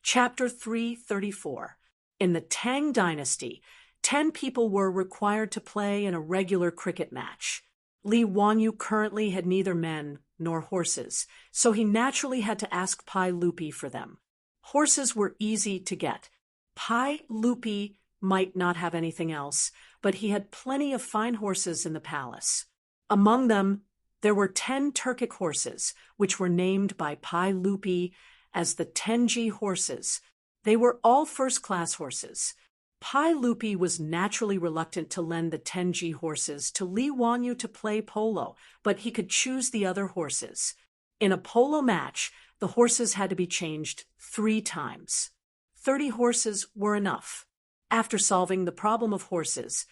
Chapter 334. In the Tang Dynasty, 10 people were required to play in a regular cricket match. Li Wanyu currently had neither men nor horses, so he naturally had to ask Pai Lupi for them. Horses were easy to get. Pai Lupi might not have anything else, but he had plenty of fine horses in the palace. Among them, there were 10 Turkic horses, which were named by Pai Lupi as the Tenji horses. They were all first-class horses. Pai Lupi was naturally reluctant to lend the Tenji horses to Li Wanyu to play polo, but he could choose the other horses. In a polo match, the horses had to be changed 3 times. 30 horses were enough. After solving the problem of horses,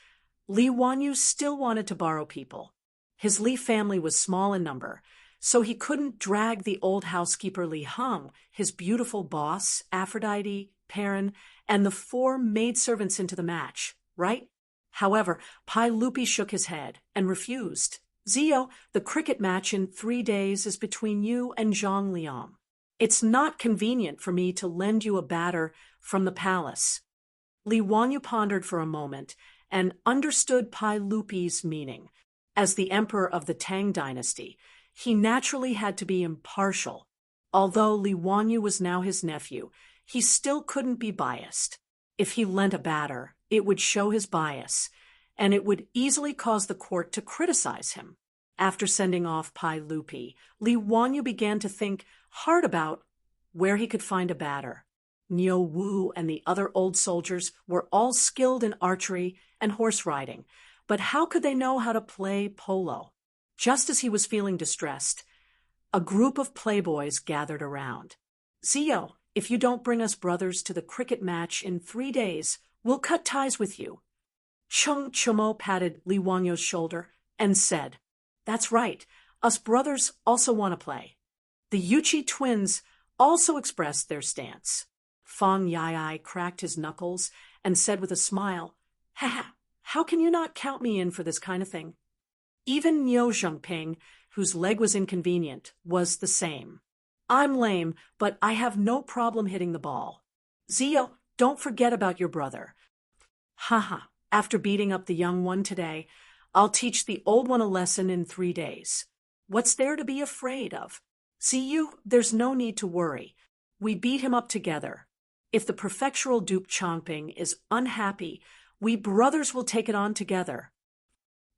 Li Wanyu still wanted to borrow people. His Li family was small in number, so he couldn't drag the old housekeeper Li Heng, his beautiful boss, Aphrodite, Perrin, and the 4 maidservants into the match, right? However, Pai Lupi shook his head and refused. Zio, the cricket match in 3 days is between you and Zhang Liang. It's not convenient for me to lend you a batter from the palace. Li Wanyu pondered for a moment and understood Pai Lupi's meaning. As the emperor of the Tang Dynasty, he naturally had to be impartial. Although Li Wanyu was now his nephew, he still couldn't be biased. If he lent a batter, it would show his bias, and it would easily cause the court to criticize him. After sending off Pai Lupi, Li Wanyu began to think hard about where he could find a batter. Niu Wu and the other old soldiers were all skilled in archery and horse riding, but how could they know how to play polo? Just as he was feeling distressed, a group of playboys gathered around. Zio, if you don't bring us brothers to the cricket match in 3 days, we'll cut ties with you. Chung Chumo patted Li Wanyu's shoulder and said, That's right, us brothers also want to play. The Yuchi twins also expressed their stance. Fang Yai cracked his knuckles and said with a smile, Ha, how can you not count me in for this kind of thing? Even Niu Zhengping, whose leg was inconvenient, was the same. I'm lame, but I have no problem hitting the ball. Zio, don't forget about your brother. Haha, after beating up the young one today, I'll teach the old one a lesson in 3 days. What's there to be afraid of? Ziyu, there's no need to worry. We beat him up together. If the prefectural dupe Chongping is unhappy, we brothers will take it on together.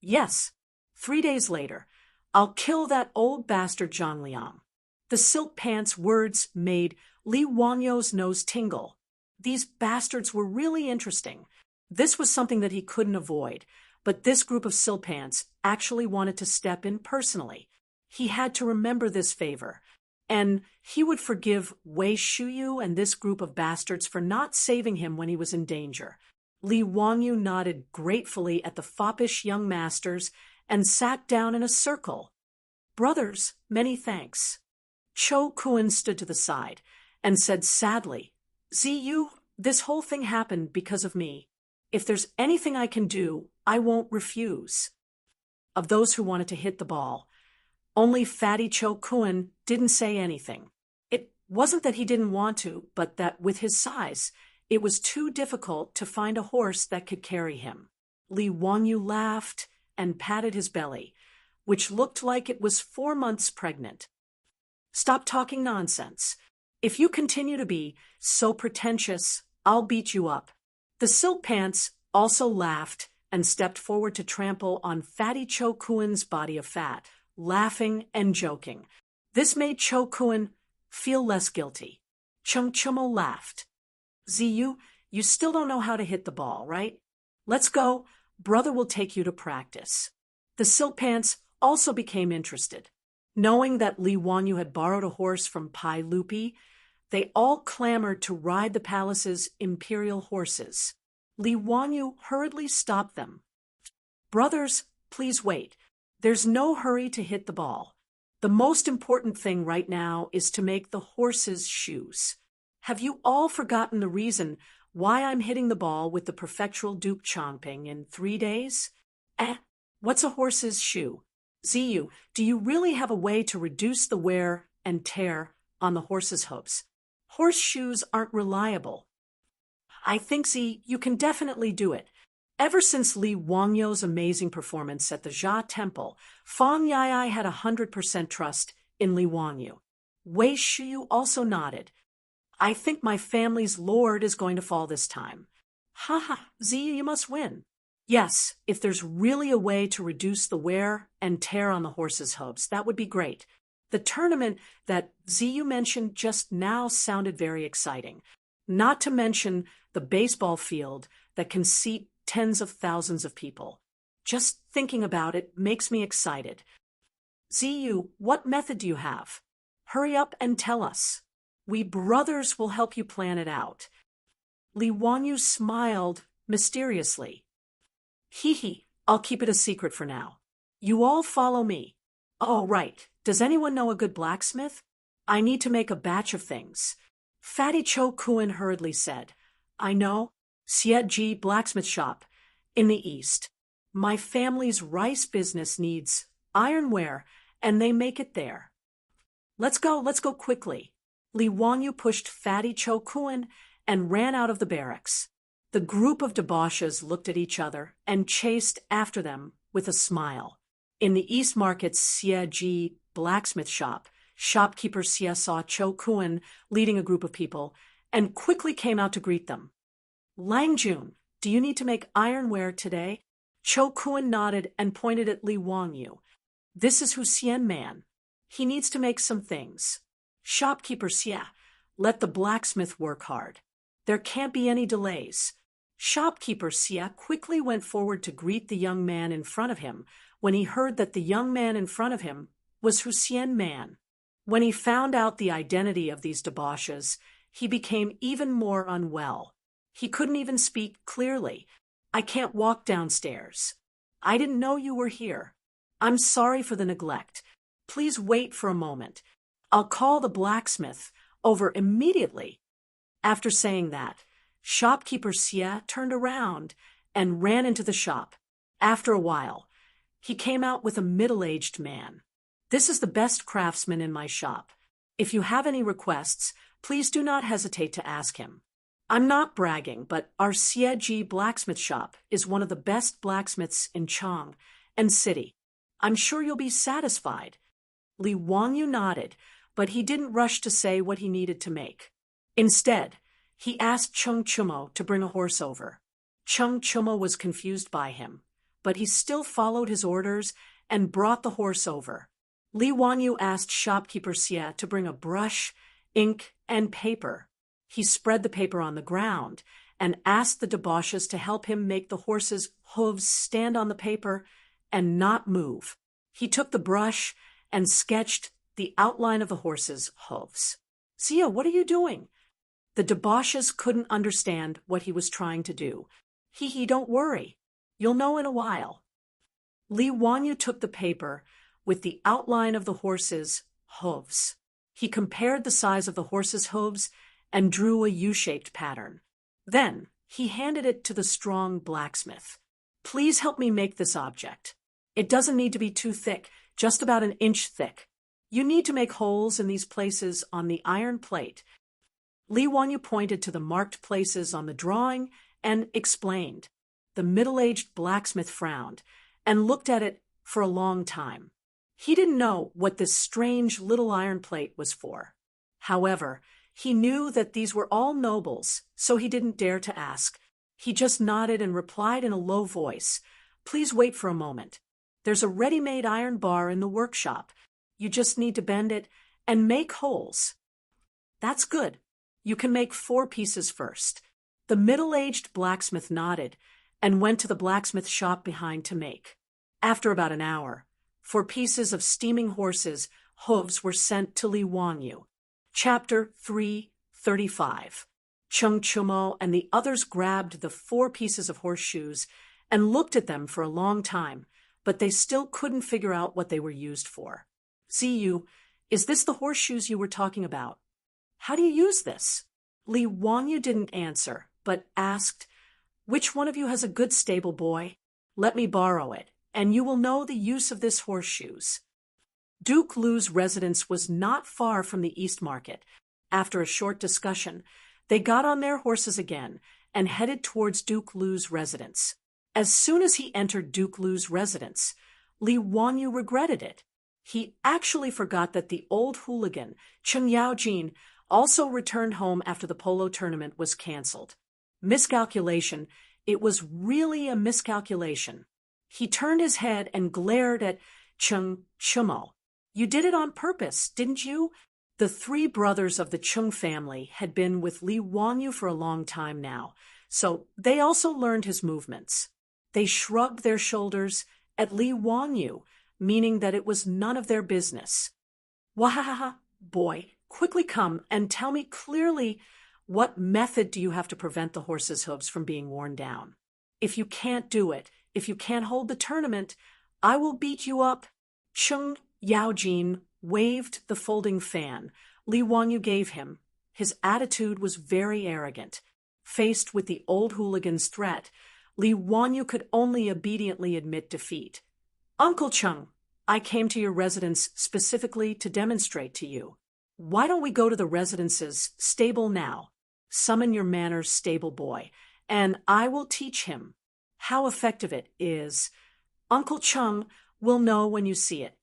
Yes, 3 days later, I'll kill that old bastard Zhang Liang. The silk pants words made Li Wanyu's nose tingle. These bastards were really interesting. This was something that he couldn't avoid, but this group of silk pants actually wanted to step in personally. He had to remember this favor, and he would forgive Wei Shuyu and this group of bastards for not saving him when he was in danger. Li Wanyu nodded gratefully at the foppish young masters and sat down in a circle. Brothers, many thanks. Cho Kun stood to the side and said sadly, Ziyu, this whole thing happened because of me. If there's anything I can do, I won't refuse. Of those who wanted to hit the ball, only Fatty Cho Kun didn't say anything. It wasn't that he didn't want to, but that with his size, it was too difficult to find a horse that could carry him. Li Wanyu laughed and patted his belly, which looked like it was 4 months pregnant. Stop talking nonsense. If you continue to be so pretentious, I'll beat you up. The silk pants also laughed and stepped forward to trample on Fatty Cho Kun's body of fat, laughing and joking. This made Cho Kun feel less guilty. Chung Chumo laughed. Ziyu, you still don't know how to hit the ball, right? Let's go. Brother will take you to practice. The silk pants also became interested. Knowing that Li Wanyu had borrowed a horse from Pai Lupi, they all clamored to ride the palace's imperial horses. Li Wanyu hurriedly stopped them. Brothers, please wait. There's no hurry to hit the ball. The most important thing right now is to make the horses' shoes. Have you all forgotten the reason why I'm hitting the ball with the prefectural dupe Chongping in 3 days? What's a horse's shoe? Ziyu, do you really have a way to reduce the wear and tear on the horse's hooves? Horseshoes aren't reliable. I think, Z, you can definitely do it. Ever since Li Wangyo's amazing performance at the Jia Temple, Fang Yai had 100% trust in Li Wangyu. Wei Shuyu also nodded. I think my family's lord is going to fall this time. Haha, Z, you must win. Yes, if there's really a way to reduce the wear and tear on the horse's hooves, that would be great. The tournament that Ziyu mentioned just now sounded very exciting. Not to mention the baseball field that can seat tens of thousands of people. Just thinking about it makes me excited. Ziyu, what method do you have? Hurry up and tell us. We brothers will help you plan it out. Li Wangyu smiled mysteriously. Hee, I'll keep it a secret for now. You all follow me. Oh, right. Does anyone know a good blacksmith? I need to make a batch of things. Fatty Cho Kuan hurriedly said. I know. Sietji blacksmith shop. In the east. My family's rice business needs ironware, and they make it there. Let's go quickly. Li Wangyu pushed Fatty Cho Kuan and ran out of the barracks. The group of debauches looked at each other and chased after them with a smile. In the East Market's Sietji blacksmith shop, shopkeeper Xie saw Cho Kuan leading a group of people and quickly came out to greet them. Langjun, do you need to make ironware today? Cho Kuan nodded and pointed at Li Wangyu. This is Hu Xian Man. He needs to make some things. Shopkeeper Xie, let the blacksmith work hard. There can't be any delays. Shopkeeper Xie quickly went forward to greet the young man in front of him when he heard that the young man in front of him was Hu Xian Man. When he found out the identity of these debauches, he became even more unwell. He couldn't even speak clearly. I can't walk downstairs. I didn't know you were here. I'm sorry for the neglect. Please wait for a moment. I'll call the blacksmith over immediately. After saying that, shopkeeper Xie turned around and ran into the shop. After a while, he came out with a middle-aged man. This is the best craftsman in my shop. If you have any requests, please do not hesitate to ask him. I'm not bragging, but our Sietji blacksmith shop is one of the best blacksmiths in Chang and City. I'm sure you'll be satisfied. Li Wangyu nodded, but he didn't rush to say what he needed to make. Instead, he asked Chung Chumo to bring a horse over. Chung Chumo was confused by him, but he still followed his orders and brought the horse over. Li Wangyu asked shopkeeper Xie to bring a brush, ink, and paper. He spread the paper on the ground and asked the debauches to help him make the horse's hooves stand on the paper and not move. He took the brush and sketched the outline of the horse's hooves. Xie, what are you doing? The debauches couldn't understand what he was trying to do. Don't worry. You'll know in a while. Li Wangyu took the paper with the outline of the horse's hooves. He compared the size of the horse's hooves and drew a U-shaped pattern. Then he handed it to the strong blacksmith. Please help me make this object. It doesn't need to be too thick, just about an inch thick. You need to make holes in these places on the iron plate. Li Wangyu pointed to the marked places on the drawing and explained. The middle-aged blacksmith frowned and looked at it for a long time. He didn't know what this strange little iron plate was for. However, he knew that these were all nobles, so he didn't dare to ask. He just nodded and replied in a low voice, Please wait for a moment. There's a ready-made iron bar in the workshop. You just need to bend it and make holes. That's good. You can make 4 pieces first. The middle-aged blacksmith nodded and went to the blacksmith shop behind to make. After about an hour, 4 pieces of steaming horses' hooves were sent to Li Wangyu. Chapter 335. Chung Chumo and the others grabbed the 4 pieces of horseshoes and looked at them for a long time, but they still couldn't figure out what they were used for. Ziyu, is this the horseshoes you were talking about? How do you use this? Li Wangyu didn't answer, but asked, Which one of you has a good stable boy? Let me borrow it, and you will know the use of this horseshoes. Duke Lu's residence was not far from the East Market. After a short discussion, they got on their horses again and headed towards Duke Lu's residence. As soon as he entered Duke Lu's residence, Li Wanyu regretted it. He actually forgot that the old hooligan, Cheng Yaojin, also returned home after the polo tournament was cancelled. Miscalculation. It was really a miscalculation. He turned his head and glared at Cheng Chumo. You did it on purpose, didn't you? The three brothers of the Chung family had been with Li Wanyu for a long time now, so they also learned his movements. They shrugged their shoulders at Li Wanyu, meaning that it was none of their business. Wahaha, boy, quickly come and tell me clearly, what method do you have to prevent the horse's hooves from being worn down? If you can't do it, if you can't hold the tournament, I will beat you up. Cheng Yaojin waved the folding fan Li Wanyu gave him. His attitude was very arrogant. Faced with the old hooligan's threat, Li Wanyu could only obediently admit defeat. Uncle Cheng, I came to your residence specifically to demonstrate to you. Why don't we go to the residence's stable now? Summon your manners, stable boy, and I will teach him how effective it is. Uncle Cheng will know when you see it.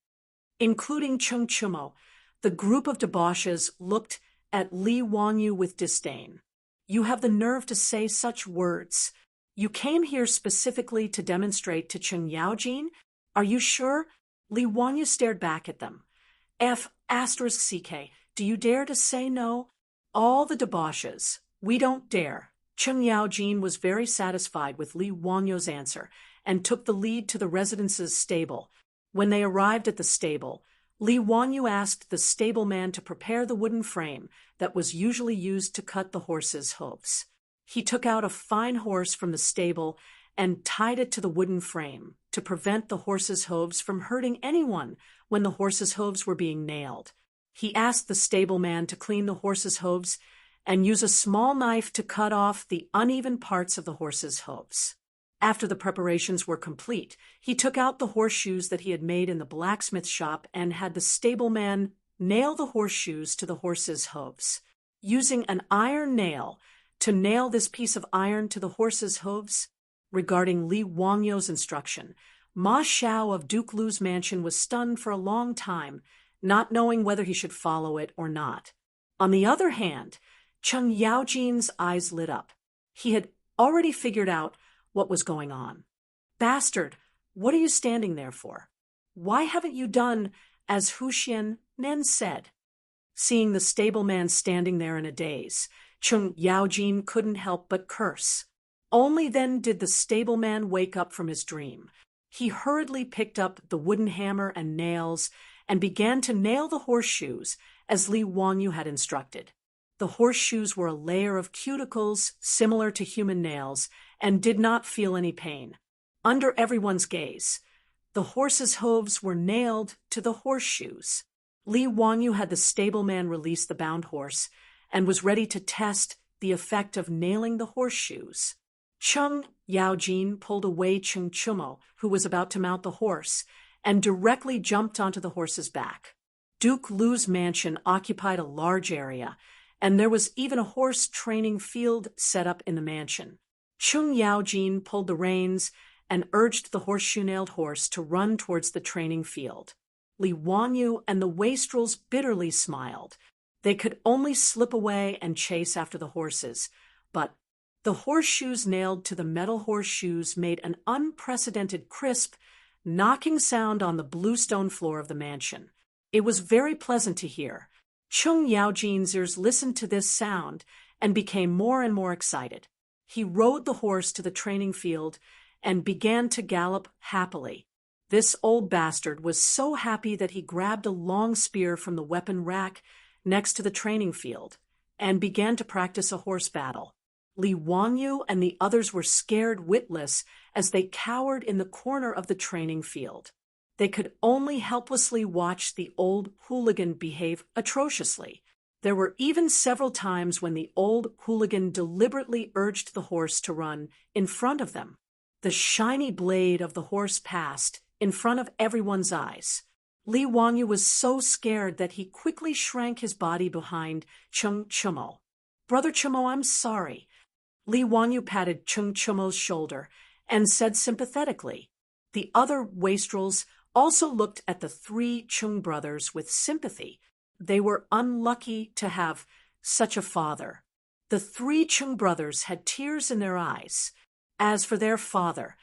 Including Cheng Chumo, the group of debauches looked at Li Wanyu with disdain. You have the nerve to say such words. You came here specifically to demonstrate to Cheng Yaojin? Are you sure? Li Wanyu stared back at them. F***CK, do you dare to say no? All the debauches. We don't dare. Cheng Yaojin was very satisfied with Li Wanyu's answer and took the lead to the residence's stable. When they arrived at the stable, Li Wanyu asked the stableman to prepare the wooden frame that was usually used to cut the horse's hooves. He took out a fine horse from the stable and tied it to the wooden frame to prevent the horse's hooves from hurting anyone when the horse's hooves were being nailed. He asked the stableman to clean the horse's hooves and use a small knife to cut off the uneven parts of the horse's hooves. After the preparations were complete, he took out the horseshoes that he had made in the blacksmith shop and had the stableman nail the horseshoes to the horse's hooves. Using an iron nail to nail this piece of iron to the horse's hooves, regarding Li Wangyu's instruction, Ma Xiao of Duke Lu's mansion was stunned for a long time, not knowing whether he should follow it or not. On the other hand, Cheng Yaojin's eyes lit up. He had already figured out what was going on. Bastard, what are you standing there for? Why haven't you done as Hu Xian Nen said? Seeing the stableman standing there in a daze, Cheng Yaojin couldn't help but curse. Only then did the stableman wake up from his dream. He hurriedly picked up the wooden hammer and nails and began to nail the horseshoes as Li Wanyu had instructed. The horseshoes were a layer of cuticles similar to human nails and did not feel any pain. Under everyone's gaze, the horse's hooves were nailed to the horseshoes. Li Wanyu had the stableman release the bound horse and was ready to test the effect of nailing the horseshoes. Cheng Yaojin pulled away Cheng Chumo, who was about to mount the horse, and directly jumped onto the horse's back. Duke Lu's mansion occupied a large area, and there was even a horse training field set up in the mansion. Cheng Yaojin pulled the reins and urged the horseshoe-nailed horse to run towards the training field. Li Wanyu and the wastrels bitterly smiled. They could only slip away and chase after the horses, but the horseshoes nailed to the metal horseshoes made an unprecedented crisp, knocking sound on the bluestone floor of the mansion. It was very pleasant to hear. Cheng Yaojin's ears listened to this sound and became more and more excited. He rode the horse to the training field and began to gallop happily. This old bastard was so happy that he grabbed a long spear from the weapon rack next to the training field and began to practice a horse battle. Li Wanyu and the others were scared witless as they cowered in the corner of the training field. They could only helplessly watch the old hooligan behave atrociously. There were even several times when the old hooligan deliberately urged the horse to run in front of them. The shiny blade of the horse passed in front of everyone's eyes. Li Wangyu was so scared that he quickly shrank his body behind Chung Chumo. Brother Chumo, I'm sorry. Li Wangyu patted Chung Chumo's shoulder and said sympathetically. The other wastrels also looked at the three Chung brothers with sympathy. They were unlucky to have such a father. The three Chung brothers had tears in their eyes. As for their father,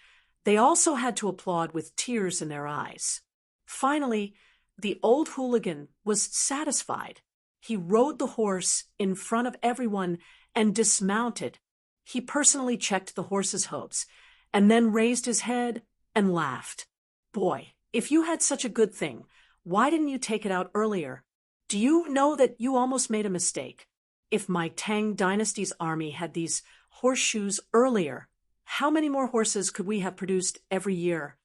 they also had to applaud with tears in their eyes. Finally, the old hooligan was satisfied. He rode the horse in front of everyone and dismounted. He personally checked the horse's hooves and then raised his head and laughed. Boy, if you had such a good thing, why didn't you take it out earlier? Do you know that you almost made a mistake? If my Tang Dynasty's army had these horseshoes earlier, how many more horses could we have produced every year?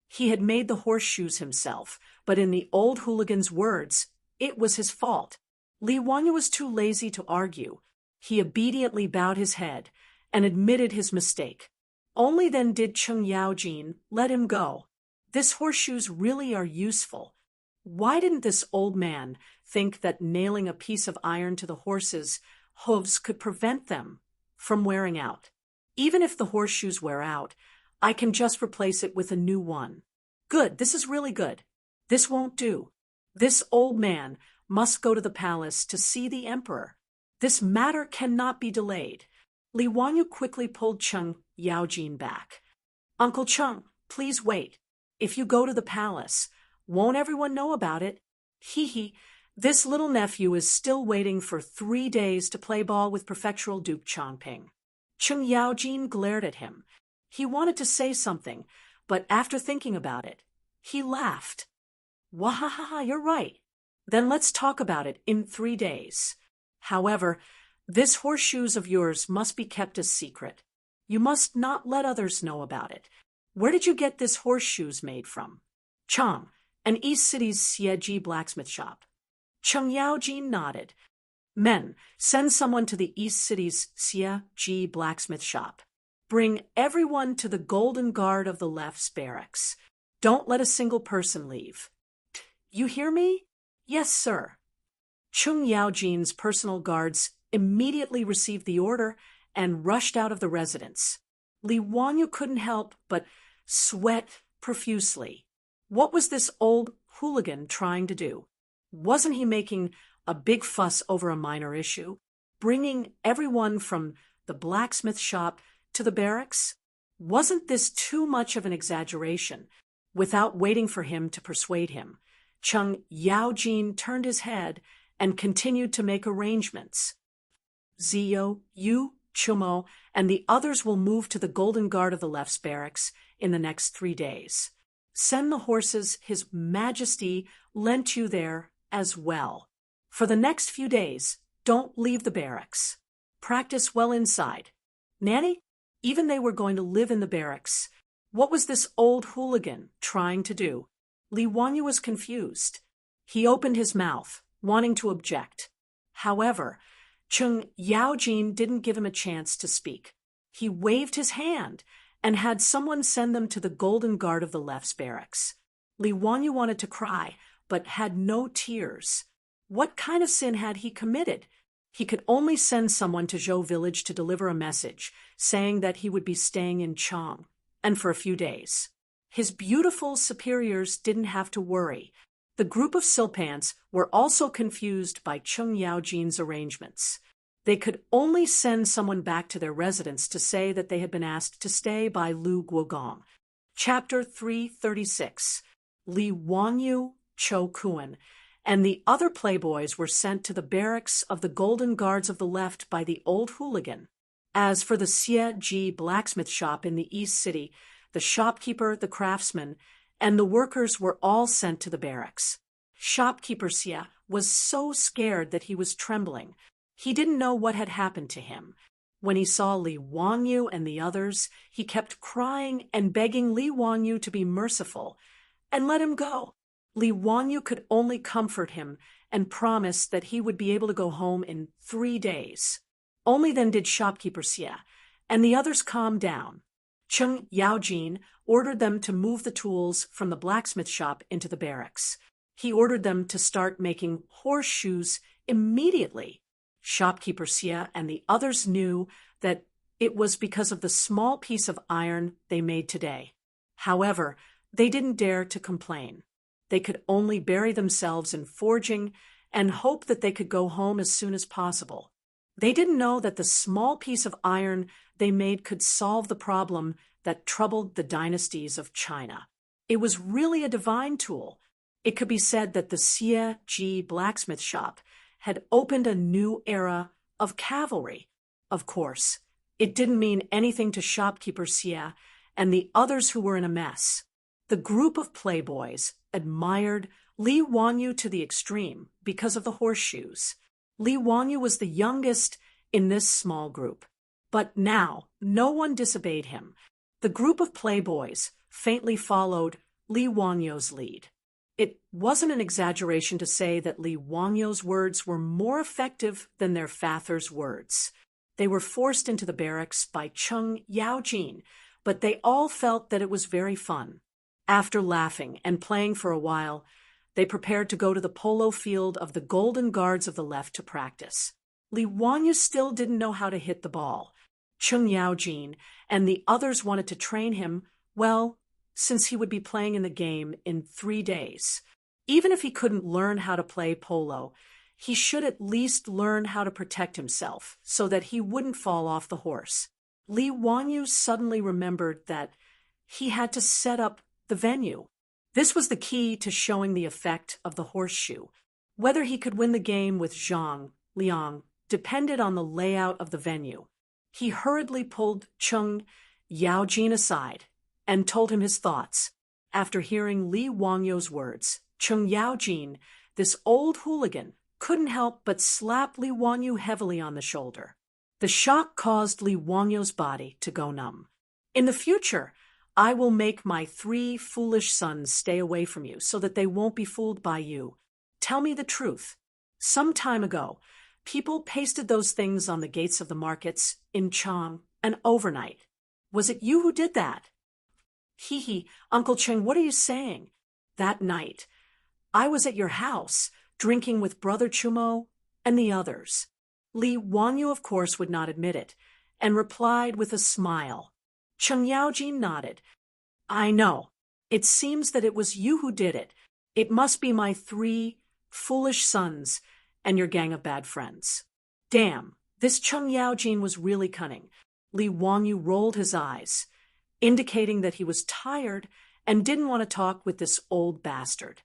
He had made the horseshoes himself, but in the old hooligan's words, it was his fault. Li Wangyu was too lazy to argue. He obediently bowed his head and admitted his mistake. Only then did Chung Yaojin let him go. This horseshoes really are useful. Why didn't this old man think that nailing a piece of iron to the horse's hooves could prevent them from wearing out? Even if the horseshoes wear out, I can just replace it with a new one. Good, this is really good. This won't do. This old man must go to the palace to see the emperor. This matter cannot be delayed. Li Wangyu quickly pulled Chung Yaojin back. Uncle Chung, please wait. If you go to the palace, won't everyone know about it? Hee. This little nephew is still waiting for 3 days to play ball with Prefectural Duke Chongping. Chung Yaojin glared at him. He wanted to say something, but after thinking about it, he laughed. Wahaha, you're right. Then let's talk about it in 3 days. However, this horseshoes of yours must be kept a secret. You must not let others know about it. Where did you get this horseshoes made from? Chang, an East City's Xieji blacksmith shop. Chung Yaojin nodded. Men, send someone to the East City's Xieji blacksmith shop. Bring everyone to the Golden Guard of the Left's barracks. Don't let a single person leave. You hear me? Yes, sir. Chung Yaojin's personal guards immediately received the order and rushed out of the residence. Li Wangyu couldn't help but sweat profusely. What was this old hooligan trying to do? Wasn't he making a big fuss over a minor issue, bringing everyone from the blacksmith shop to the barracks? Wasn't this too much of an exaggeration? Without waiting for him to persuade him, Chung Yaojin turned his head and continued to make arrangements. Zio, you, Chumo, and the others will move to the Golden Guard of the Left's barracks in the next 3 days. Send the horses His Majesty lent you there as well. For the next few days, don't leave the barracks. Practice well inside. Nanny, even they were going to live in the barracks. What was this old hooligan trying to do? Li Wangyu was confused. He opened his mouth, wanting to object. However, Chung Yaojin didn't give him a chance to speak. He waved his hand and had someone send them to the Golden Guard of the Left's barracks. Li Wangyu wanted to cry, but had no tears. What kind of sin had he committed? He could only send someone to Zhou village to deliver a message, saying that he would be staying in Chang, and for a few days. His beautiful superiors didn't have to worry. The group of Silpants were also confused by Chung Yaojin's arrangements. They could only send someone back to their residence to say that they had been asked to stay by Lu Guogong. Chapter 336. Li Wangyu, Cho Kuan, and the other playboys were sent to the barracks of the Golden Guards of the Left by the old hooligan. As for the Xieji blacksmith shop in the East City, the shopkeeper, the craftsman, and the workers were all sent to the barracks. Shopkeeper Xie was so scared that he was trembling. He didn't know what had happened to him. When he saw Li Wangyu and the others, he kept crying and begging Li Wangyu to be merciful and let him go. Li Wangyu could only comfort him and promise that he would be able to go home in 3 days. Only then did shopkeeper Xie and the others calm down. Chung Yaojin ordered them to move the tools from the blacksmith shop into the barracks. He ordered them to start making horseshoes immediately. Shopkeeper Xie and the others knew that it was because of the small piece of iron they made today. However, they didn't dare to complain. They could only bury themselves in forging and hope that they could go home as soon as possible. They didn't know that the small piece of iron they made could solve the problem that troubled the dynasties of China. It was really a divine tool. It could be said that the Xie Ji blacksmith shop had opened a new era of cavalry. Of course, it didn't mean anything to shopkeeper Xie and the others who were in a mess. The group of playboys admired Li Wanyu to the extreme because of the horseshoes. Li Wanyu was the youngest in this small group. But now, no one disobeyed him. The group of playboys faintly followed Li Wanyu's lead. It wasn't an exaggeration to say that Li Wanyu's words were more effective than their father's words. They were forced into the barracks by Cheng Yaojin, but they all felt that it was very fun. After laughing and playing for a while, they prepared to go to the polo field of the Golden Guards of the Left to practice. Li Wanyu still didn't know how to hit the ball. Cheng Yaojin and the others wanted to train him, well, since he would be playing in the game in 3 days. Even if he couldn't learn how to play polo, he should at least learn how to protect himself so that he wouldn't fall off the horse. Li Wanyu suddenly remembered that he had to set up the venue. This was the key to showing the effect of the horseshoe. Whether he could win the game with Zhang Liang depended on the layout of the venue. He hurriedly pulled Cheng Yaojin aside and told him his thoughts. After hearing Li Wangyu's words, Cheng Yaojin, this old hooligan, couldn't help but slap Li Wanyu heavily on the shoulder. The shock caused Li Wangyu's body to go numb. In the future, I will make my 3 foolish sons stay away from you so that they won't be fooled by you. Tell me the truth. Some time ago, people pasted those things on the gates of the markets in Chang and overnight. Was it you who did that? Hee, Uncle Cheng, what are you saying? That night, I was at your house, drinking with Brother Chumo and the others. Li Wanyu, of course, would not admit it, and replied with a smile. Cheng Yaojin nodded. I know. It seems that it was you who did it. It must be my 3 foolish sons and your gang of bad friends. Damn, this Cheng Yaojin was really cunning. Li Wanyu rolled his eyes, indicating that he was tired and didn't want to talk with this old bastard.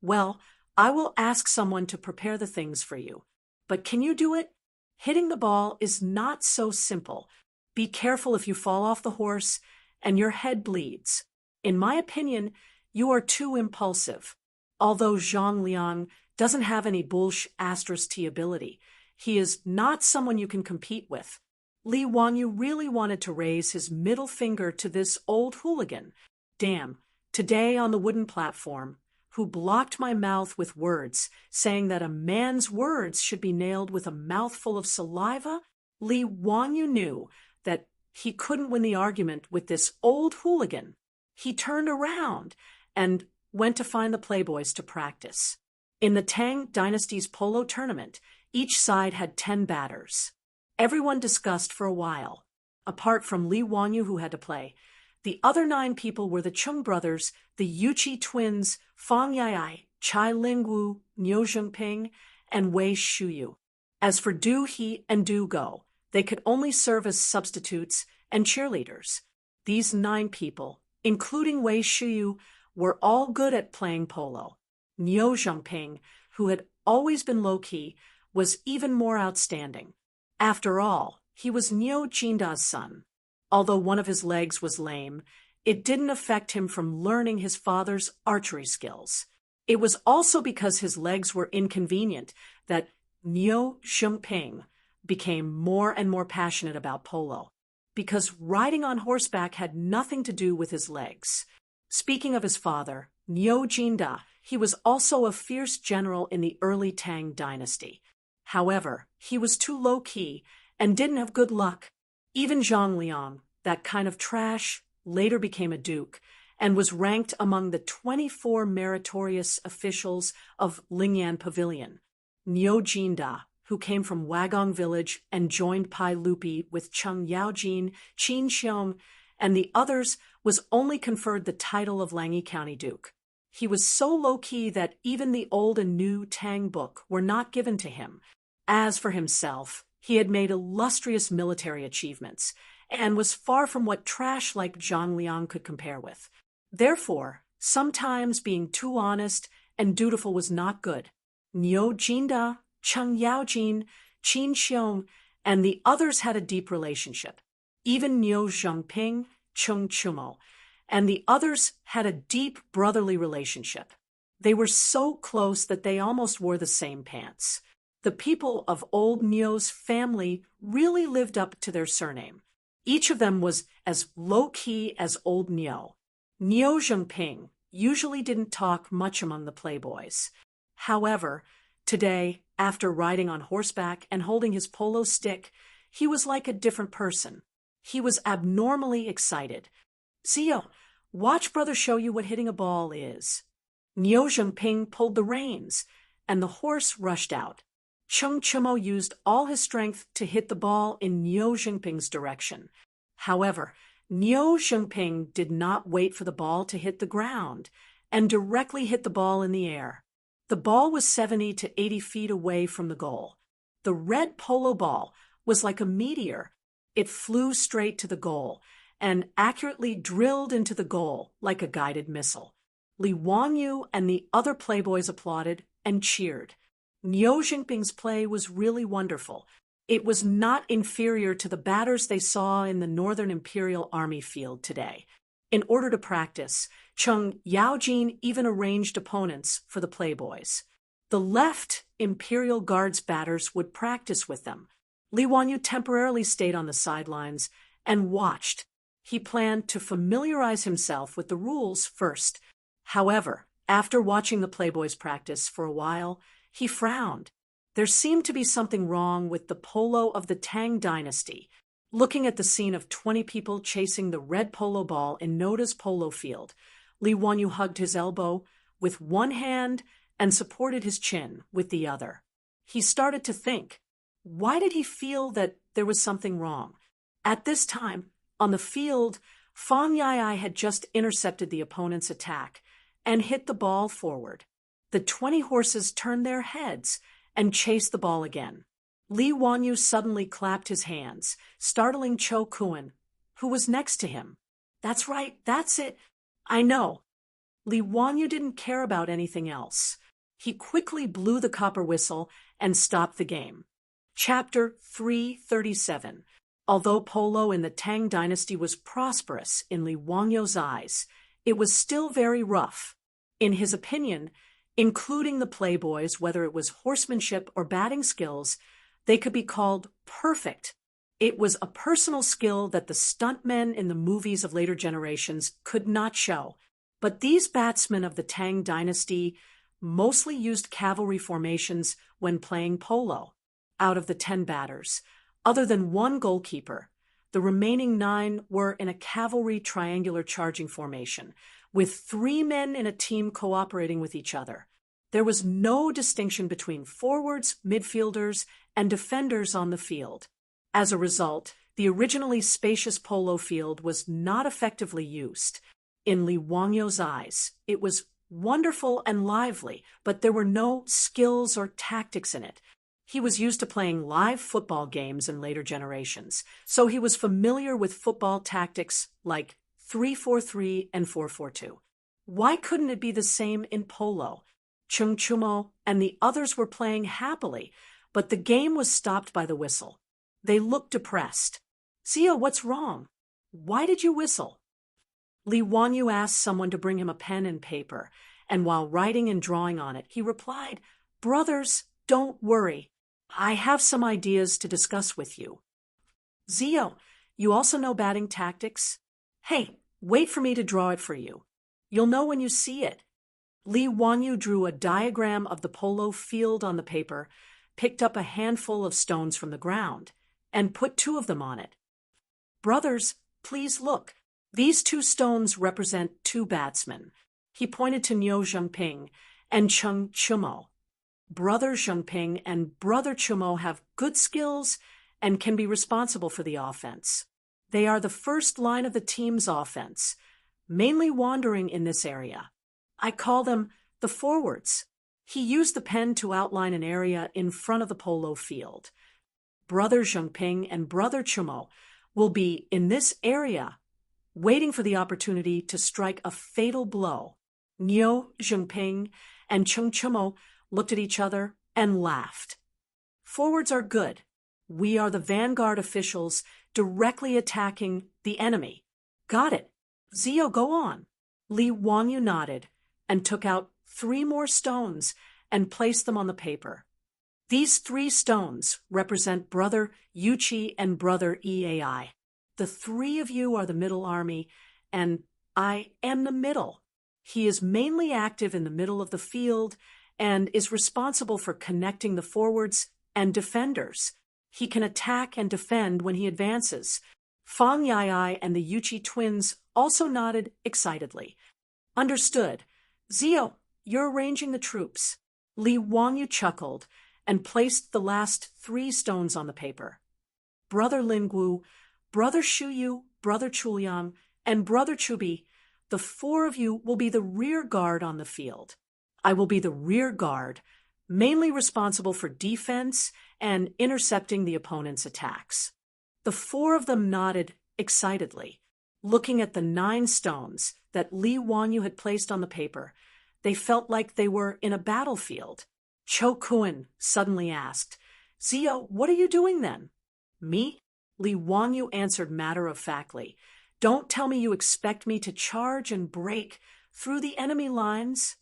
Well, I will ask someone to prepare the things for you. But can you do it? Hitting the ball is not so simple. Be careful if you fall off the horse and your head bleeds. In my opinion, you are too impulsive. Although Zhang Liang doesn't have any **T ability, he is not someone you can compete with. Li Wanyu really wanted to raise his middle finger to this old hooligan. Damn, today on the wooden platform, who blocked my mouth with words, saying that a man's words should be nailed with a mouthful of saliva? Li Wanyu knew that he couldn't win the argument with this old hooligan. He turned around and went to find the playboys to practice. In the Tang Dynasty's polo tournament, each side had 10 batters. Everyone discussed for a while. Apart from Li Wanyu, who had to play, the other 9 people were the Chung brothers, the Yuqi twins, Fang Yai, Chai Lingwu, Niu Zhengping, and Wei Shuyu. As for Du He and Du Go, they could only serve as substitutes and cheerleaders. These 9 people, including Wei Shuyu, were all good at playing polo. Niu Zhengping, who had always been low-key, was even more outstanding. After all, he was Niu Jinda's son. Although one of his legs was lame, it didn't affect him from learning his father's archery skills. It was also because his legs were inconvenient that Niu Zhengping became more and more passionate about polo, because riding on horseback had nothing to do with his legs. Speaking of his father, Niu Jinda, he was also a fierce general in the early Tang dynasty. However, he was too low-key and didn't have good luck. Even Zhang Liang, that kind of trash, later became a duke, and was ranked among the 24 meritorious officials of Lingyan Pavilion. Niu Jinda, who came from Wagong village and joined Pai Lupi with Cheng Yaojin, Qin Xiong, and the others, was only conferred the title of Langyi County Duke. He was so low-key that even the old and new Tang book were not given to him. As for himself, he had made illustrious military achievements, and was far from what trash like Zhang Liang could compare with. Therefore, sometimes being too honest and dutiful was not good. Niu Jinda, Cheng Yaojin, Qin Xiong, and the others had a deep relationship. Even Niu Zhengping, Cheng Chumo, and the others had a deep brotherly relationship. They were so close that they almost wore the same pants. The people of old Niu's family really lived up to their surname. Each of them was as low-key as old Niu. Niu Zhengping usually didn't talk much among the playboys. However, today, after riding on horseback and holding his polo stick, he was like a different person. He was abnormally excited. "Zio, watch brother show you what hitting a ball is." Niu Zhengping pulled the reins, and the horse rushed out. Cheng Chumo used all his strength to hit the ball in Niu Zhengping's direction. However, Niu Zhengping did not wait for the ball to hit the ground, and directly hit the ball in the air. The ball was 70 to 80 feet away from the goal. The red polo ball was like a meteor. It flew straight to the goal, and accurately drilled into the goal like a guided missile. Li Wangyu and the other playboys applauded and cheered. Niu Zhengping's play was really wonderful. It was not inferior to the batters they saw in the Northern Imperial Army field today. In order to practice, Cheng Yaojin even arranged opponents for the playboys. The left Imperial Guards batters would practice with them. Li Wangyu temporarily stayed on the sidelines and watched. He planned to familiarize himself with the rules first. However, after watching the playboys practice for a while, he frowned. There seemed to be something wrong with the polo of the Tang dynasty. Looking at the scene of 20 people chasing the red polo ball in Noda's polo field, Li Wangyu hugged his elbow with one hand and supported his chin with the other. He started to think, why did he feel that there was something wrong? At this time, on the field, Fang Yai had just intercepted the opponent's attack and hit the ball forward. The 20 horses turned their heads and chased the ball again. Li Wangyu suddenly clapped his hands, startling Cho Kuan, who was next to him. "That's right, that's it. I know." Li Wangyu didn't care about anything else. He quickly blew the copper whistle and stopped the game. Chapter 337. Although polo in the Tang dynasty was prosperous in Li Wangyu's eyes, it was still very rough. In his opinion, including the playboys, whether it was horsemanship or batting skills, they could be called perfect. It was a personal skill that the stuntmen in the movies of later generations could not show. But these batsmen of the Tang dynasty mostly used cavalry formations when playing polo. Out of the 10 batters, other than one goalkeeper, the remaining 9 were in a cavalry triangular charging formation, with 3 men in a team cooperating with each other. There was no distinction between forwards, midfielders, and defenders on the field. As a result, the originally spacious polo field was not effectively used. In Li Wangyu's eyes, it was wonderful and lively, but there were no skills or tactics in it. He was used to playing live football games in later generations, so he was familiar with football tactics like 3-4-3 and 4-4-2. Why couldn't it be the same in polo? Cheng Chumo and the others were playing happily, but the game was stopped by the whistle. They looked depressed. "Zio, what's wrong? Why did you whistle?" Li Wangyu asked someone to bring him a pen and paper, and while writing and drawing on it, he replied, "Brothers, don't worry. I have some ideas to discuss with you." "Zio, you also know batting tactics? Hey, wait for me to draw it for you. You'll know when you see it." Li Wangyu drew a diagram of the polo field on the paper, picked up a handful of stones from the ground, and put 2 of them on it. "Brothers, please look. These two stones represent two batsmen. He pointed to Niu Zhengping and Cheng Chumo. Brother Zhengping and Brother Chumo have good skills and can be responsible for the offense. They are the first line of the team's offense, mainly wandering in this area. I call them the forwards. He used the pen to outline an area in front of the polo field. Brother Zhengping and Brother Chumo will be in this area, waiting for the opportunity to strike a fatal blow. Niu Zhengping and Cheng Chumo looked at each other and laughed. Forwards are good. We are the vanguard officials directly attacking the enemy. Got it. Zio, go on. Li Wangyu nodded and took out 3 more stones and placed them on the paper. These 3 stones represent Brother Yuqi and Brother Eai. The 3 of you are the middle army, and I am the middle. He is mainly active in the middle of the field and is responsible for connecting the forwards and defenders. He can attack and defend when he advances. Fang Yai and the Yuqi twins also nodded excitedly. Understood. Zio, you're arranging the troops. Li Wangyu chuckled and placed the last 3 stones on the paper. Brother Lingwu, Brother Shuyu, Brother Chuliang, and Brother Chubi, the 4 of you will be the rear guard on the field. I will be the rear guard, mainly responsible for defense and intercepting the opponent's attacks. The 4 of them nodded excitedly. Looking at the 9 stones that Li Wangyu had placed on the paper, they felt like they were in a battlefield. Cho Kun suddenly asked, Zio, what are you doing then? Me? Li Wangyu answered matter-of-factly. Don't tell me you expect me to charge and break through the enemy lines.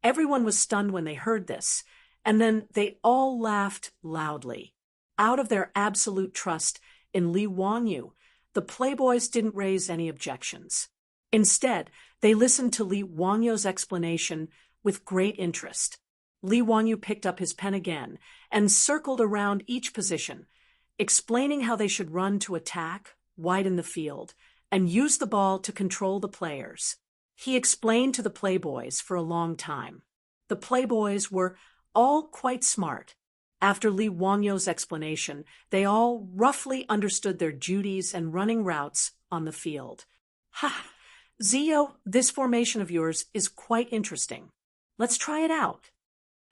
Everyone was stunned when they heard this, and then they all laughed loudly. Out of their absolute trust in Li Wangyu, the playboys didn't raise any objections. Instead, they listened to Li Wangyu's explanation with great interest. Li Wangyu picked up his pen again and circled around each position, explaining how they should run to attack, widen the field, and use the ball to control the players. He explained to the playboys for a long time. The playboys were all quite smart. After Li Wangyu's explanation, they all roughly understood their duties and running routes on the field. Ha! Zio, this formation of yours is quite interesting. Let's try it out.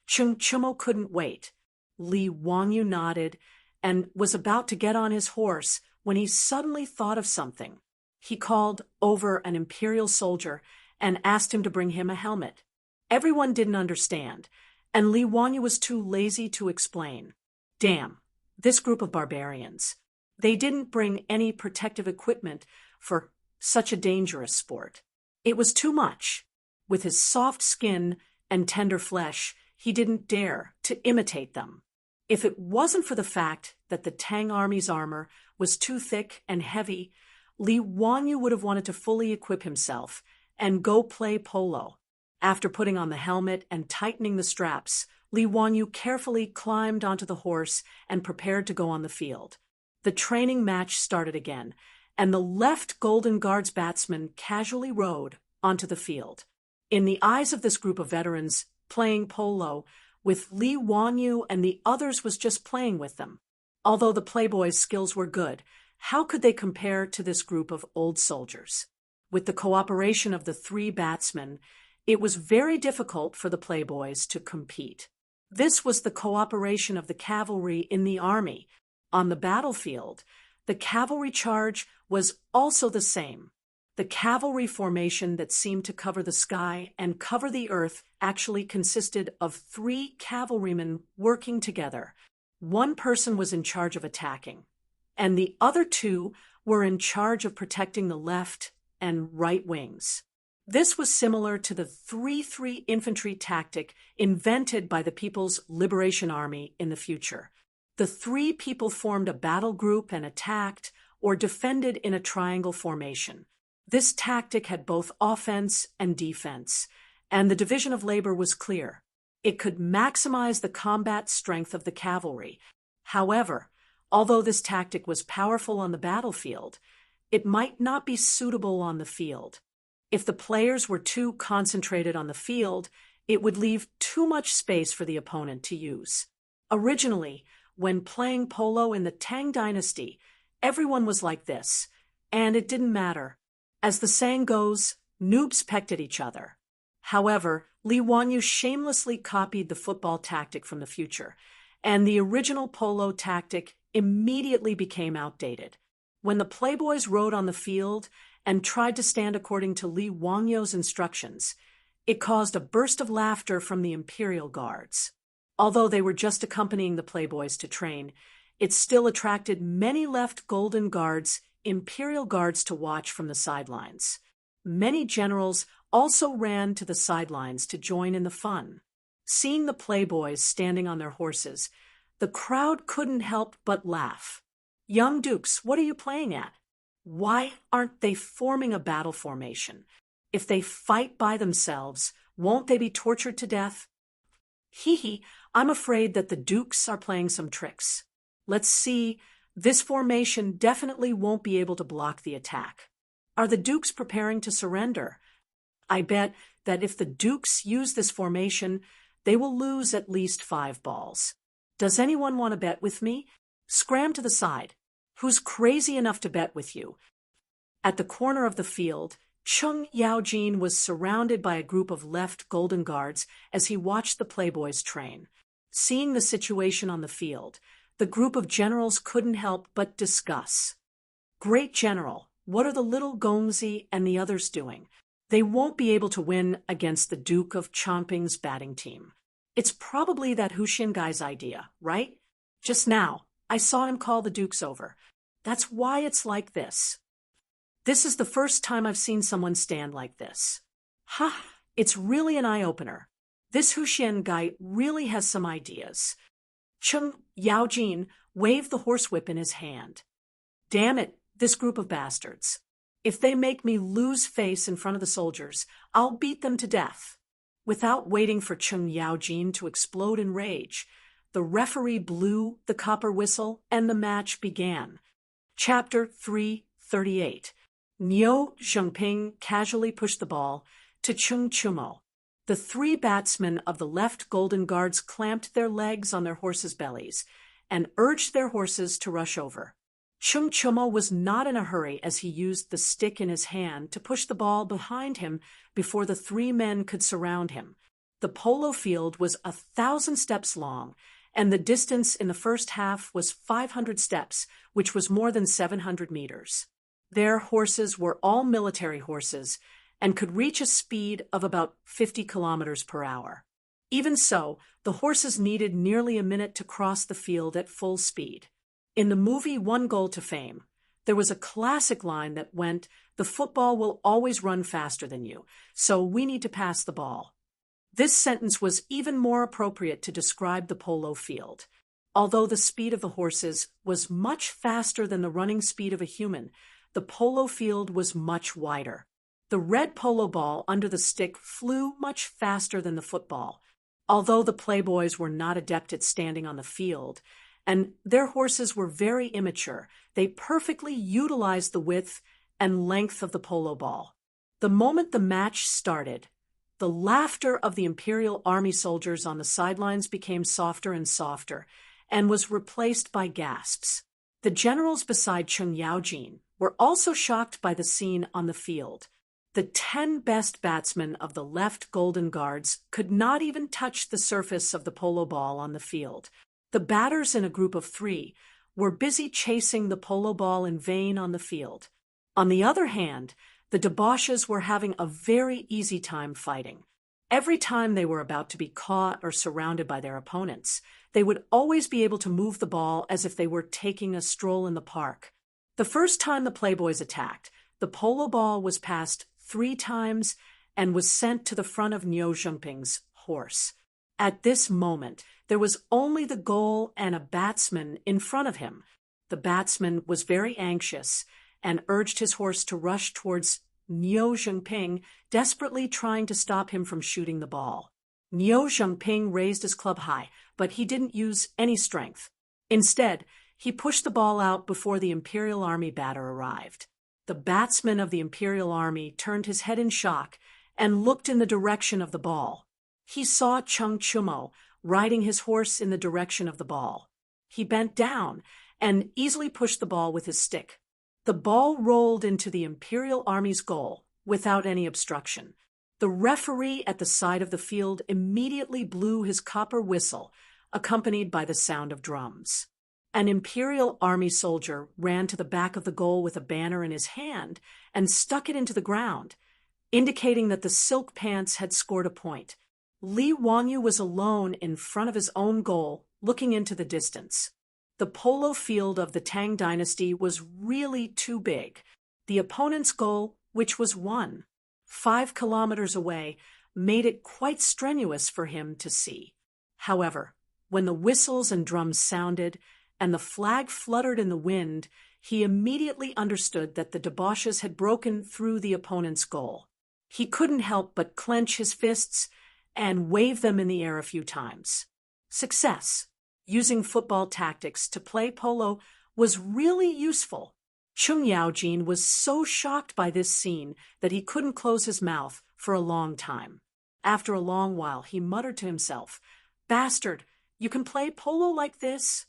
Cheng Chumo couldn't wait. Li Wangyu nodded and was about to get on his horse when he suddenly thought of something. He called over an imperial soldier and asked him to bring him a helmet. Everyone didn't understand, and Li Wangyu was too lazy to explain. Damn, this group of barbarians. They didn't bring any protective equipment for such a dangerous sport. It was too much. With his soft skin and tender flesh, he didn't dare to imitate them. If it wasn't for the fact that the Tang army's armor was too thick and heavy, Li Wangyu would have wanted to fully equip himself and go play polo. After putting on the helmet and tightening the straps, Li Wangyu carefully climbed onto the horse and prepared to go on the field. The training match started again, and the left Golden Guards batsman casually rode onto the field. In the eyes of this group of veterans playing polo, with Li Wangyu and the others was just playing with them. Although the playboys' skills were good, how could they compare to this group of old soldiers? With the cooperation of the 3 batsmen, it was very difficult for the playboys to compete. This was the cooperation of the cavalry in the army. On the battlefield, the cavalry charge was also the same. The cavalry formation that seemed to cover the sky and cover the earth actually consisted of 3 cavalrymen working together. 1 person was in charge of attacking, and the other 2 were in charge of protecting the left and right wings. This was similar to the 3-3 infantry tactic invented by the People's Liberation Army in the future. The 3 people formed a battle group and attacked or defended in a triangle formation. This tactic had both offense and defense, and the division of labor was clear. It could maximize the combat strength of the cavalry. However, although this tactic was powerful on the battlefield, it might not be suitable on the field. If the players were too concentrated on the field, it would leave too much space for the opponent to use. Originally, when playing polo in the Tang Dynasty, everyone was like this, and it didn't matter. As the saying goes, noobs pecked at each other. However, Li Wanyu shamelessly copied the football tactic from the future, and the original polo tactic immediately became outdated. When the playboys rode on the field and tried to stand according to Li Wangyu's instructions, it caused a burst of laughter from the Imperial Guards. Although they were just accompanying the playboys to train, it still attracted many left Golden Guards, Imperial Guards, to watch from the sidelines. Many generals also ran to the sidelines to join in the fun. Seeing the playboys standing on their horses, the crowd couldn't help but laugh. "Young dukes, what are you playing at? Why aren't they forming a battle formation? If they fight by themselves, won't they be tortured to death?" "Hee, I'm afraid that the dukes are playing some tricks. Let's see, this formation definitely won't be able to block the attack. Are the dukes preparing to surrender? I bet that if the dukes use this formation, they will lose at least 5 balls. Does anyone want to bet with me? Scram to the side. Who's crazy enough to bet with you?" At the corner of the field, Cheng Yaojin was surrounded by a group of left Golden Guards as he watched the playboys train. Seeing the situation on the field, the group of generals couldn't help but discuss. "Great General, what are the little Gongzi and the others doing? They won't be able to win against the Duke of Chongping's batting team. It's probably that Huxian guy's idea, right? Just now, I saw him call the dukes over. That's why it's like this. This is the first time I've seen someone stand like this. Ha! It's really an eye-opener. This Huxian guy really has some ideas." Cheng Yaojin waved the horsewhip in his hand. "Damn it, this group of bastards. If they make me lose face in front of the soldiers, I'll beat them to death." Without waiting for Cheng Yaojin to explode in rage, the referee blew the copper whistle and the match began. Chapter 338. Niu Zhengping casually pushed the ball to Chung Chumo. The 3 batsmen of the left Golden Guards clamped their legs on their horses' bellies and urged their horses to rush over. Chung Chumo was not in a hurry as he used the stick in his hand to push the ball behind him before the 3 men could surround him. The polo field was 1,000 steps long, and the distance in the first half was 500 steps, which was more than 700 meters. Their horses were all military horses and could reach a speed of about 50 kilometers per hour. Even so, the horses needed nearly a minute to cross the field at full speed. In the movie One Goal to Fame, there was a classic line that went, "The football will always run faster than you, so we need to pass the ball." This sentence was even more appropriate to describe the polo field. Although the speed of the horses was much faster than the running speed of a human, the polo field was much wider. The red polo ball under the stick flew much faster than the football. Although the playboys were not adept at standing on the field, and their horses were very immature, they perfectly utilized the width and length of the polo ball. The moment the match started, the laughter of the Imperial Army soldiers on the sidelines became softer and softer, and was replaced by gasps. The generals beside Cheng Yaojin were also shocked by the scene on the field. The 10 best batsmen of the left Golden Guards could not even touch the surface of the polo ball on the field. The batters in a group of 3 were busy chasing the polo ball in vain on the field. On the other hand, the debauches were having a very easy time fighting. Every time they were about to be caught or surrounded by their opponents, they would always be able to move the ball as if they were taking a stroll in the park. The first time the playboys attacked, the polo ball was passed 3 times and was sent to the front of Niu Zhengping's horse. At this moment, there was only the goal and a batsman in front of him. The batsman was very anxious and urged his horse to rush towards Niu Zhengping, desperately trying to stop him from shooting the ball. Niu Zhengping raised his club high, but he didn't use any strength. Instead, he pushed the ball out before the Imperial Army batter arrived. the batsman of the Imperial Army turned his head in shock and looked in the direction of the ball. He saw Chung Chumo riding his horse in the direction of the ball. He bent down and easily pushed the ball with his stick. The ball rolled into the Imperial Army's goal without any obstruction. The referee at the side of the field immediately blew his copper whistle, accompanied by the sound of drums. An Imperial Army soldier ran to the back of the goal with a banner in his hand and stuck it into the ground, indicating that the silk pants had scored a point. Li Wangyu was alone in front of his own goal, looking into the distance. The polo field of the Tang dynasty was really too big. The opponent's goal, which was 5 kilometers away, made it quite strenuous for him to see. However, when the whistles and drums sounded and the flag fluttered in the wind, he immediately understood that the debauches had broken through the opponent's goal. He couldn't help but clench his fists and wave them in the air a few times. Success, using football tactics to play polo, was really useful. Chung Yaojin was so shocked by this scene that he couldn't close his mouth for a long time. After a long while, he muttered to himself, "Bastard, you can play polo like this?"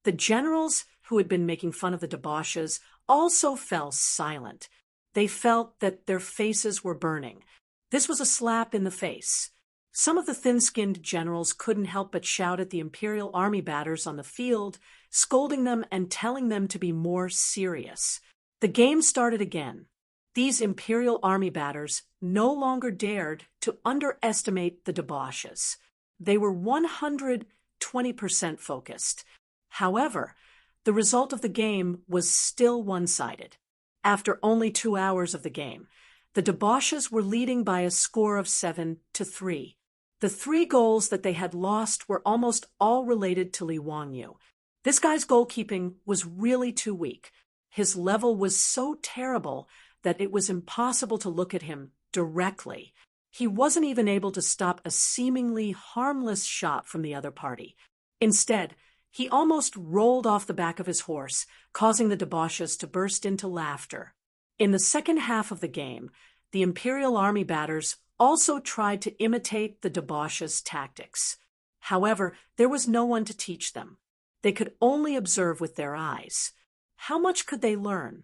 The generals, who had been making fun of the debauches, also fell silent. They felt that their faces were burning. This was a slap in the face. Some of the thin-skinned generals couldn't help but shout at the Imperial Army batters on the field, scolding them and telling them to be more serious. The game started again. These Imperial Army batters no longer dared to underestimate the debauches. They were 120% focused. However, the result of the game was still one-sided. After only 2 hours of the game, the debauches were leading by a score of 7-3. The 3 goals that they had lost were almost all related to Li Wangyu. This guy's goalkeeping was really too weak. His level was so terrible that it was impossible to look at him directly. He wasn't even able to stop a seemingly harmless shot from the other party. Instead, he almost rolled off the back of his horse, causing the debauches to burst into laughter. In the second half of the game, the Imperial Army batters also tried to imitate the debauches' tactics. However, there was no one to teach them. They could only observe with their eyes. How much could they learn?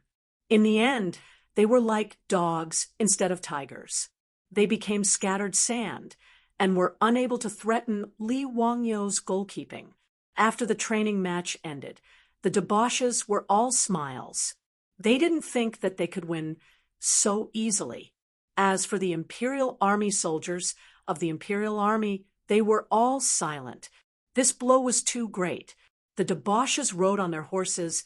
In the end, they were like dogs instead of tigers. They became scattered sand and were unable to threaten Li Wangyu's goalkeeping. After the training match ended, the debauches were all smiles. They didn't think that they could win so easily. As for the Imperial Army soldiers of the Imperial Army, they were all silent. This blow was too great. The debauches rode on their horses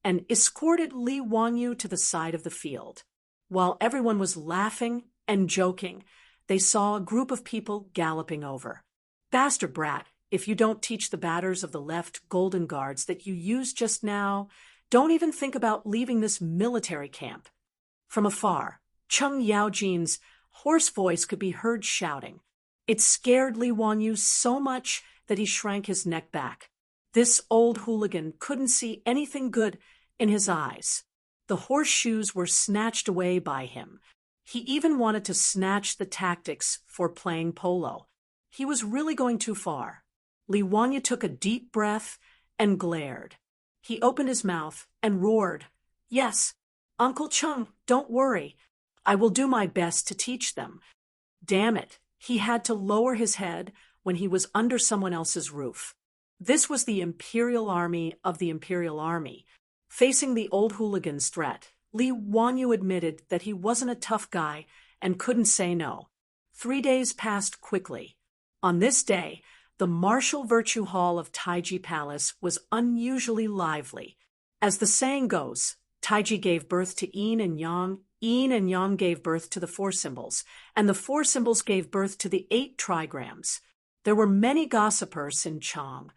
and escorted Li Wangyu to the side of the field. While everyone was laughing and joking, they saw a group of people galloping over. "Bastard brat, if you don't teach the batters of the left Golden Guards that you used just now, don't even think about leaving this military camp." From afar, Chung Yaojin's hoarse voice could be heard shouting. It scared Li Wangyu so much that he shrank his neck back. This old hooligan couldn't see anything good in his eyes. The horseshoes were snatched away by him. He even wanted to snatch the tactics for playing polo. He was really going too far. Li Wangyu took a deep breath and glared. He opened his mouth and roared, "Yes, Uncle Chung, don't worry. I will do my best to teach them." Damn it, he had to lower his head when he was under someone else's roof. This was the Imperial Army of the Imperial Army. Facing the old hooligan's threat, Li Wangyu admitted that he wasn't a tough guy and couldn't say no. 3 days passed quickly. On this day, the martial virtue hall of Taiji Palace was unusually lively. As the saying goes, Taiji gave birth to yin and yang gave birth to the 4 symbols, and the 4 symbols gave birth to the 8 trigrams. There were many gossipers in Chang,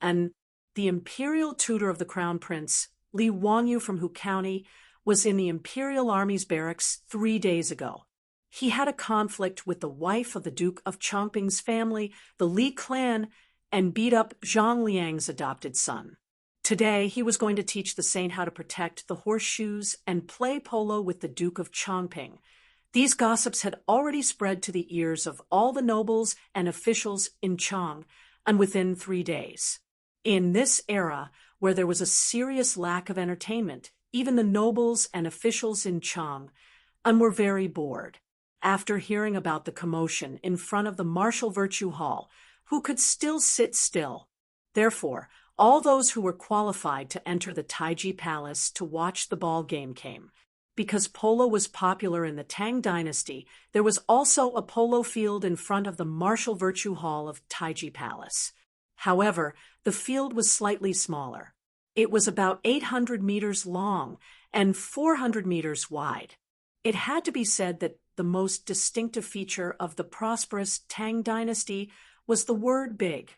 and the imperial tutor of the crown prince, Li Wangyu from Hu County, was in the Imperial Army's barracks 3 days ago. He had a conflict with the wife of the Duke of Chongping's family, the Li clan, and beat up Zhang Liang's adopted son. Today, he was going to teach the saint how to protect the horseshoes and play polo with the Duke of Chongping. These gossips had already spread to the ears of all the nobles and officials in Chang, and within 3 days. In this era, where there was a serious lack of entertainment, even the nobles and officials in Chang were very bored. After hearing about the commotion in front of the Martial Virtue Hall, who could still sit still? Therefore, all those who were qualified to enter the Taiji Palace to watch the ball game came. Because polo was popular in the Tang Dynasty, there was also a polo field in front of the Martial Virtue Hall of Taiji Palace. However, the field was slightly smaller. It was about 800 meters long and 400 meters wide. It had to be said that the most distinctive feature of the prosperous Tang Dynasty was the word big.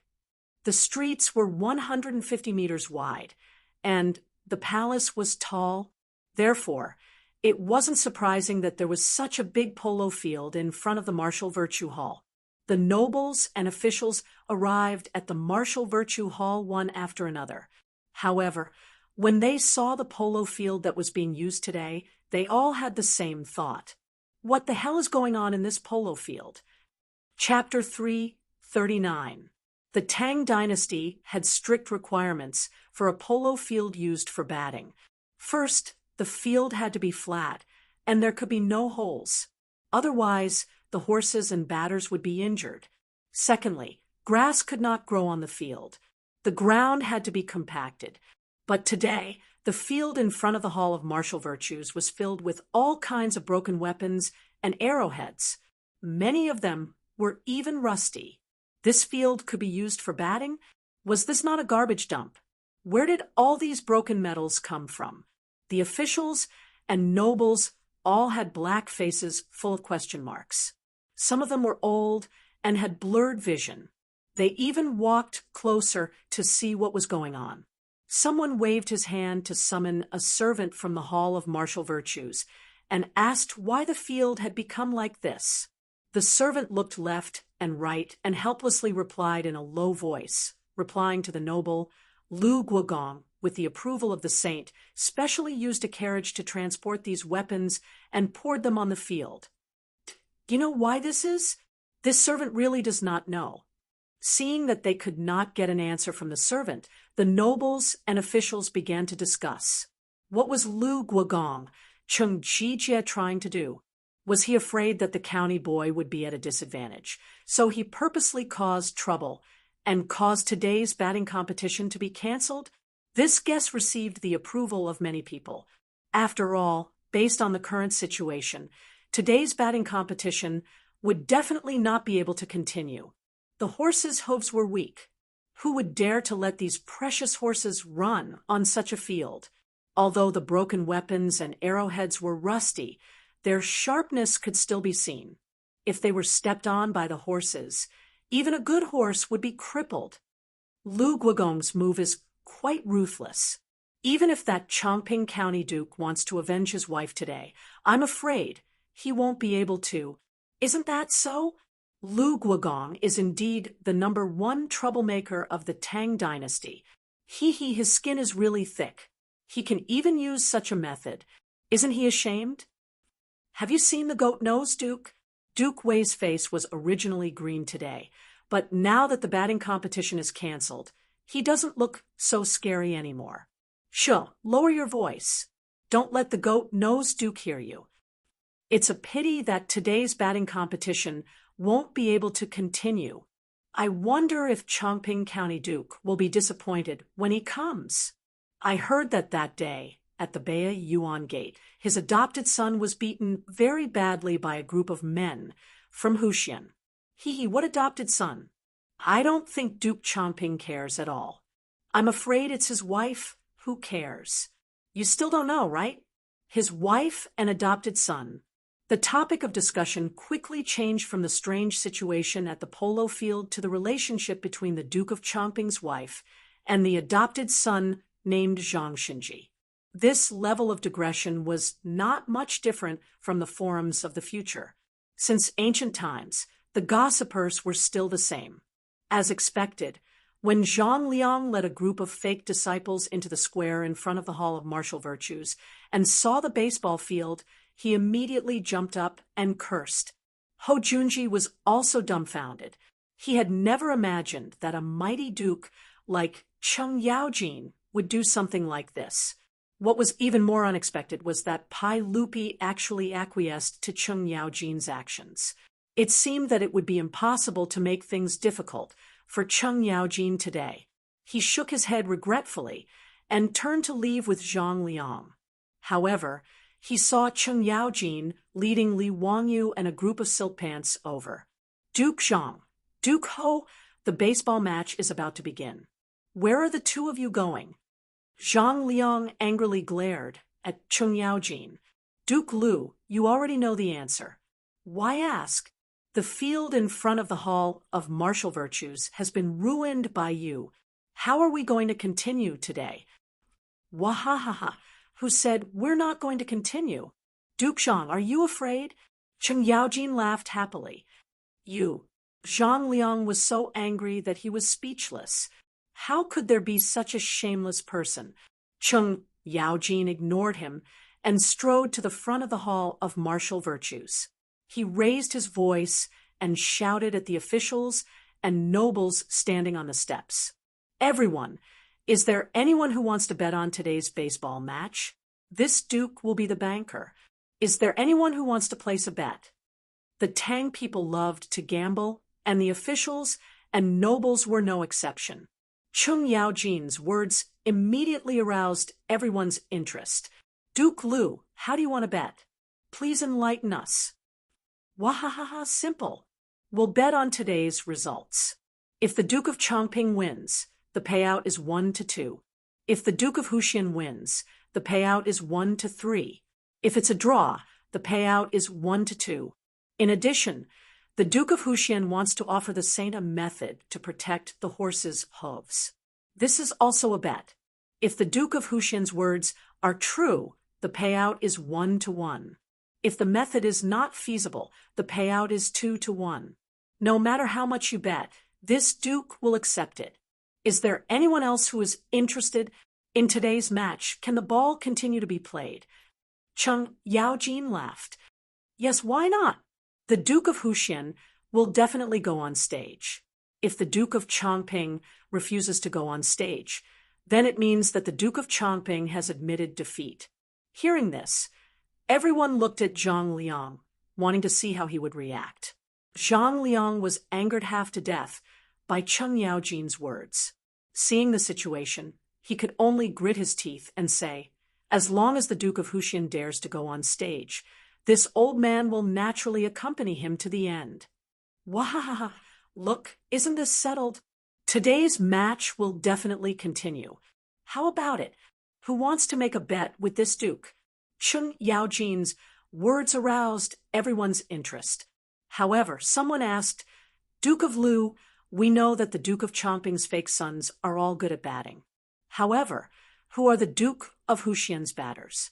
The streets were 150 meters wide, and the palace was tall. Therefore, it wasn't surprising that there was such a big polo field in front of the Martial Virtue Hall. The nobles and officials arrived at the Martial Virtue Hall one after another. However, when they saw the polo field that was being used today, they all had the same thought. What the hell is going on in this polo field? Chapter 339. The Tang Dynasty had strict requirements for a polo field used for batting. First, the field had to be flat, and there could be no holes. Otherwise, the horses and batters would be injured. Secondly, grass could not grow on the field. The ground had to be compacted. But today, the field in front of the Hall of Martial Virtues was filled with all kinds of broken weapons and arrowheads. Many of them were even rusty. This field could be used for batting? Was this not a garbage dump? Where did all these broken metals come from? The officials and nobles all had black faces full of question marks. Some of them were old and had blurred vision. They even walked closer to see what was going on. Someone waved his hand to summon a servant from the Hall of Martial Virtues and asked why the field had become like this. The servant looked left and right and helplessly replied in a low voice, replying to the noble, Lu Guogong, with the approval of the saint, specially used a carriage to transport these weapons and poured them on the field. You know why this is? This servant really does not know. Seeing that they could not get an answer from the servant, the nobles and officials began to discuss. What was Lu Guogong, Chung Jie trying to do? Was he afraid that the county boy would be at a disadvantage? So he purposely caused trouble and caused today's batting competition to be canceled? This guess received the approval of many people. After all, based on the current situation, today's batting competition would definitely not be able to continue. The horses' hooves were weak. Who would dare to let these precious horses run on such a field? Although the broken weapons and arrowheads were rusty, their sharpness could still be seen. If they were stepped on by the horses, even a good horse would be crippled. Lu Guogong's move is quite ruthless. Even if that Chongping County Duke wants to avenge his wife today, I'm afraid he won't be able to. Isn't that so? Lu Guogong is indeed the #1 troublemaker of the Tang Dynasty. His skin is really thick. He can even use such a method. Isn't he ashamed? Have you seen the goat-nosed Duke? Duke Wei's face was originally green today, but now that the batting competition is canceled, he doesn't look so scary anymore. Sure, lower your voice. Don't let the goat-nosed Duke hear you. It's a pity that today's batting competition won't be able to continue. I wonder if Chongping County Duke will be disappointed when he comes. I heard that day, at the Bea Yuan Gate, his adopted son was beaten very badly by a group of men from Huxian. What adopted son? I don't think Duke Chongping cares at all. I'm afraid it's his wife. Who cares? You still don't know, right? His wife and adopted son. The topic of discussion quickly changed from the strange situation at the polo field to the relationship between the Duke of Chongping's wife and the adopted son named Zhang Xinji. This level of digression was not much different from the forums of the future. Since ancient times, the gossipers were still the same. As expected, When Zhang Liang led a group of fake disciples into the square in front of the Hall of Martial Virtues and saw the baseball field, he immediately jumped up and cursed. Ho Junji was also dumbfounded. He had never imagined that a mighty duke like Cheng Yaojin would do something like this. What was even more unexpected was that Pai Lupi actually acquiesced to Cheng Yaojin's actions. It seemed that it would be impossible to make things difficult for Cheng Yaojin today. He shook his head regretfully and turned to leave with Zhang Liang. However, he saw Cheng Yaojin leading Li Wangyu and a group of silk pants over. Duke Zhang, Duke Ho, the baseball match is about to begin. Where are the two of you going? Zhang Liang angrily glared at Cheng Yaojin. Duke Lu, you already know the answer. Why ask? The field in front of the Hall of Martial Virtues has been ruined by you. How are we going to continue today? Wahahaha, who said, we're not going to continue. Duke Zhang, are you afraid? Cheng Yaojin laughed happily. You. Zhang Liang was so angry that he was speechless. How could there be such a shameless person? Cheng Yaojin ignored him and strode to the front of the Hall of Martial Virtues. He raised his voice and shouted at the officials and nobles standing on the steps. Everyone, is there anyone who wants to bet on today's baseball match? This duke will be the banker. Is there anyone who wants to place a bet? The Tang people loved to gamble, and the officials and nobles were no exception. Cheng Yaojin's words immediately aroused everyone's interest. Duke Lu, how do you want to bet? Please enlighten us. Wahahaha, simple. We'll bet on today's results. If the Duke of Chongping wins, the payout is 1-2. If the Duke of Huxian wins, the payout is 1-3. If it's a draw, the payout is 1-2. In addition, the Duke of Huxian wants to offer the saint a method to protect the horse's hooves. This is also a bet. If the Duke of Huxian's words are true, the payout is 1-1. If the method is not feasible, the payout is 2-1. No matter how much you bet, this duke will accept it. Is there anyone else who is interested in today's match? Can the ball continue to be played? Cheng Yaojin laughed. Yes, why not? The Duke of Huxian will definitely go on stage. If the Duke of Chongping refuses to go on stage, then it means that the Duke of Chongping has admitted defeat. Hearing this, everyone looked at Zhang Liang, wanting to see how he would react. Zhang Liang was angered half to death by Cheng Yaojin's words. Seeing the situation, he could only grit his teeth and say, as long as the Duke of Huxian dares to go on stage, this old man will naturally accompany him to the end. Wahahaha, look, isn't this settled? Today's match will definitely continue. How about it? Who wants to make a bet with this duke? Cheng Yaojin's words aroused everyone's interest. However, someone asked, Duke of Lu, we know that the Duke of Chongping's fake sons are all good at batting. However, who are the Duke of Huxian's batters?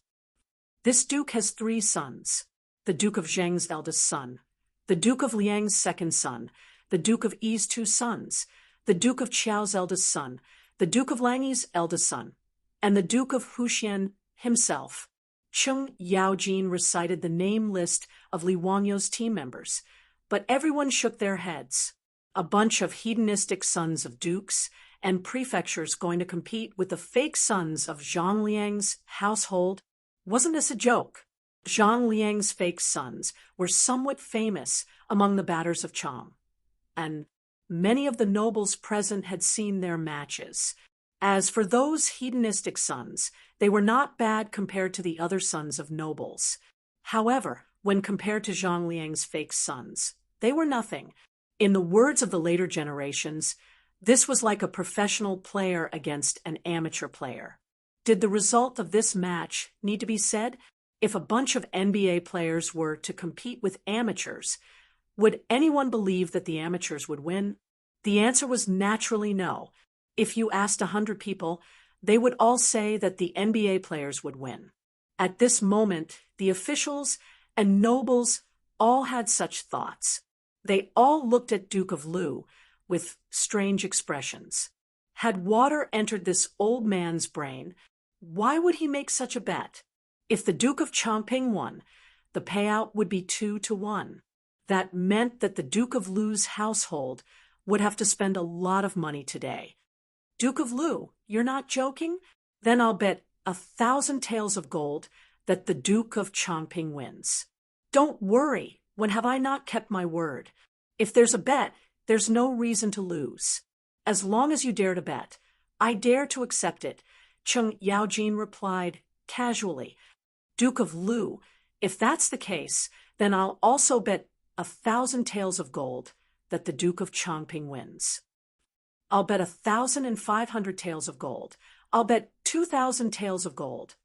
This duke has 3 sons, the Duke of Zheng's eldest son, the Duke of Liang's second son, the Duke of Yi's 2 sons, the Duke of Qiao's eldest son, the Duke of Langyi's eldest son, and the Duke of Huxian himself. Cheng Yaojin recited the name list of Li Wangyu's team members, but everyone shook their heads. A bunch of hedonistic sons of dukes and prefectures going to compete with the fake sons of Zhang Liang's household? Wasn't this a joke? Zhang Liang's fake sons were somewhat famous among the batters of Chang, and many of the nobles present had seen their matches. As for those hedonistic sons, they were not bad compared to the other sons of nobles. However, when compared to Zhang Liang's fake sons, they were nothing. In the words of the later generations, this was like a professional player against an amateur player. Did the result of this match need to be said? If a bunch of NBA players were to compete with amateurs, would anyone believe that the amateurs would win? The answer was naturally no. If you asked 100 people, they would all say that the NBA players would win. At this moment, the officials and nobles all had such thoughts. They all looked at Duke of Lu with strange expressions. Had water entered this old man's brain, why would he make such a bet? If the Duke of Chongping won, the payout would be 2-1. That meant that the Duke of Lu's household would have to spend a lot of money today. Duke of Lu, you're not joking? Then I'll bet 1,000 taels of gold that the Duke of Chongping wins. Don't worry, when have I not kept my word? If there's a bet, there's no reason to lose. As long as you dare to bet, I dare to accept it, Cheng Yaojin replied casually. Duke of Lu, if that's the case, then I'll also bet 1,000 taels of gold that the Duke of Chongping wins. I'll bet 1,500 taels of gold. I'll bet 2,000 taels of gold.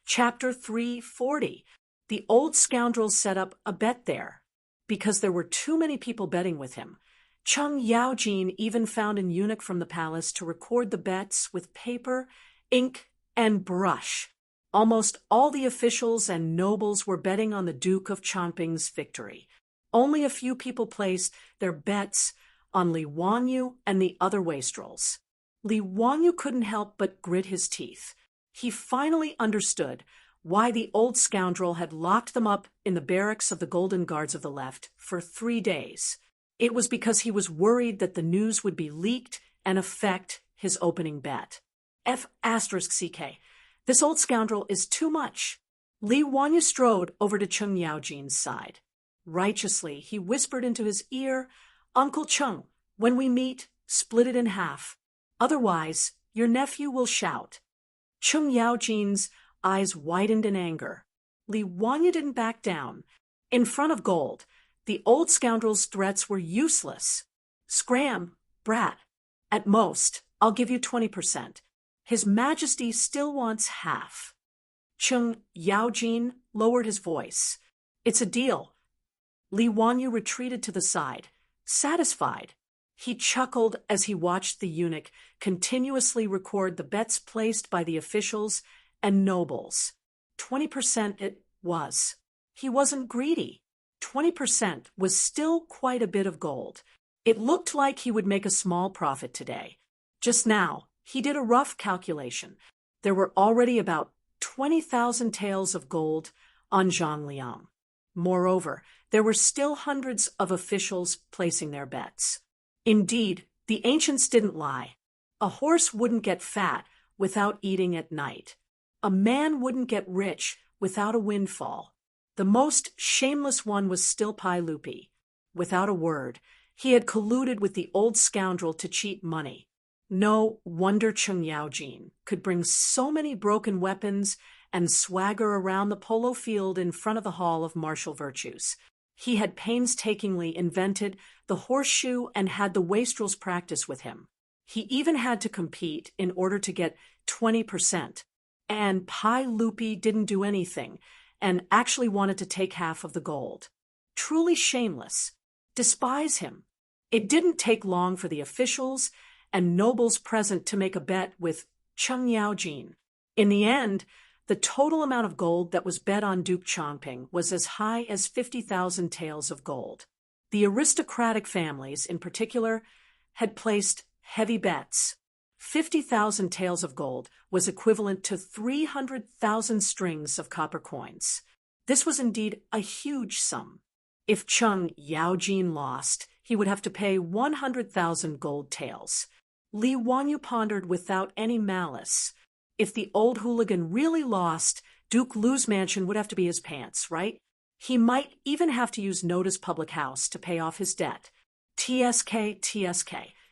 Chapter 340. The old scoundrel set up a bet there. Because there were too many people betting with him, Cheng Yaojin even found an eunuch from the palace to record the bets with paper, ink, and brush. Almost all the officials and nobles were betting on the Duke of Chongping's victory. Only a few people placed their bets on Li Wanyu and the other wastrels. Li Wanyu couldn't help but grit his teeth. He finally understood why the old scoundrel had locked them up in the barracks of the Golden Guards of the Left for 3 days. It was because he was worried that the news would be leaked and affect his opening bet. F***CK. This old scoundrel is too much. Li Wanyu strode over to Cheng Yaojin's side. Righteously, he whispered into his ear, Uncle Cheng, when we meet, split it in half. Otherwise, your nephew will shout. Cheng Yaojin's eyes widened in anger. Li Wanyu didn't back down. In front of gold, the old scoundrel's threats were useless. Scram, brat. At most, I'll give you 20%. His Majesty still wants half. Cheng Yaojin lowered his voice. It's a deal. Li Wanyu retreated to the side, satisfied. He chuckled as he watched the eunuch continuously record the bets placed by the officials and nobles. 20% it was. He wasn't greedy. 20% was still quite a bit of gold. It looked like he would make a small profit today. Just now, he did a rough calculation. There were already about 20,000 taels of gold on Zhongliang. Moreover, there were still hundreds of officials placing their bets. Indeed, the ancients didn't lie. A horse wouldn't get fat without eating at night. A man wouldn't get rich without a windfall. The most shameless one was still Pai Lupi. Without a word, he had colluded with the old scoundrel to cheat money. No wonder Cheng Yaojin could bring so many broken weapons and swagger around the polo field in front of the Hall of Martial Virtues. He had painstakingly invented the horseshoe and had the wastrels practice with him. He even had to compete in order to get 20%. And Pai Lupi didn't do anything and actually wanted to take half of the gold. Truly shameless. Despise him. It didn't take long for the officials and nobles present to make a bet with Cheng Yaojin. In the end, the total amount of gold that was bet on Duke Chongping was as high as 50,000 taels of gold. The aristocratic families, in particular, had placed heavy bets. 50,000 taels of gold was equivalent to 300,000 strings of copper coins. This was indeed a huge sum. If Cheng Yaojin lost, he would have to pay 100,000 gold taels. Li Wanyu pondered without any malice. If the old hooligan really lost, Duke Lu's mansion would have to be his pants, right? He might even have to use Noda's public house to pay off his debt. TSK.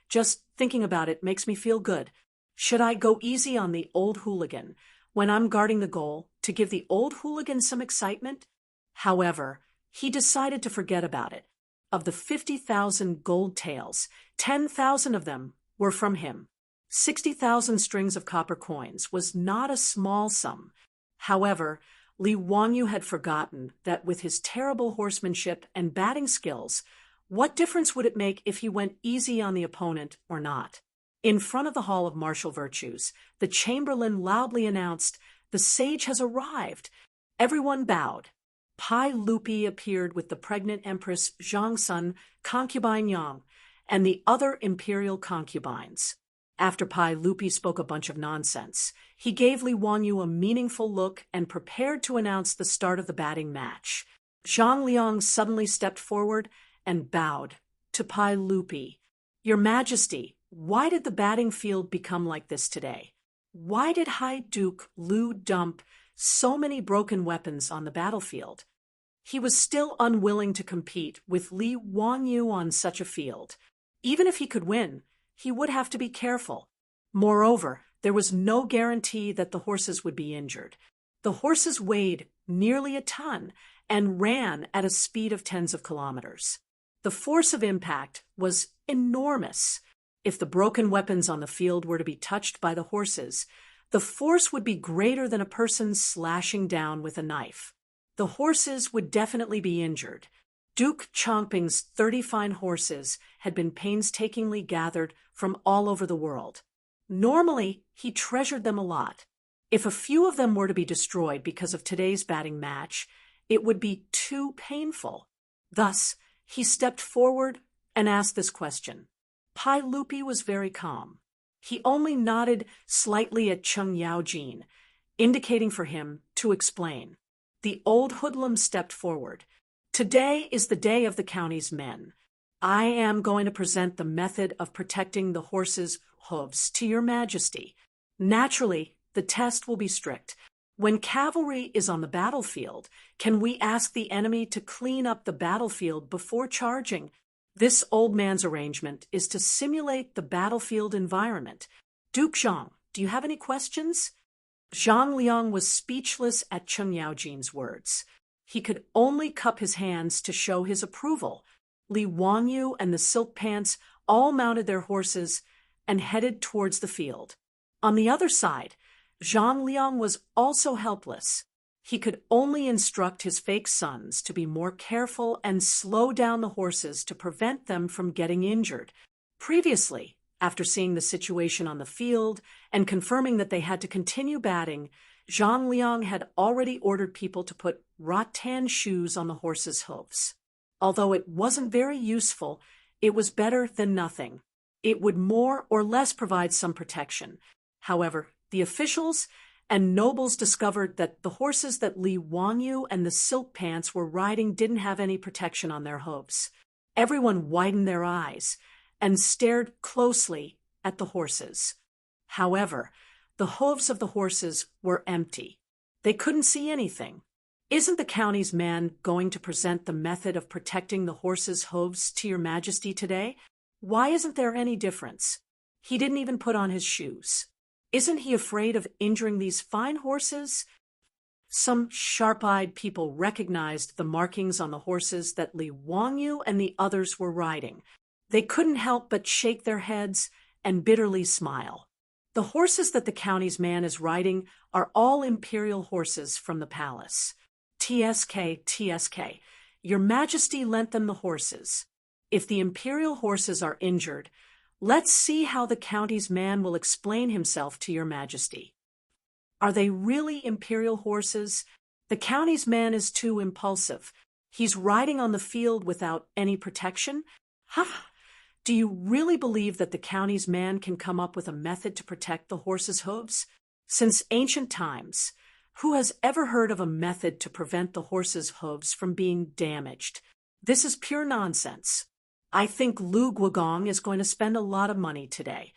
Just thinking about it makes me feel good. Should I go easy on the old hooligan when I'm guarding the goal to give the old hooligan some excitement? However, he decided to forget about it. Of the 50,000 gold taels, 10,000 of them were from him. 60,000 strings of copper coins was not a small sum. However, Li Wanyu had forgotten that with his terrible horsemanship and batting skills, what difference would it make if he went easy on the opponent or not? In front of the Hall of Martial Virtues, the chamberlain loudly announced, "The sage has arrived." Everyone bowed. Pai Lupi appeared with the pregnant Empress Zhangsun, concubine Yang, and the other imperial concubines. After Pai Lupi spoke a bunch of nonsense, he gave Li Wanyu a meaningful look and prepared to announce the start of the batting match. Zhang Liang suddenly stepped forward and bowed to Pai Lupi. "Your Majesty, why did the batting field become like this today? Why did High Duke Lu dump so many broken weapons on the battlefield?" He was still unwilling to compete with Li Wanyu on such a field. Even if he could win, he would have to be careful. Moreover, there was no guarantee that the horses would be injured. The horses weighed nearly a ton and ran at a speed of tens of kilometers. The force of impact was enormous. If the broken weapons on the field were to be touched by the horses, the force would be greater than a person slashing down with a knife. The horses would definitely be injured. Duke Chongping's 30 fine horses had been painstakingly gathered from all over the world. Normally, he treasured them a lot. If a few of them were to be destroyed because of today's batting match, it would be too painful. Thus, he stepped forward and asked this question. Pai Lupi was very calm. He only nodded slightly at Cheng Yaojin, indicating for him to explain. The old hoodlum stepped forward. "Today is the day of the county's men. I am going to present the method of protecting the horses' hooves to your Majesty. Naturally, the test will be strict. When cavalry is on the battlefield, can we ask the enemy to clean up the battlefield before charging? This old man's arrangement is to simulate the battlefield environment. Duke Zhang, do you have any questions?" Zhang Liang was speechless at Cheng Yaojin's words. He could only cup his hands to show his approval. Li Wanyu and the Silk Pants all mounted their horses and headed towards the field. On the other side, Zhang Liang was also helpless. He could only instruct his fake sons to be more careful and slow down the horses to prevent them from getting injured. Previously, after seeing the situation on the field and confirming that they had to continue batting, Zhang Liang had already ordered people to put rattan shoes on the horses' hooves. Although it wasn't very useful, it was better than nothing. It would more or less provide some protection. However, the officials and nobles discovered that the horses that Li Wanyu and the Silk Pants were riding didn't have any protection on their hooves. Everyone widened their eyes and stared closely at the horses. However, the hooves of the horses were empty. They couldn't see anything. "Isn't the county's man going to present the method of protecting the horses' hooves to your Majesty today? Why isn't there any difference? He didn't even put on his shoes. Isn't he afraid of injuring these fine horses?" Some sharp-eyed people recognized the markings on the horses that Li Wanyu and the others were riding. They couldn't help but shake their heads and bitterly smile. The horses that the county's man is riding are all imperial horses from the palace. TSK, Your Majesty lent them the horses. If the imperial horses are injured, let's see how the county's man will explain himself to your Majesty. Are they really imperial horses? The county's man is too impulsive. He's riding on the field without any protection? Ha! Do you really believe that the county's man can come up with a method to protect the horse's hooves? Since ancient times, who has ever heard of a method to prevent the horse's hooves from being damaged? This is pure nonsense. I think Lu Guogong is going to spend a lot of money today.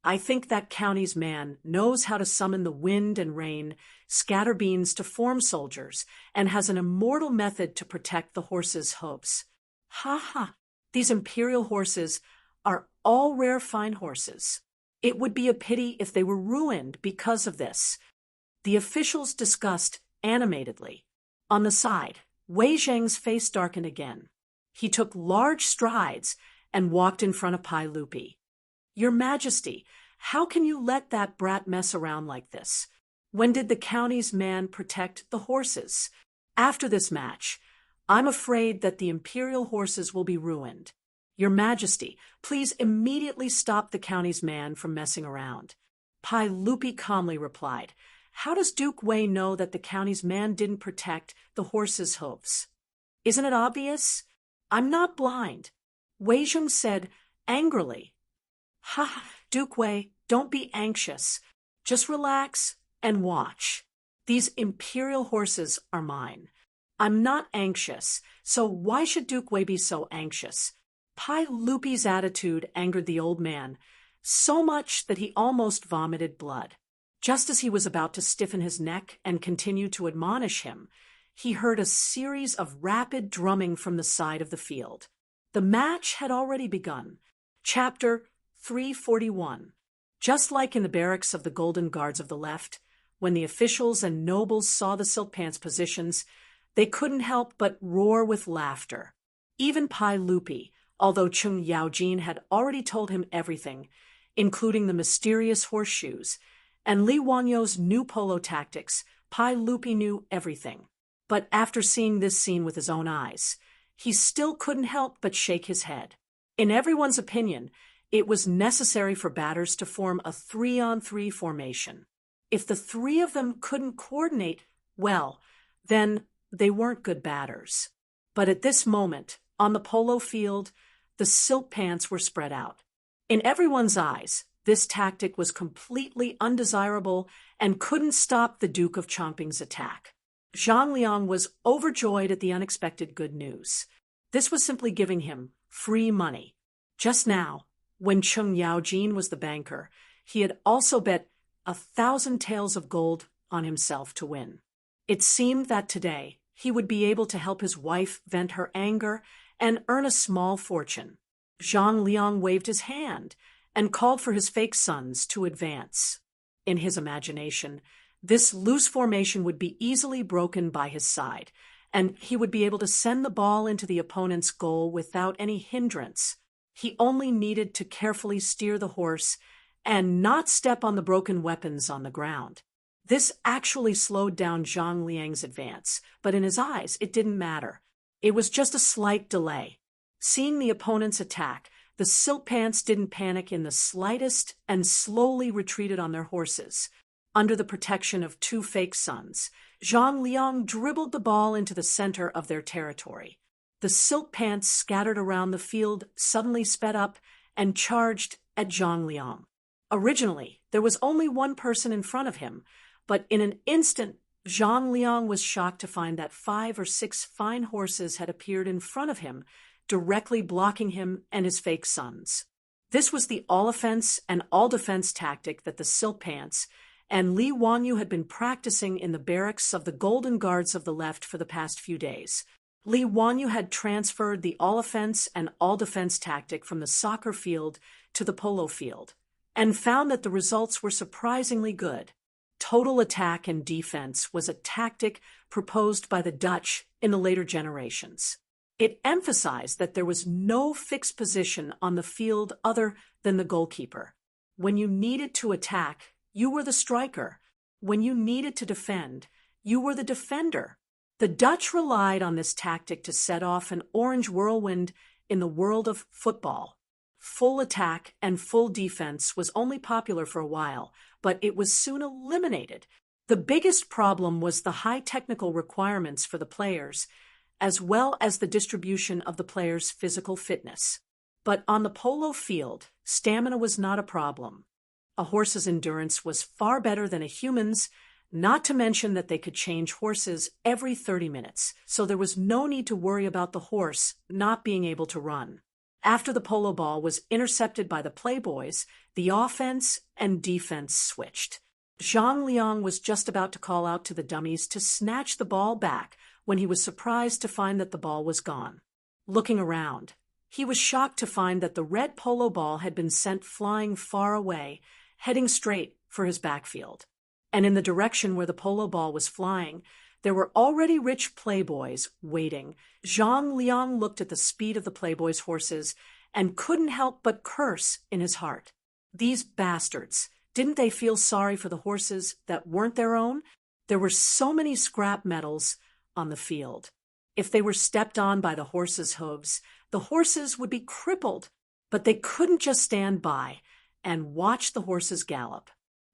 I think that county's man knows how to summon the wind and rain, scatter beans to form soldiers, and has an immortal method to protect the horse's hooves. Ha ha! These imperial horses are all rare fine horses. It would be a pity if they were ruined because of this. The officials discussed animatedly. On the side, Wei Zheng's face darkened again. He took large strides and walked in front of Pai Lupi. "Your Majesty, how can you let that brat mess around like this? When did the county's man protect the horses? After this match, I'm afraid that the imperial horses will be ruined. Your Majesty, please immediately stop the county's man from messing around." Pai Lupi calmly replied, "How does Duke Wei know that the county's man didn't protect the horse's hooves? Isn't it obvious? I'm not blind." Wei Zheng said angrily. "Ha! Duke Wei, don't be anxious. Just relax and watch. These imperial horses are mine. I'm not anxious, so why should Duke Wei be so anxious? Pai Lupi's attitude angered the old man, so much that he almost vomited blood. Just as he was about to stiffen his neck and continue to admonish him, he heard a series of rapid drumming from the side of the field. The match had already begun. Chapter 341. Just like in the barracks of the Golden Guards of the left, when the officials and nobles saw the Silk Pants positions, they couldn't help but roar with laughter. Even Pai Lupi, although Chung Yaojin had already told him everything, including the mysterious horseshoes, and Li Wanyo's new polo tactics, Pai Lupi knew everything. But after seeing this scene with his own eyes, he still couldn't help but shake his head. In everyone's opinion, it was necessary for batters to form a 3-on-3 formation. If the three of them couldn't coordinate, well, then they weren't good batters. But at this moment, on the polo field, the Silk Pants were spread out. In everyone's eyes, this tactic was completely undesirable and couldn't stop the Duke of Chongping's attack. Zhang Liang was overjoyed at the unexpected good news. This was simply giving him free money. Just now, when Chung Yaojin was the banker, he had also bet 1,000 taels of gold on himself to win. It seemed that today he would be able to help his wife vent her anger and earn a small fortune. Zhang Liang waved his hand and called for his fake sons to advance. In his imagination, this loose formation would be easily broken by his side, and he would be able to send the ball into the opponent's goal without any hindrance. He only needed to carefully steer the horse and not step on the broken weapons on the ground. This actually slowed down Zhang Liang's advance, but in his eyes it didn't matter. It was just a slight delay. Seeing the opponent's attack, the Silk Pants didn't panic in the slightest and slowly retreated on their horses. Under the protection of two fake sons, Zhang Liang dribbled the ball into the center of their territory. The Silk Pants scattered around the field suddenly sped up and charged at Zhang Liang. Originally, there was only one person in front of him, but in an instant, Zhang Liang was shocked to find that 5 or 6 fine horses had appeared in front of him, directly blocking him and his fake sons. This was the all-offense and all-defense tactic that the Silk Pants and Li Wanyu had been practicing in the barracks of the Golden Guards of the left for the past few days. Li Wanyu had transferred the all-offense and all-defense tactic from the soccer field to the polo field, and found that the results were surprisingly good. Total attack and defense was a tactic proposed by the Dutch in the later generations. It emphasized that there was no fixed position on the field other than the goalkeeper. When you needed to attack, you were the striker. When you needed to defend, you were the defender. The Dutch relied on this tactic to set off an orange whirlwind in the world of football. Full attack and full defense was only popular for a while, but it was soon eliminated. The biggest problem was the high technical requirements for the players, as well as the distribution of the players' physical fitness. But on the polo field, stamina was not a problem. A horse's endurance was far better than a human's, not to mention that they could change horses every 30 minutes, so there was no need to worry about the horse not being able to run. After the polo ball was intercepted by the playboys, the offense and defense switched. Zhang Liang was just about to call out to the dummies to snatch the ball back when he was surprised to find that the ball was gone. Looking around, he was shocked to find that the red polo ball had been sent flying far away, heading straight for his backfield. And in the direction where the polo ball was flying, there were already rich playboys waiting. Zhang Liang looked at the speed of the playboys' horses and couldn't help but curse in his heart. These bastards, didn't they feel sorry for the horses that weren't their own? There were so many scrap metals on the field. If they were stepped on by the horses' hooves, the horses would be crippled. But they couldn't just stand by and watch the horses gallop.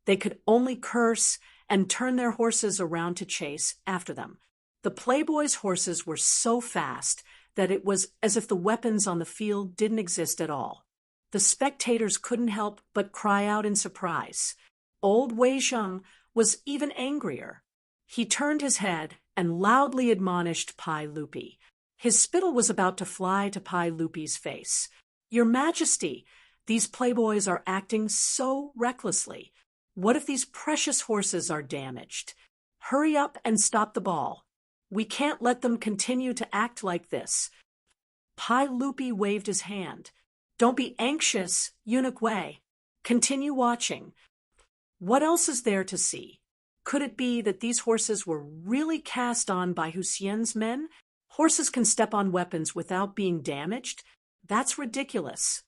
They could only curse and turn their horses around to chase after them. The playboys' horses were so fast that it was as if the weapons on the field didn't exist at all. The The spectators couldn't help but cry out in surprise. Old Wei Zheng was even angrier. He turned his head and loudly admonished Pai Lupi. His spittle was about to fly to Pai Lupi's face. "Your Majesty, these playboys are acting so recklessly. What if these precious horses are damaged? Hurry up and stop the ball. We can't let them continue to act like this." Pai Lupi waved his hand. "Don't be anxious, Eunuch Wei. Continue watching. What else is there to see? Could it be that these horses were really cast on by Huxian's men? Horses can step on weapons without being damaged? That's ridiculous.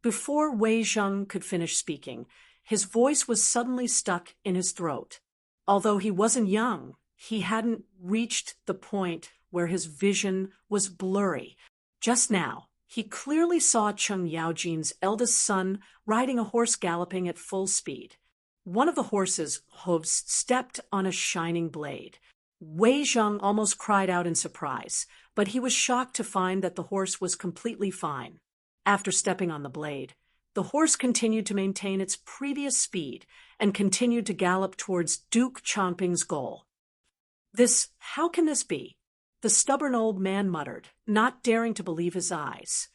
Before Wei Zheng could finish speaking, his voice was suddenly stuck in his throat. Although he wasn't young, he hadn't reached the point where his vision was blurry. Just now, he clearly saw Cheng Yaojin's eldest son riding a horse galloping at full speed. One of the horse's hooves stepped on a shining blade. Wei Zheng almost cried out in surprise, but he was shocked to find that the horse was completely fine. After stepping on the blade, the horse continued to maintain its previous speed and continued to gallop towards Duke Changping's goal. How can this be?" the stubborn old man muttered, not daring to believe his eyes.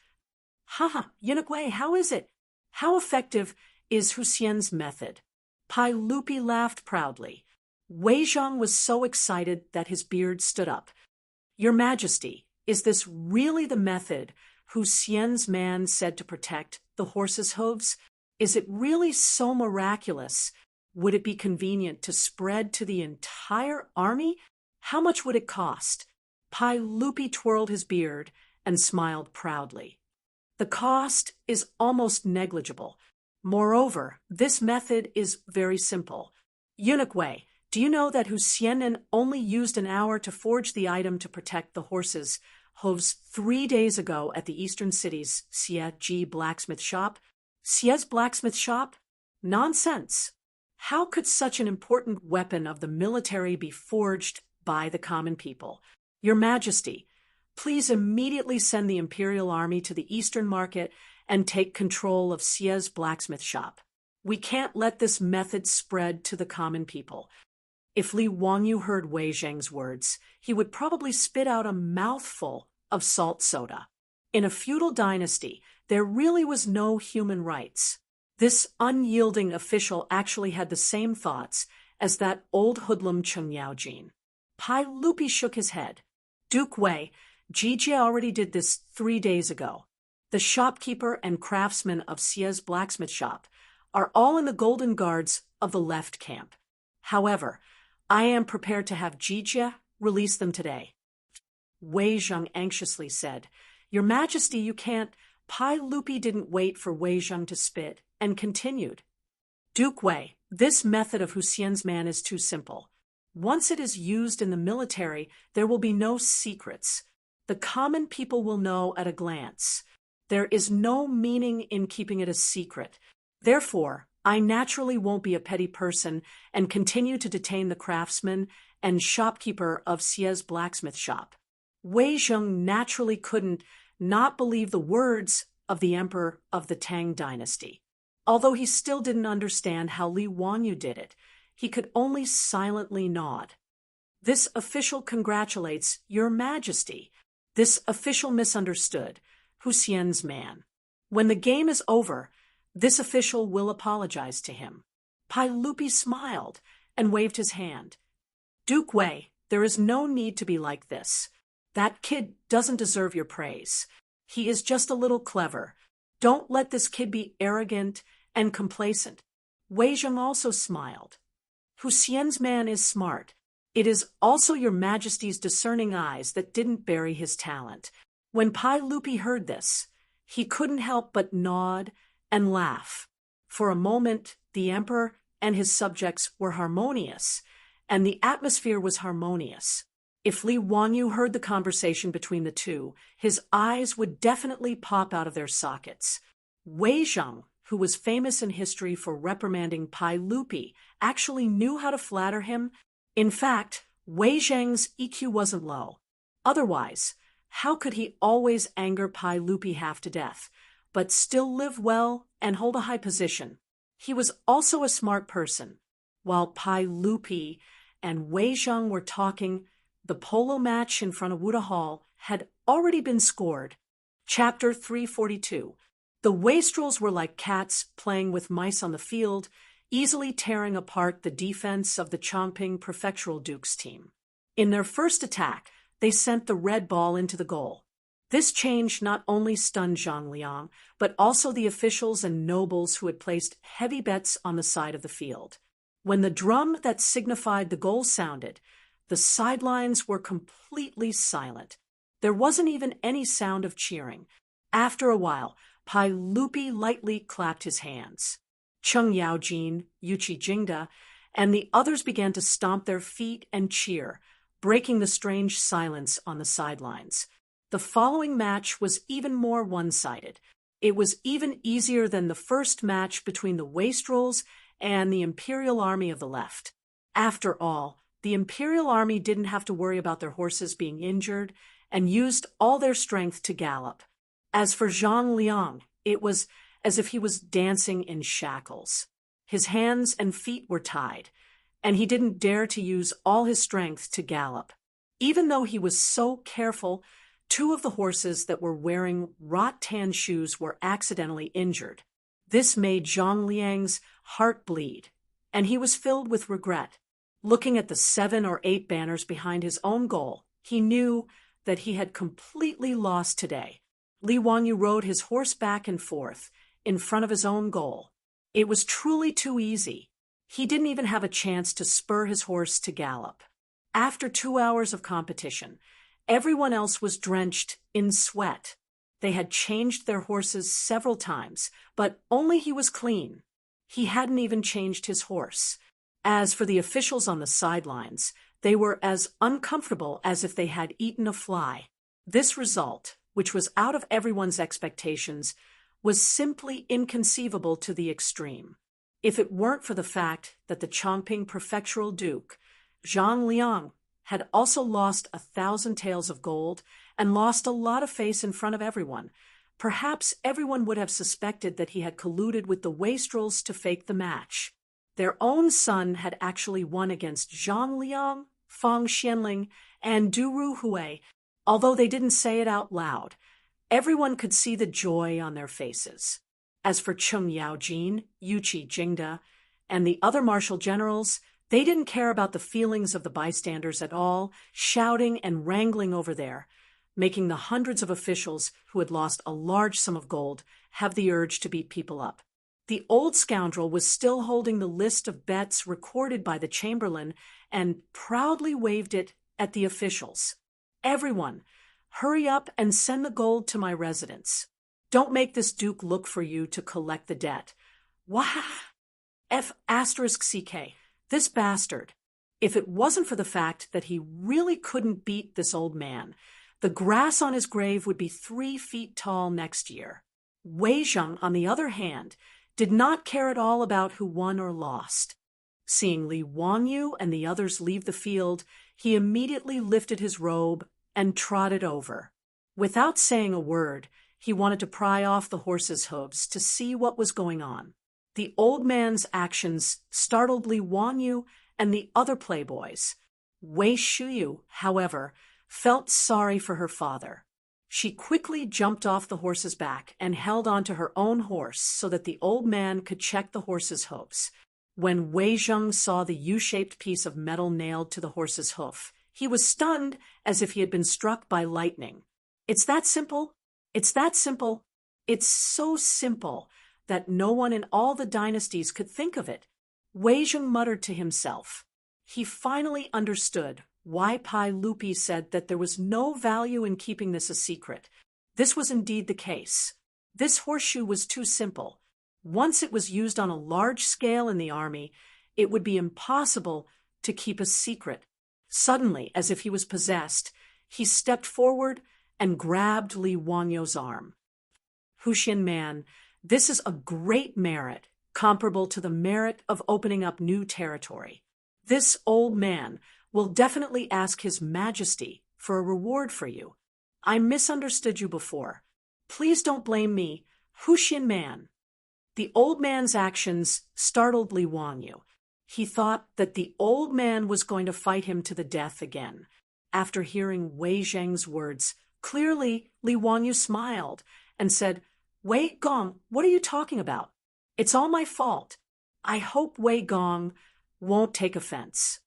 "Ha, Eunuch Wei, how is it? How effective is Huxian's method?" Pai Lupi laughed proudly. Wei Zheng was so excited that his beard stood up. "Your Majesty, is this really the method Huxian's man said to protect the horse's hooves? Is it really so miraculous? Would it be convenient to spread to the entire army? How much would it cost?" Pai Lupi twirled his beard and smiled proudly. "The cost is almost negligible. Moreover, this method is very simple. Eunuch Wei, do you know that Huxian only used an hour to forge the item to protect the horse's hooves 3 days ago at the eastern city's Xie blacksmith shop? Xie's blacksmith shop? Nonsense! How could such an important weapon of the military be forged by the common people? Your Majesty, please immediately send the Imperial Army to the Eastern Market and take control of Xie's blacksmith shop. We can't let this method spread to the common people." If Li Wangyu heard Wei Zheng's words, he would probably spit out a mouthful of salt soda. In a feudal dynasty, there really was no human rights. This unyielding official actually had the same thoughts as that old hoodlum Cheng Yaojin. Pai Lupi shook his head. "Duke Wei, Jijie already did this 3 days ago. The shopkeeper and craftsmen of Xie's blacksmith shop are all in the golden guards of the left camp. However, I am prepared to have Jijie release them today." Wei Zheng anxiously said, "Your Majesty, you can't." Pai Lupi didn't wait for Wei Zheng to spit and continued. "Duke Wei, this method of Huxian's man is too simple. Once it is used in the military, there will be no secrets. The common people will know at a glance. There is no meaning in keeping it a secret. Therefore, I naturally won't be a petty person and continue to detain the craftsman and shopkeeper of Xie's blacksmith shop." Wei Zheng naturally couldn't not believe the words of the emperor of the Tang dynasty. Although he still didn't understand how Li Wangyu did it, he could only silently nod. "This official congratulates Your Majesty. This official misunderstood Huxian's man. When the game is over, this official will apologize to him." Pai Lupi smiled and waved his hand. "Duke Wei, there is no need to be like this. That kid doesn't deserve your praise. He is just a little clever. Don't let this kid be arrogant and complacent." Wei Zheng also smiled. "Huxian's man is smart. It is also Your Majesty's discerning eyes that didn't bury his talent." When Pai Lupi heard this, he couldn't help but nod and laugh. For a moment, the emperor and his subjects were harmonious, and the atmosphere was harmonious. If Li Wangyu heard the conversation between the two, his eyes would definitely pop out of their sockets. Wei Zheng, who was famous in history for reprimanding Pai Lupi, actually knew how to flatter him. In fact, Wei Zheng's EQ wasn't low. Otherwise, how could he always anger Pai Lupi half to death? but still live well and hold a high position. He was also a smart person. While Pai Lupi and Wei Zheng were talking, the polo match in front of Wuda Hall had already been scored. Chapter 342. The wastrels were like cats playing with mice on the field, easily tearing apart the defense of the Chongping Prefectural Dukes team. In their first attack, they sent the red ball into the goal. This change not only stunned Zhang Liang, but also the officials and nobles who had placed heavy bets on the side of the field. When the drum that signified the goal sounded, the sidelines were completely silent. There wasn't even any sound of cheering. After a while, Pai Lupi lightly clapped his hands. Cheng Yaojin, Yuqi Jingda, and the others began to stomp their feet and cheer, breaking the strange silence on the sidelines. The following match was even more one-sided. It was even easier than the first match between the wastrels and the Imperial Army of the left. After all, the Imperial Army didn't have to worry about their horses being injured and used all their strength to gallop. As for Zhang Liang, it was as if he was dancing in shackles. His hands and feet were tied, and he didn't dare to use all his strength to gallop. Even though he was so careful, 2 of the horses that were wearing wrought-tan shoes were accidentally injured. This made Zhang Liang's heart bleed, and he was filled with regret. Looking at the 7 or 8 banners behind his own goal, he knew that he had completely lost today. Li Wangyu rode his horse back and forth in front of his own goal. It was truly too easy. He didn't even have a chance to spur his horse to gallop. After 2 hours of competition, everyone else was drenched in sweat. They had changed their horses several times, but only he was clean. He hadn't even changed his horse. As for the officials on the sidelines, they were as uncomfortable as if they had eaten a fly. This result, which was out of everyone's expectations, was simply inconceivable to the extreme. If it weren't for the fact that the Chongping Prefectural Duke, Zhang Liang, had also lost 1,000 taels of gold and lost a lot of face in front of everyone, perhaps everyone would have suspected that he had colluded with the wastrels to fake the match. Their own son had actually won against Zhang Liang, Fang Xianling, and Duru Hui, although they didn't say it out loud. Everyone could see the joy on their faces. As for Cheng Yaojin, Yuqi Jingda, and the other martial generals, they didn't care about the feelings of the bystanders at all, shouting and wrangling over there, making the hundreds of officials who had lost a large sum of gold have the urge to beat people up. The old scoundrel was still holding the list of bets recorded by the chamberlain and proudly waved it at the officials. Everyone, hurry up and send the gold to my residence. Don't make this duke look for you to collect the debt. Wah! F***CK. This bastard. If it wasn't for the fact that he really couldn't beat this old man, the grass on his grave would be 3 feet tall next year. Wei Zheng, on the other hand, did not care at all about who won or lost. Seeing Li Wangyu and the others leave the field, he immediately lifted his robe and trotted over. Without saying a word, he wanted to pry off the horse's hooves to see what was going on. The old man's actions startled Li Wangyu and the other playboys. Wei Shuyu, however, felt sorry for her father. She quickly jumped off the horse's back and held onto her own horse so that the old man could check the horse's hooves. When Wei Zheng saw the U-shaped piece of metal nailed to the horse's hoof, he was stunned as if he had been struck by lightning. It's that simple. It's that simple. It's so simple that no one in all the dynasties could think of it. Wei Zheng muttered to himself. He finally understood why Pai Lupi said that there was no value in keeping this a secret. This was indeed the case. This horseshoe was too simple. Once it was used on a large scale in the army, it would be impossible to keep a secret. Suddenly, as if he was possessed, he stepped forward and grabbed Li Wangyu's arm. Huxian man, this is a great merit, comparable to the merit of opening up new territory. This old man will definitely ask His Majesty for a reward for you. I misunderstood you before. Please don't blame me Huxian man. The old man's actions startled Li Wangyu. He thought that the old man was going to fight him to the death again. After hearing Wei Zheng's words, clearly Li Wangyu smiled and said, Wei Gong, what are you talking about? It's all my fault. I hope Wei Gong won't take offense.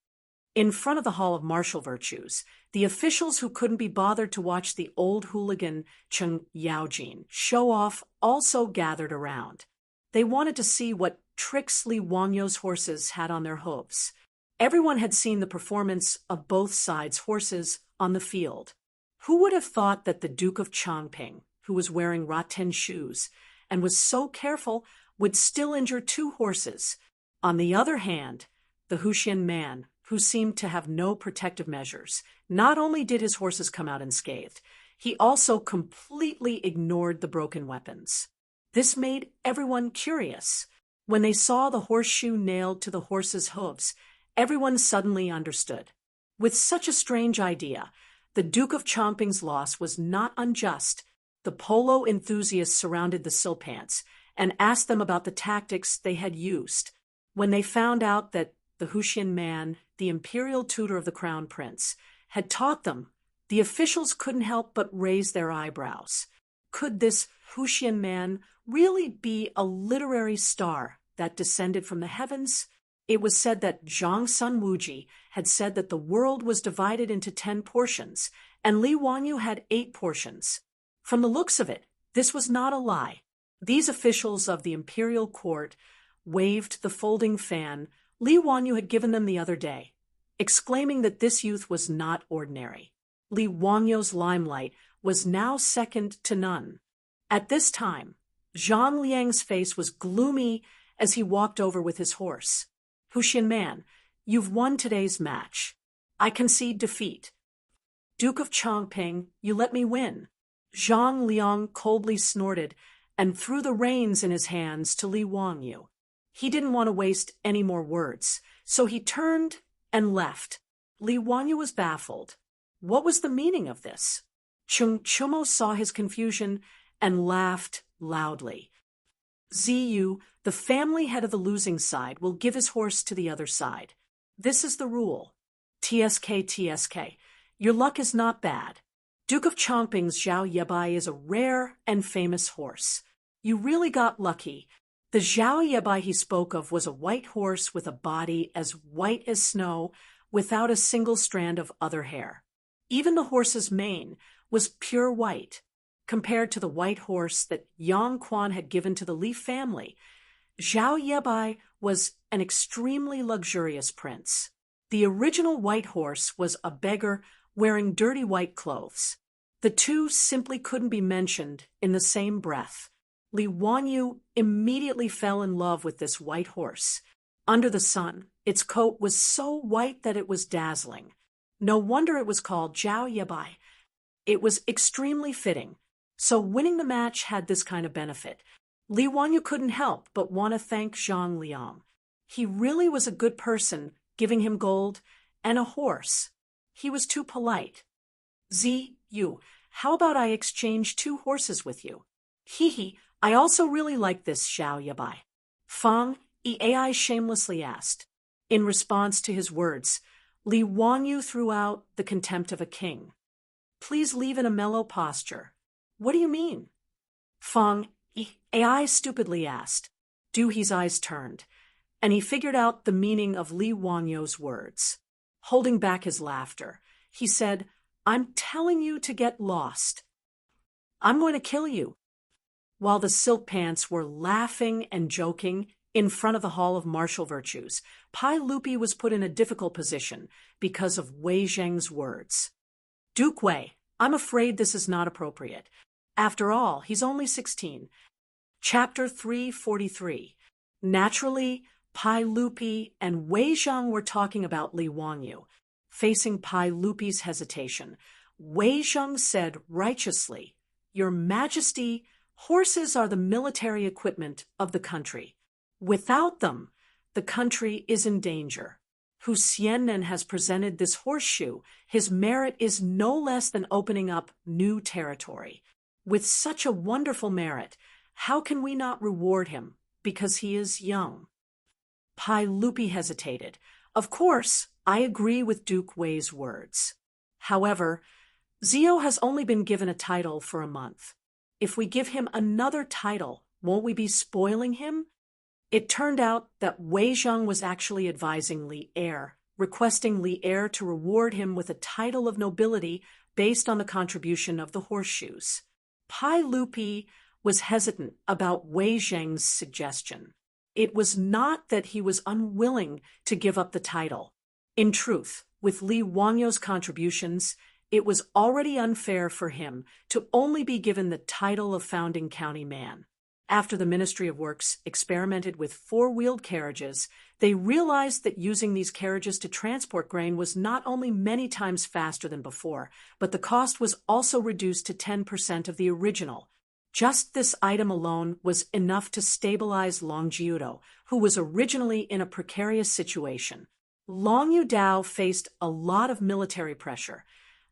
In front of the Hall of Martial Virtues, the officials who couldn't be bothered to watch the old hooligan Cheng Yaojin show off also gathered around. They wanted to see what tricks Li Wangyu's horses had on their hooves. Everyone had seen the performance of both sides' horses on the field. Who would have thought that the Duke of Chongping, who was wearing rattan shoes and was so careful, would still injure two horses? On the other hand, the Huxian man, who seemed to have no protective measures, not only did his horses come out unscathed, he also completely ignored the broken weapons. This made everyone curious. When they saw the horseshoe nailed to the horse's hooves, everyone suddenly understood. With such a strange idea, the Duke of Chongping's loss was not unjust. The polo enthusiasts surrounded the Silpants and asked them about the tactics they had used. When they found out that the Huxian man, the imperial tutor of the crown prince, had taught them, the officials couldn't help but raise their eyebrows. Could this Huxian man really be a literary star that descended from the heavens? It was said that Zhang Sun Wuji had said that the world was divided into 10 portions, and Li Wangyu had 8 portions. From the looks of it, this was not a lie. These officials of the imperial court waved the folding fan Li Wangyu had given them the other day, exclaiming that this youth was not ordinary. Li Wangyu's limelight was now second to none. At this time, Zhang Liang's face was gloomy as he walked over with his horse. Huxian man, you've won today's match. I concede defeat. Duke of Chongping, you let me win. Zhang Liang coldly snorted and threw the reins in his hands to Li Wangyu. He didn't want to waste any more words, so he turned and left. Li Wangyu was baffled. What was the meaning of this? Chung Chumo saw his confusion and laughed loudly. Ziyu, the family head of the losing side, will give his horse to the other side. This is the rule. TSK, your luck is not bad. Duke of Chongping's Zhao Yebai is a rare and famous horse. You really got lucky. The Zhao Yebai he spoke of was a white horse with a body as white as snow, without a single strand of other hair. Even the horse's mane was pure white. Compared to the white horse that Yang Quan had given to the Li family, Zhao Yebai was an extremely luxurious prince. The original white horse was a beggar wearing dirty white clothes. The two simply couldn't be mentioned in the same breath. Li Wangyu immediately fell in love with this white horse. Under the sun, its coat was so white that it was dazzling. No wonder it was called Zhao Yebai. It was extremely fitting. So winning the match had this kind of benefit. Li Wangyu couldn't help but want to thank Zhang Liang. He really was a good person, giving him gold and a horse. He was too polite. Ziyu, how about I exchange 2 horses with you? Hee, I also really like this Zhao Yabai. Fang Ei shamelessly asked. In response to his words, Li Wangyu threw out the contempt of a king. Please leave in a mellow posture. What do you mean? Fang Ei stupidly asked. Duhe's eyes turned, and he figured out the meaning of Li Wangyu's words. Holding back his laughter, he said, I'm telling you to get lost. I'm going to kill you. While the silk pants were laughing and joking in front of the Hall of Martial Virtues, Pai Lupi was put in a difficult position because of Wei Zheng's words. Duke Wei, I'm afraid this is not appropriate. After all, he's only 16. Chapter 343. Naturally, Pai Lupi and Wei Zheng were talking about Li Wangyu. Facing Pai Lupi's hesitation, Wei Zheng said righteously, Your Majesty, horses are the military equipment of the country. Without them, the country is in danger. Hu Xianren has presented this horseshoe. His merit is no less than opening up new territory. With such a wonderful merit, How can we not reward him? Because he is young. Pai Lupi hesitated. Of course, I agree with Duke Wei's words. However, Zio has only been given a title for a month. If we give him another title, won't we be spoiling him? It turned out that Wei Zheng was actually advising Li Er, requesting Li Er to reward him with a title of nobility based on the contribution of the horseshoes. Pai Lupi was hesitant about Wei Zheng's suggestion. It was not that he was unwilling to give up the title. In truth, with Li Wangyou's contributions, it was already unfair for him to only be given the title of founding county man. After the Ministry of Works experimented with four-wheeled carriages, they realized that using these carriages to transport grain was not only many times faster than before, but the cost was also reduced to 10% of the original. Just this item alone was enough to stabilize Long Jiudo, who was originally in a precarious situation. Long Yudao faced a lot of military pressure,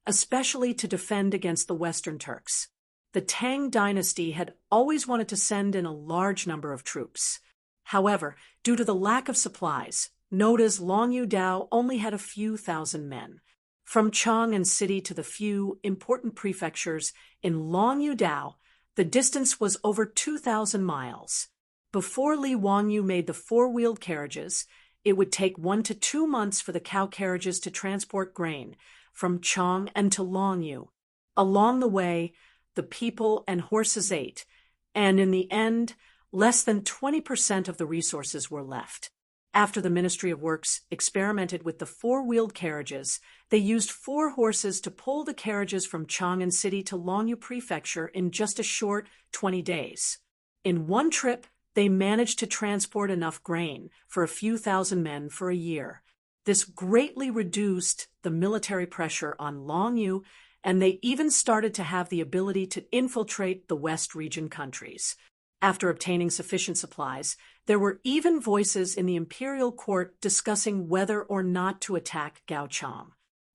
especially to defend against the Western Turks. The Tang dynasty had always wanted to send in a large number of troops. However, due to the lack of supplies, Noda's Long Yudao only had a few thousand men. From Chang'an City to the few important prefectures in Long Yudao, the distance was over 2,000 miles. Before Li Wangyu made the four-wheeled carriages, it would take 1 to 2 months for the cow carriages to transport grain from Chang'an to Longyu. Along the way, the people and horses ate, and in the end, less than 20% of the resources were left. After the Ministry of Works experimented with the four-wheeled carriages, they used 4 horses to pull the carriages from Chang'an City to Longyu Prefecture in just a short 20 days. In one trip, they managed to transport enough grain for a few thousand men for a year. This greatly reduced the military pressure on Longyu, and they even started to have the ability to infiltrate the West region countries. After obtaining sufficient supplies, there were even voices in the imperial court discussing whether or not to attack Gaochang.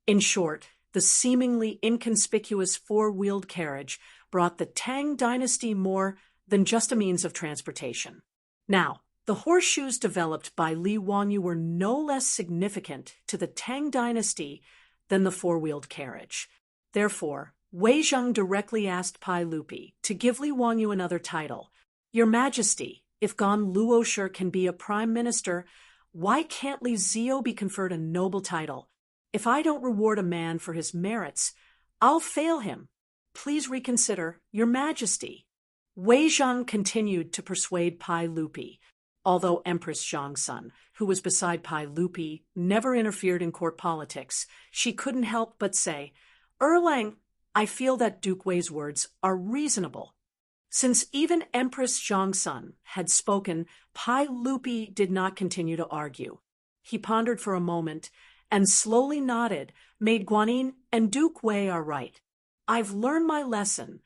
In short, the seemingly inconspicuous four-wheeled carriage brought the Tang dynasty more than just a means of transportation. Now, the horseshoes developed by Li Wangyu were no less significant to the Tang dynasty than the four-wheeled carriage. Therefore, Wei Zheng directly asked Pai Lupi to give Li Wangyu another title. Your Majesty, if Gan Luosher can be a prime minister, why can't Li Zio be conferred a noble title? If I don't reward a man for his merits, I'll fail him. Please reconsider, Your Majesty. Wei Zheng continued to persuade Pai Lupi, although Empress Zhangsun, who was beside Pai Lupi, never interfered in court politics. She couldn't help but say, Erlang, I feel that Duke Wei's words are reasonable. Since even Empress Zhangsun had spoken, Pai Lupi did not continue to argue. He pondered for a moment and slowly nodded, made Guanyin and Duke Wei are right. I've learned my lesson.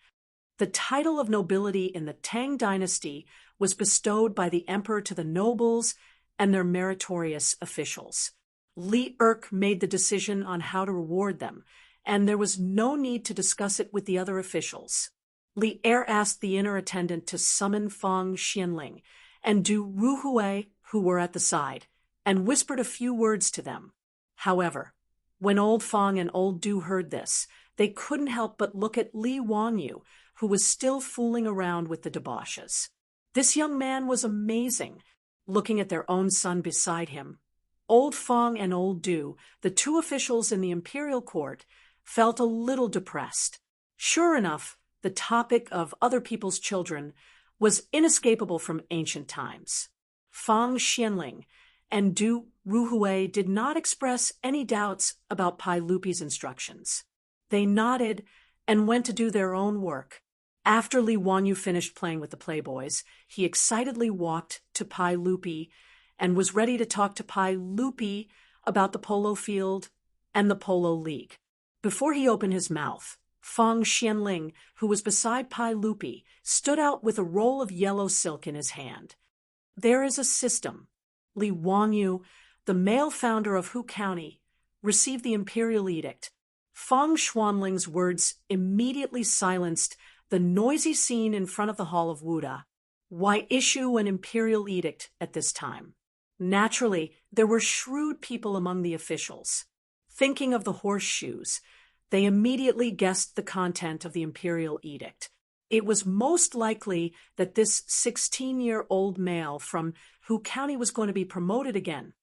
The title of nobility in the Tang dynasty was bestowed by the emperor to the nobles and their meritorious officials. Li Erk made the decision on how to reward them, and there was no need to discuss it with the other officials. Li Er asked the inner attendant to summon Fang Xianling and Du Ruhui, who were at the side, and whispered a few words to them. However, when old Fang and old Du heard this, they couldn't help but look at Li Wangyu, who was still fooling around with the debauches. This young man was amazing. Looking at their own son beside him, old Fang and old Du, the 2 officials in the imperial court, felt a little depressed. Sure enough, the topic of other people's children was inescapable from ancient times. Fang Xianling and Du Ruhui did not express any doubts about Pai Lupi's instructions. They nodded and went to do their own work. After Li Wangyu finished playing with the playboys, he excitedly walked to Pai Lupi and was ready to talk to Pai Lupi about the polo field and the polo league. Before he opened his mouth, Fang Xianling, who was beside Pai Lupi, stood out with a roll of yellow silk in his hand. There is a system. Li Wangyu, the male founder of Hu County, received the imperial edict. Fang Xuanling's words immediately silenced the noisy scene in front of the Hall of Wuda. Why issue an imperial edict at this time? Naturally, there were shrewd people among the officials. Thinking of the horseshoes, they immediately guessed the content of the imperial edict. It was most likely that this 16-year-old male from Hu County was going to be promoted again.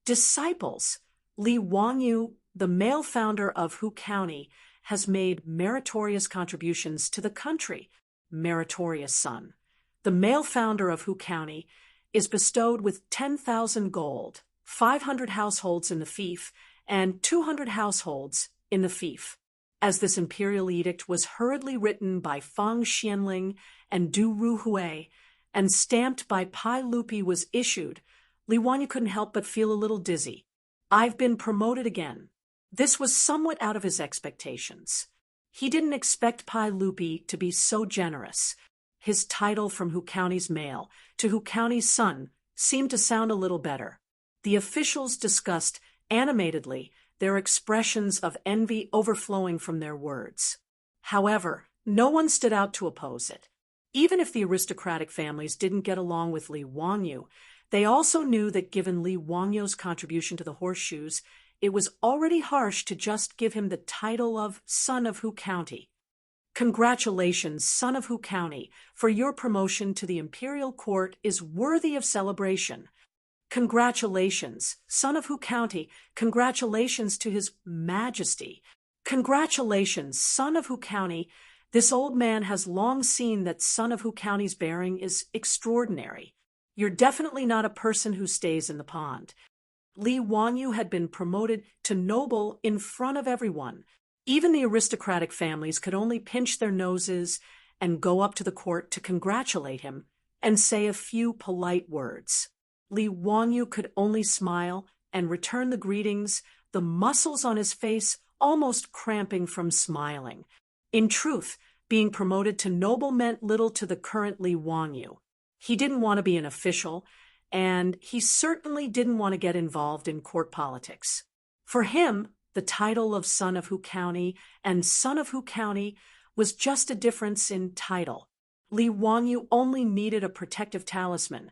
Disciples. Li Wangyu, the male founder of Hu County, has made meritorious contributions to the country. Meritorious son. The male founder of Hu County is bestowed with 10,000 gold, 500 households in the fief, and 200 households in the fief. As this imperial edict was hurriedly written by Fang Xianling and Du Ruhui and stamped by Pai Lupi was issued, Li Wangyu couldn't help but feel a little dizzy. I've been promoted again. This was somewhat out of his expectations. He didn't expect Pai Lupi to be so generous. His title from Hu County's male to Hu County's son seemed to sound a little better. The officials discussed animatedly their expressions of envy overflowing from their words. However, no one stood out to oppose it. Even if the aristocratic families didn't get along with Li Wangyu, they also knew that given Li Wangyu's contribution to the horseshoes, it was already harsh to just give him the title of Son of Hu County. Congratulations, Son of Hu County, for your promotion to the imperial court is worthy of celebration. Congratulations, Son of Hu County, congratulations to His Majesty. Congratulations, Son of Hu County. This old man has long seen that Son of Hu County's bearing is extraordinary. You're definitely not a person who stays in the pond. Li Wangyu had been promoted to noble in front of everyone. Even the aristocratic families could only pinch their noses and go up to the court to congratulate him and say a few polite words. Li Wangyu could only smile and return the greetings, the muscles on his face almost cramping from smiling. In truth, being promoted to noble meant little to the current Li Wangyu. He didn't want to be an official, and he certainly didn't want to get involved in court politics. For him, the title of Son of Hu County and Son of Hu County was just a difference in title. Li Wangyu only needed a protective talisman,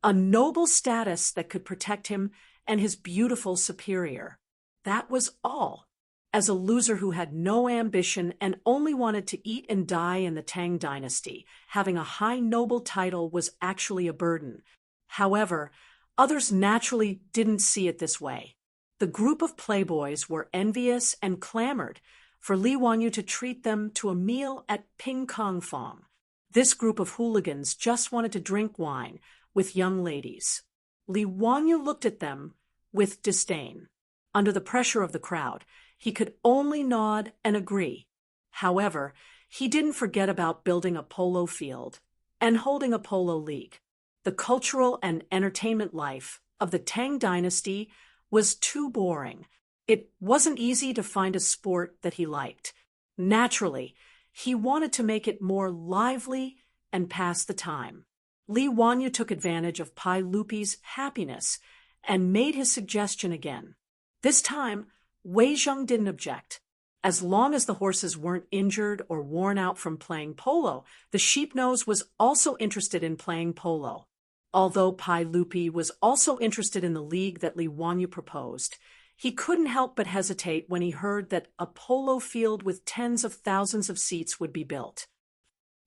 a noble status that could protect him and his beautiful superior. That was all. As a loser who had no ambition and only wanted to eat and die in the Tang dynasty, having a high noble title was actually a burden. However, others naturally didn't see it this way. The group of playboys were envious and clamored for Li Wangyu to treat them to a meal at Ping Kong Fong. This group of hooligans just wanted to drink wine with young ladies. Li Wangyu looked at them with disdain. Under the pressure of the crowd, he could only nod and agree. However, he didn't forget about building a polo field and holding a polo league. The cultural and entertainment life of the Tang dynasty was too boring. It wasn't easy to find a sport that he liked. Naturally, he wanted to make it more lively and pass the time. Li Wangyu took advantage of Pai Lupi's happiness and made his suggestion again. This time, Wei Zheng didn't object. As long as the horses weren't injured or worn out from playing polo, the sheepnose was also interested in playing polo. Although Pai Lupi was also interested in the league that Li Wangyu proposed, he couldn't help but hesitate when he heard that a polo field with tens of thousands of seats would be built.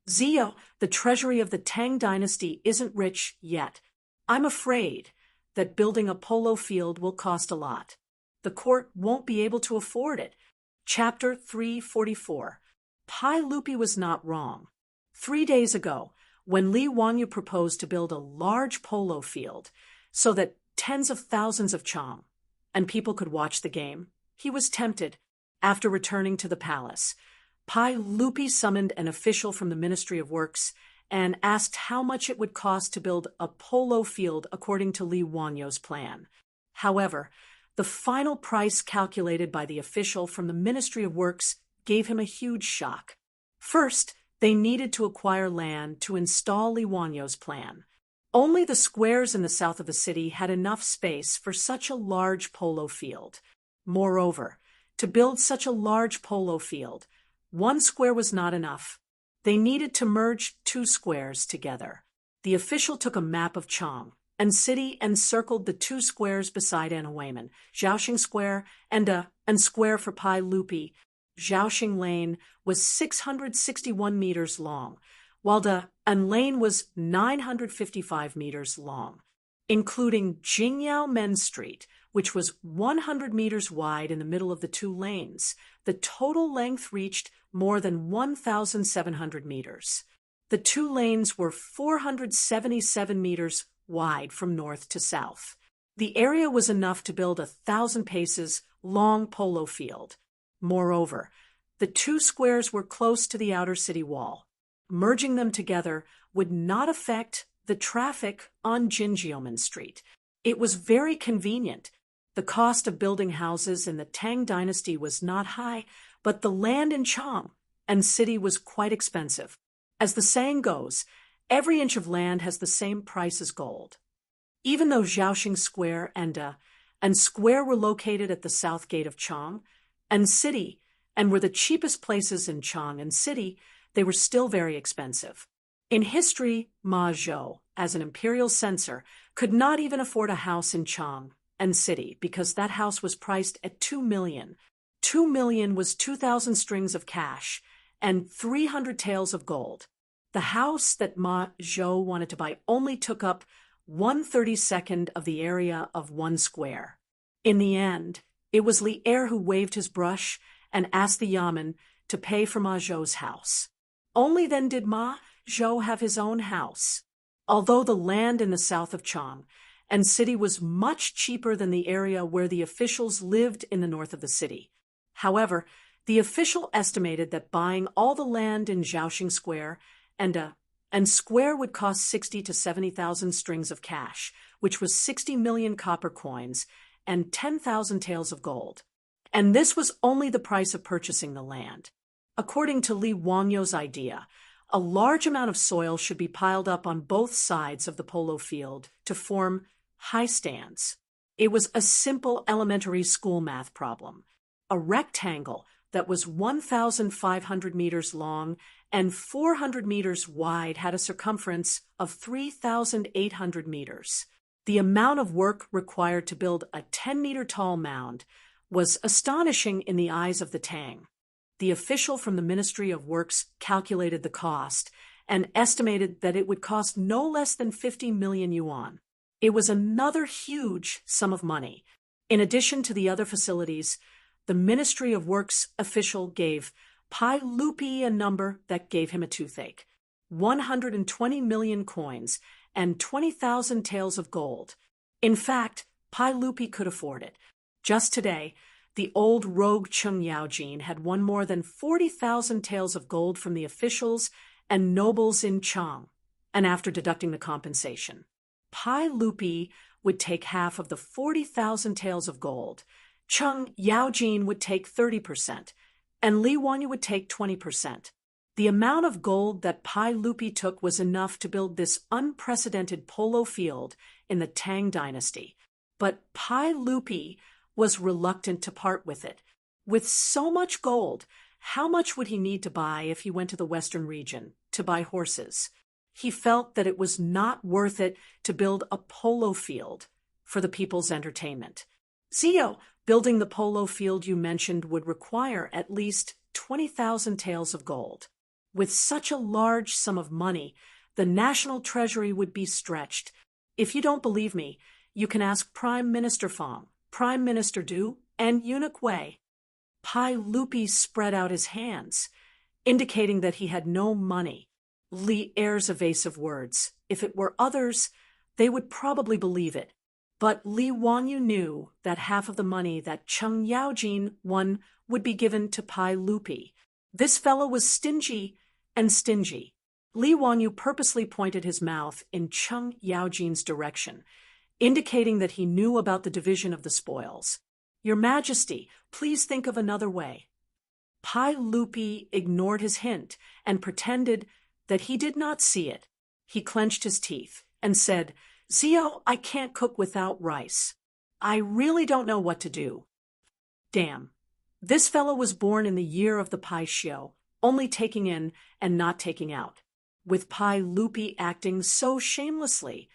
Zio, the treasury of the Tang dynasty isn't rich yet. I'm afraid that building a polo field will cost a lot. The court won't be able to afford it. Chapter 344. Pai Lupi was not wrong. 3 days ago, when Li Wangyu proposed to build a large polo field so that tens of thousands of Chong and people could watch the game, he was tempted. After returning to the palace, Pai Lupi summoned an official from the Ministry of Works and asked how much it would cost to build a polo field according to Li Wangyu's plan. However, the final price calculated by the official from the Ministry of Works gave him a huge shock. First, they needed to acquire land to install Li Wangyu's plan. Only the squares in the south of the city had enough space for such a large polo field. Moreover, to build such a large polo field, 1 square was not enough. They needed to merge 2 squares together. The official took a map of Chang and city and circled the two squares beside Anawayman, Zhaoxing Square and square for Pai Lupi. Zhaoxing Lane was 661 meters long, while and lane was 955 meters long, including Jingyao Men Street, which was 100 meters wide in the middle of the two lanes. The total length reached more than 1,700 meters. The two lanes were 477 meters wide from north to south. The area was enough to build 1,000 paces long polo field. Moreover, the two squares were close to the outer city wall. Merging them together would not affect the traffic on Jinjiaomen Street. It was very convenient. The cost of building houses in the Tang dynasty was not high, but the land in Chang and city was quite expensive. As the saying goes, every inch of land has the same price as gold. Even though Zhaoxing Square and square were located at the south gate of Chang and city and were the cheapest places in Chang and city, they were still very expensive. In history, Ma Zhou, as an imperial censor, could not even afford a house in Chang and city because that house was priced at 2 million. 2 million was 2,000 strings of cash and 300 taels of gold. The house that Ma Zhou wanted to buy only took up 1/32 of the area of one square. In the end, it was Li Er who waved his brush and asked the Yamen to pay for Ma Zhou's house. Only then did Ma Zhou have his own house. Although the land in the south of Chang and city was much cheaper than the area where the officials lived in the north of the city. However, the official estimated that buying all the land in Zhaoxing Square and square would cost 60 to 70,000 strings of cash, which was 60 million copper coins and 10,000 taels of gold. And this was only the price of purchasing the land. According to Li Wangyou's idea, a large amount of soil should be piled up on both sides of the polo field to form high stands. It was a simple elementary school math problem. A rectangle that was 1,500 meters long and 400 meters wide had a circumference of 3,800 meters. The amount of work required to build a 10-meter-tall mound was astonishing in the eyes of the Tang. The official from the Ministry of Works calculated the cost and estimated that it would cost no less than 50 million yuan. It was another huge sum of money. In addition to the other facilities, the Ministry of Works official gave Pai Lupi a number that gave him a toothache: 120 million coins and 20,000 taels of gold. In fact, Pai Lupi could afford it. Just today, the old rogue Cheng Yaojin had won more than 40,000 taels of gold from the officials and nobles in Chang, and after deducting the compensation, Pai Lupi would take half of the 40,000 taels of gold. Cheng Yaojin would take 30%, and Li Wanyu would take 20%. The amount of gold that Pai Lupi took was enough to build this unprecedented polo field in the Tang dynasty. But Pai Lupi was reluctant to part with it. With so much gold, how much would he need to buy if he went to the western region to buy horses? He felt that it was not worth it to build a polo field for the people's entertainment. Zio, building the polo field you mentioned would require at least 20,000 taels of gold. With such a large sum of money, the national treasury would be stretched. If you don't believe me, you can ask Prime Minister Fang, Prime Minister Du, and Eunuch Wei. Pai Lupi spread out his hands, indicating that he had no money. Li Er's evasive words. If it were others, they would probably believe it. But Li Wanyu knew that half of the money that Cheng Yaojin won would be given to Pai Lupi. This fellow was stingy and stingy. Li Wanyu purposely pointed his mouth in Cheng Yaojin's direction, indicating that he knew about the division of the spoils. Your Majesty, please think of another way. Pai Lupi ignored his hint and pretended that he did not see it. He clenched his teeth and said, Zio, I can't cook without rice. I really don't know what to do. Damn. This fellow was born in the year of the Pai Xiu, only taking in and not taking out. with Pai Lupi acting so shamelessly.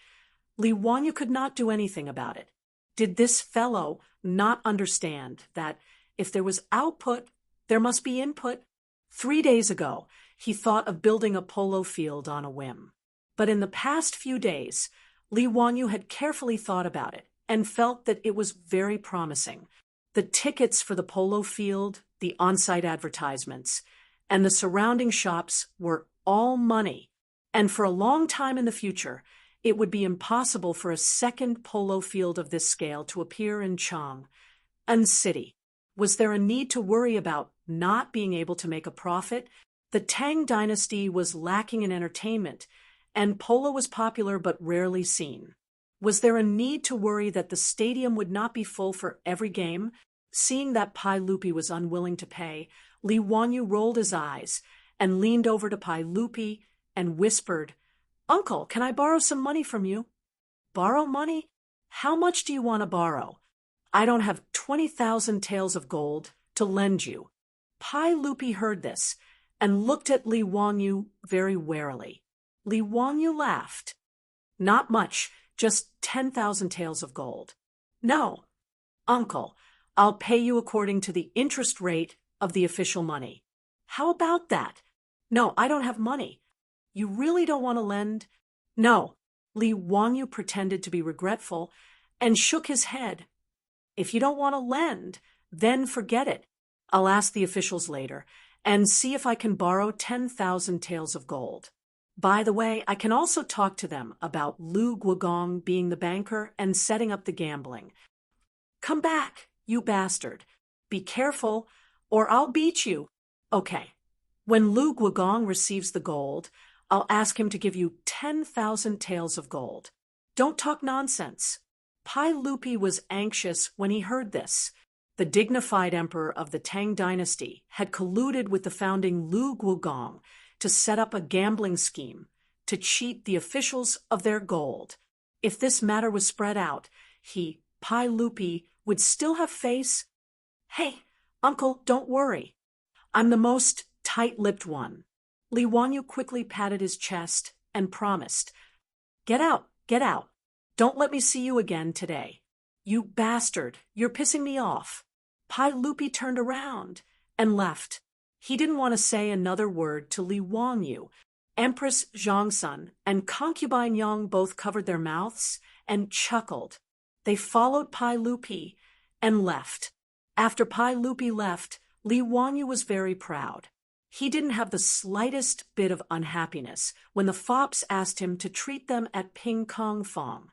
Li Wanyu could not do anything about it. Did this fellow not understand that if there was output, there must be input? 3 days ago, he thought of building a polo field on a whim. But in the past few days, Li Wanyu had carefully thought about it and felt that it was very promising. The tickets for the polo field, the on-site advertisements, and the surrounding shops were all money. And for a long time in the future, it would be impossible for a second polo field of this scale to appear in Chang'an City. Was there a need to worry about not being able to make a profit? The Tang dynasty was lacking in entertainment, and polo was popular but rarely seen. Was there a need to worry that the stadium would not be full for every game? Seeing that Pai Lupi was unwilling to pay, Li Wanyu rolled his eyes and leaned over to Pai Lupi and whispered, "Uncle, can I borrow some money from you?" "Borrow money? How much do you want to borrow?" "I don't have 20,000 taels of gold to lend you." Pai Lupi heard this and looked at Li Wanyu very warily. Li Wanyu laughed. "Not much, just 10,000 taels of gold." "No, uncle, I'll pay you according to the interest rate of the official money." "How about that?" "No, I don't have money." "You really don't want to lend?" "No." Li Wanyu pretended to be regretful and shook his head. "If you don't want to lend, then forget it. I'll ask the officials later and see if I can borrow 10,000 taels of gold. By the way, I can also talk to them about Lu Guogong being the banker and setting up the gambling. Come back, you bastard. Be careful, or I'll beat you." "Okay. When Lu Guogong receives the gold, I'll ask him to give you 10,000 taels of gold. Don't talk nonsense." Pai Lupi was anxious when he heard this. The dignified emperor of the Tang dynasty had colluded with the founding Lu Guogong to set up a gambling scheme to cheat the officials of their gold. If this matter was spread out, Pai Lupi, would still have face. "Hey, uncle, don't worry. I'm the most tight-lipped one." Li Wanyu quickly patted his chest and promised, Get out, get out. Don't let me see you again today." "You bastard, you're pissing me off." Pai Lupi turned around and left. He didn't want to say another word to Li Wanyu. Empress Zhongsun and concubine Yang both covered their mouths and chuckled. They followed Pai Lupi and left. After Pai Lupi left, Li Wanyu was very proud. He didn't have the slightest bit of unhappiness when the fops asked him to treat them at Ping Kong Fong.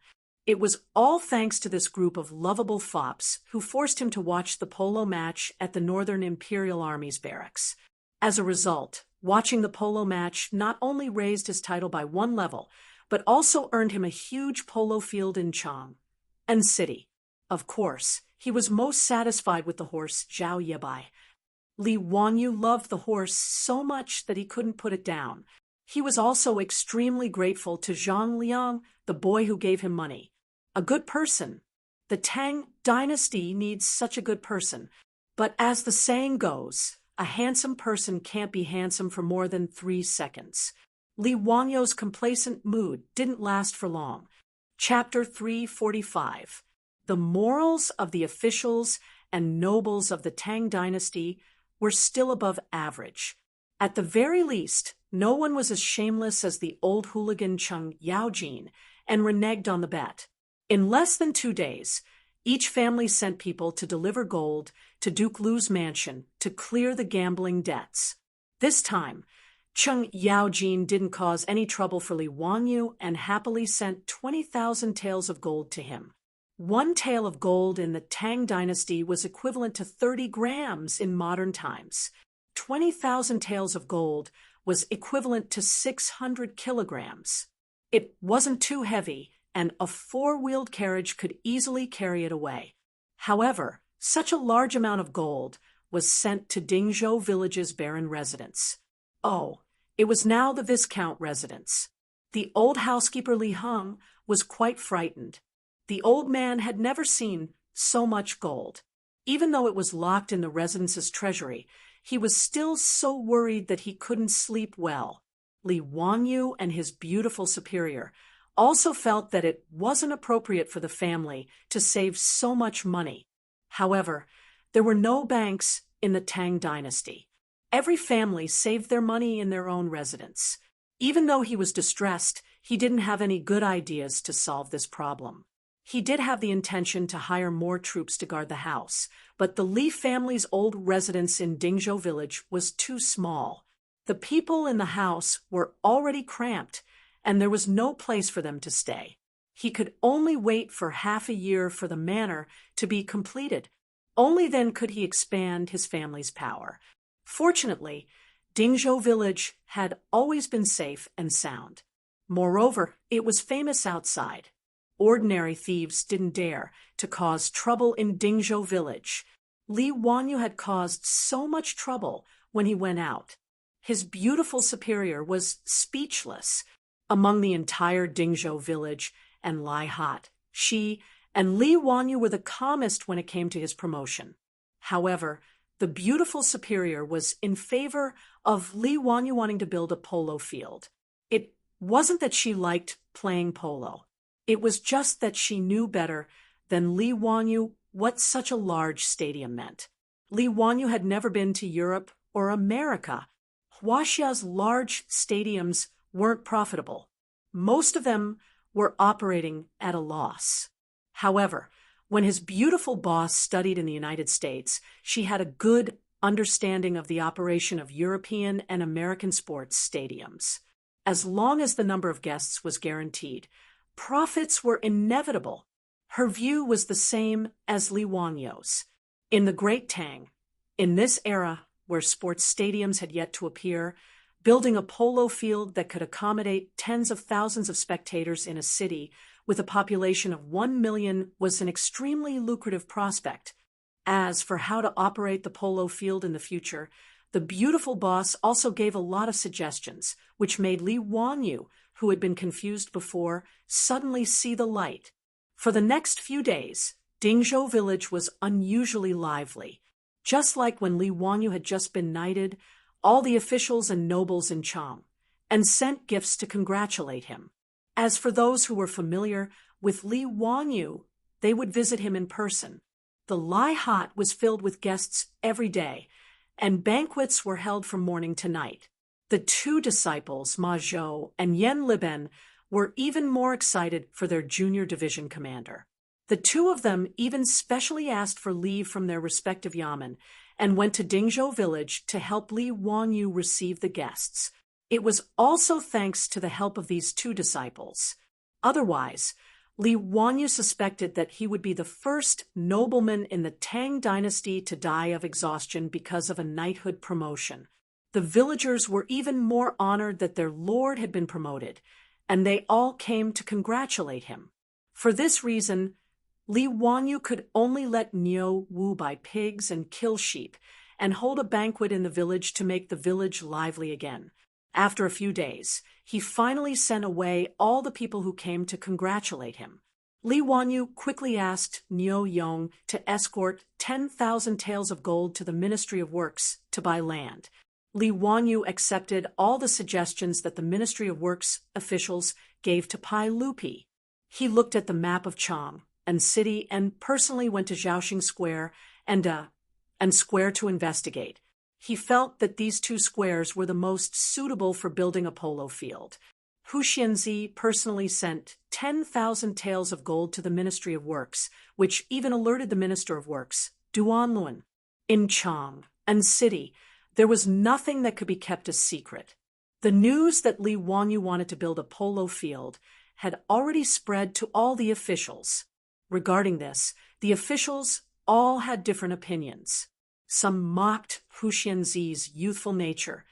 It was all thanks to this group of lovable fops who forced him to watch the polo match at the Northern Imperial Army's barracks. As a result, watching the polo match not only raised his title by 1 level, but also earned him a huge polo field in Chang'an City. Of course, he was most satisfied with the horse Zhao Yebai. Li Wanyu loved the horse so much that he couldn't put it down. He was also extremely grateful to Zhang Liang, the boy who gave him money. A good person. The Tang dynasty needs such a good person. But as the saying goes, a handsome person can't be handsome for more than 3 seconds. Li Wanyu's complacent mood didn't last for long. Chapter 345. The morals of the officials and nobles of the Tang dynasty were still above average. At the very least, no one was as shameless as the old hooligan Cheng Yaojin and reneged on the bet. In less than 2 days, each family sent people to deliver gold to Duke Lu's mansion to clear the gambling debts. This time, Cheng Yaojin didn't cause any trouble for Li Wanyu and happily sent 20,000 taels of gold to him. 1 tael of gold in the Tang dynasty was equivalent to 30 grams in modern times. 20,000 taels of gold was equivalent to 600 kilograms. It wasn't too heavy, and a 4-wheeled carriage could easily carry it away. However, such a large amount of gold was sent to Dingzhou village's barren residence. Oh, it was now the Viscount residence. The old housekeeper Li Heng was quite frightened. The old man had never seen so much gold. Even though it was locked in the residence's treasury, he was still so worried that he couldn't sleep well. Li Wanyu and his beautiful superior also felt that it wasn't appropriate for the family to save so much money. However, there were no banks in the Tang dynasty. Every family saved their money in their own residence. Even though he was distressed, he didn't have any good ideas to solve this problem. He did have the intention to hire more troops to guard the house, but the Li family's old residence in Dingzhou village was too small. The people in the house were already cramped, and there was no place for them to stay. He could only wait for half a year for the manor to be completed. Only then could he expand his family's power. Fortunately, Dingzhou village had always been safe and sound. Moreover, it was famous outside. Ordinary thieves didn't dare to cause trouble in Dingzhou village. Li Wanyu had caused so much trouble when he went out. His beautiful superior was speechless. Among the entire Dingzhou village and Lai Hat, she and Li Wanyu were the calmest when it came to his promotion. However, the beautiful superior was in favor of Li Wanyu wanting to build a polo field. It wasn't that she liked playing polo. It was just that she knew better than Li Wanyu what such a large stadium meant. Li Wanyu had never been to Europe or America. Huaxia's large stadiums weren't profitable. Most of them were operating at a loss. However, when his beautiful boss studied in the United States, she had a good understanding of the operation of European and American sports stadiums. As long as the number of guests was guaranteed, profits were inevitable. Her view was the same as Li Wanyu's. In the Great Tang, in this era where sports stadiums had yet to appear, building a polo field that could accommodate tens of thousands of spectators in a city with a population of 1 million was an extremely lucrative prospect. As for how to operate the polo field in the future, the beautiful boss also gave a lot of suggestions, which made Li Wanyu, who had been confused before, suddenly see the light. For the next few days, Dingzhou village was unusually lively. Just like when Li Wanyu had just been knighted, all the officials and nobles in Chang and sent gifts to congratulate him. As for those who were familiar with Li Wanyu, they would visit him in person. The Lai Hat was filled with guests every day, and banquets were held from morning to night. The two disciples, Ma Zhou and Yan Liben, were even more excited for their junior division commander. The two of them even specially asked for leave from their respective yamen and went to Dingzhou village to help Li Wanyu receive the guests. It was also thanks to the help of these two disciples. Otherwise, Li Wanyu suspected that he would be the first nobleman in the Tang dynasty to die of exhaustion because of a knighthood promotion. The villagers were even more honored that their lord had been promoted, and they all came to congratulate him. For this reason, Li Wanyu could only let Niu Wu buy pigs and kill sheep, and hold a banquet in the village to make the village lively again. After a few days, he finally sent away all the people who came to congratulate him. Li Wanyu quickly asked Niu Yong to escort 10,000 taels of gold to the Ministry of Works to buy land. Li Wanyu accepted all the suggestions that the Ministry of Works officials gave to Pai Lupi. He looked at the map of Chang and city and personally went to Zhaoxing Square and Square to investigate. He felt that these two squares were the most suitable for building a polo field. Hu Xianzi personally sent 10,000 taels of gold to the Ministry of Works, which even alerted the Minister of Works, Duanlun. In Chang and city, there was nothing that could be kept a secret. The news that Li Wanyu wanted to build a polo field had already spread to all the officials. Regarding this, the officials all had different opinions. Some mocked Hu Xianzi's youthful nature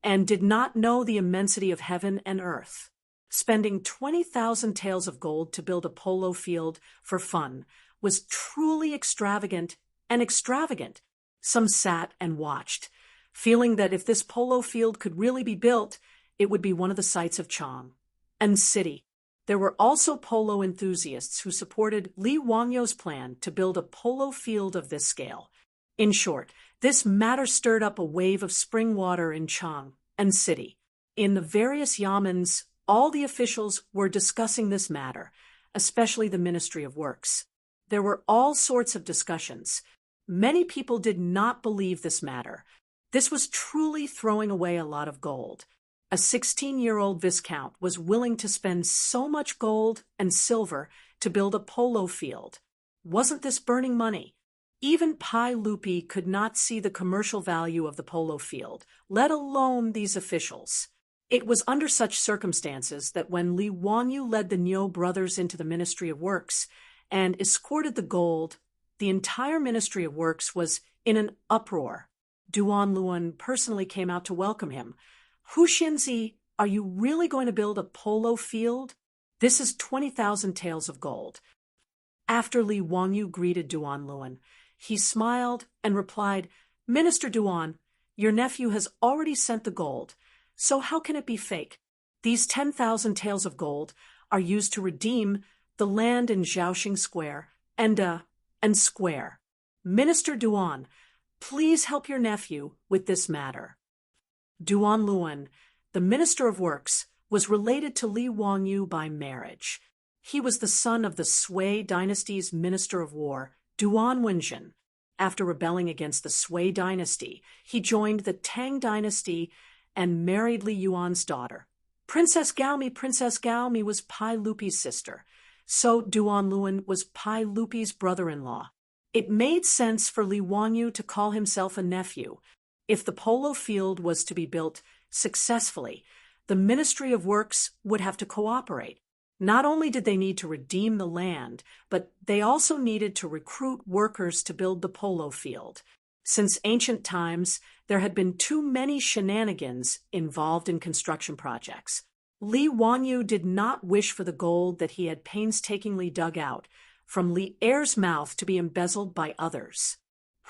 and did not know the immensity of heaven and earth. Spending 20,000 taels of gold to build a polo field for fun was truly extravagant and extravagant. Some sat and watched, feeling that if this polo field could really be built, it would be one of the sights of Chang and city. There were also polo enthusiasts who supported Li Wanyu's plan to build a polo field of this scale. In short, this matter stirred up a wave of spring water in Chang and city. In the various yamens, all the officials were discussing this matter, especially the Ministry of Works. There were all sorts of discussions. Many people did not believe this matter. This was truly throwing away a lot of gold. A 16-year-old viscount was willing to spend so much gold and silver to build a polo field. Wasn't this burning money? Even Pai Lupi could not see the commercial value of the polo field, let alone these officials. It was under such circumstances that when Li Wanyu led the Niu brothers into the Ministry of Works and escorted the gold, the entire Ministry of Works was in an uproar. Duan Luan personally came out to welcome him. Hu Xinzi, are you really going to build a polo field? This is 20,000 taels of gold. After Li Wangyu greeted Duan Luan, he smiled and replied, Minister Duan, your nephew has already sent the gold, so how can it be fake? These 10,000 taels of gold are used to redeem the land in Zhaoxing Square and Square. Minister Duan, please help your nephew with this matter. Duan Luan, the Minister of Works, was related to Li Wangyu by marriage. He was the son of the Sui dynasty's Minister of War, Duan Wenjin. After rebelling against the Sui dynasty, he joined the Tang dynasty and married Li Yuan's daughter. Princess Gaomi was Pai Lupi's sister, so Duan Luan was Pai Lupi's brother-in-law. It made sense for Li Wangyu to call himself a nephew. If the polo field was to be built successfully, the Ministry of Works would have to cooperate. Not only did they need to redeem the land, but they also needed to recruit workers to build the polo field. Since ancient times, there had been too many shenanigans involved in construction projects. Li Wangyu did not wish for the gold that he had painstakingly dug out from Li Er's mouth to be embezzled by others.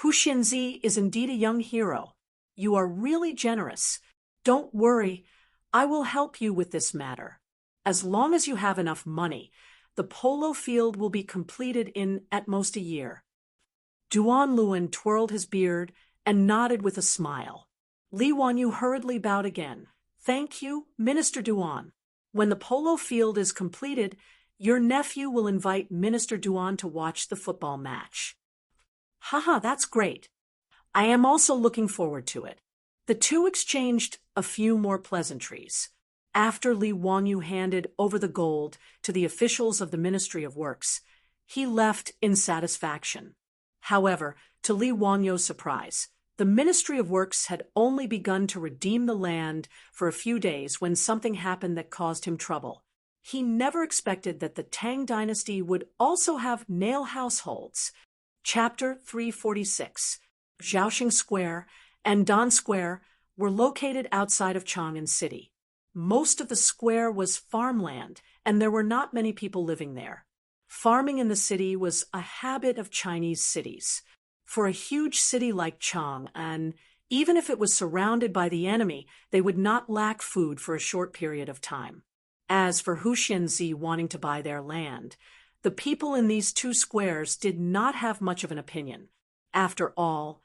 Hu Xinzi is indeed a young hero. You are really generous. Don't worry, I will help you with this matter. As long as you have enough money, the polo field will be completed in at most a year. Duan Luan twirled his beard and nodded with a smile. Li Wangyu hurriedly bowed again. Thank you, Minister Duan. When the polo field is completed, your nephew will invite Minister Duan to watch the football match. Haha, that's great. I am also looking forward to it. The two exchanged a few more pleasantries. After Li Wangyu handed over the gold to the officials of the Ministry of Works, he left in satisfaction. However, to Li Wangyu's surprise, the Ministry of Works had only begun to redeem the land for a few days when something happened that caused him trouble. He never expected that the Tang dynasty would also have nail households. Chapter 346. Zhaoxing Square and Dan Square were located outside of Chang'an City. Most of the square was farmland, and there were not many people living there. Farming in the city was a habit of Chinese cities. For a huge city like Chang'an, even if it was surrounded by the enemy, they would not lack food for a short period of time. As for Hu Xinzi wanting to buy their land, the people in these two squares did not have much of an opinion. After all,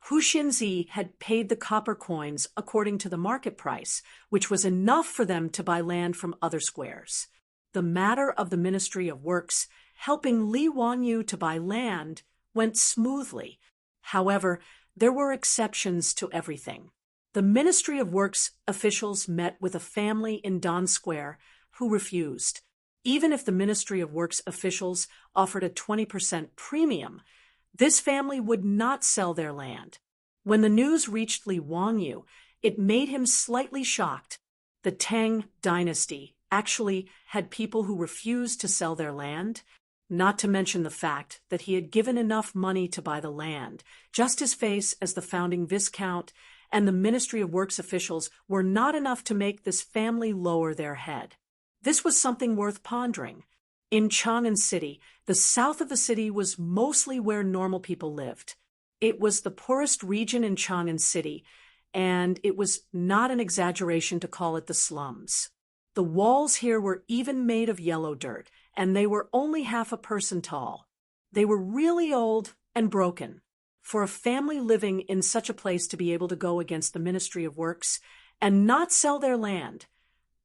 Hu Xinzi had paid the copper coins according to the market price, which was enough for them to buy land from other squares. The matter of the Ministry of Works helping Li Wangyu to buy land went smoothly. However, there were exceptions to everything. The Ministry of Works officials met with a family in Dan Square who refused. Even if the Ministry of Works officials offered a 20% premium, this family would not sell their land. When the news reached Li Wangyu, it made him slightly shocked. The Tang dynasty actually had people who refused to sell their land, not to mention the fact that he had given enough money to buy the land. Just his face as the founding viscount and the Ministry of Works officials were not enough to make this family lower their head. This was something worth pondering. In Chang'an City, the south of the city was mostly where normal people lived. It was the poorest region in Chang'an City, and it was not an exaggeration to call it the slums. The walls here were even made of yellow dirt, and they were only half a person tall. They were really old and broken. For a family living in such a place to be able to go against the Ministry of Works and not sell their land.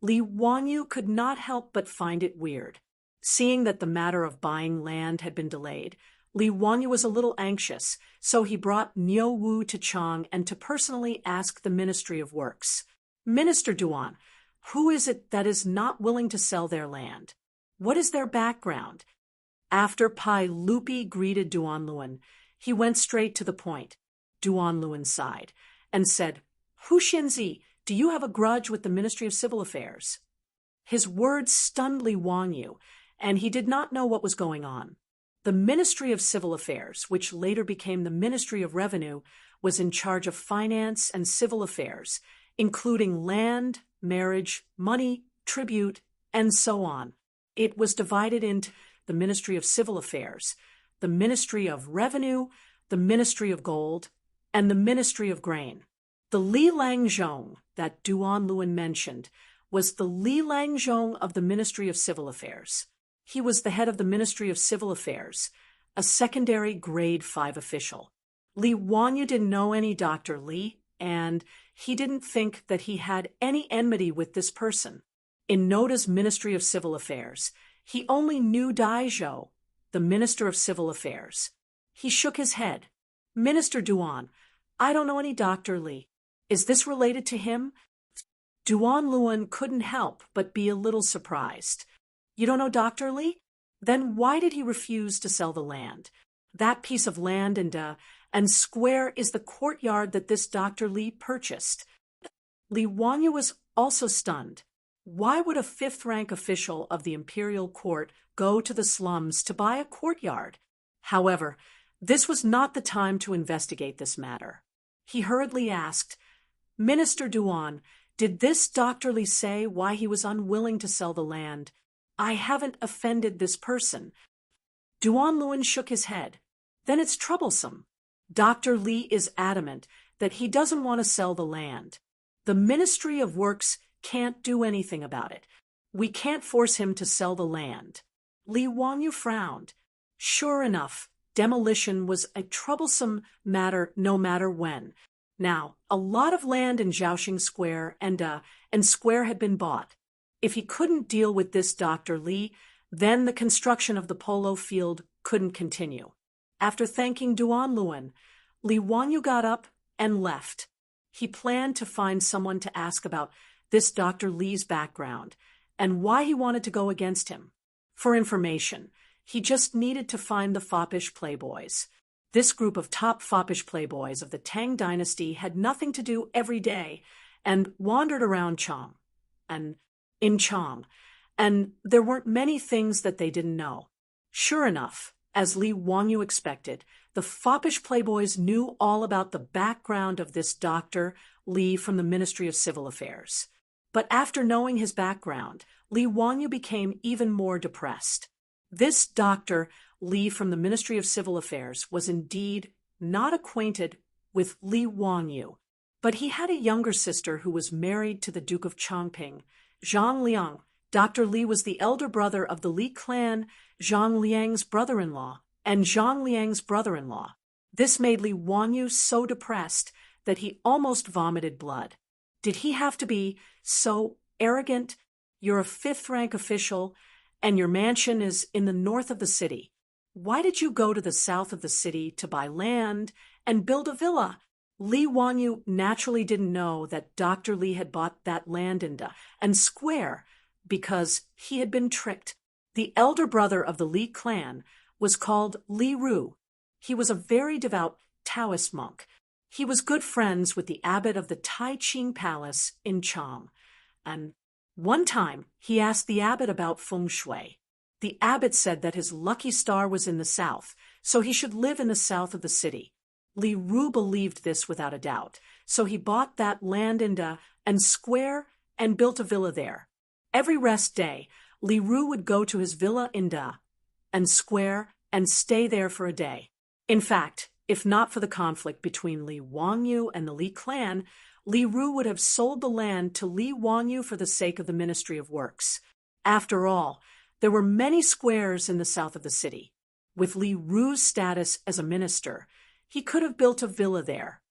Li Wanyu could not help but find it weird. Seeing that the matter of buying land had been delayed, Li Wanyu was a little anxious, so he brought Niu Wu to Chang and to personally ask the Ministry of Works, "Minister Duan, who is it that is not willing to sell their land? What is their background?" After Pai Lupi greeted Duan Luan, he went straight to the point. Duan Luan sighed and said, "Hu Xianzi, do you have a grudge with the Ministry of Civil Affairs?" His words stunned Li Wanyu, and he did not know what was going on. The Ministry of Civil Affairs, which later became the Ministry of Revenue, was in charge of finance and civil affairs, including land, marriage, money, tribute, and so on. It was divided into the Ministry of Civil Affairs, the Ministry of Revenue, the Ministry of Gold, and the Ministry of Grain. The Li Langzhong that Duan Luan mentioned was the Li Langzhong of the Ministry of Civil Affairs. He was the head of the Ministry of Civil Affairs, a secondary grade 5 official. Li Wanyu didn't know any Dr. Li, and he didn't think that he had any enmity with this person. In Noda's Ministry of Civil Affairs, he only knew Dai Zhou, the Minister of Civil Affairs. He shook his head. "Minister Duan, I don't know any Dr. Li. Is this related to him?" Duan Luan couldn't help but be a little surprised. "You don't know Dr. Li? Then why did he refuse to sell the land? That piece of land and square is the courtyard that this Dr. Li purchased." Li Wanyu was also stunned. Why would a fifth-rank official of the imperial court go to the slums to buy a courtyard? However, this was not the time to investigate this matter. He hurriedly asked, "Minister Duan, did this Dr. Li say why he was unwilling to sell the land? I haven't offended this person." Duan Luan shook his head. "Then it's troublesome. Dr. Li is adamant that he doesn't want to sell the land. The Ministry of Works can't do anything about it. We can't force him to sell the land." Li Wanyu frowned. Sure enough, demolition was a troublesome matter no matter when. Now, a lot of land in Zhaoxing Square and Square had been bought. If he couldn't deal with this Dr. Li, then the construction of the polo field couldn't continue. After thanking Duan Luan, Li Wanyu got up and left. He planned to find someone to ask about this Dr. Li's background and why he wanted to go against him. For information, he just needed to find the foppish playboys. This group of top foppish playboys of the Tang dynasty had nothing to do every day and wandered around Chang and in Chang, and there weren't many things that they didn't know. Sure enough, as Li Wanyu expected, the foppish playboys knew all about the background of this Dr. Li from the Ministry of Civil Affairs. But after knowing his background, Li Wanyu became even more depressed. This Dr. Li from the Ministry of Civil Affairs was indeed not acquainted with Li Wanyu, but he had a younger sister who was married to the Duke of Chongping, Zhang Liang. Dr. Li was the elder brother of the Li clan, Zhang Liang's brother-in-law, and Zhang Liang's brother-in-law. This made Li Wanyu so depressed that he almost vomited blood. Did he have to be so arrogant? You're a fifth-rank official, and your mansion is in the north of the city. Why did you go to the south of the city to buy land and build a villa? Li Wanyu naturally didn't know that Dr. Li had bought that land and square because he had been tricked. The elder brother of the Li clan was called Li Ru. He was a very devout Taoist monk. He was good friends with the abbot of the Tai Ching Palace in Chang, and one time he asked the abbot about feng shui. The abbot said that his lucky star was in the south, so he should live in the south of the city. Li Ru believed this without a doubt, so he bought that land and square and built a villa there. Every rest day, Li Ru would go to his villa in and square and stay there for a day. In fact, if not for the conflict between Li Wanyu and the Li clan, Li Ru would have sold the land to Li Wanyu for the sake of the Ministry of Works. After all, there were many squares in the south of the city. With Li Ru's status as a minister, he could have built a villa there.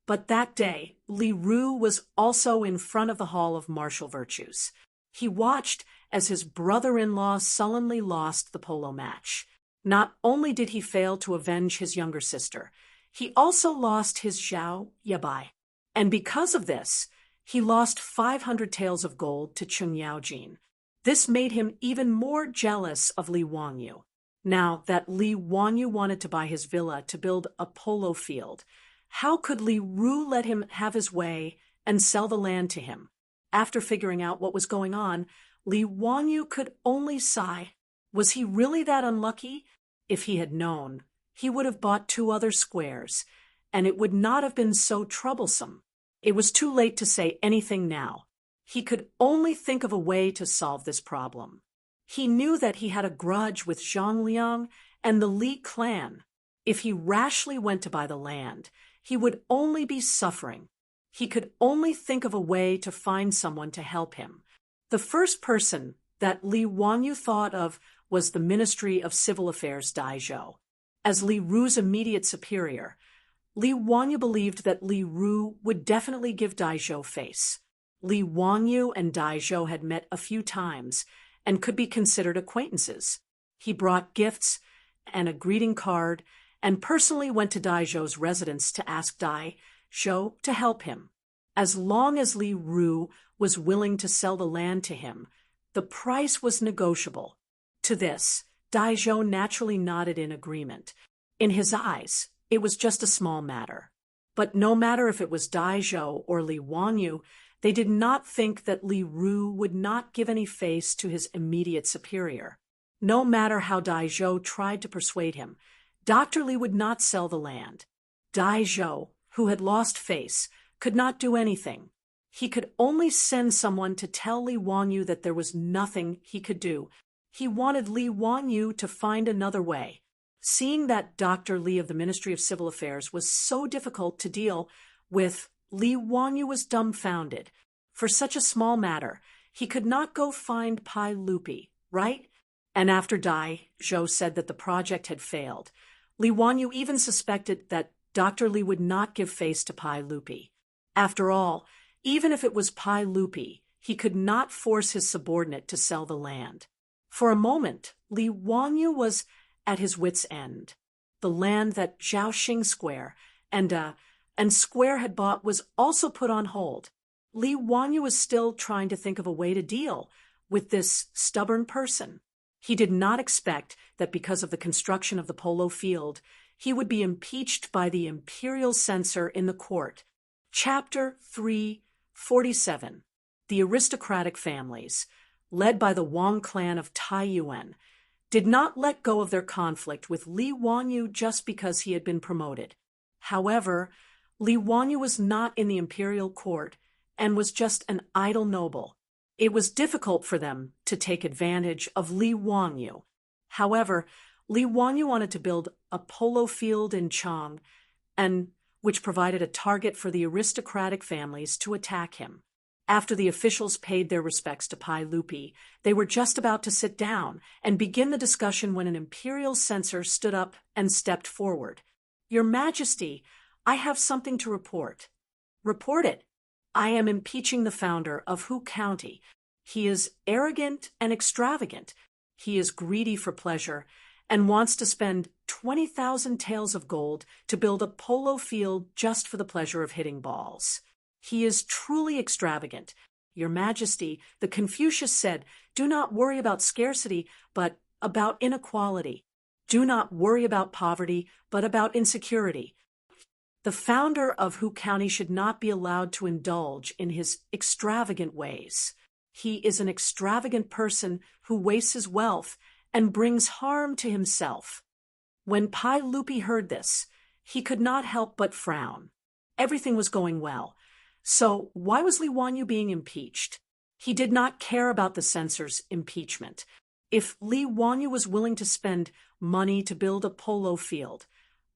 But that day, Li Ru was also in front of the Hall of Martial Virtues. He watched as his brother-in-law sullenly lost the polo match. Not only did he fail to avenge his younger sister, he also lost his Zhao Yabai. And because of this, he lost 500 taels of gold to Cheng Yaojin. This made him even more jealous of Li Wangyu. Now that Li Wangyu wanted to buy his villa to build a polo field, how could Li Ru let him have his way and sell the land to him? After figuring out what was going on, Li Wangyu could only sigh. Was he really that unlucky? If he had known, he would have bought 2 other squares, and it would not have been so troublesome. It was too late to say anything now. He could only think of a way to solve this problem. He knew that he had a grudge with Zhang Liang and the Li clan. If he rashly went to buy the land, he would only be suffering. He could only think of a way to find someone to help him. The first person that Li Wangyu thought of was the Ministry of Civil Affairs Daizhou. As Li Ru's immediate superior, Li Wangyu believed that Li Ru would definitely give Daizhou face. Li Wangyu and Daizhou had met a few times and could be considered acquaintances. He brought gifts and a greeting card and personally went to Daizhou's residence to ask Daizhou to help him. As long as Li Ru was willing to sell the land to him, the price was negotiable. To this, Daizhou naturally nodded in agreement. In his eyes, it was just a small matter. But no matter if it was Daizhou or Li Wangyu, they did not think that Li Ru would not give any face to his immediate superior. No matter how Daizhou tried to persuade him, Dr. Li would not sell the land. Daizhou, who had lost face, could not do anything. He could only send someone to tell Li Wangyu that there was nothing he could do. He wanted Li Wangyu to find another way. Seeing that Dr. Li of the Ministry of Civil Affairs was so difficult to deal with, Li Wangyu was dumbfounded. For such a small matter, he could not go find Pai Lupi, right? And after Daizhou said that the project had failed, Li Wangyu even suspected that Dr. Li would not give face to Pai Lupi. After all, even if it was Pai Lupi, he could not force his subordinate to sell the land. For a moment, Li Wangyu was at his wit's end. The land that Zhaoxing Square and Square had bought was also put on hold. Li Wangyu was still trying to think of a way to deal with this stubborn person. He did not expect that because of the construction of the polo field, he would be impeached by the imperial censor in the court. Chapter 347. The aristocratic families, led by the Wang clan of Taiyuan, did not let go of their conflict with Li Wangyu just because he had been promoted. However, Li Wangyu was not in the imperial court and was just an idle noble. It was difficult for them to take advantage of Li Wangyu. However, Li Wangyu wanted to build a polo field in Chang, which provided a target for the aristocratic families to attack him. After the officials paid their respects to Pai Lupi, they were just about to sit down and begin the discussion when an imperial censor stood up and stepped forward. "Your Majesty, I have something to report." "Report it." "I am impeaching the founder of Hu County. He is arrogant and extravagant. He is greedy for pleasure and wants to spend 20,000 taels of gold to build a polo field just for the pleasure of hitting balls. He is truly extravagant. Your Majesty, the Confucius said, do not worry about scarcity, but about inequality. Do not worry about poverty, but about insecurity. The founder of Hu County should not be allowed to indulge in his extravagant ways. He is an extravagant person who wastes his wealth and brings harm to himself." When Pai Lupi heard this, he could not help but frown. Everything was going well. So why was Li Wangyu being impeached? He did not care about the censor's impeachment. If Li Wangyu was willing to spend money to build a polo field,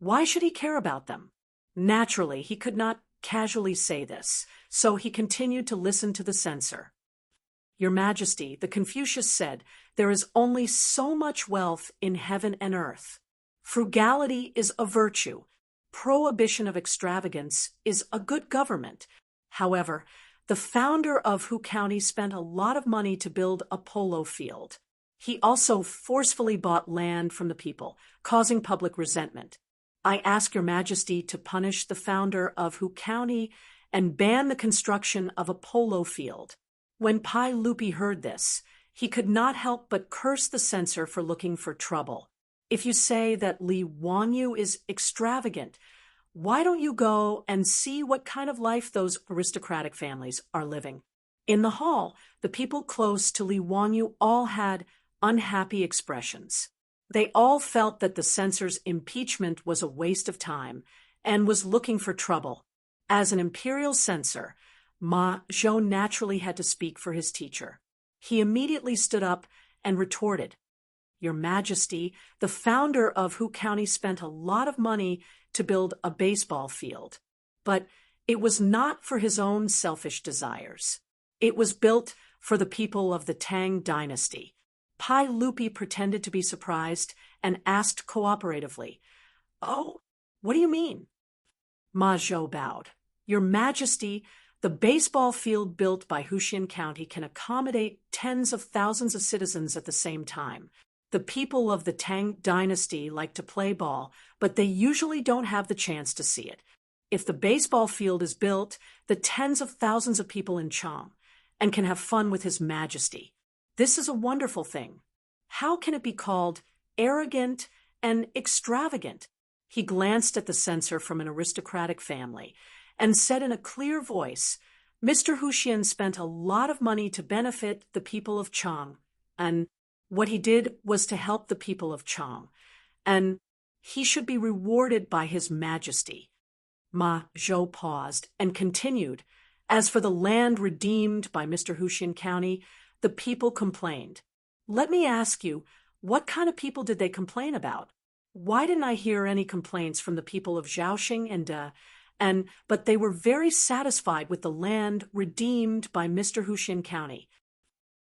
why should he care about them? Naturally, he could not casually say this, so he continued to listen to the censor. "Your Majesty, the Confucius said, there is only so much wealth in heaven and earth. Frugality is a virtue. prohibition of extravagance is a good government. However, the founder of Hu County spent a lot of money to build a polo field. He also forcefully bought land from the people, causing public resentment. I ask your majesty to punish the founder of Hu County and ban the construction of a polo field. When Pai Lupi heard this, he could not help but curse the censor for looking for trouble. If you say that Li Wanyu is extravagant, why don't you go and see what kind of life those aristocratic families are living? In the hall, the people close to Li Wanyu all had unhappy expressions. They all felt that the censor's impeachment was a waste of time and was looking for trouble. As an imperial censor, Ma Zhou naturally had to speak for his teacher. He immediately stood up and retorted, "Your Majesty, the founder of Hu County spent a lot of money to build a baseball field, but it was not for his own selfish desires. It was built for the people of the Tang dynasty." Pai Lupi pretended to be surprised and asked cooperatively, "Oh, what do you mean?" Ma Zhou bowed. "Your Majesty, the baseball field built by Huxian County can accommodate tens of thousands of citizens at the same time. The people of the Tang dynasty like to play ball, but they usually don't have the chance to see it. If the baseball field is built, the tens of thousands of people in Chang and can have fun with His Majesty. This is a wonderful thing. How can it be called arrogant and extravagant?" He glanced at the censor from an aristocratic family and said in a clear voice, "Mr. Huxian spent a lot of money to benefit the people of Chang, and what he did was to help the people of Chang, and he should be rewarded by His Majesty." Ma Zhou paused and continued, "As for the land redeemed by Mr. Huxian County, the people complained. Let me ask you, what kind of people did they complain about? Why didn't I hear any complaints from the people of Zhaoxing but they were very satisfied with the land redeemed by Mr. Huxian County?"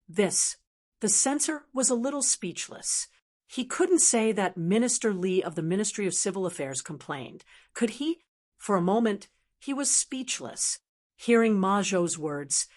The censor was a little speechless. He couldn't say that Minister Li of the Ministry of Civil Affairs complained, could he? For a moment, he was speechless. Hearing Ma Zhou's words,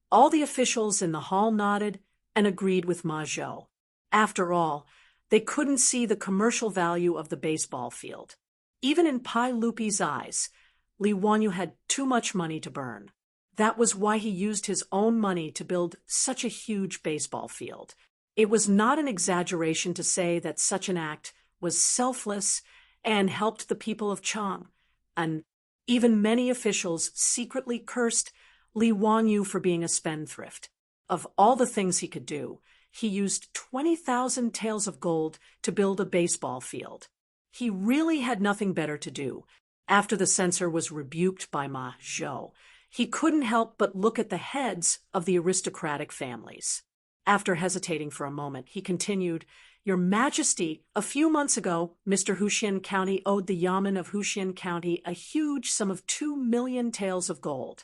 all the officials in the hall nodded and agreed with Ma Zhou. After all, they couldn't see the commercial value of the baseball field. Even in Pai Lupi's eyes, Li Wanyu had too much money to burn. That was why he used his own money to build such a huge baseball field. It was not an exaggeration to say that such an act was selfless and helped the people of Chang, and even many officials secretly cursed Li Wanyu for being a spendthrift. Of all the things he could do, he used 20,000 taels of gold to build a baseball field. He really had nothing better to do. After the censor was rebuked by Ma Zhou, he couldn't help but look at the heads of the aristocratic families. After hesitating for a moment, he continued, "Your Majesty, a few months ago, Mr. Huxian County owed the Yamen of Huxian County a huge sum of 2 million taels of gold.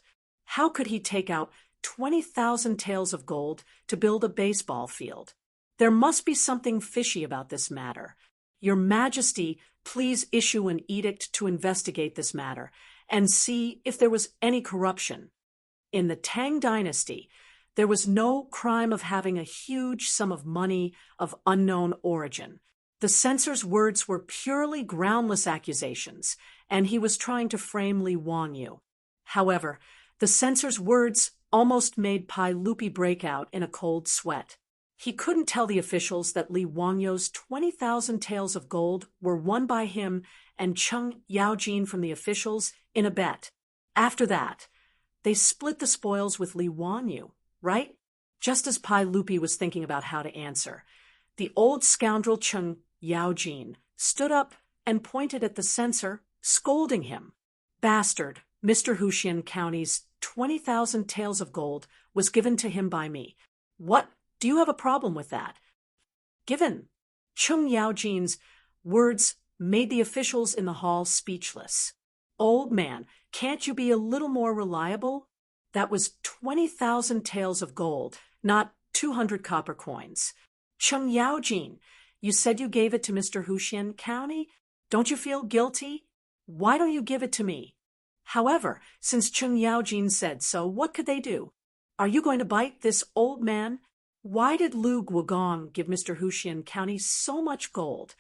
How could he take out 20,000 taels of gold to build a baseball field? There must be something fishy about this matter. Your Majesty, please issue an edict to investigate this matter and see if there was any corruption. In the Tang dynasty, there was no crime of having a huge sum of money of unknown origin." The censor's words were purely groundless accusations, and he was trying to frame Li Wanyu. However, the censor's words almost made Pai Lupi break out in a cold sweat. He couldn't tell the officials that Li Wanyu's 20,000 taels of gold were won by him and Cheng Yaojin from the officials in a bet. After that, they split the spoils with Li Wanyu, right? Just as Pai Lupi was thinking about how to answer, the old scoundrel Cheng Yaojin stood up and pointed at the censor, scolding him. "Bastard, Mr. Huxian County's 20,000 taels of gold was given to him by me. What? Do you have a problem with that?" Given Cheng Yaojin's words made the officials in the hall speechless. "Old man, can't you be a little more reliable? That was 20,000 taels of gold, not 200 copper coins. Cheng Yaojin, you said you gave it to Mr. Huxian County? Don't you feel guilty?" Why don't you give it to me? However, since Cheng Yaojin said so, what could they do? Are you going to bite this old man? Why did Lu Guogong give Mr. Huxian County so much gold?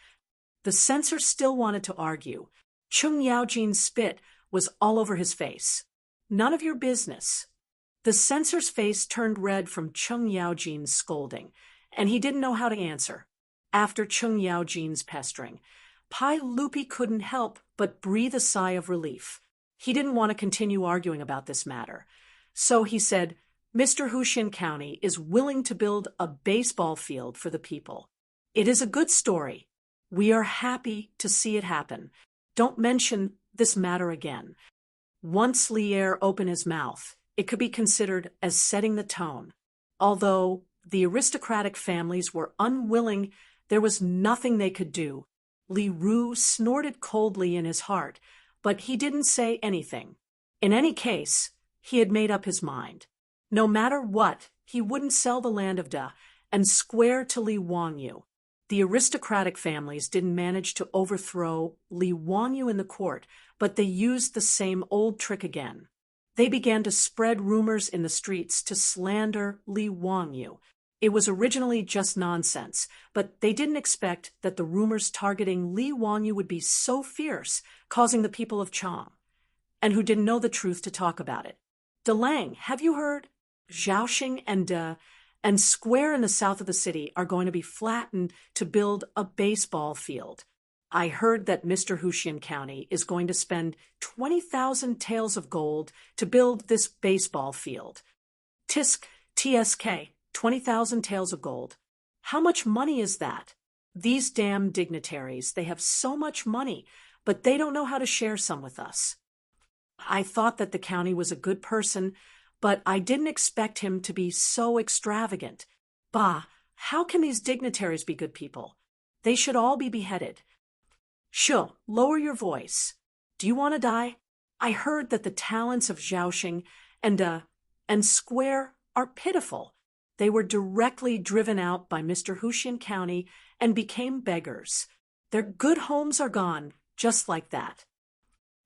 The censor still wanted to argue. Cheng Yaojin's spit was all over his face. None of your business. The censor's face turned red from Cheng Yaojin's scolding, and he didn't know how to answer. After Cheng Yaojin's pestering, Pai Lupi couldn't help but breathe a sigh of relief. He didn't want to continue arguing about this matter. So he said, Mr. Huxian County is willing to build a baseball field for the people. It is a good story. We are happy to see it happen. Don't mention this matter again. Once Lier opened his mouth, it could be considered as setting the tone. Although the aristocratic families were unwilling, there was nothing they could do. Li Ru snorted coldly in his heart, but he didn't say anything. In any case, he had made up his mind. No matter what, he wouldn't sell the land of Da and square to Li Wangyu. The aristocratic families didn't manage to overthrow Li Wangyu in the court, but they used the same old trick again. They began to spread rumors in the streets to slander Li Wangyu. It was originally just nonsense, but they didn't expect that the rumors targeting Li Wangyu would be so fierce, causing the people of Chang, and who didn't know the truth, to talk about it. De Lang, have you heard? Zhaoxing and square in the south of the city are going to be flattened to build a baseball field. I heard that Mr. Huxian County is going to spend 20,000 taels of gold to build this baseball field. TSK, 20,000 taels of gold. How much money is that? These damn dignitaries, they have so much money, but they don't know how to share some with us. I thought that the county was a good person, but I didn't expect him to be so extravagant. Bah, how can these dignitaries be good people? They should all be beheaded. Sure, lower your voice. Do you want to die? I heard that the talents of Zhaoxing and Square are pitiful. They were directly driven out by Mr. Huxian County and became beggars. Their good homes are gone, just like that.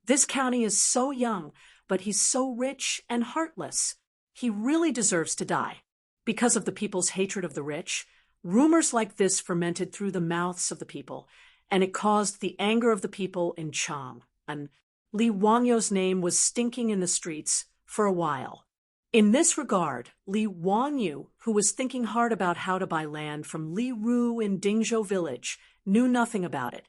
This county is so young, but he's so rich and heartless. He really deserves to die. Because of the people's hatred of the rich, rumors like this fermented through the mouths of the people, and it caused the anger of the people in Chang, and Li Wangyu's name was stinking in the streets for a while. In this regard, Li Wangyu, who was thinking hard about how to buy land from Li Ru in Dingzhou village, knew nothing about it.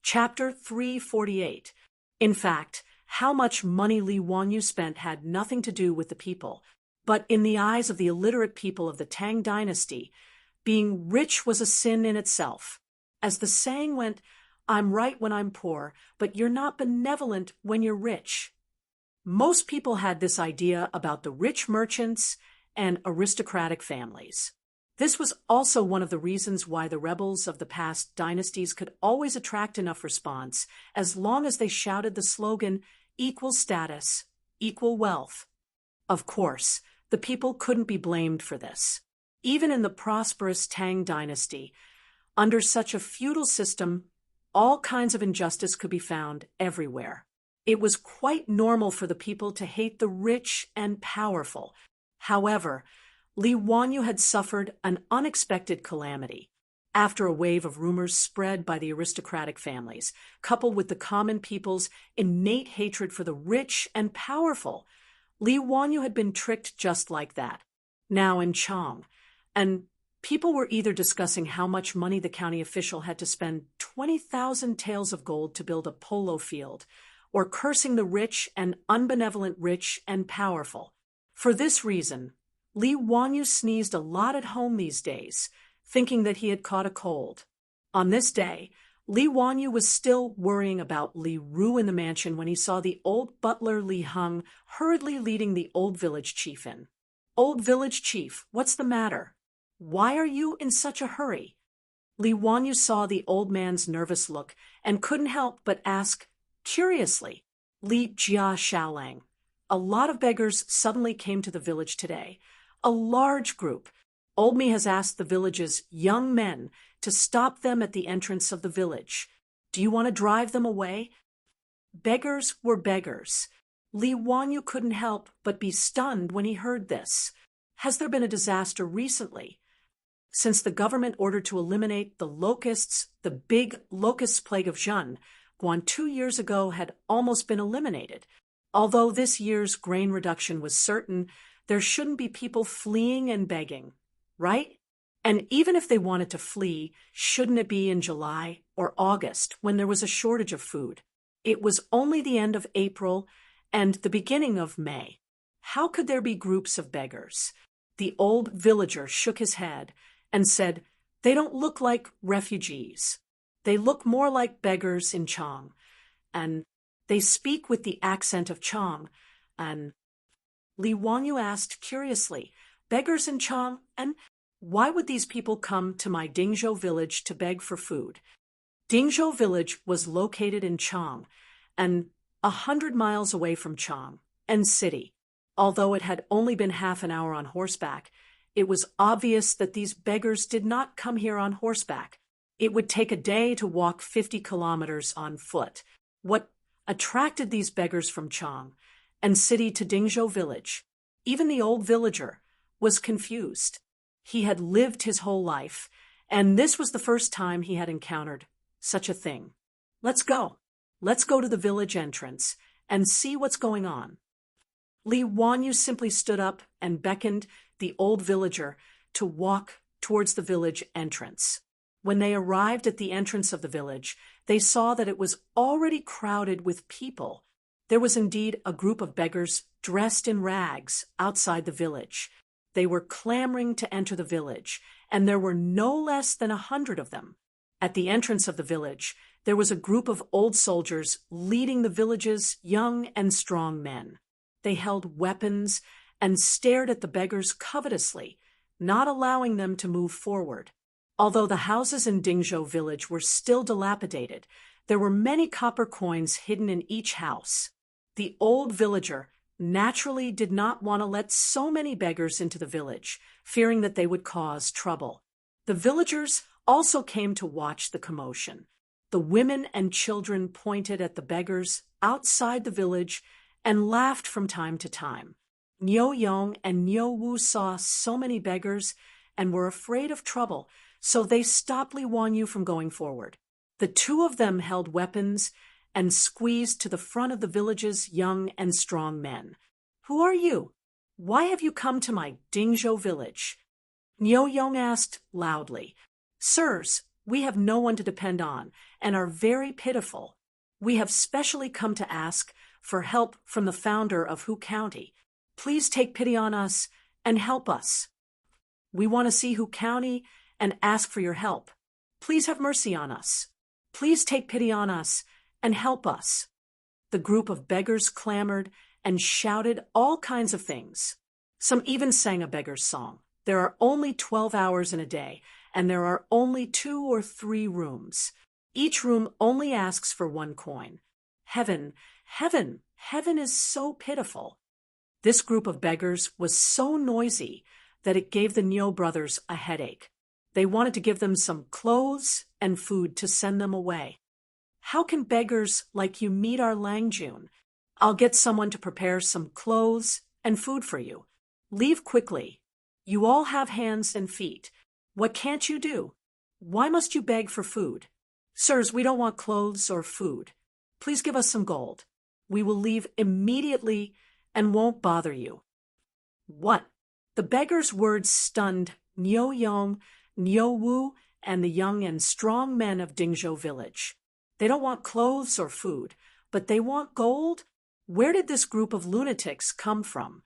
Chapter 348. In fact, how much money Li Wangyu spent had nothing to do with the people, but in the eyes of the illiterate people of the Tang dynasty, being rich was a sin in itself. As the saying went, I'm right when I'm poor, but you're not benevolent when you're rich. Most people had this idea about the rich merchants and aristocratic families. This was also one of the reasons why the rebels of the past dynasties could always attract enough response as long as they shouted the slogan, equal status, equal wealth. Of course, the people couldn't be blamed for this. Even in the prosperous Tang dynasty, under such a feudal system, all kinds of injustice could be found everywhere. It was quite normal for the people to hate the rich and powerful. However, Li Wangyu had suffered an unexpected calamity. After a wave of rumors spread by the aristocratic families, coupled with the common people's innate hatred for the rich and powerful, Li Wangyu had been tricked just like that. Now in Chang, and people were either discussing how much money the county official had to spend 20,000 taels of gold to build a polo field, or cursing the rich and unbenevolent rich and powerful. For this reason, Li Wangyu sneezed a lot at home these days, thinking that he had caught a cold. On this day, Li Wangyu was still worrying about Li Ru in the mansion when he saw the old butler Li Heng hurriedly leading the old village chief in. Old village chief, what's the matter? Why are you in such a hurry? Li Wangyu saw the old man's nervous look and couldn't help but ask, curiously, Li Jia Xiaolang. A lot of beggars suddenly came to the village today. A large group. Old Me has asked the village's young men to stop them at the entrance of the village. Do you want to drive them away? Beggars were beggars. Li Wanyu couldn't help but be stunned when he heard this. Has there been a disaster recently? Since the government ordered to eliminate the locusts, the big locust plague of Zhun, Guan 2 years ago had almost been eliminated. Although this year's grain reduction was certain, there shouldn't be people fleeing and begging, right? And even if they wanted to flee, shouldn't it be in July or August when there was a shortage of food? It was only the end of April and the beginning of May. How could there be groups of beggars? The old villager shook his head and said, "They don't look like refugees. They look more like beggars in Chang, and they speak with the accent of Chang." And Li Wanyu asked curiously, "Beggars in Chang? And why would these people come to my Dingzhou village to beg for food?" Dingzhou village was located in Chang, and 100 miles away from Chang and city. Although it had only been half an hour on horseback, it was obvious that these beggars did not come here on horseback. It would take a day to walk 50 kilometers on foot. What attracted these beggars from Chang and city to Dingzhou village? Even the old villager was confused. He had lived his whole life, and this was the first time he had encountered such a thing. Let's go. Let's go to the village entrance and see what's going on." Li Wanyu simply stood up and beckoned the old villager to walk towards the village entrance. When they arrived at the entrance of the village, they saw that it was already crowded with people. There was indeed a group of beggars dressed in rags outside the village. They were clamoring to enter the village, and there were no less than 100 of them. At the entrance of the village, there was a group of old soldiers leading the village's young and strong men. They held weapons and stared at the beggars covetously, not allowing them to move forward. Although the houses in Dingzhou village were still dilapidated, there were many copper coins hidden in each house. The old villager naturally did not want to let so many beggars into the village, fearing that they would cause trouble. The villagers also came to watch the commotion. The women and children pointed at the beggars outside the village and laughed from time to time. Niu Yong and Niu Wu saw so many beggars and were afraid of trouble, so they stopped Li Wanyu from going forward. The two of them held weapons and squeezed to the front of the village's young and strong men. "Who are you? Why have you come to my Dingzhou village?" Niu Yong asked loudly. "Sirs, we have no one to depend on and are very pitiful. We have specially come to ask for help from the founder of Hu County. Please take pity on us and help us. We want to see Hu County and ask for your help. Please have mercy on us. Please take pity on us and help us." The group of beggars clamored and shouted all kinds of things. Some even sang a beggar's song. There are only 12 hours in a day, and there are only 2 or 3 rooms. Each room only asks for 1 coin. Heaven, heaven, heaven is so pitiful. This group of beggars was so noisy that it gave the Niu brothers a headache. They wanted to give them some clothes and food to send them away. "How can beggars like you meet our Langjun? I'll get someone to prepare some clothes and food for you. Leave quickly. You all have hands and feet. What can't you do? Why must you beg for food? Sirs, we don't want clothes or food. Please give us some gold. We will leave immediately and won't bother you." What? The beggar's words stunned Niu Yong, Niu Wu, and the young and strong men of Dingzhou village. They don't want clothes or food, but they want gold? Where did this group of lunatics come from?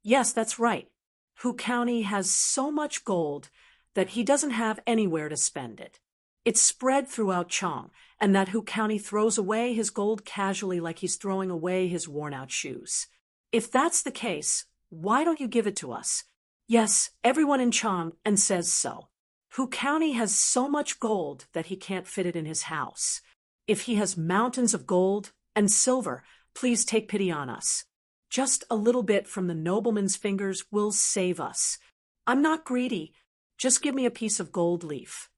Yes, that's right. Hu County has so much gold that he doesn't have anywhere to spend it. It's spread throughout Chang, and that Hu County throws away his gold casually like he's throwing away his worn-out shoes. If that's the case, why don't you give it to us? Yes, everyone in Chang and says so. Hu County has so much gold that he can't fit it in his house. If he has mountains of gold and silver, please take pity on us. Just a little bit from the nobleman's fingers will save us. I'm not greedy. Just give me a piece of gold leaf.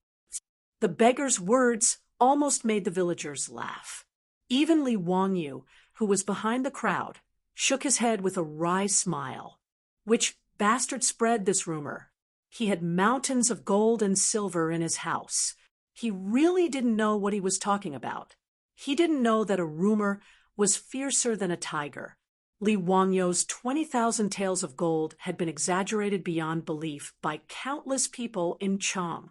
The beggar's words almost made the villagers laugh. Even Li Wangyu, who was behind the crowd, shook his head with a wry smile. Which bastard spread this rumor? He had mountains of gold and silver in his house. He really didn't know what he was talking about. He didn't know that a rumor was fiercer than a tiger. Li Wangyu's 20,000 tales of gold had been exaggerated beyond belief by countless people in Chang.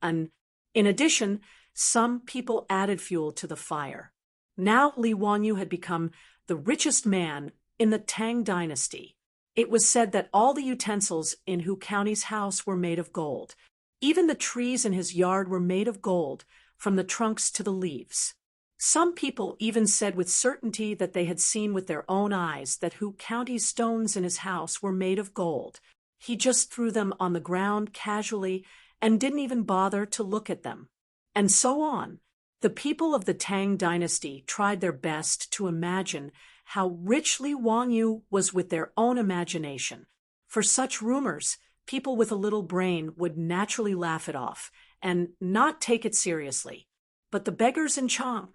And in addition, some people added fuel to the fire. Now Li Wangyu had become the richest man in the Tang dynasty. It was said that all the utensils in Hu County's house were made of gold. Even the trees in his yard were made of gold, from the trunks to the leaves. Some people even said with certainty that they had seen with their own eyes that Hu County's stones in his house were made of gold. He just threw them on the ground casually and didn't even bother to look at them. And so on. The people of the Tang dynasty tried their best to imagine how rich Li Wangyu was with their own imagination. For such rumors, people with a little brain would naturally laugh it off and not take it seriously. But the beggars in Chang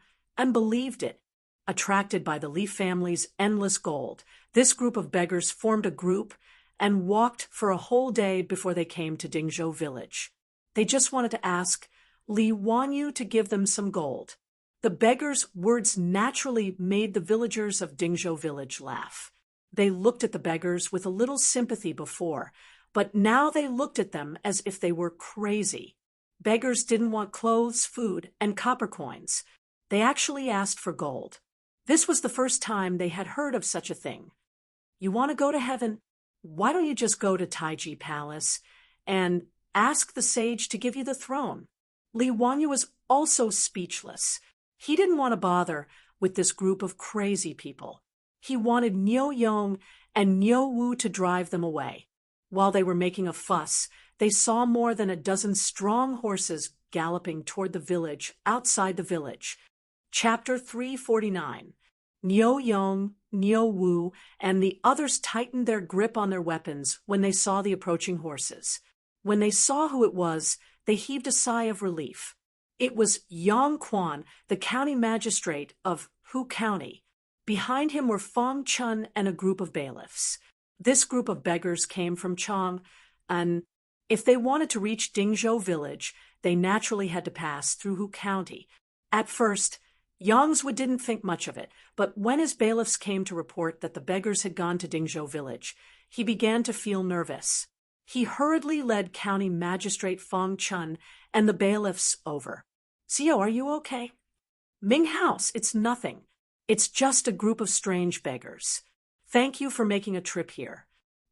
believed it. Attracted by the Li family's endless gold, this group of beggars formed a group and walked for a whole day before they came to Dingzhou village. They just wanted to ask Li Wangyu to give them some gold. The beggars' words naturally made the villagers of Dingzhou village laugh. They looked at the beggars with a little sympathy before, but now they looked at them as if they were crazy. Beggars didn't want clothes, food, and copper coins. They actually asked for gold. This was the first time they had heard of such a thing. You want to go to heaven? Why don't you just go to Taiji Palace and ask the sage to give you the throne? Li Wangyu was also speechless. He didn't want to bother with this group of crazy people. He wanted Niu Yong and Niu Wu to drive them away. While they were making a fuss, they saw more than a dozen strong horses galloping toward the village outside the village. Chapter 349. Niu Yong, Niu Wu, and the others tightened their grip on their weapons when they saw the approaching horses. When they saw who it was, they heaved a sigh of relief. It was Yang Quan, the county magistrate of Hu County. Behind him were Fong Chun and a group of bailiffs. This group of beggars came from Chang, and if they wanted to reach Dingzhou village, they naturally had to pass through Hu County. At first, Yang Zhu didn't think much of it, but when his bailiffs came to report that the beggars had gone to Dingzhou village, he began to feel nervous. He hurriedly led County Magistrate Fong Chun and the bailiffs over. Xiao, are you okay? Ming House, it's nothing. It's just a group of strange beggars. Thank you for making a trip here.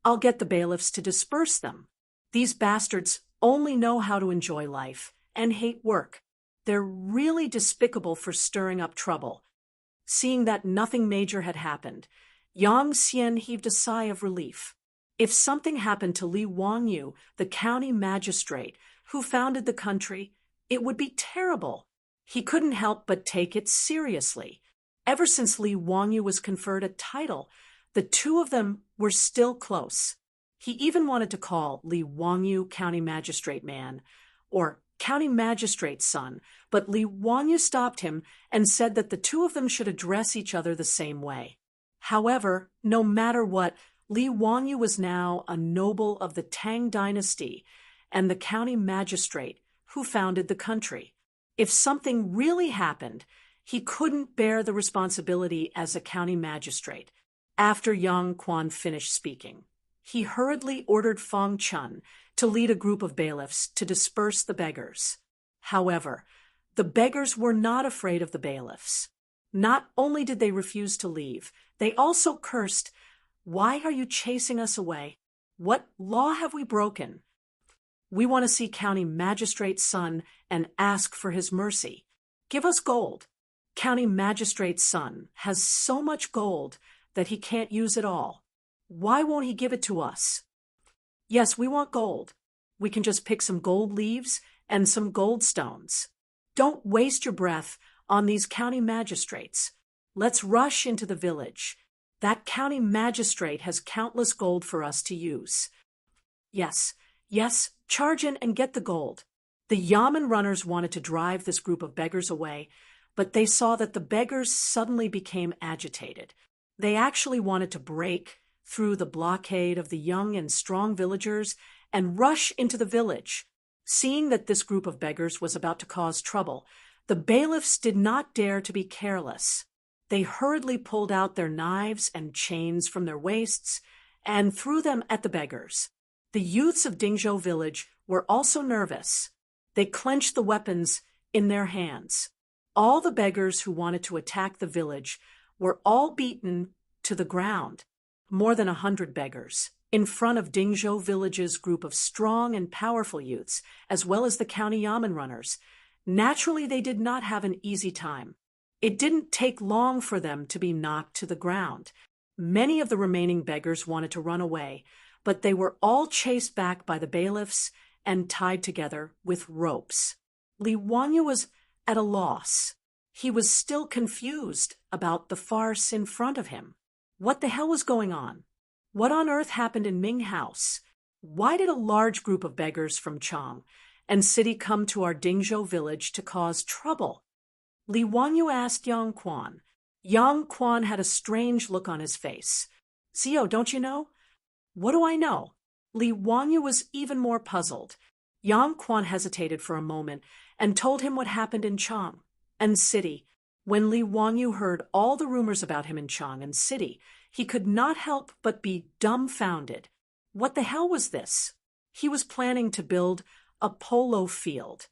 I'll get the bailiffs to disperse them. These bastards only know how to enjoy life and hate work. They're really despicable for stirring up trouble. Seeing that nothing major had happened, Yang Xian heaved a sigh of relief. If something happened to Li Wangyu, the county magistrate who founded the country, it would be terrible. He couldn't help but take it seriously. Ever since Li Wangyu was conferred a title, the two of them were still close. He even wanted to call Li Wangyu County Magistrate Man, or County Magistrate's son, but Li Wangyu stopped him and said that the two of them should address each other the same way. However, no matter what, Li Wangyu was now a noble of the Tang dynasty and the county magistrate who founded the country. If something really happened, he couldn't bear the responsibility as a county magistrate. After Yang Quan finished speaking, he hurriedly ordered Fong Chun to lead a group of bailiffs to disperse the beggars. However, the beggars were not afraid of the bailiffs. Not only did they refuse to leave, they also cursed, "Why are you chasing us away? What law have we broken? We want to see County Magistrate's son and ask for his mercy. Give us gold. County Magistrate's son has so much gold that he can't use it all. Why won't he give it to us? Yes, we want gold. We can just pick some gold leaves and some gold stones. Don't waste your breath on these county magistrates. Let's rush into the village. That county magistrate has countless gold for us to use." Yes, charge in and get the gold. The Yamen runners wanted to drive this group of beggars away, but they saw that the beggars suddenly became agitated. They actually wanted to break through the blockade of the young and strong villagers and rush into the village. Seeing that this group of beggars was about to cause trouble, the bailiffs did not dare to be careless. They hurriedly pulled out their knives and chains from their waists and threw them at the beggars. The youths of Dingzhou village were also nervous. They clenched the weapons in their hands. All the beggars who wanted to attack the village were all beaten to the ground. More than 100 beggars, in front of Dingzhou village's group of strong and powerful youths, as well as the county yamen runners. Naturally, they did not have an easy time. It didn't take long for them to be knocked to the ground. Many of the remaining beggars wanted to run away, but they were all chased back by the bailiffs and tied together with ropes. Li Wanyu was at a loss. He was still confused about the farce in front of him. What the hell was going on? What on earth happened in Ming House? Why did a large group of beggars from Chang and city come to our Dingzhou village to cause trouble? Li Wanyu asked Yang Quan. Yang Quan had a strange look on his face. Zio, don't you know? What do I know? Li Wanyu was even more puzzled. Yang Quan hesitated for a moment and told him what happened in Chang and city. When Li Wanyu heard all the rumors about him in Chang and city, he could not help but be dumbfounded. What the hell was this? He was planning to build a polo field.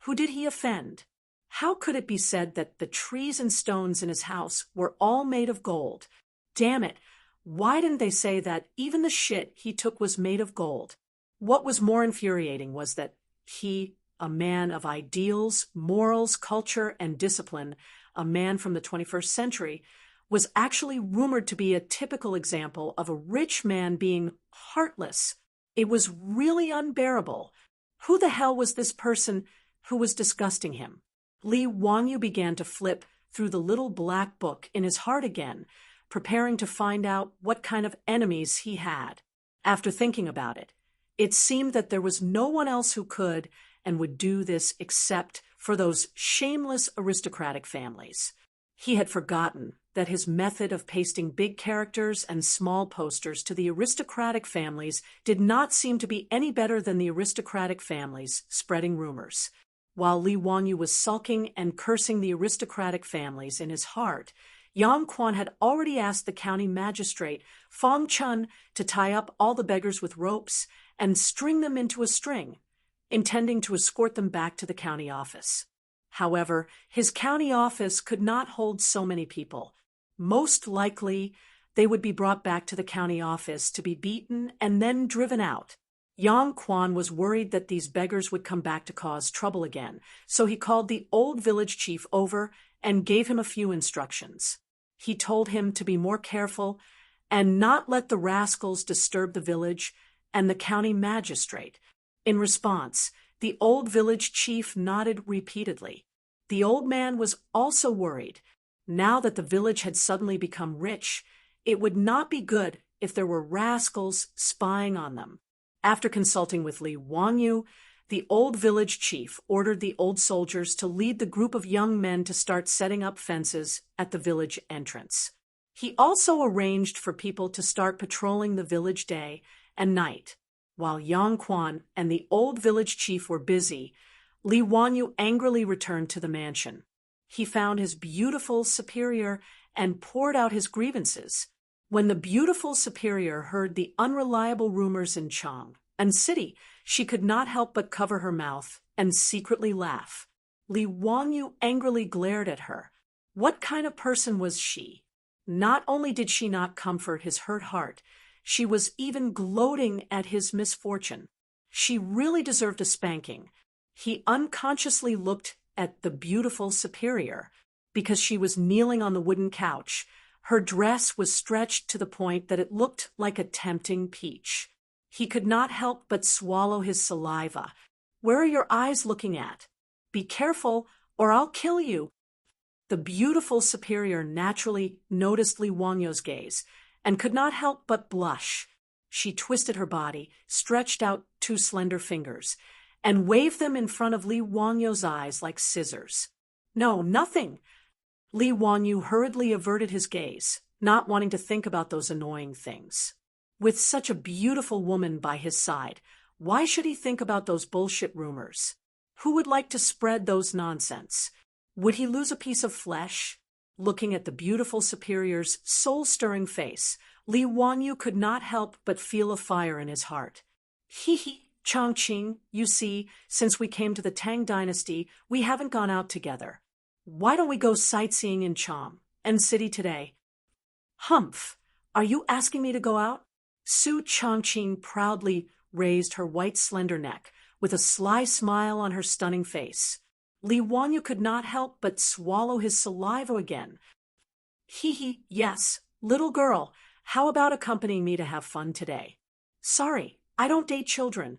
Who did he offend? How could it be said that the trees and stones in his house were all made of gold? Damn it, why didn't they say that even the shit he took was made of gold? What was more infuriating was that he, a man of ideals, morals, culture, and discipline, a man from the 21st century, was actually rumored to be a typical example of a rich man being heartless. It was really unbearable. Who the hell was this person who was disgusting him? Li Wanyu began to flip through the little black book in his heart again, preparing to find out what kind of enemies he had. After thinking about it, it seemed that there was no one else who could and would do this except for those shameless aristocratic families. He had forgotten that his method of pasting big characters and small posters to the aristocratic families did not seem to be any better than the aristocratic families spreading rumors. While Li Wanyu was sulking and cursing the aristocratic families in his heart, Yang Quan had already asked the county magistrate, Fong Chun, to tie up all the beggars with ropes and string them into a string, intending to escort them back to the county office. However, his county office could not hold so many people. Most likely, they would be brought back to the county office to be beaten and then driven out. Yang Quan was worried that these beggars would come back to cause trouble again, so he called the old village chief over and gave him a few instructions. He told him to be more careful and not let the rascals disturb the village and the county magistrate. In response, the old village chief nodded repeatedly. The old man was also worried. Now that the village had suddenly become rich, it would not be good if there were rascals spying on them. After consulting with Li Wanyu, the old village chief ordered the old soldiers to lead the group of young men to start setting up fences at the village entrance. He also arranged for people to start patrolling the village day and night. While Yang Quan and the old village chief were busy, Li Wanyu angrily returned to the mansion. He found his beautiful superior and poured out his grievances. When the beautiful superior heard the unreliable rumors in Chang and city, she could not help but cover her mouth and secretly laugh. Li Wanyu angrily glared at her. What kind of person was she? Not only did she not comfort his hurt heart, she was even gloating at his misfortune. She really deserved a spanking. He unconsciously looked at the beautiful superior because she was kneeling on the wooden couch. Her dress was stretched to the point that it looked like a tempting peach. He could not help but swallow his saliva. Where are your eyes looking at? Be careful, or I'll kill you. The beautiful superior naturally noticed Li Wanyu's gaze and could not help but blush. She twisted her body, stretched out two slender fingers, and waved them in front of Li Wanyu's eyes like scissors. No, nothing. Li Wanyu hurriedly averted his gaze, not wanting to think about those annoying things. With such a beautiful woman by his side, why should he think about those bullshit rumors? Who would like to spread those nonsense? Would he lose a piece of flesh? Looking at the beautiful superior's soul-stirring face, Li Wanyu could not help but feel a fire in his heart. Hee, Chongqing, you see, since we came to the Tang dynasty, we haven't gone out together. Why don't we go sightseeing in Cham and city today? Humph, are you asking me to go out? Su Chongqing proudly raised her white slender neck, with a sly smile on her stunning face. Li Wanyu could not help but swallow his saliva again. Yes, little girl, how about accompanying me to have fun today? Sorry, I don't date children.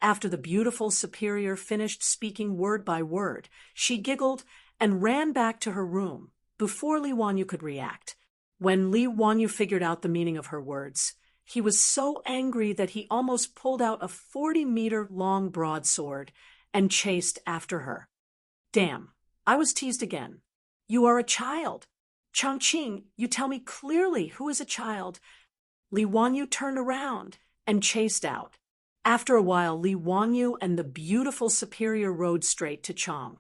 After the beautiful superior finished speaking word by word, she giggled and ran back to her room before Li Wanyu could react. When Li Wanyu figured out the meaning of her words, he was so angry that he almost pulled out a 40-meter-long broadsword and chased after her. Damn, I was teased again. You are a child. Chongqing, you tell me clearly who is a child. Li Wanyu turned around and chased out. After a while, Li Wanyu and the beautiful superior rode straight to Chang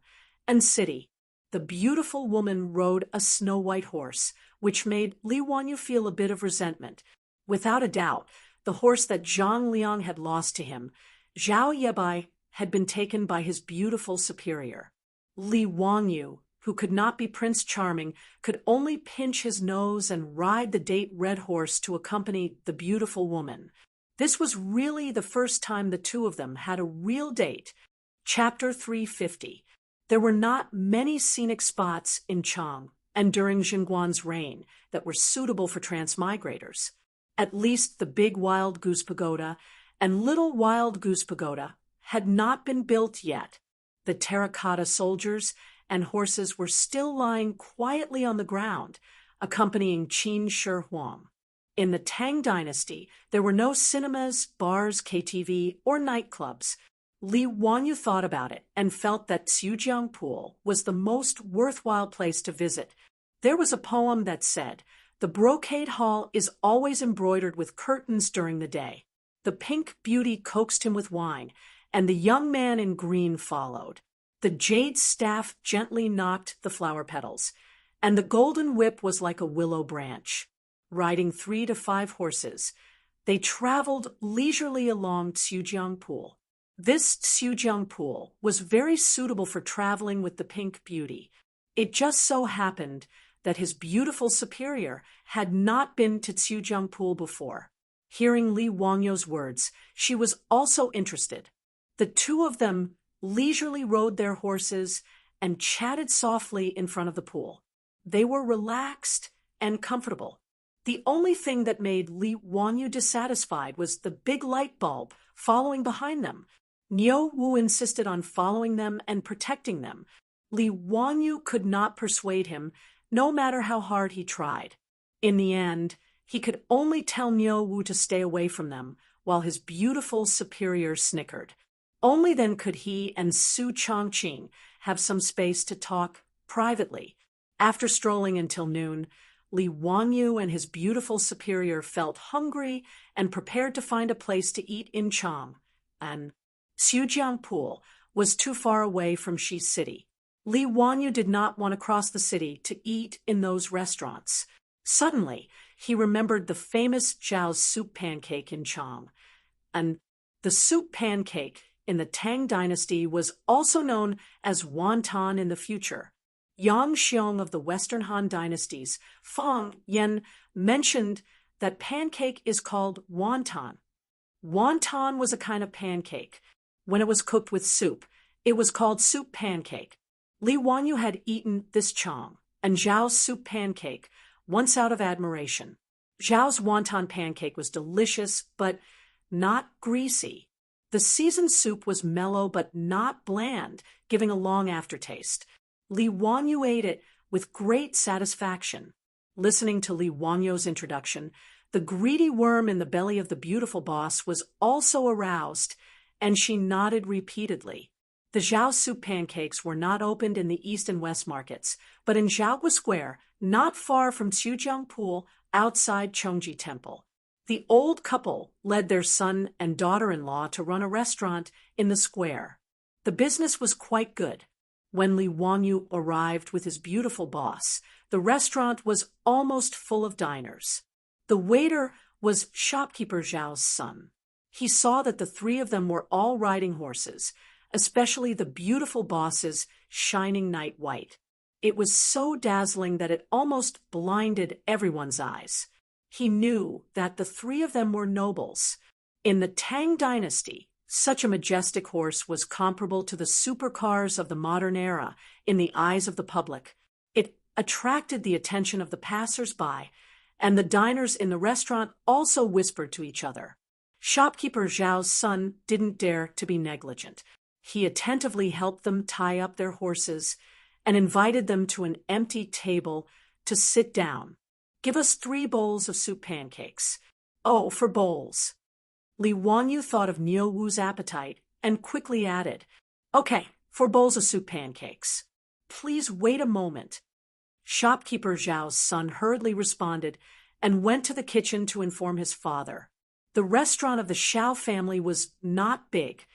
and city. The beautiful woman rode a snow-white horse, which made Li Wanyu feel a bit of resentment. Without a doubt, the horse that Zhang Liang had lost to him, Zhao Yebai, had been taken by his beautiful superior. Li Wanyu, who could not be Prince Charming, could only pinch his nose and ride the date-red horse to accompany the beautiful woman. This was really the first time the two of them had a real date. Chapter 350. There were not many scenic spots in Chang and during Xinguan's reign that were suitable for transmigrators. At least the big Wild Goose Pagoda and Little Wild Goose Pagoda had not been built yet. The terracotta soldiers and horses were still lying quietly on the ground, accompanying Qin Shi Huang. In the Tang dynasty, there were no cinemas, bars, KTV, or nightclubs. Li Wanyu thought about it and felt that Xiujiang Pool was the most worthwhile place to visit. There was a poem that said, "The brocade hall is always embroidered with curtains during the day." The pink beauty coaxed him with wine, and the young man in green followed. The jade staff gently knocked the flower petals, and the golden whip was like a willow branch. Riding 3 to 5 horses, they traveled leisurely along Xiujiang Pool. This Xiujiang Pool was very suitable for traveling with the pink beauty. It just so happened that his beautiful superior had not been to Xiujiang Pool before. Hearing Li Wangyu's words, she was also interested. The two of them leisurely rode their horses and chatted softly in front of the pool. They were relaxed and comfortable. The only thing that made Li Wanyu dissatisfied was the big light bulb following behind them. Niu Wu insisted on following them and protecting them. Li Wanyu could not persuade him, no matter how hard he tried. In the end, he could only tell Niu Wu to stay away from them, while his beautiful superior snickered. Only then could he and Su Chongqing have some space to talk privately. After strolling until noon, Li Wanyu and his beautiful superior felt hungry and prepared to find a place to eat in Cham, and Xiujiang Pool was too far away from Shi City. Li Wanyu did not want to cross the city to eat in those restaurants. Suddenly, he remembered the famous Zhao's soup pancake in Cham, and the soup pancake in the Tang dynasty was also known as wonton in the future. Yang Xiong of the Western Han dynasties, Fang Yen, mentioned that pancake is called wonton. Wonton was a kind of pancake. When it was cooked with soup, it was called soup pancake. Li Wanyu had eaten this Chang and Zhao's soup pancake once out of admiration. Zhao's wonton pancake was delicious, but not greasy. The seasoned soup was mellow but not bland, giving a long aftertaste. Li Wanyu ate it with great satisfaction. Listening to Li Wanyu's introduction, the greedy worm in the belly of the beautiful boss was also aroused, and she nodded repeatedly. The Zhao soup pancakes were not opened in the East and West markets, but in Zhaogua Square, not far from Xiujiang Pool, outside Chongji Temple. The old couple led their son and daughter-in-law to run a restaurant in the square. The business was quite good. When Li Wangyu arrived with his beautiful boss, the restaurant was almost full of diners. The waiter was shopkeeper Zhao's son. He saw that the three of them were all riding horses, especially the beautiful boss's shining night white. It was so dazzling that it almost blinded everyone's eyes. He knew that the three of them were nobles. In the Tang dynasty, such a majestic horse was comparable to the supercars of the modern era in the eyes of the public. It attracted the attention of the passers-by, and the diners in the restaurant also whispered to each other. Shopkeeper Zhao's son didn't dare to be negligent. He attentively helped them tie up their horses and invited them to an empty table to sit down. "Give us 3 bowls of soup pancakes." "Oh, for bowls." Li Wangyu thought of Niu Wu's appetite and quickly added, "Okay, 4 bowls of soup pancakes." "Please wait a moment." Shopkeeper Zhao's son hurriedly responded and went to the kitchen to inform his father. The restaurant of the Xiao family was not big,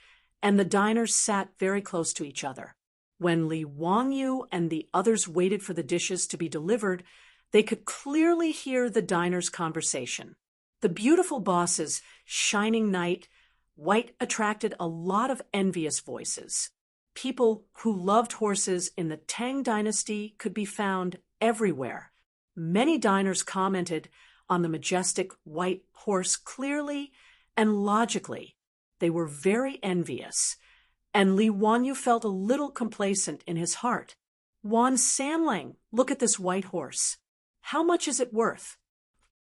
and the diners sat very close to each other. When Li Wangyu and the others waited for the dishes to be delivered, they could clearly hear the diners' conversation. The beautiful boss's shining night white attracted a lot of envious voices. People who loved horses in the Tang dynasty could be found everywhere. Many diners commented on the majestic white horse clearly and logically. They were very envious, and Li Wangyu felt a little complacent in his heart. "Wan Sanlang, look at this white horse. How much is it worth?"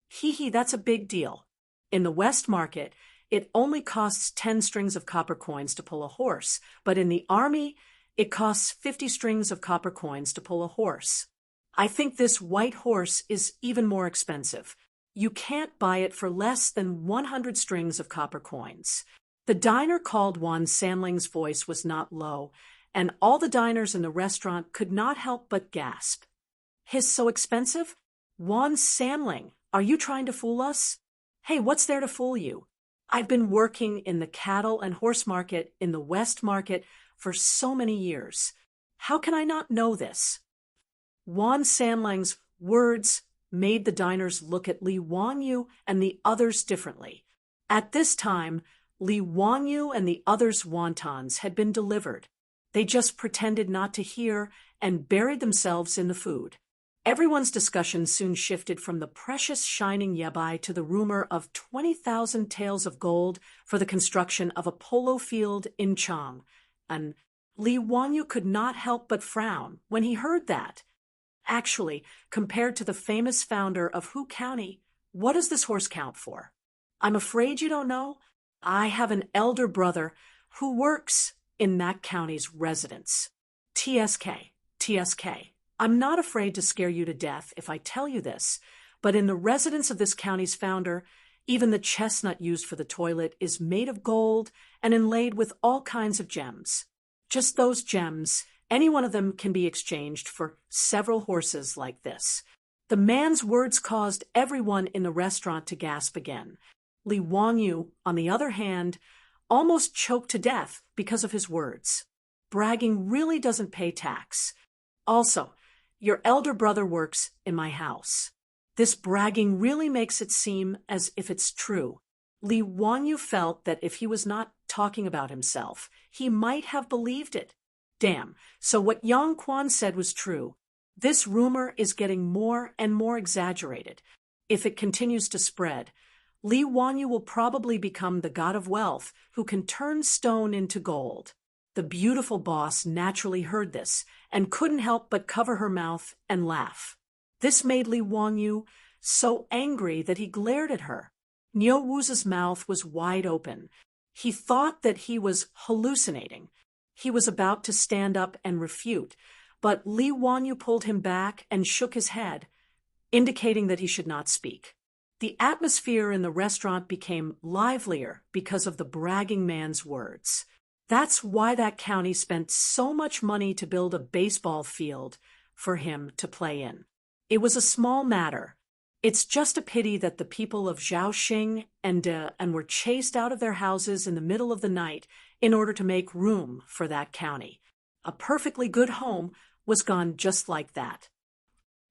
"Hee, that's a big deal. In the West market, it only costs 10 strings of copper coins to pull a horse, but in the army, it costs 50 strings of copper coins to pull a horse. I think this white horse is even more expensive. You can't buy it for less than 100 strings of copper coins." The diner called Wan Sanling's voice was not low, and all the diners in the restaurant could not help but gasp. "His so expensive? Wan Sanling, are you trying to fool us?" "Hey, what's there to fool you? I've been working in the cattle and horse market in the West market for so many years. How can I not know this?" Wan Sanlang's words made the diners look at Li Wangyu and the others differently. At this time, Li Wangyu and the others' wontons had been delivered. They just pretended not to hear and buried themselves in the food. Everyone's discussion soon shifted from the precious shining yabai to the rumor of 20,000 taels of gold for the construction of a polo field in Chang, and Li Wangyu could not help but frown when he heard that. Actually, compared to the famous founder of Hu County, what does this horse count for? I'm afraid you don't know. I have an elder brother who works in that county's residence. TSK. I'm not afraid to scare you to death if I tell you this, but in the residence of this county's founder, even the chestnut used for the toilet is made of gold and inlaid with all kinds of gems. Just those gems, any one of them can be exchanged for several horses like this. The man's words caused everyone in the restaurant to gasp again. Li Wangyu, on the other hand, almost choked to death because of his words. Bragging really doesn't pay tax. Also, your elder brother works in my house. This bragging really makes it seem as if it's true. Li Wangyu felt that if he was not talking about himself, he might have believed it. Damn, so what Yang Quan said was true. This rumor is getting more and more exaggerated. If it continues to spread, Li Wangyu will probably become the god of wealth who can turn stone into gold. The beautiful boss naturally heard this and couldn't help but cover her mouth and laugh. This made Li Wangyu so angry that he glared at her. Niu Wu's mouth was wide open. He thought that he was hallucinating. He was about to stand up and refute, but Li Wangyu pulled him back and shook his head, indicating that he should not speak. The atmosphere in the restaurant became livelier because of the bragging man's words. That's why that county spent so much money to build a baseball field for him to play in. It was a small matter. It's just a pity that the people of Zhaoxing and were chased out of their houses in the middle of the night in order to make room for that county. A perfectly good home was gone just like that.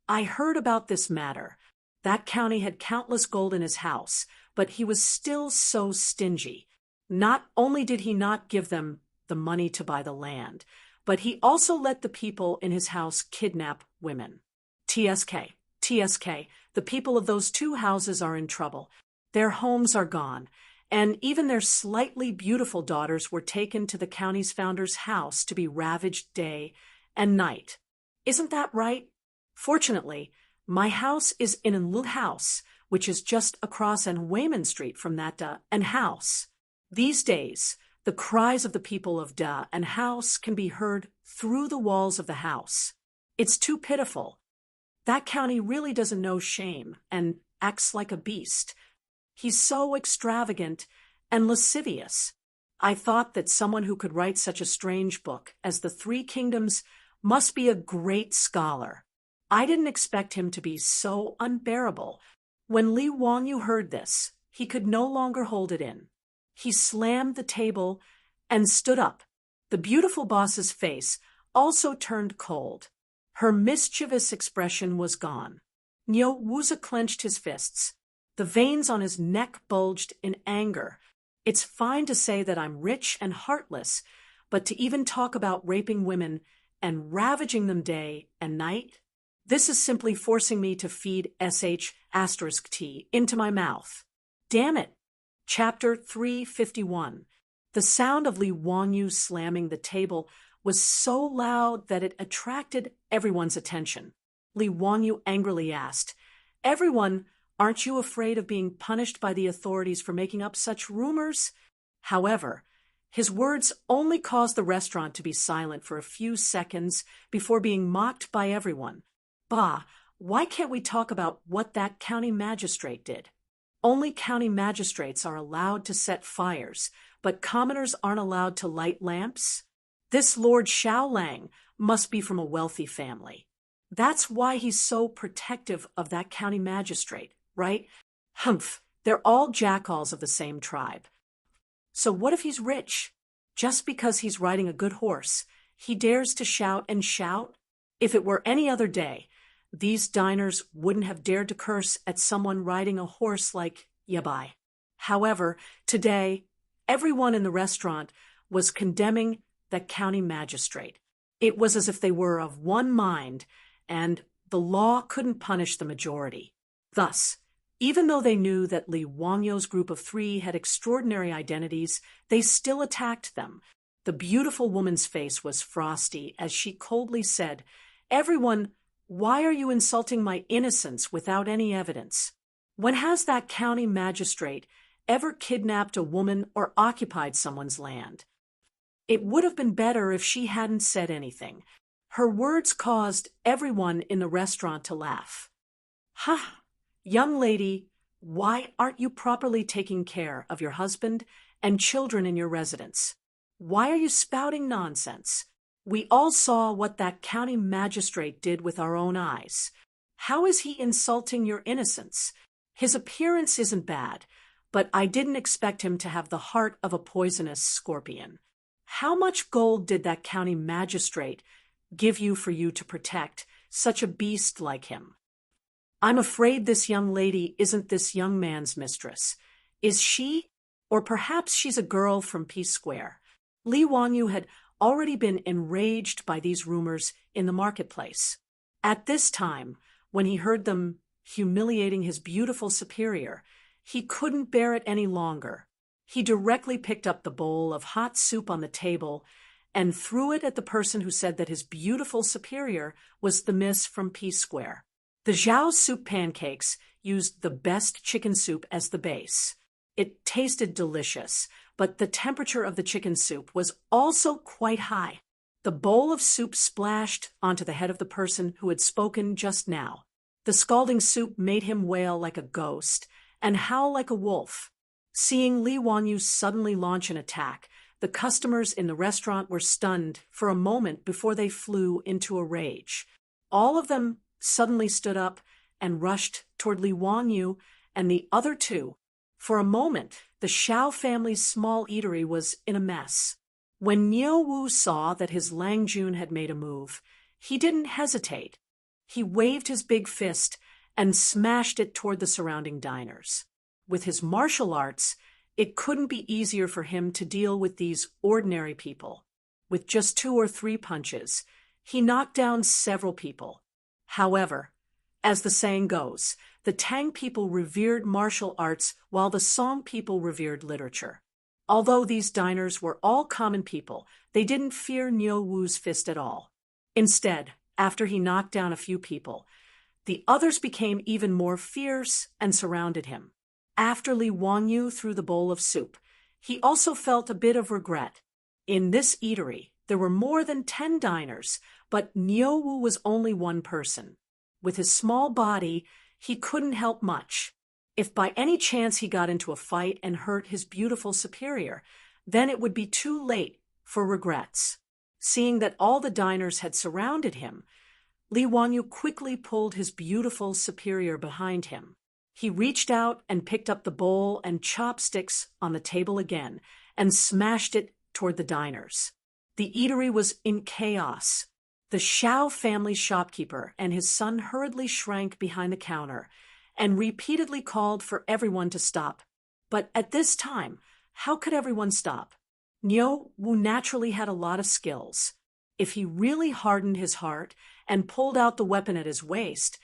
I heard about this matter. That county had countless gold in his house, but he was still so stingy. Not only did he not give them the money to buy the land, but he also let the people in his house kidnap women. TSK, the people of those two houses are in trouble. Their homes are gone, and even their slightly beautiful daughters were taken to the county's founder's house to be ravaged day and night. Isn't that right? Fortunately, my house is in a little house, which is just across on Wayman Street from that and house. These days, the cries of the people of and house can be heard through the walls of the house. It's too pitiful. That county really doesn't know shame and acts like a beast. He's so extravagant and lascivious. I thought that someone who could write such a strange book as The Three Kingdoms must be a great scholar. I didn't expect him to be so unbearable. When Li Wangyu heard this, he could no longer hold it in. He slammed the table and stood up. The beautiful boss's face also turned cold. Her mischievous expression was gone. Niu Wuzi clenched his fists. The veins on his neck bulged in anger. It's fine to say that I'm rich and heartless, but to even talk about raping women and ravaging them day and night? This is simply forcing me to feed *T into my mouth. Damn it! Chapter 351. The sound of Li Wangyu slamming the table was so loud that it attracted everyone's attention. Li Wangyu angrily asked, "Everyone, aren't you afraid of being punished by the authorities for making up such rumors?" However, his words only caused the restaurant to be silent for a few seconds before being mocked by everyone. Bah, why can't we talk about what that county magistrate did? Only county magistrates are allowed to set fires, but commoners aren't allowed to light lamps? This Lord Xiaolang must be from a wealthy family. That's why he's so protective of that county magistrate, right? Humph, they're all jackals of the same tribe. So what if he's rich? Just because he's riding a good horse, he dares to shout and shout? If it were any other day, these diners wouldn't have dared to curse at someone riding a horse like Yabai. However, today, everyone in the restaurant was condemning the county magistrate. It was as if they were of one mind, and the law couldn't punish the majority. Thus, even though they knew that Li Wangyu's group of three had extraordinary identities, they still attacked them. The beautiful woman's face was frosty as she coldly said, "Everyone, why are you insulting my innocence without any evidence? When has that county magistrate ever kidnapped a woman or occupied someone's land?" It would have been better if she hadn't said anything. Her words caused everyone in the restaurant to laugh. "Ha! Young lady, why aren't you properly taking care of your husband and children in your residence? Why are you spouting nonsense? We all saw what that county magistrate did with our own eyes. How is he insulting your innocence? His appearance isn't bad, but I didn't expect him to have the heart of a poisonous scorpion. How much gold did that county magistrate give you for you to protect such a beast like him? I'm afraid this young lady isn't this young man's mistress. Is she? Or perhaps she's a girl from P Square." Li Wangyu had already been enraged by these rumors in the marketplace. At this time, when he heard them humiliating his beautiful superior, he couldn't bear it any longer. He directly picked up the bowl of hot soup on the table and threw it at the person who said that his beautiful superior was the miss from P Square. The Zhao soup pancakes used the best chicken soup as the base. It tasted delicious, but the temperature of the chicken soup was also quite high. The bowl of soup splashed onto the head of the person who had spoken just now. The scalding soup made him wail like a ghost and howl like a wolf. Seeing Li Wangyu suddenly launch an attack, The customers in the restaurant were stunned for a moment before they flew into a rage. All of them suddenly stood up and rushed toward Li Wangyu and the other two. For a moment, the Xiao family's small eatery was in a mess. When Niu Wu saw that his Lang Jun had made a move, he didn't hesitate. He waved his big fist and smashed it toward the surrounding diners. With his martial arts, it couldn't be easier for him to deal with these ordinary people. With just 2 or 3 punches, he knocked down several people. However, as the saying goes, the Tang people revered martial arts while the Song people revered literature. Although these diners were all common people, they didn't fear Niu Wu's fist at all. Instead, after he knocked down a few people, the others became even more fierce and surrounded him. After Li Wangyu threw the bowl of soup, he also felt a bit of regret. In this eatery, there were more than 10 diners, but Niu Wu was only one person. With his small body, he couldn't help much. If by any chance he got into a fight and hurt his beautiful superior, then it would be too late for regrets. Seeing that all the diners had surrounded him, Li Wangyu quickly pulled his beautiful superior behind him. He reached out and picked up the bowl and chopsticks on the table again and smashed it toward the diners. The eatery was in chaos. The Xiao family shopkeeper and his son hurriedly shrank behind the counter and repeatedly called for everyone to stop. But at this time, how could everyone stop? Niu Wu naturally had a lot of skills. If he really hardened his heart and pulled out the weapon at his waist,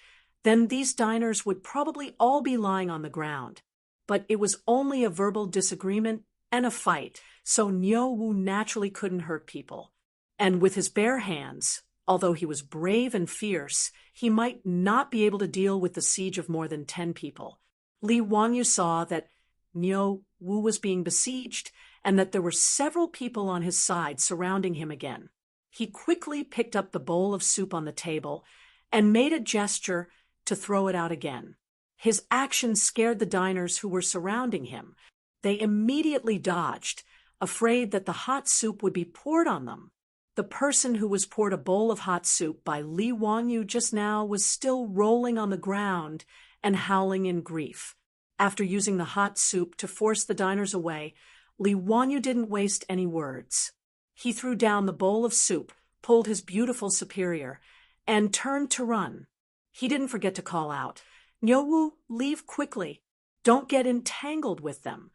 then these diners would probably all be lying on the ground. But it was only a verbal disagreement and a fight, so Niu Wu naturally couldn't hurt people. And with his bare hands, although he was brave and fierce, he might not be able to deal with the siege of more than 10 people. Li Wangyu saw that Niu Wu was being besieged and that there were several people on his side surrounding him again. He quickly picked up the bowl of soup on the table and made a gesture to throw it out again. His action scared the diners who were surrounding him. They immediately dodged, afraid that the hot soup would be poured on them. The person who was poured a bowl of hot soup by Li Wangyu just now was still rolling on the ground and howling in grief. After using the hot soup to force the diners away, Li Wangyu didn't waste any words. He threw down the bowl of soup, pulled his beautiful superior, and turned to run. He didn't forget to call out, "Niu Wu, leave quickly. Don't get entangled with them.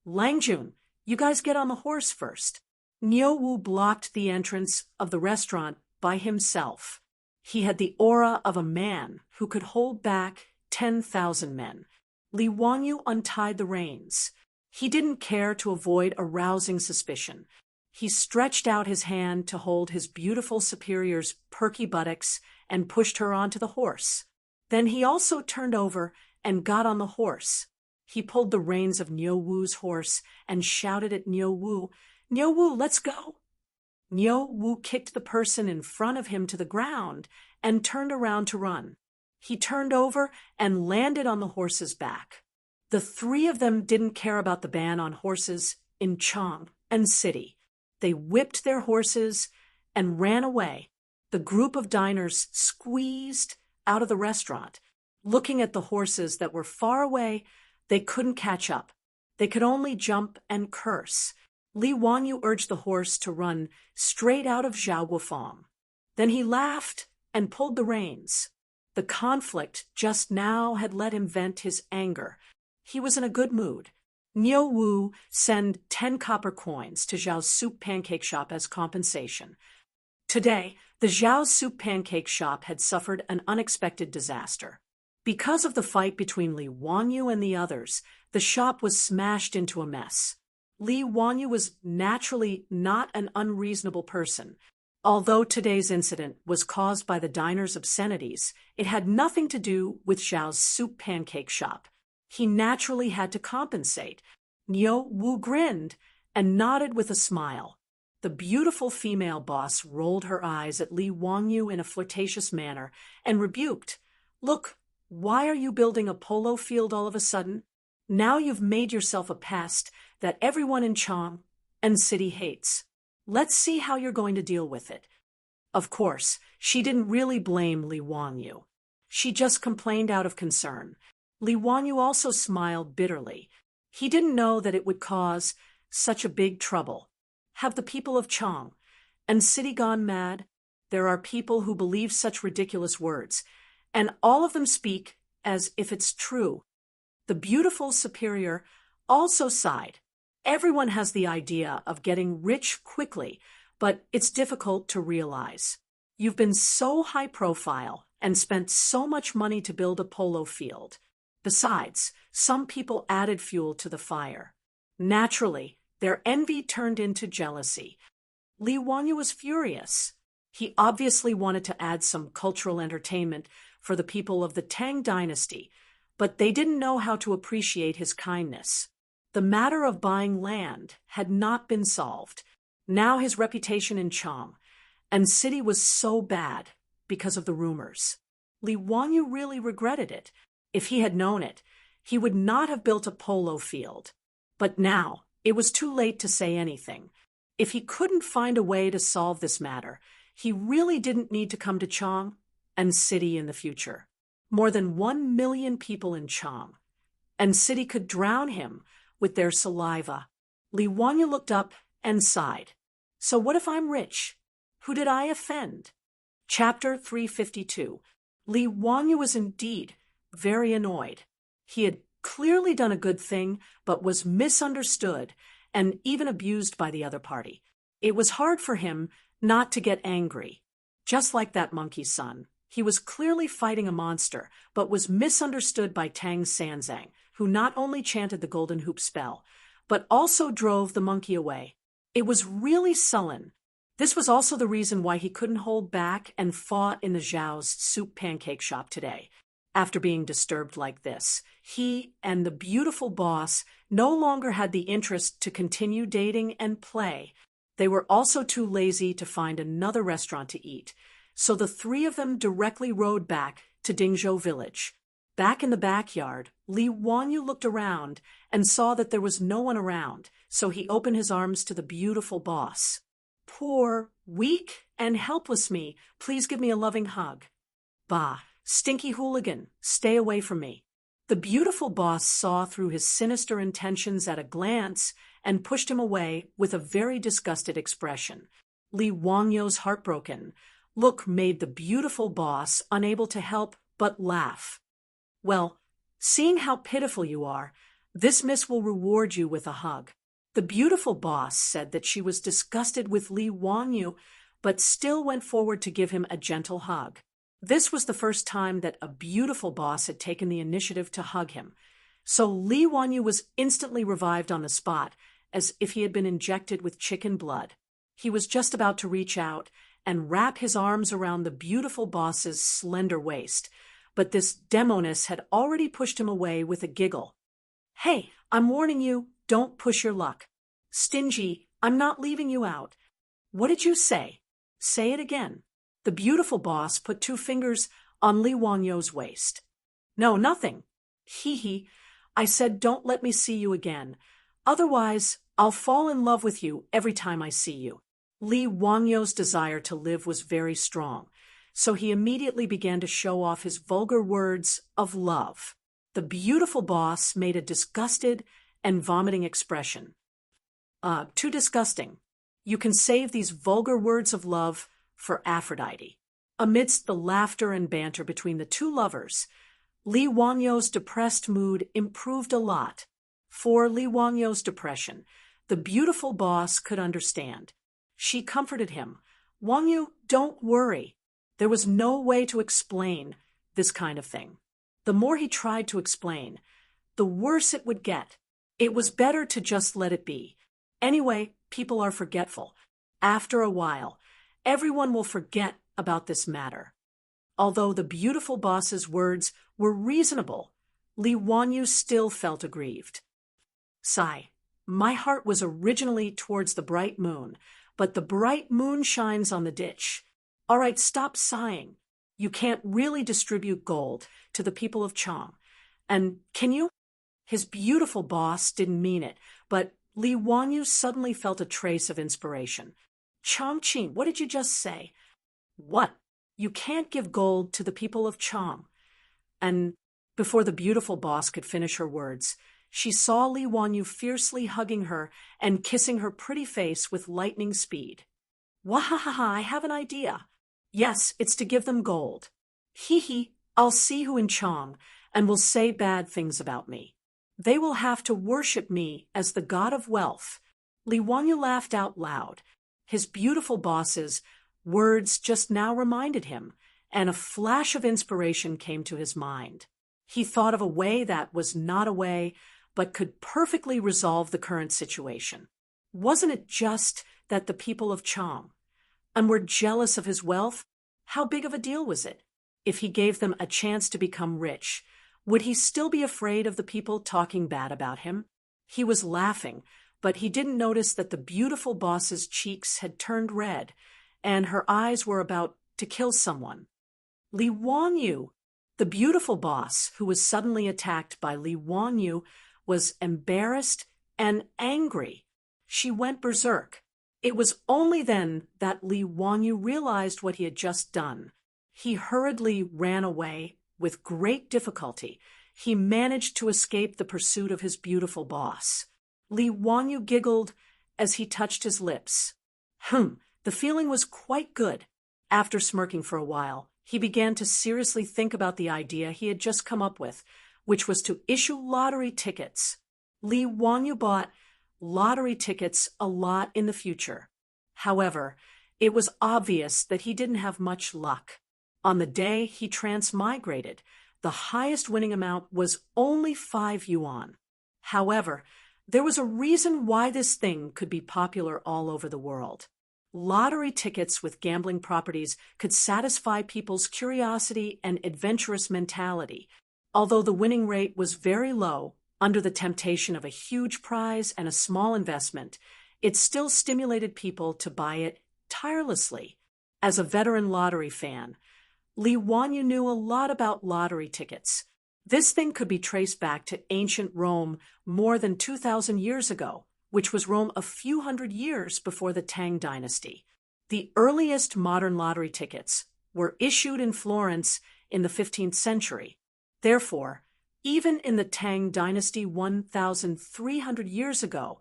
Lang Jun, you guys get on the horse first." Niu Wu blocked the entrance of the restaurant by himself. He had the aura of a man who could hold back 10,000 men. Li Wangyu untied the reins. He didn't care to avoid arousing suspicion. He stretched out his hand to hold his beautiful superior's perky buttocks and pushed her onto the horse. Then he also turned over and got on the horse. He pulled the reins of Niu Wu's horse and shouted at Niu Wu, "Niu Wu, let's go." Niu Wu kicked the person in front of him to the ground and turned around to run. He turned over and landed on the horse's back. The 3 of them didn't care about the ban on horses in Chang and City. They whipped their horses and ran away. The group of diners squeezed out of the restaurant. Looking at the horses that were far away, they couldn't catch up. They could only jump and curse. Li Wangyu urged the horse to run straight out of Zhao Guofang. Then he laughed and pulled the reins. The conflict just now had let him vent his anger. He was in a good mood. Niu Wu sent 10 copper coins to Zhao's soup pancake shop as compensation. Today, the Zhao soup pancake shop had suffered an unexpected disaster. Because of the fight between Li Wangyu and the others, the shop was smashed into a mess. Li Wangyu was naturally not an unreasonable person. Although today's incident was caused by the diner's obscenities, it had nothing to do with Zhao's soup pancake shop. He naturally had to compensate. Niu Wu grinned and nodded with a smile. The beautiful female boss rolled her eyes at Li Wangyu in a flirtatious manner and rebuked, "Look, why are you building a polo field all of a sudden? Now you've made yourself a pest that everyone in Chang and city hates. Let's see how you're going to deal with it. Of course, she didn't really blame Li Wanyu. She just complained out of concern. Li Wanyu also smiled bitterly. He didn't know that it would cause such a big trouble. Have the people of Chang and city gone mad? There are people who believe such ridiculous words, and all of them speak as if it's true. The beautiful superior also sighed. Everyone has the idea of getting rich quickly, but it's difficult to realize. You've been so high profile and spent so much money to build a polo field. Besides, some people added fuel to the fire. Naturally, their envy turned into jealousy. Li Wanyu was furious. He obviously wanted to add some cultural entertainment for the people of the Tang dynasty, but they didn't know how to appreciate his kindness. The matter of buying land had not been solved. Now his reputation in Chang and city was so bad because of the rumors. Li Wanyu really regretted it. If he had known it, he would not have built a polo field. But now, it was too late to say anything. If he couldn't find a way to solve this matter, he really didn't need to come to Chang and city in the future. More than 1 million people in Chang and city could drown him with their saliva. Li Wanyu looked up and sighed. So what if I'm rich? Who did I offend? Chapter 352. Li Wanyu was indeed very annoyed. He had clearly done a good thing, but was misunderstood and even abused by the other party. It was hard for him not to get angry. Just like that monkey's son, he was clearly fighting a monster, but was misunderstood by Tang Sanzang, who not only chanted the golden hoop spell, but also drove the monkey away. It was really sullen. This was also the reason why he couldn't hold back and fought in the Zhao's soup pancake shop today. After being disturbed like this, he and the beautiful boss no longer had the interest to continue dating and play. They were also too lazy to find another restaurant to eat, so the three of them directly rode back to Dingzhou village. Back in the backyard, Li Wanyu looked around and saw that there was no one around, so he opened his arms to the beautiful boss. Poor, weak, and helpless me, please give me a loving hug. Bah, stinky hooligan, stay away from me. The beautiful boss saw through his sinister intentions at a glance and pushed him away with a very disgusted expression. Li Wangyu's heartbroken look made the beautiful boss unable to help but laugh. Well, seeing how pitiful you are, this miss will reward you with a hug. The beautiful boss said that she was disgusted with Li Wanyu, but still went forward to give him a gentle hug. This was the first time that a beautiful boss had taken the initiative to hug him. So Li Wanyu was instantly revived on the spot, as if he had been injected with chicken blood. He was just about to reach out and wrap his arms around the beautiful boss's slender waist, but this demoness had already pushed him away with a giggle. Hey, I'm warning you, don't push your luck. Stingy, I'm not leaving you out. What did you say? Say it again. The beautiful boss put 2 fingers on Li Wangyu's waist. No, nothing. Hee. I said don't let me see you again. Otherwise, I'll fall in love with you every time I see you. Li Wangyu's desire to live was very strong, so he immediately began to show off his vulgar words of love. The beautiful boss made a disgusted and vomiting expression. Too disgusting. You can save these vulgar words of love for Aphrodite. Amidst the laughter and banter between the 2 lovers, Li Wangyu's depressed mood improved a lot. For Li Wangyu's depression, the beautiful boss could understand. She comforted him. Wanyu, don't worry. There was no way to explain this kind of thing. The more he tried to explain, the worse it would get. It was better to just let it be. Anyway, people are forgetful. After a while, everyone will forget about this matter. Although the beautiful boss's words were reasonable, Li Wanyu still felt aggrieved. Sigh. My heart was originally towards the bright moon, but the bright moon shines on the ditch. All right, stop sighing. You can't really distribute gold to the people of Chang. And can you? His beautiful boss didn't mean it, but Li Wanyu suddenly felt a trace of inspiration. Chongqing, what did you just say? What? You can't give gold to the people of Chong. And before the beautiful boss could finish her words, she saw Li Wanyu fiercely hugging her and kissing her pretty face with lightning speed. Wahahaha, I have an idea. Yes, it's to give them gold. Hee hee, I'll see who in Chong and will say bad things about me. They will have to worship me as the god of wealth. Li Wanyu laughed out loud. His beautiful boss's words just now reminded him, and a flash of inspiration came to his mind. He thought of a way that was not a way, but could perfectly resolve the current situation. Wasn't it just that the people of Chong and were jealous of his wealth? How big of a deal was it? If he gave them a chance to become rich, would he still be afraid of the people talking bad about him? He was laughing, but he didn't notice that the beautiful boss's cheeks had turned red, and her eyes were about to kill someone. Li Wanyu, the beautiful boss, who was suddenly attacked by Li Wanyu, was embarrassed and angry. She went berserk. It was only then that Li Wanyu realized what he had just done. He hurriedly ran away. With great difficulty, he managed to escape the pursuit of his beautiful boss. Li Wanyu giggled as he touched his lips. The feeling was quite good. After smirking for a while, he began to seriously think about the idea he had just come up with, which was to issue lottery tickets. Li Wanyu bought lottery tickets a lot in the future. However, it was obvious that he didn't have much luck. On the day he transmigrated, the highest winning amount was only 5 yuan. However, there was a reason why this thing could be popular all over the world. Lottery tickets with gambling properties could satisfy people's curiosity and adventurous mentality. Although the winning rate was very low, under the temptation of a huge prize and a small investment, it still stimulated people to buy it tirelessly. As a veteran lottery fan, Li Wanyu knew a lot about lottery tickets. This thing could be traced back to ancient Rome more than 2,000 years ago, which was Rome a few hundred years before the Tang dynasty. The earliest modern lottery tickets were issued in Florence in the 15th century. Therefore, even in the Tang dynasty 1,300 years ago,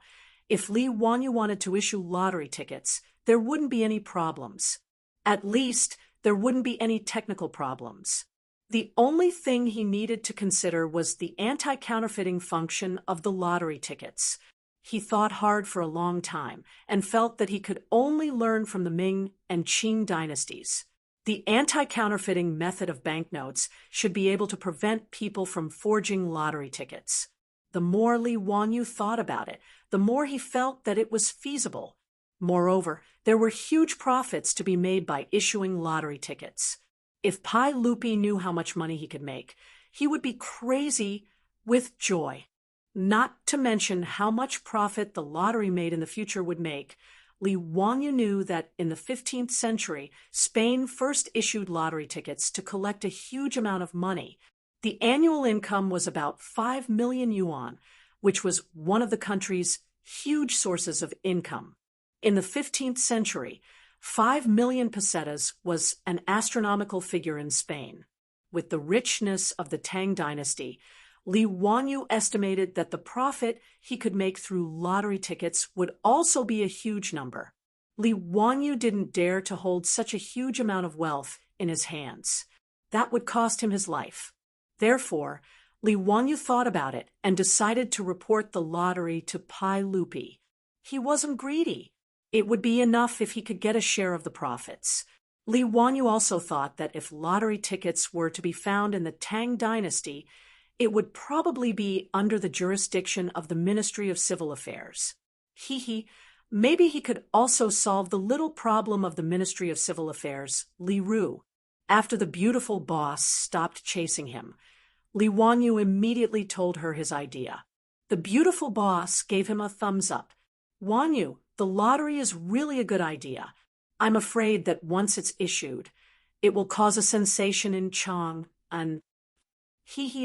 if Li Wanyu wanted to issue lottery tickets, there wouldn't be any problems. At least, there wouldn't be any technical problems. The only thing he needed to consider was the anti-counterfeiting function of the lottery tickets. He thought hard for a long time and felt that he could only learn from the Ming and Qing dynasties. The anti-counterfeiting method of banknotes should be able to prevent people from forging lottery tickets. The more Li Wanyu thought about it, the more he felt that it was feasible. Moreover, there were huge profits to be made by issuing lottery tickets. If Pai Lupi knew how much money he could make, he would be crazy with joy. Not to mention how much profit the lottery made in the future would make, Li Wanyu knew that in the 15th century, Spain first issued lottery tickets to collect a huge amount of money. The annual income was about 5 million yuan, which was one of the country's huge sources of income. In the 15th century, 5 million pesetas was an astronomical figure in Spain. With the richness of the Tang dynasty, Li Wanyu estimated that the profit he could make through lottery tickets would also be a huge number. Li Wanyu didn't dare to hold such a huge amount of wealth in his hands. That would cost him his life. Therefore, Li Wanyu thought about it and decided to report the lottery to Pai Lupi. He wasn't greedy. It would be enough if he could get a share of the profits. Li Wanyu also thought that if lottery tickets were to be found in the Tang dynasty, it would probably be under the jurisdiction of the Ministry of Civil Affairs. Maybe he could also solve the little problem of the Ministry of Civil Affairs, Li Ru. After the beautiful boss stopped chasing him, Li Wanyu immediately told her his idea. The beautiful boss gave him a thumbs up. Wanyu, the lottery is really a good idea. I'm afraid that once it's issued, it will cause a sensation in Chong and...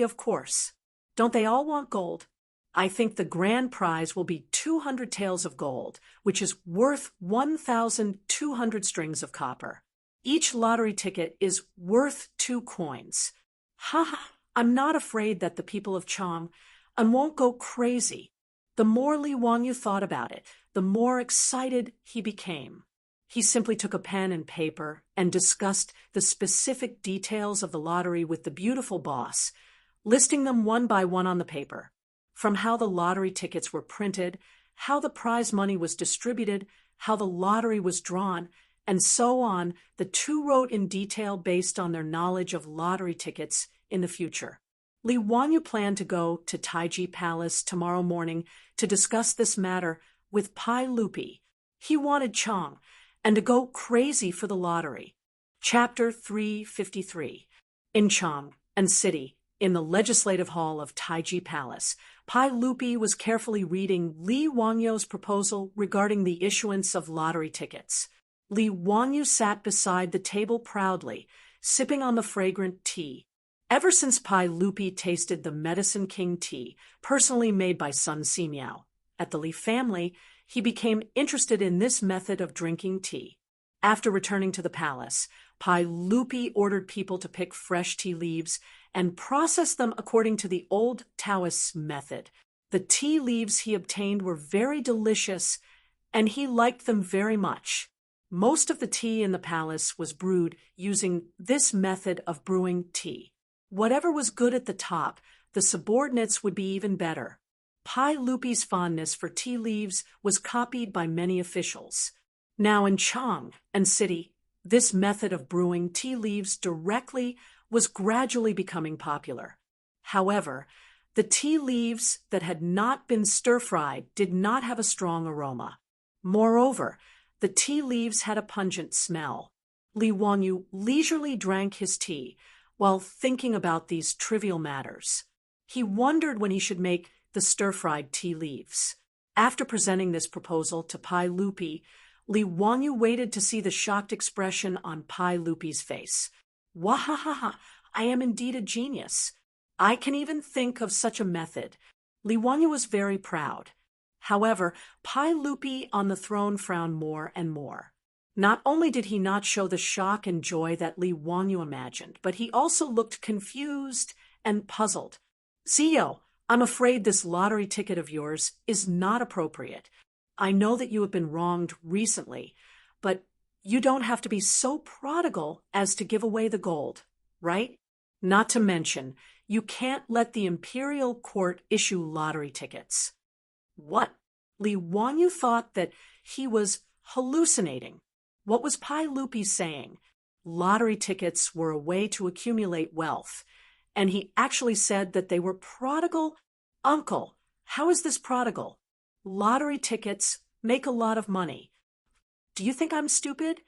of course. Don't they all want gold? I think the grand prize will be 200 taels of gold, which is worth 1,200 strings of copper. Each lottery ticket is worth 2 coins. Ha ha, I'm not afraid that the people of Chang won't go crazy. The more Li Wangyu thought about it, the more excited he became. He simply took a pen and paper and discussed the specific details of the lottery with the beautiful boss, listing them one by one on the paper. From how the lottery tickets were printed, how the prize money was distributed, how the lottery was drawn, and so on, the two wrote in detail based on their knowledge of lottery tickets in the future. Li Wangyu planned to go to Taiji Palace tomorrow morning to discuss this matter with Pai Lupi. He wanted Chang and to go crazy for the lottery. Chapter 353. In Chang and City, in the Legislative Hall of Taiji Palace, Pai Lupi was carefully reading Li Wangyu's proposal regarding the issuance of lottery tickets. Li Wangyu sat beside the table proudly, sipping on the fragrant tea. Ever since Pai Lupi tasted the Medicine King tea, personally made by Sun Simiao, at the Li family, he became interested in this method of drinking tea. After returning to the palace, Pai Lupi ordered people to pick fresh tea leaves and process them according to the old Taoist method. The tea leaves he obtained were very delicious, and he liked them very much. Most of the tea in the palace was brewed using this method of brewing tea. Whatever was good at the top, the subordinates would be even better. Pai Lupi's fondness for tea leaves was copied by many officials. Now in Chang and City, this method of brewing tea leaves directly was gradually becoming popular. However, the tea leaves that had not been stir-fried did not have a strong aroma. Moreover, the tea leaves had a pungent smell. Li Wangyu leisurely drank his tea while thinking about these trivial matters. He wondered when he should make the stir-fried tea leaves. After presenting this proposal to Pai Lupi, Li Wangyu waited to see the shocked expression on Pai Lupi's face. Wahahaha, I am indeed a genius. I can even think of such a method. Li Wangyu was very proud. However, Pai Lupi on the throne frowned more and more. Not only did he not show the shock and joy that Li Wangyu imagined, but he also looked confused and puzzled. CEO, I'm afraid this lottery ticket of yours is not appropriate. I know that you have been wronged recently, but you don't have to be so prodigal as to give away the gold, right? Not to mention, you can't let the imperial court issue lottery tickets. What? Li Wangyu thought that he was hallucinating. What was Pai Lupi saying? Lottery tickets were a way to accumulate wealth, and he actually said that they were prodigal. Uncle, how is this prodigal? Lottery tickets make a lot of money. Do you think I'm stupid?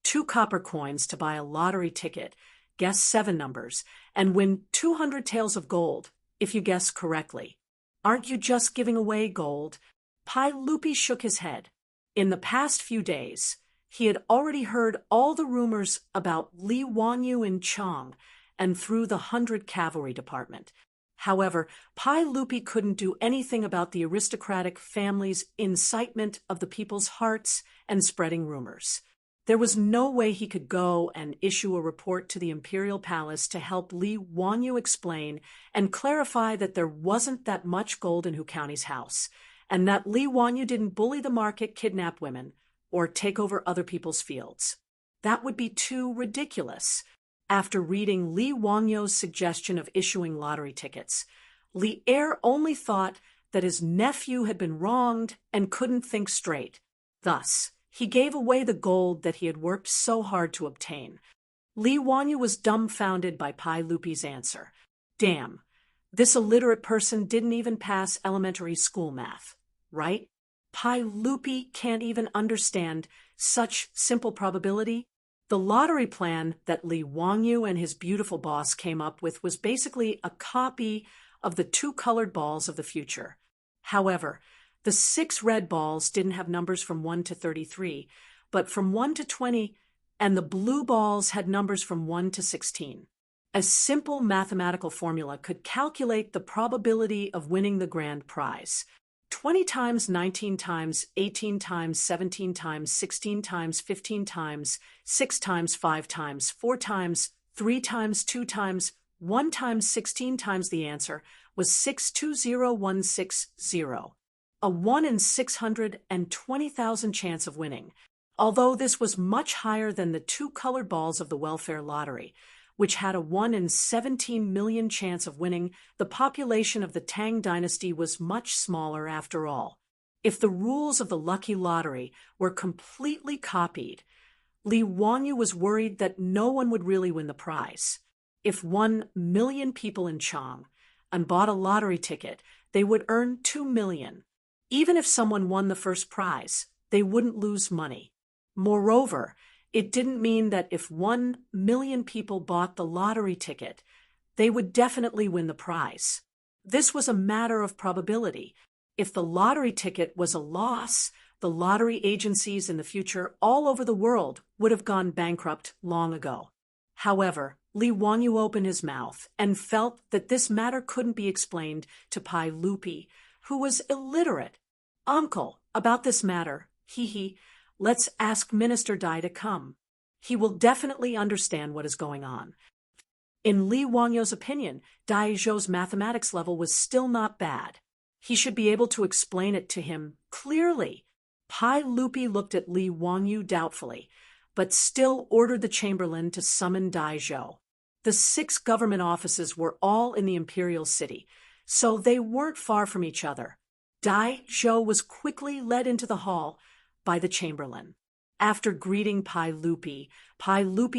2 copper coins to buy a lottery ticket, guess 7 numbers, and win 200 taels of gold, if you guess correctly. Aren't you just giving away gold? Pai Lupi shook his head. In the past few days, he had already heard all the rumors about Li Wangyu in Chang and through the 100 Cavalry Department. However, Pai Lupi couldn't do anything about the aristocratic family's incitement of the people's hearts and spreading rumors. There was no way he could go and issue a report to the imperial palace to help Li Wangyu explain and clarify that there wasn't that much gold in Hu County's house, and that Li Wangyu didn't bully the market, kidnap women, or take over other people's fields. That would be too ridiculous. After reading Li Wangyu's suggestion of issuing lottery tickets, Li Heir only thought that his nephew had been wronged and couldn't think straight. Thus, he gave away the gold that he had worked so hard to obtain. Li Wangyu was dumbfounded by Pai Lupi's answer. Damn, this illiterate person didn't even pass elementary school math, right? Pai Lupi can't even understand such simple probability. The lottery plan that Li Wangyu and his beautiful boss came up with was basically a copy of the 2 colored balls of the future. However, the 6 red balls didn't have numbers from 1 to 33, but from 1 to 20, and the blue balls had numbers from 1 to 16. A simple mathematical formula could calculate the probability of winning the grand prize. 20 times, 19 times, 18 times, 17 times, 16 times, 15 times, 6 times, 5 times, 4 times, 3 times, 2 times, 1 times, 16 times. The answer was 620160. A 1 in 620,000 chance of winning, although this was much higher than the 2 colored balls of the welfare lottery, which had a 1 in 17 million chance of winning. The population of the Tang dynasty was much smaller after all. If the rules of the lucky lottery were completely copied, Li Wanyu was worried that no one would really win the prize. If 1 million people in Chang and bought a lottery ticket, they would earn 2 million. Even if someone won the first prize, they wouldn't lose money. Moreover, it didn't mean that if 1 million people bought the lottery ticket, they would definitely win the prize. This was a matter of probability. If the lottery ticket was a loss, the lottery agencies in the future all over the world would have gone bankrupt long ago. However, Li Wanyu opened his mouth and felt that this matter couldn't be explained to Pai Lupi, who was illiterate. "Uncle, about this matter, let's ask Minister Dai to come. He will definitely understand what is going on." In Li Wangyu's opinion, Dai Zhou's mathematics level was still not bad. He should be able to explain it to him clearly. Pai Lupi looked at Li Wanyu doubtfully, but still ordered the chamberlain to summon Dai Zhou. The 6 government offices were all in the imperial city, so they weren't far from each other. Dai Zhou was quickly led into the hall by the chamberlain. After greeting Pai Lupi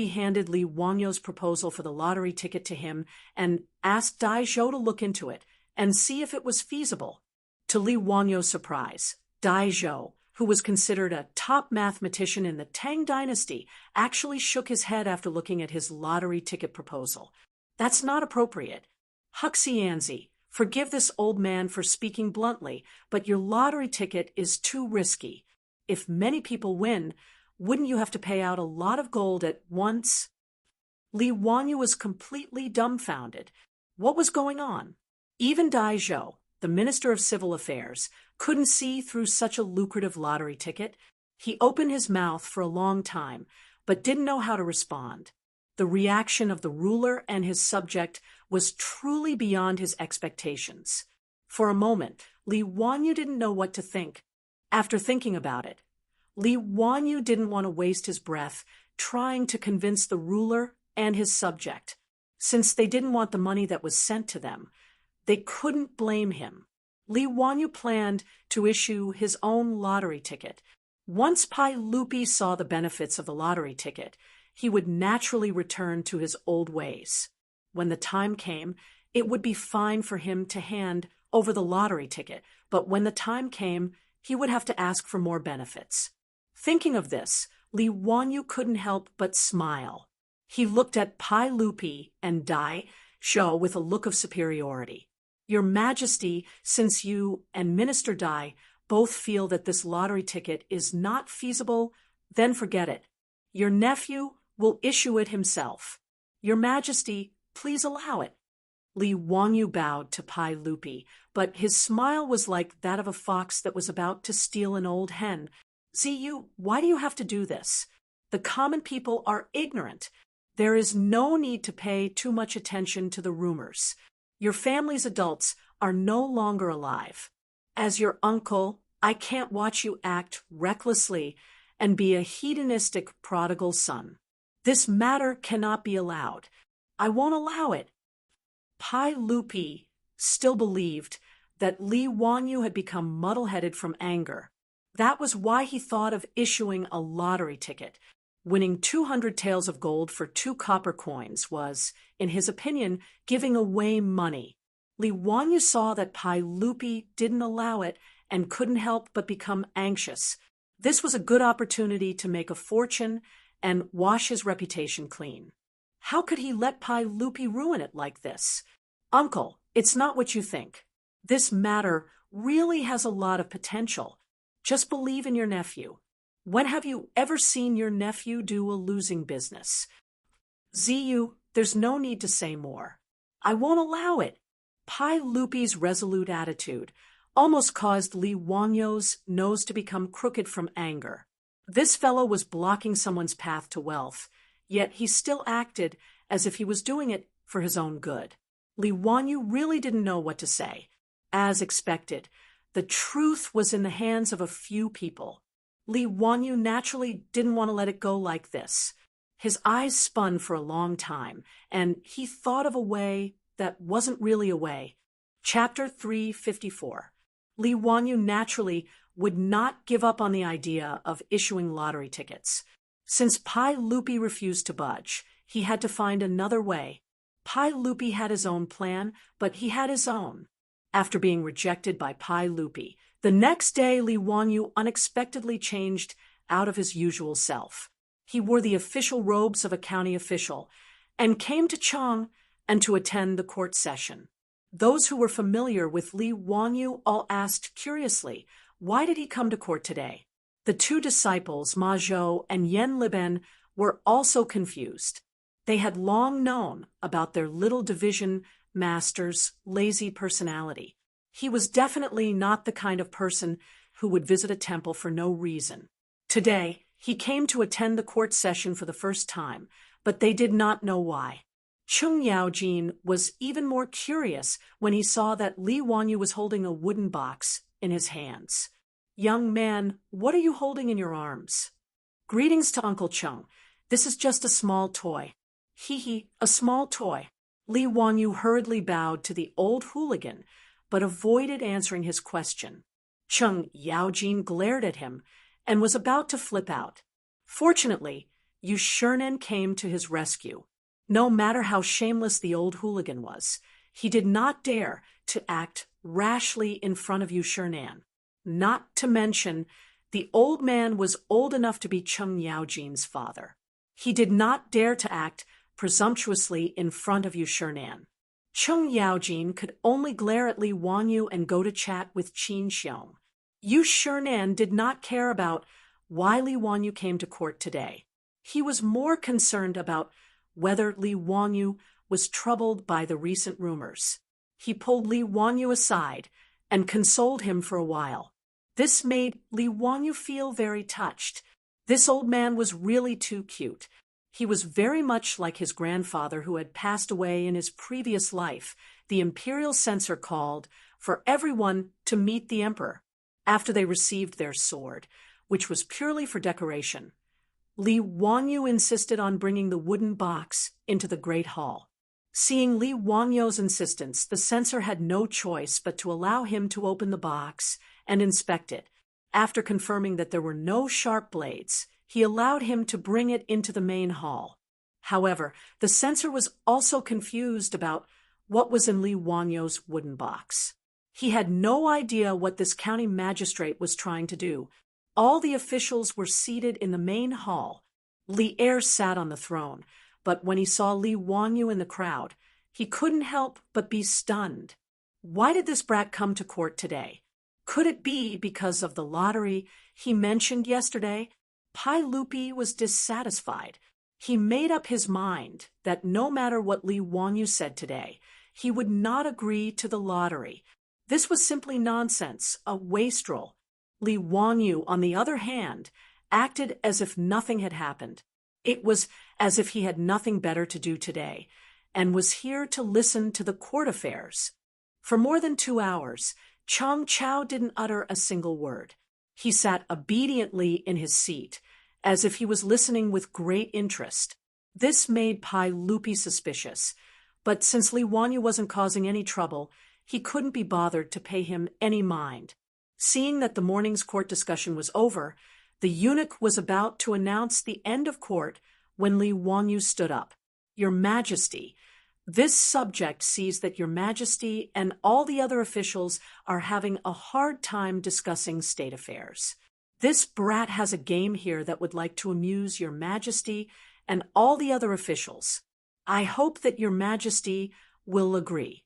handed Li Wangyu's proposal for the lottery ticket to him and asked Dai Zhou to look into it and see if it was feasible. To Li Wangyu's surprise, Dai Zhou, who was considered a top mathematician in the Tang dynasty, actually shook his head after looking at his lottery ticket proposal. "That's not appropriate. Huxianzi, forgive this old man for speaking bluntly, but your lottery ticket is too risky. If many people win, wouldn't you have to pay out a lot of gold at once?" Li Wanyu was completely dumbfounded. What was going on? Even Dai Zhou, the Minister of Civil Affairs, couldn't see through such a lucrative lottery ticket. He opened his mouth for a long time, but didn't know how to respond. The reaction of the ruler and his subject was truly beyond his expectations. For a moment, Li Wanyu didn't know what to think. After thinking about it, Li Wanyu didn't want to waste his breath trying to convince the ruler and his subject. Since they didn't want the money that was sent to them, they couldn't blame him. Li Wanyu planned to issue his own lottery ticket. Once Pai Lupi saw the benefits of the lottery ticket, he would naturally return to his old ways. When the time came, it would be fine for him to hand over the lottery ticket, but when the time came, he would have to ask for more benefits. Thinking of this, Li Wanyu couldn't help but smile. He looked at Pai Lupi and Dai Zhou with a look of superiority. "Your Majesty, since you and Minister Dai both feel that this lottery ticket is not feasible, then forget it. Your nephew will issue it himself. Your Majesty, please allow it." Li Wanyu bowed to Pai Lupi, but his smile was like that of a fox that was about to steal an old hen. "Ziyu, why do you have to do this? The common people are ignorant. There is no need to pay too much attention to the rumors. Your family's adults are no longer alive. As your uncle, I can't watch you act recklessly and be a hedonistic prodigal son. This matter cannot be allowed. I won't allow it." Pai Lupi still believed that Li Wanyu had become muddle-headed from anger. That was why he thought of issuing a lottery ticket. Winning 200 taels of gold for 2 copper coins was, in his opinion, giving away money. Li Wanyu saw that Pai Lupi didn't allow it and couldn't help but become anxious. This was a good opportunity to make a fortune and wash his reputation clean. How could he let Pai Lupi ruin it like this? "Uncle, it's not what you think. This matter really has a lot of potential. Just believe in your nephew. When have you ever seen your nephew do a losing business?" "Ziyu, There's no need to say more. I won't allow it. Pai Lupi's resolute attitude almost caused Li Wangyo's nose to become crooked from anger. This fellow was blocking someone's path to wealth, yet he still acted as if he was doing it for his own good. Li Wangyu really didn't know what to say. As expected, the truth was in the hands of a few people. Li Wangyu naturally didn't want to let it go like this. His eyes spun for a long time, and he thought of a way that wasn't really a way. Chapter 354. Li Wangyu naturally would not give up on the idea of issuing lottery tickets. Since Pai Lupi refused to budge, he had to find another way. Pai Lupi had his own plan, but he had his own. After being rejected by Pai Lupi, the next day Li Wangyu unexpectedly changed out of his usual self. He wore the official robes of a county official and came to Chang and to attend the court session. Those who were familiar with Li Wangyu all asked curiously, why did he come to court today? The two disciples, Ma Zhou and Yan Liben, were also confused. They had long known about their little division master's lazy personality. He was definitely not the kind of person who would visit a temple for no reason. Today, he came to attend the court session for the first time, but they did not know why. Chung Yaojin was even more curious when he saw that Li Wangyu was holding a wooden box in his hands. "Young man, what are you holding in your arms?" "Greetings to Uncle Chung. This is just a small toy." "Hee, a small toy." Li Wangyu hurriedly bowed to the old hooligan, but avoided answering his question. Chung Yaojin glared at him and was about to flip out. Fortunately, Yu Shurnen came to his rescue. No matter how shameless the old hooligan was, he did not dare to act rashly in front of Yu Shurnen. Not to mention, the old man was old enough to be Chung Yaojin's father. He did not dare to act presumptuously in front of Yu Shurnen. Chung Yaojin could only glare at Li Wangyu and go to chat with Qin Xiong. Yu Shurnen did not care about why Li Wangyu came to court today. He was more concerned about whether Li Wangyu was troubled by the recent rumors. He pulled Li Wangyu aside and consoled him for a while. This made Li Wangyu feel very touched. This old man was really too cute. He was very much like his grandfather who had passed away in his previous life. The imperial censor called for everyone to meet the emperor after they received their sword, which was purely for decoration. Li Wangyu insisted on bringing the wooden box into the great hall. Seeing Li Wangyu's insistence, the censor had no choice but to allow him to open the box and inspect it. After confirming that there were no sharp blades, he allowed him to bring it into the main hall. However, the censor was also confused about what was in Li Wangyu's wooden box. He had no idea what this county magistrate was trying to do. All the officials were seated in the main hall. Li Er sat on the throne, but when he saw Li Wangyu in the crowd, he couldn't help but be stunned. Why did this brat come to court today? Could it be because of the lottery he mentioned yesterday? Pai Lupi was dissatisfied. He made up his mind that no matter what Li Wangyu said today, he would not agree to the lottery. This was simply nonsense, a wastrel. Li Wangyu, on the other hand, acted as if nothing had happened. It was as if he had nothing better to do today, and was here to listen to the court affairs. For more than 2 hours, Chang Chao didn't utter a single word. He sat obediently in his seat, as if he was listening with great interest. This made Pai Lupi suspicious, but since Li Wangyu wasn't causing any trouble, he couldn't be bothered to pay him any mind. Seeing that the morning's court discussion was over, the eunuch was about to announce the end of court when Li Wangyu stood up. "Your Majesty, this subject sees that Your Majesty and all the other officials are having a hard time discussing state affairs. This brat has a game here that would like to amuse Your Majesty and all the other officials. I hope that Your Majesty will agree."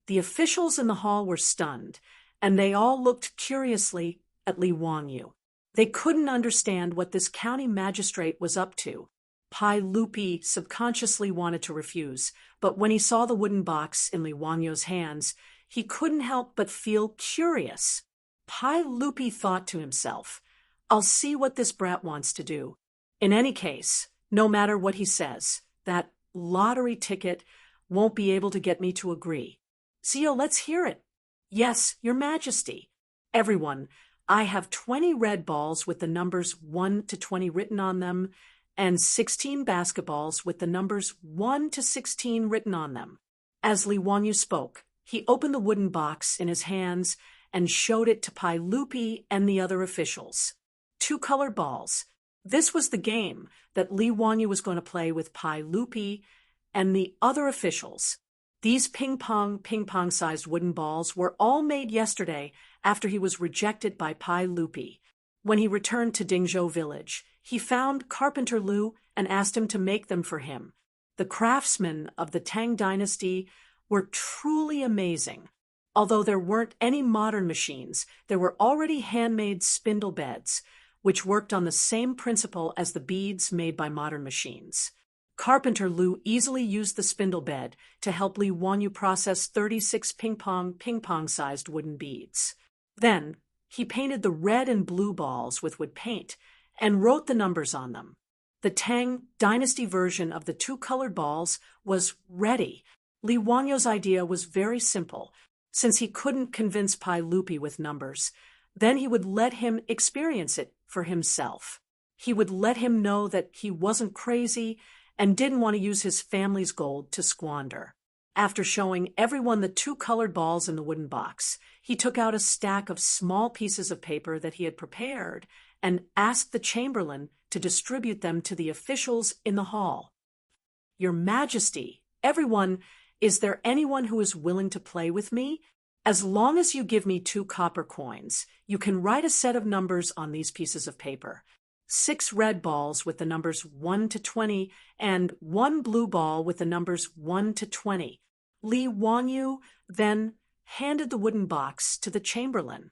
The officials in the hall were stunned, and they all looked curiously at Li Wangyu. They couldn't understand what this county magistrate was up to. Pai Lupi subconsciously wanted to refuse, but when he saw the wooden box in Li Wangyo's hands, he couldn't help but feel curious. Pai Lupi thought to himself, "I'll see what this brat wants to do. In any case, no matter what he says, that lottery ticket won't be able to get me to agree. Zio, let's hear it." "Yes, Your Majesty." "Everyone, I have 20 red balls with the numbers 1 to 20 written on them, and 16 basketballs with the numbers 1 to 16 written on them." As Li Wangyu spoke, he opened the wooden box in his hands and showed it to Pai Lupi and the other officials. 2 colored balls. This was the game that Li Wangyu was going to play with Pai Lupi and the other officials. These ping-pong-sized wooden balls were all made yesterday after he was rejected by Pai Lupi. When he returned to Dingzhou village, he found Carpenter Lu and asked him to make them for him. The craftsmen of the Tang dynasty were truly amazing. Although there weren't any modern machines, there were already handmade spindle beds, which worked on the same principle as the beads made by modern machines. Carpenter Lu easily used the spindle bed to help Li Wangyu process 36 ping-pong-sized wooden beads. Then, he painted the red and blue balls with wood paint and wrote the numbers on them. The Tang dynasty version of the 2 colored balls was ready. Li Wangyu's idea was very simple. Since he couldn't convince Pai Lupi with numbers, then he would let him experience it for himself. He would let him know that he wasn't crazy and didn't want to use his family's gold to squander. After showing everyone the 2 colored balls in the wooden box, he took out a stack of small pieces of paper that he had prepared and asked the chamberlain to distribute them to the officials in the hall. "Your Majesty, everyone, is there anyone who is willing to play with me? As long as you give me 2 copper coins, you can write a set of numbers on these pieces of paper. 6 red balls with the numbers 1 to 20 and 1 blue ball with the numbers 1 to 20. Li Wangyu then handed the wooden box to the chamberlain.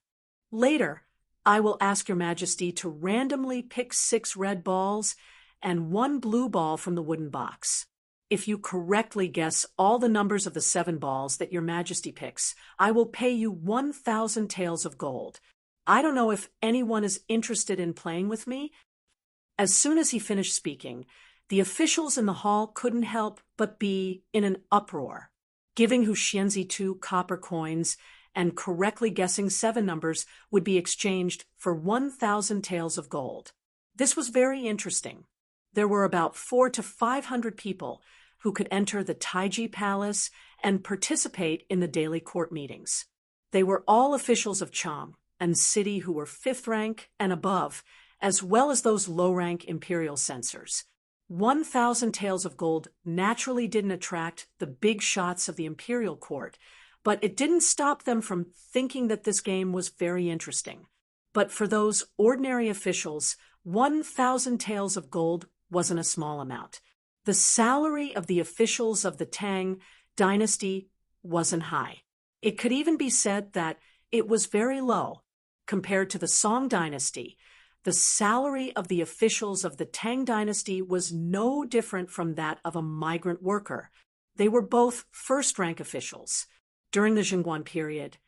"Later, I will ask Your Majesty to randomly pick 6 red balls and 1 blue ball from the wooden box. If you correctly guess all the numbers of the 7 balls that Your Majesty picks, I will pay you 1,000 taels of gold. I don't know if anyone is interested in playing with me." As soon as he finished speaking, the officials in the hall couldn't help but be in an uproar. Giving Hu Xianzi 2 copper coins and correctly guessing 7 numbers would be exchanged for 1,000 taels of gold. This was very interesting. There were about 400 to 500 people who could enter the Taiji Palace and participate in the daily court meetings. They were all officials of Chang and city who were 5th rank and above, as well as those low-rank imperial censors. 1,000 taels of gold naturally didn't attract the big shots of the imperial court, but it didn't stop them from thinking that this game was very interesting. But for those ordinary officials, 1,000 taels of gold wasn't a small amount. The salary of the officials of the Tang dynasty wasn't high. It could even be said that it was very low. Compared to the Song dynasty, the salary of the officials of the Tang dynasty was no different from that of a migrant worker. They were both first-rank officials. During the Jingguan period,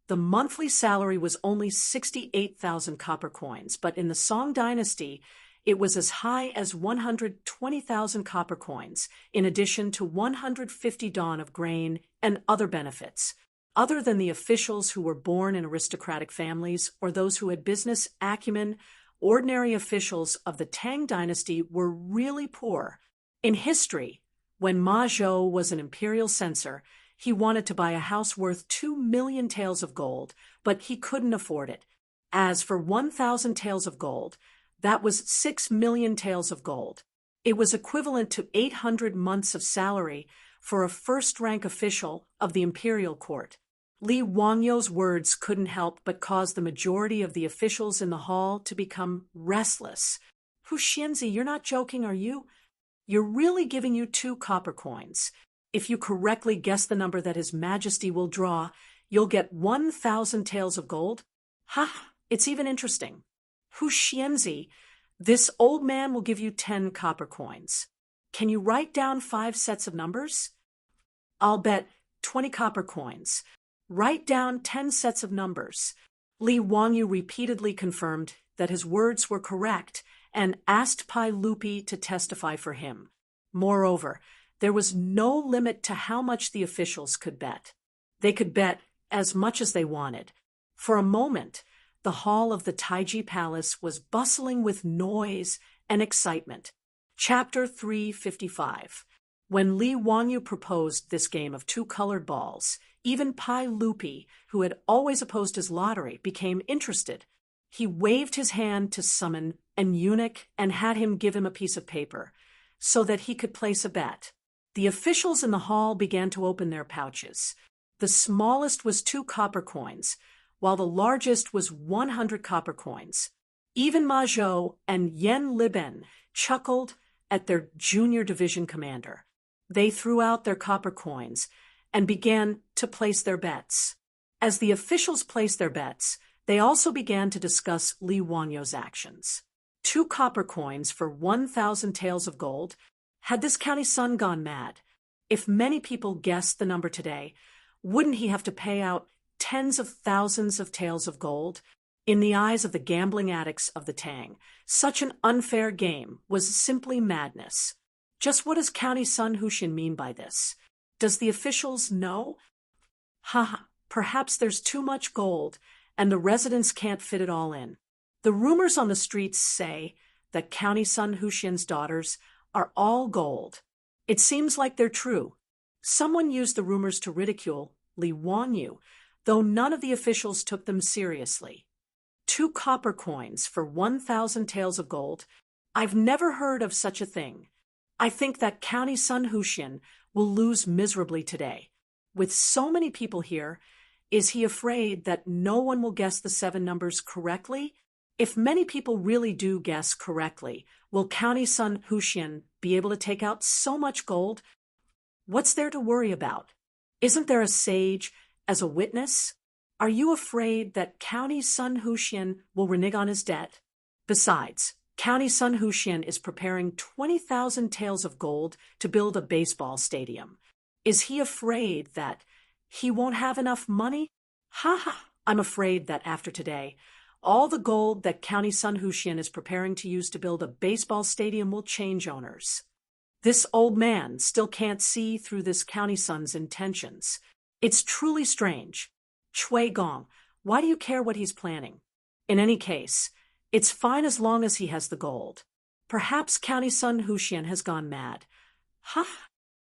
the monthly salary was only 68,000 copper coins, but in the Song dynasty, it was as high as 120,000 copper coins, in addition to 150 dawn of grain and other benefits. Other than the officials who were born in aristocratic families or those who had business acumen, ordinary officials of the Tang dynasty were really poor. In history, when Ma Zhou was an imperial censor, he wanted to buy a house worth 2 million taels of gold, but he couldn't afford it. As for 1,000 taels of gold, that was 6 million taels of gold. It was equivalent to 800 months of salary for a first-rank official of the imperial court. Li Wangyu's words couldn't help but cause the majority of the officials in the hall to become restless. "Hu Xianzi, you're not joking, are you? You're really giving you 2 copper coins. If you correctly guess the number that His Majesty will draw, you'll get 1,000 taels of gold? Ha! It's even interesting. Hu Xianzi, This old man will give you 10 copper coins. Can you write down 5 sets of numbers? I'll bet 20 copper coins. Write down 10 sets of numbers. Li Wangyu repeatedly confirmed that his words were correct and asked Pai Lupi to testify for him. Moreover, there was no limit to how much the officials could bet. They could bet as much as they wanted. For a moment, the hall of the Taiji Palace was bustling with noise and excitement. Chapter 355. When Li Wangyu proposed this game of 2 colored balls, even Pai Lupi, who had always opposed his lottery, became interested. He waved his hand to summon an eunuch and had him give him a piece of paper so that he could place a bet. The officials in the hall began to open their pouches. The smallest was 2 copper coins, while the largest was 100 copper coins. Even Ma Zhou and Yen Liben chuckled at their junior division commander. They threw out their copper coins and began to place their bets. As the officials placed their bets, they also began to discuss Li Wangyu's actions. 2 copper coins for 1,000 taels of gold. Had this county son gone mad? If many people guessed the number today, wouldn't he have to pay out tens of thousands of taels of gold? In the eyes of the gambling addicts of the Tang, such an unfair game was simply madness. Just what does County Sun Huxin mean by this? Does the officials know? Perhaps there's too much gold, and the residents can't fit it all in. The rumors on the streets say that County Sun Huxin's daughters are all gold. It seems like they're true. Someone used the rumors to ridicule Li Wangyu, though none of the officials took them seriously. 2 copper coins for 1,000 taels of gold? I've never heard of such a thing. I think that County Sun Huxin will lose miserably today. With so many people here, is he afraid that no one will guess the 7 numbers correctly? If many people really do guess correctly, will County Sun Huxin be able to take out so much gold? What's there to worry about? Isn't there a sage as a witness? Are you afraid that County Sun Huxin will renege on his debt? Besides, County Sun Huxin is preparing 20,000 taels of gold to build a baseball stadium. Is he afraid that he won't have enough money? I'm afraid that after today, all the gold that County Sun Huxin is preparing to use to build a baseball stadium will change owners. This old man still can't see through this County Sun's intentions. It's truly strange. Chui Gong, why do you care what he's planning? In any case, it's fine as long as he has the gold. Perhaps County Sun Huxin has gone mad.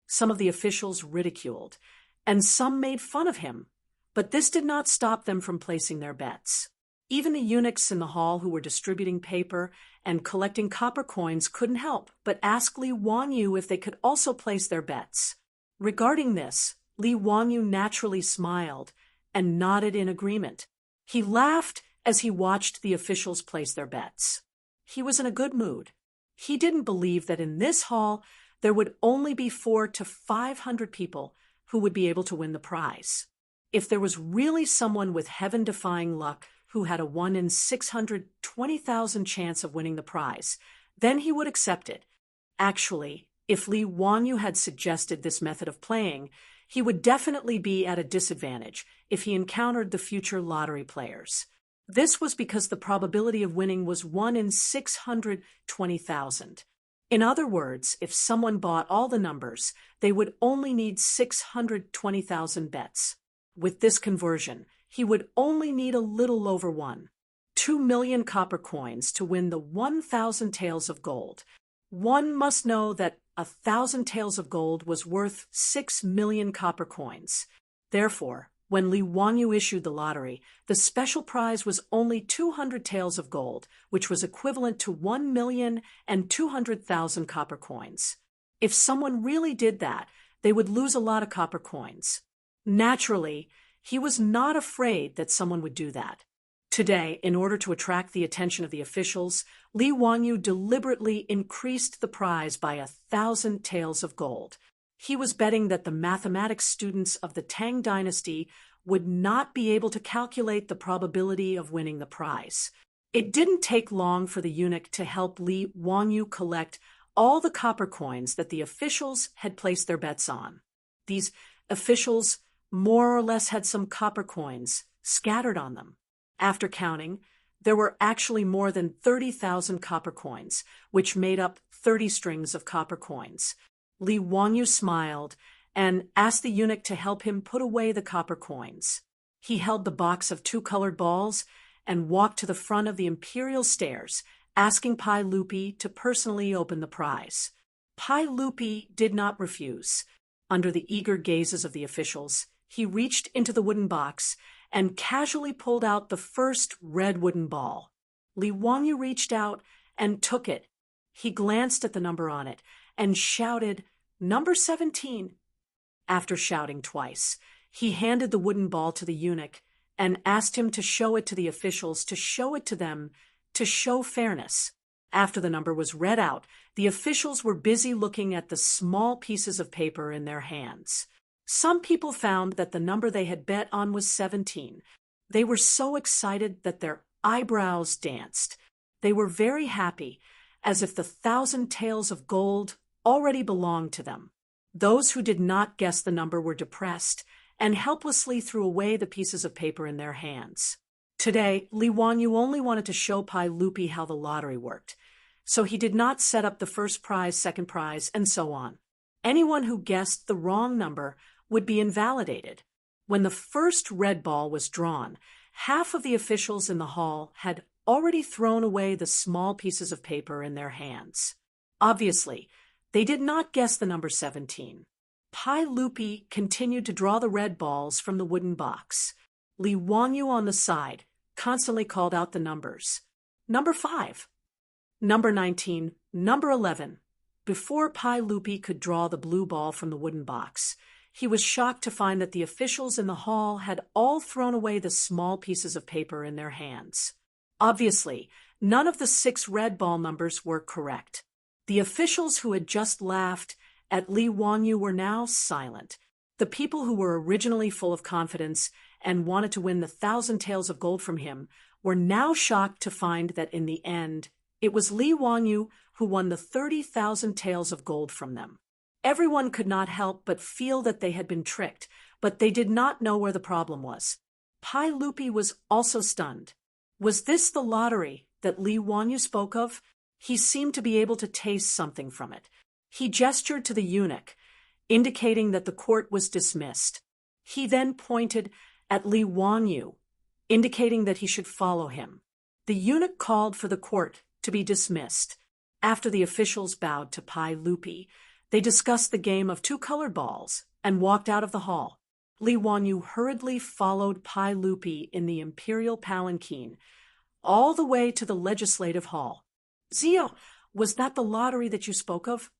Some of the officials ridiculed, and some made fun of him, but this did not stop them from placing their bets. Even the eunuchs in the hall who were distributing paper and collecting copper coins couldn't help but ask Li Wangyu if they could also place their bets. Regarding this, Li Wangyu naturally smiled and nodded in agreement. He laughed as he watched the officials place their bets. He was in a good mood. He didn't believe that in this hall there would only be 400 to 500 people who would be able to win the prize. If there was really someone with heaven-defying luck who had a 1 in 620,000 chance of winning the prize, then he would accept it. Actually, if Li Wangyu had suggested this method of playing, he would definitely be at a disadvantage if he encountered the future lottery players. This was because the probability of winning was 1 in 620,000. In other words, if someone bought all the numbers, they would only need 620,000 bets. With this conversion, he would only need a little over 2 million copper coins to win the 1,000 taels of gold. One must know that 1,000 taels of gold was worth 6 million copper coins. Therefore, when Li Wangyu issued the lottery, the special prize was only 200 taels of gold, which was equivalent to 1,200,000 copper coins. If someone really did that, they would lose a lot of copper coins. Naturally, he was not afraid that someone would do that. Today, in order to attract the attention of the officials, Li Wangyu deliberately increased the prize by 1,000 taels of gold. He was betting that the mathematics students of the Tang dynasty would not be able to calculate the probability of winning the prize. It didn't take long for the eunuch to help Li Wangyu collect all the copper coins that the officials had placed their bets on. These officials more or less had some copper coins scattered on them. After counting, there were actually more than 30,000 copper coins, which made up 30 strings of copper coins. Li Wangyu smiled and asked the eunuch to help him put away the copper coins. He held the box of 2 colored balls and walked to the front of the imperial stairs, asking Pai Lupi to personally open the prize. Pai Lupi did not refuse. Under the eager gazes of the officials, he reached into the wooden box and casually pulled out the first red wooden ball. Li Wangyu reached out and took it. He glanced at the number on it and shouted, "Number 17." After shouting twice, he handed the wooden ball to the eunuch and asked him to show it to the officials, to show it to them, to show fairness. After the number was read out, the officials were busy looking at the small pieces of paper in their hands. Some people found that the number they had bet on was 17. They were so excited that their eyebrows danced. They were very happy, as if the 1,000 taels of gold already belonged to them. Those who did not guess the number were depressed and helplessly threw away the pieces of paper in their hands. Today, Li Wangyu only wanted to show Pai Lupi how the lottery worked, so he did not set up the first prize, second prize, and so on. Anyone who guessed the wrong number would be invalidated. When the first red ball was drawn, half of the officials in the hall had already thrown away the small pieces of paper in their hands. Obviously, they did not guess the number 17. Pai Lupi continued to draw the red balls from the wooden box. Li Wangyu on the side constantly called out the numbers. Number 5. Number 19. Number 11. Before Pai Lupi could draw the blue ball from the wooden box, he was shocked to find that the officials in the hall had all thrown away the small pieces of paper in their hands. Obviously, none of the 6 red ball numbers were correct. The officials who had just laughed at Li Wangyu were now silent. The people who were originally full of confidence and wanted to win the 1,000 taels of gold from him were now shocked to find that in the end, it was Li Wangyu who won the 30,000 taels of gold from them. Everyone could not help but feel that they had been tricked, but they did not know where the problem was. Pai Lupi was also stunned. Was this the lottery that Li Wangyu spoke of? He seemed to be able to taste something from it. He gestured to the eunuch, indicating that the court was dismissed. He then pointed at Li Wangyu, indicating that he should follow him. The eunuch called for the court to be dismissed. After the officials bowed to Pai Lupi, they discussed the game of 2 colored balls and walked out of the hall. Li Wangyu hurriedly followed Pai Lupi in the imperial palanquin, all the way to the legislative hall. "Zio, was that the lottery that you spoke of?"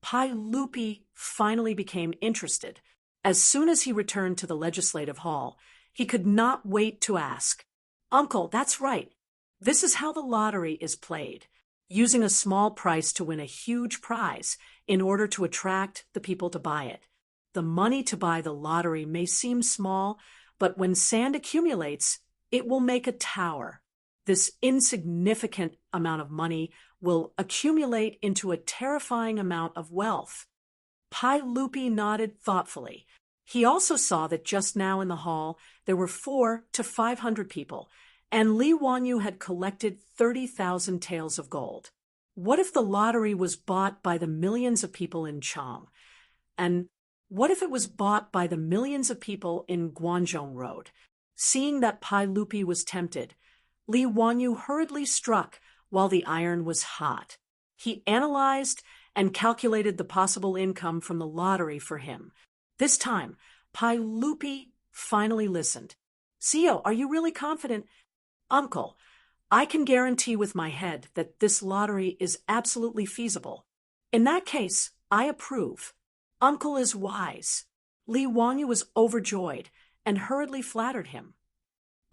Pai Lupi finally became interested. As soon as he returned to the legislative hall, he could not wait to ask, "Uncle, that's right. This is how the lottery is played, using a small price to win a huge prize in order to attract the people to buy it. The money to buy the lottery may seem small, but when sand accumulates, it will make a tower. This insignificant amount of money will accumulate into a terrifying amount of wealth." Pai Lupi nodded thoughtfully. He also saw that just now in the hall there were 400 to 500 people, and Li Wangyu had collected 30,000 taels of gold. What if the lottery was bought by the millions of people in Chang? And what if it was bought by the millions of people in Guangzhou Road? Seeing that Pai Lupi was tempted, Li Wangyu hurriedly struck while the iron was hot. He analyzed and calculated the possible income from the lottery for him. This time, Pai Lupi finally listened. "Zio, are you really confident?" "Uncle, I can guarantee with my head that this lottery is absolutely feasible. In that case, I approve. Uncle is wise." Li Wangyu was overjoyed and hurriedly flattered him.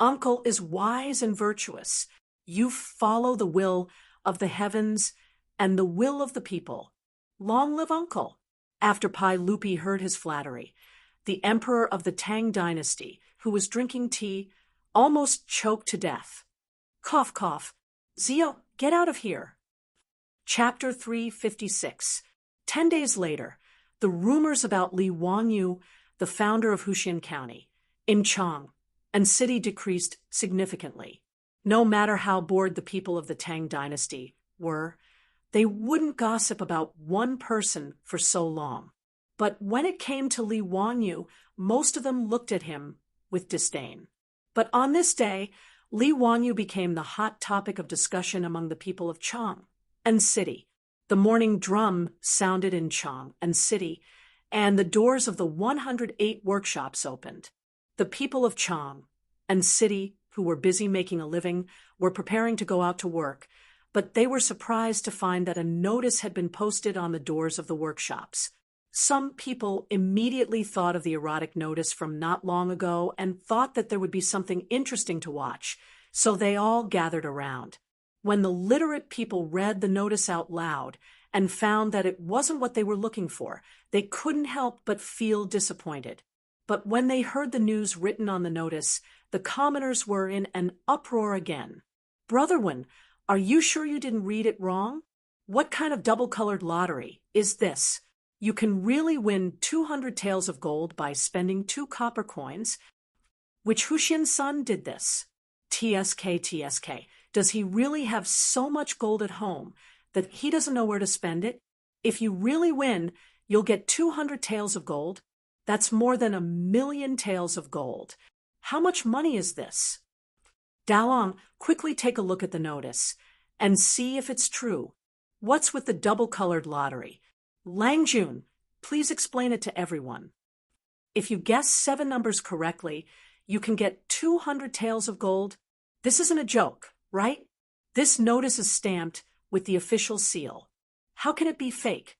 "Uncle is wise and virtuous. You follow the will of the heavens and the will of the people. Long live Uncle." After Pai Lupi heard his flattery, the emperor of the Tang dynasty, who was drinking tea, almost choked to death. Cough, cough. Zio, get out of here. Chapter 356. 10 days later, the rumors about Li Wanyu, the founder of Huxian County, Enchang, and city decreased significantly. No matter how bored the people of the Tang dynasty were, they wouldn't gossip about one person for so long. But when it came to Li Wanyu, most of them looked at him with disdain. But on this day, Li Wanyu became the hot topic of discussion among the people of Chang and city. The morning drum sounded in Chang and city, and the doors of the 108 workshops opened. The people of Chang and city, who were busy making a living, were preparing to go out to work, but they were surprised to find that a notice had been posted on the doors of the workshops. Some people immediately thought of the erotic notice from not long ago and thought that there would be something interesting to watch, so they all gathered around. When the literate people read the notice out loud and found that it wasn't what they were looking for, they couldn't help but feel disappointed. But when they heard the news written on the notice, the commoners were in an uproar again. Brotherwin, are you sure you didn't read it wrong? What kind of double-colored lottery is this? You can really win 200 taels of gold by spending 2 copper coins. Which Huxian's son did this? TSK. Does he really have so much gold at home that he doesn't know where to spend it? If you really win, you'll get 200 taels of gold. That's more than 1,000,000 taels of gold. How much money is this? Dalong, quickly take a look at the notice and see if it's true. What's with the double-colored lottery? Langjun, please explain it to everyone. If you guess 7 numbers correctly, you can get 200 taels of gold. This isn't a joke, right? This notice is stamped with the official seal. How can it be fake?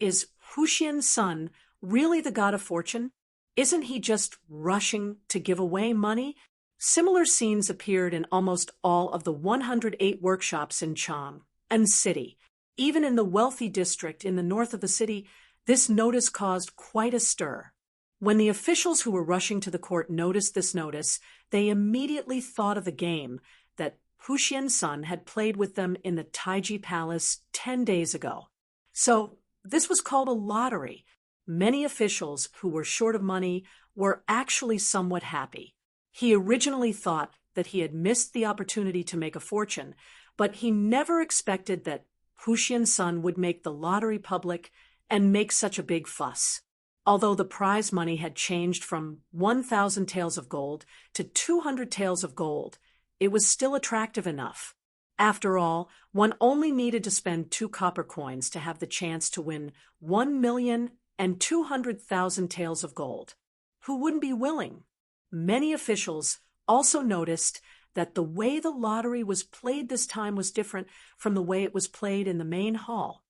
Is Huxian's son really the god of fortune? Isn't he just rushing to give away money? Similar scenes appeared in almost all of the 108 workshops in Chang and city. Even in the wealthy district in the north of the city, this notice caused quite a stir. When the officials who were rushing to the court noticed this notice, they immediately thought of the game that Huxian's son had played with them in the Taiji Palace 10 days ago. So this was called a lottery. Many officials who were short of money were actually somewhat happy. He originally thought that he had missed the opportunity to make a fortune, but he never expected that Huxian's son would make the lottery public and make such a big fuss. Although the prize money had changed from 1,000 taels of gold to 200 taels of gold, it was still attractive enough. After all, one only needed to spend 2 copper coins to have the chance to win 1,200,000 taels of gold. Who wouldn't be willing? Many officials also noticed that the way the lottery was played this time was different from the way it was played in the main hall.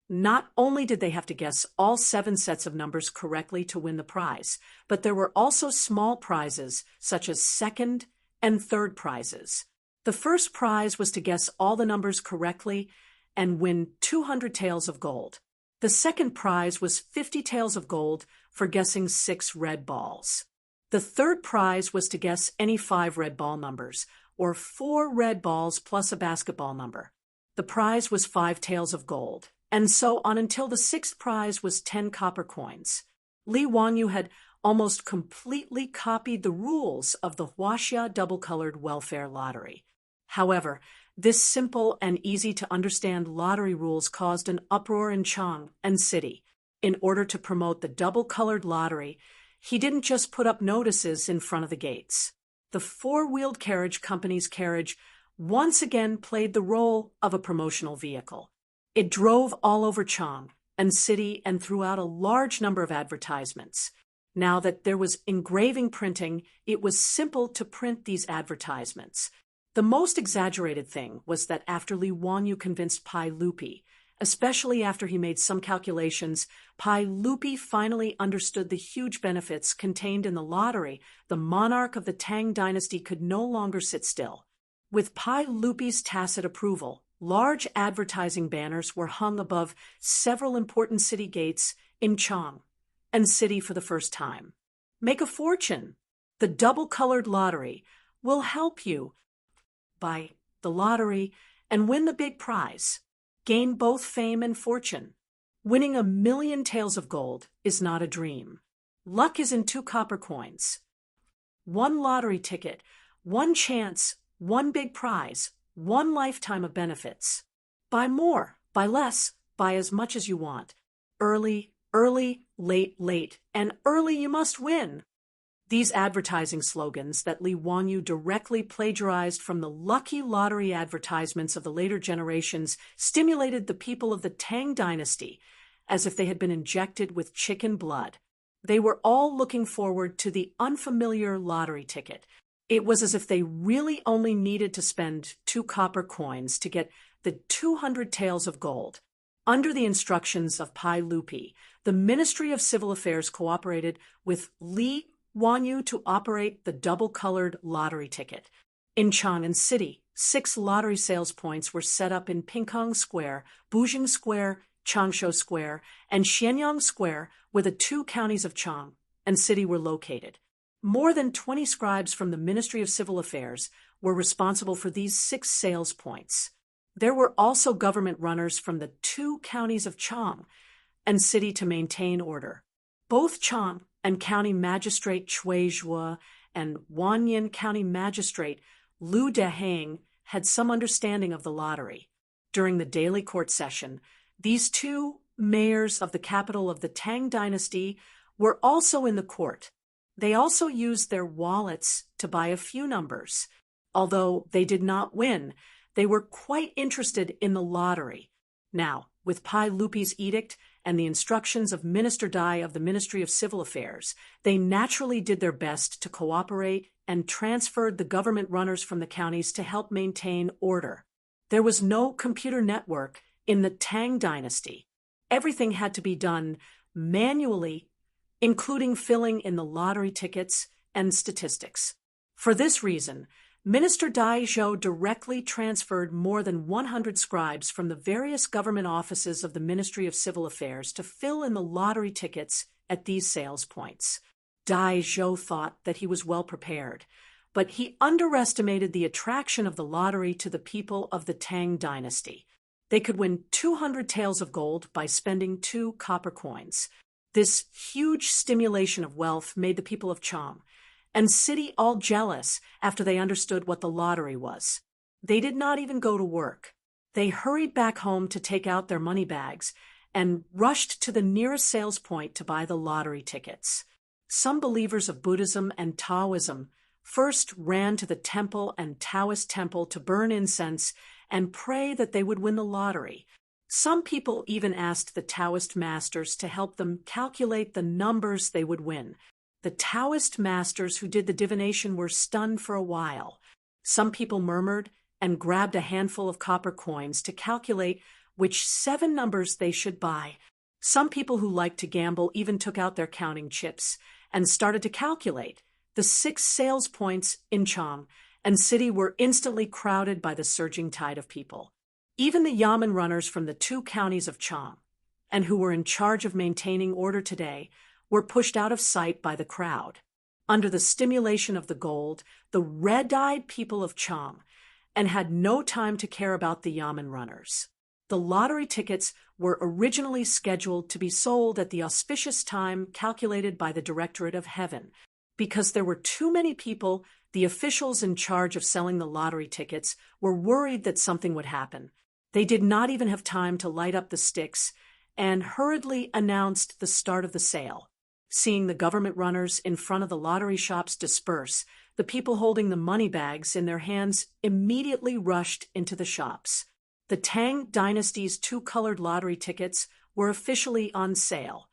Not only did they have to guess all 7 sets of numbers correctly to win the prize, but there were also small prizes, such as second and third prizes. The first prize was to guess all the numbers correctly and win 200 taels of gold. The second prize was 50 taels of gold for guessing 6 red balls. The third prize was to guess any 5 red ball numbers, or 4 red balls plus a basketball number. The prize was 5 taels of gold, and so on until the 6th prize was 10 copper coins. Li Wanyu had almost completely copied the rules of the Huaxia double-colored welfare lottery. However, this simple and easy-to-understand lottery rules caused an uproar in Chang and city. In order to promote the double-colored lottery, he didn't just put up notices in front of the gates. The 4-wheeled carriage company's carriage once again played the role of a promotional vehicle. It drove all over Chang and city and threw out a large number of advertisements. Now that there was engraving printing, it was simple to print these advertisements. The most exaggerated thing was that after Li Wanyu convinced Pai Lupi, especially after he made some calculations, Pai Lupi finally understood the huge benefits contained in the lottery. The monarch of the Tang dynasty could no longer sit still. With Pai Lupi's tacit approval, large advertising banners were hung above several important city gates in Chang and city for the first time. Make a fortune. The double-colored lottery will help you by the lottery, and win the big prize. Gain both fame and fortune. Winning 1,000,000 taels of gold is not a dream. Luck is in 2 copper coins. 1 lottery ticket, 1 chance, 1 big prize, 1 lifetime of benefits. Buy more, buy less, buy as much as you want. Early, early, late, late, and early you must win. These advertising slogans that Li Wanyu directly plagiarized from the lucky lottery advertisements of the later generations stimulated the people of the Tang dynasty as if they had been injected with chicken blood. They were all looking forward to the unfamiliar lottery ticket. It was as if they really only needed to spend 2 copper coins to get the 200 taels of gold. Under the instructions of Pai Lupi, the Ministry of Civil Affairs cooperated with Li Wanyu to operate the double-colored lottery ticket. In Chang'an City, 6 lottery sales points were set up in Pingkong Square, Bujing Square, Changsha Square, and Xianyang Square, where the 2 counties of Chang and City were located. More than 20 scribes from the Ministry of Civil Affairs were responsible for these 6 sales points. There were also government runners from the 2 counties of Chang and City to maintain order. Both Chang and County Magistrate Chui Zhuo and Wanyan County Magistrate Lu Dehang had some understanding of the lottery. During the daily court session, these 2 mayors of the capital of the Tang dynasty were also in the court. They also used their wallets to buy a few numbers. Although they did not win, they were quite interested in the lottery. Now, with Pai Lupi's edict and the instructions of Minister Dai of the Ministry of Civil Affairs, they naturally did their best to cooperate and transferred the government runners from the counties to help maintain order. There was no computer network in the Tang dynasty. Everything had to be done manually, including filling in the lottery tickets and statistics. For this reason, Minister Dai Zhou directly transferred more than 100 scribes from the various government offices of the Ministry of Civil Affairs to fill in the lottery tickets at these sales points. Dai Zhou thought that he was well prepared, but he underestimated the attraction of the lottery to the people of the Tang dynasty. They could win 200 taels of gold by spending 2 copper coins. This huge stimulation of wealth made the people of Chang and City all jealous after they understood what the lottery was. They did not even go to work. They hurried back home to take out their money bags and rushed to the nearest sales point to buy the lottery tickets. Some believers of Buddhism and Taoism first ran to the temple and Taoist temple to burn incense and pray that they would win the lottery. Some people even asked the Taoist masters to help them calculate the numbers they would win. The Taoist masters who did the divination were stunned for a while. Some people murmured and grabbed a handful of copper coins to calculate which 7 numbers they should buy. Some people who liked to gamble even took out their counting chips and started to calculate. The 6 sales points in Chang and City were instantly crowded by the surging tide of people. Even the yamen runners from the 2 counties of Chang, and who were in charge of maintaining order today, were pushed out of sight by the crowd. Under the stimulation of the gold, the red-eyed people of Chang and had no time to care about the yamen runners. The lottery tickets were originally scheduled to be sold at the auspicious time calculated by the Directorate of Heaven. Because there were too many people, the officials in charge of selling the lottery tickets were worried that something would happen. They did not even have time to light up the sticks and hurriedly announced the start of the sale. Seeing the government runners in front of the lottery shops disperse, the people holding the money bags in their hands immediately rushed into the shops. The Tang dynasty's 2-colored lottery tickets were officially on sale.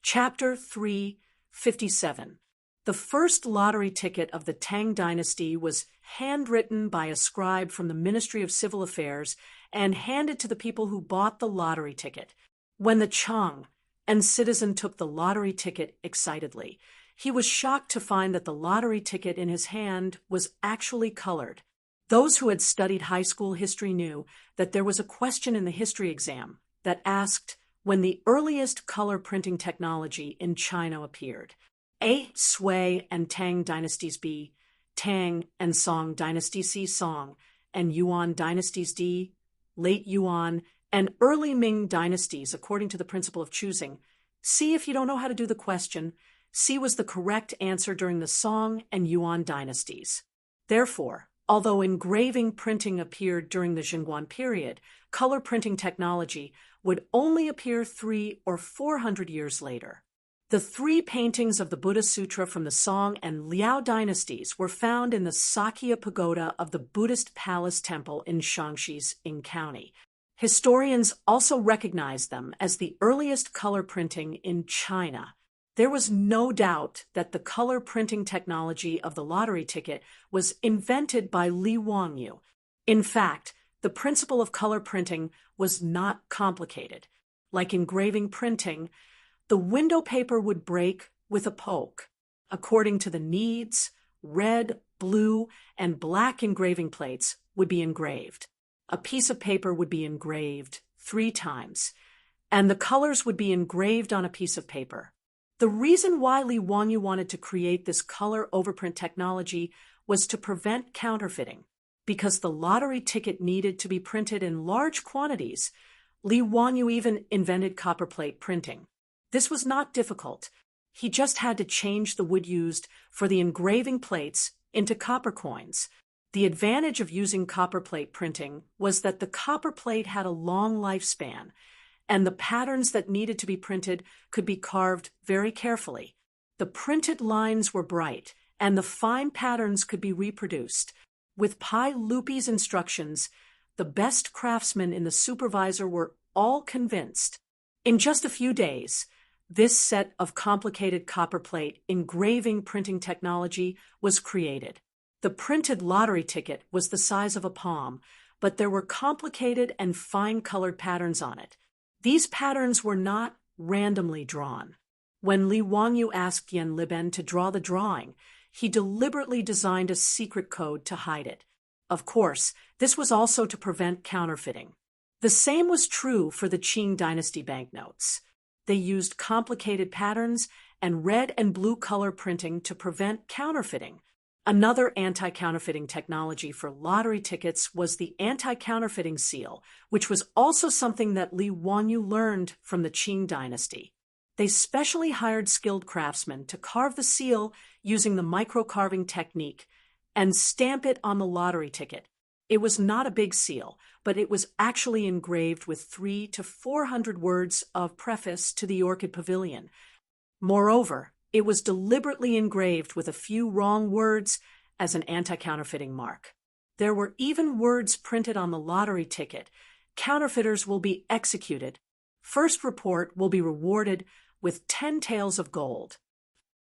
Chapter 357. The first lottery ticket of the Tang dynasty was handwritten by a scribe from the Ministry of Civil Affairs and handed to the people who bought the lottery ticket. When the Chang and citizen took the lottery ticket excitedly, he was shocked to find that the lottery ticket in his hand was actually colored. Those who had studied high school history knew that there was a question in the history exam that asked when the earliest color printing technology in China appeared. A. Sui and Tang dynasties B, Tang and Song dynasty C, Song, and Yuan dynasties D, late Yuan, and early Ming dynasties according to the principle of choosing. C, if you don't know how to do the question, C was the correct answer during the Song and Yuan dynasties. Therefore, although engraving printing appeared during the Jingguan period, color printing technology would only appear 300 or 400 years later. The 3 paintings of the Buddha Sutra from the Song and Liao dynasties were found in the Sakya Pagoda of the Buddhist Palace Temple in Shaanxi's Ing County. Historians also recognize them as the earliest color printing in China. There was no doubt that the color printing technology of the lottery ticket was invented by Li Wangyu. In fact, the principle of color printing was not complicated. Like engraving printing, the window paper would break with a poke. According to the needs, red, blue, and black engraving plates would be engraved. A piece of paper would be engraved 3 times, and the colors would be engraved on a piece of paper. The reason why Li Wangyu wanted to create this color overprint technology was to prevent counterfeiting. Because the lottery ticket needed to be printed in large quantities, Li Wangyu even invented copperplate printing. This was not difficult. He just had to change the wood used for the engraving plates into copper coins. The advantage of using copperplate printing was that the copper plate had a long lifespan, and the patterns that needed to be printed could be carved very carefully. The printed lines were bright, and the fine patterns could be reproduced. With Pai Lupi's instructions, the best craftsmen in the supervisor were all convinced. In just a few days, this set of complicated copperplate engraving printing technology was created. The printed lottery ticket was the size of a palm, but there were complicated and fine-colored patterns on it. These patterns were not randomly drawn. When Li Wangyu asked Yan Liben to draw the drawing, he deliberately designed a secret code to hide it. Of course, this was also to prevent counterfeiting. The same was true for the Qing dynasty banknotes. They used complicated patterns and red and blue color printing to prevent counterfeiting. Another anti-counterfeiting technology for lottery tickets was the anti-counterfeiting seal, which was also something that Li Wangyu learned from the Qing dynasty. They specially hired skilled craftsmen to carve the seal using the micro-carving technique and stamp it on the lottery ticket. It was not a big seal, but it was actually engraved with 300 to 400 words of preface to the Orchid Pavilion. Moreover, it was deliberately engraved with a few wrong words as an anti-counterfeiting mark. There were even words printed on the lottery ticket. Counterfeiters will be executed. First report will be rewarded with 10 taels of gold.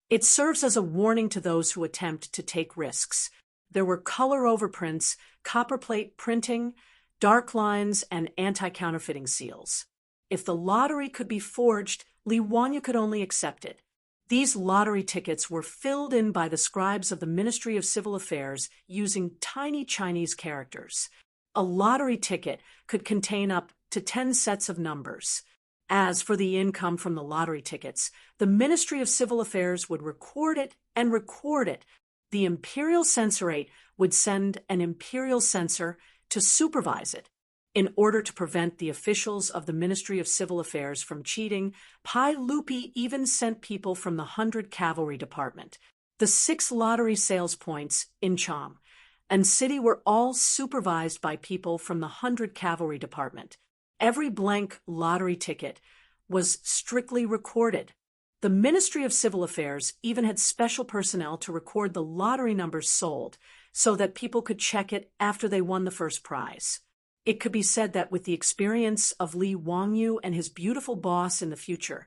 It serves as a warning to those who attempt to take risks. There were color overprints, copperplate printing, dark lines, and anti-counterfeiting seals. If the lottery could be forged, Li Wangyu could only accept it. These lottery tickets were filled in by the scribes of the Ministry of Civil Affairs using tiny Chinese characters. A lottery ticket could contain up to 10 sets of numbers. As for the income from the lottery tickets, the Ministry of Civil Affairs would record it and record it. The imperial censorate would send an imperial censor to supervise it. In order to prevent the officials of the Ministry of Civil Affairs from cheating, Pai Lupi even sent people from the 100 Cavalry Department. The 6 lottery sales points in Cham and city were all supervised by people from the 100 Cavalry Department. Every blank lottery ticket was strictly recorded. The Ministry of Civil Affairs even had special personnel to record the lottery numbers sold so that people could check it after they won the first prize. It could be said that with the experience of Li Wangyu and his beautiful boss in the future,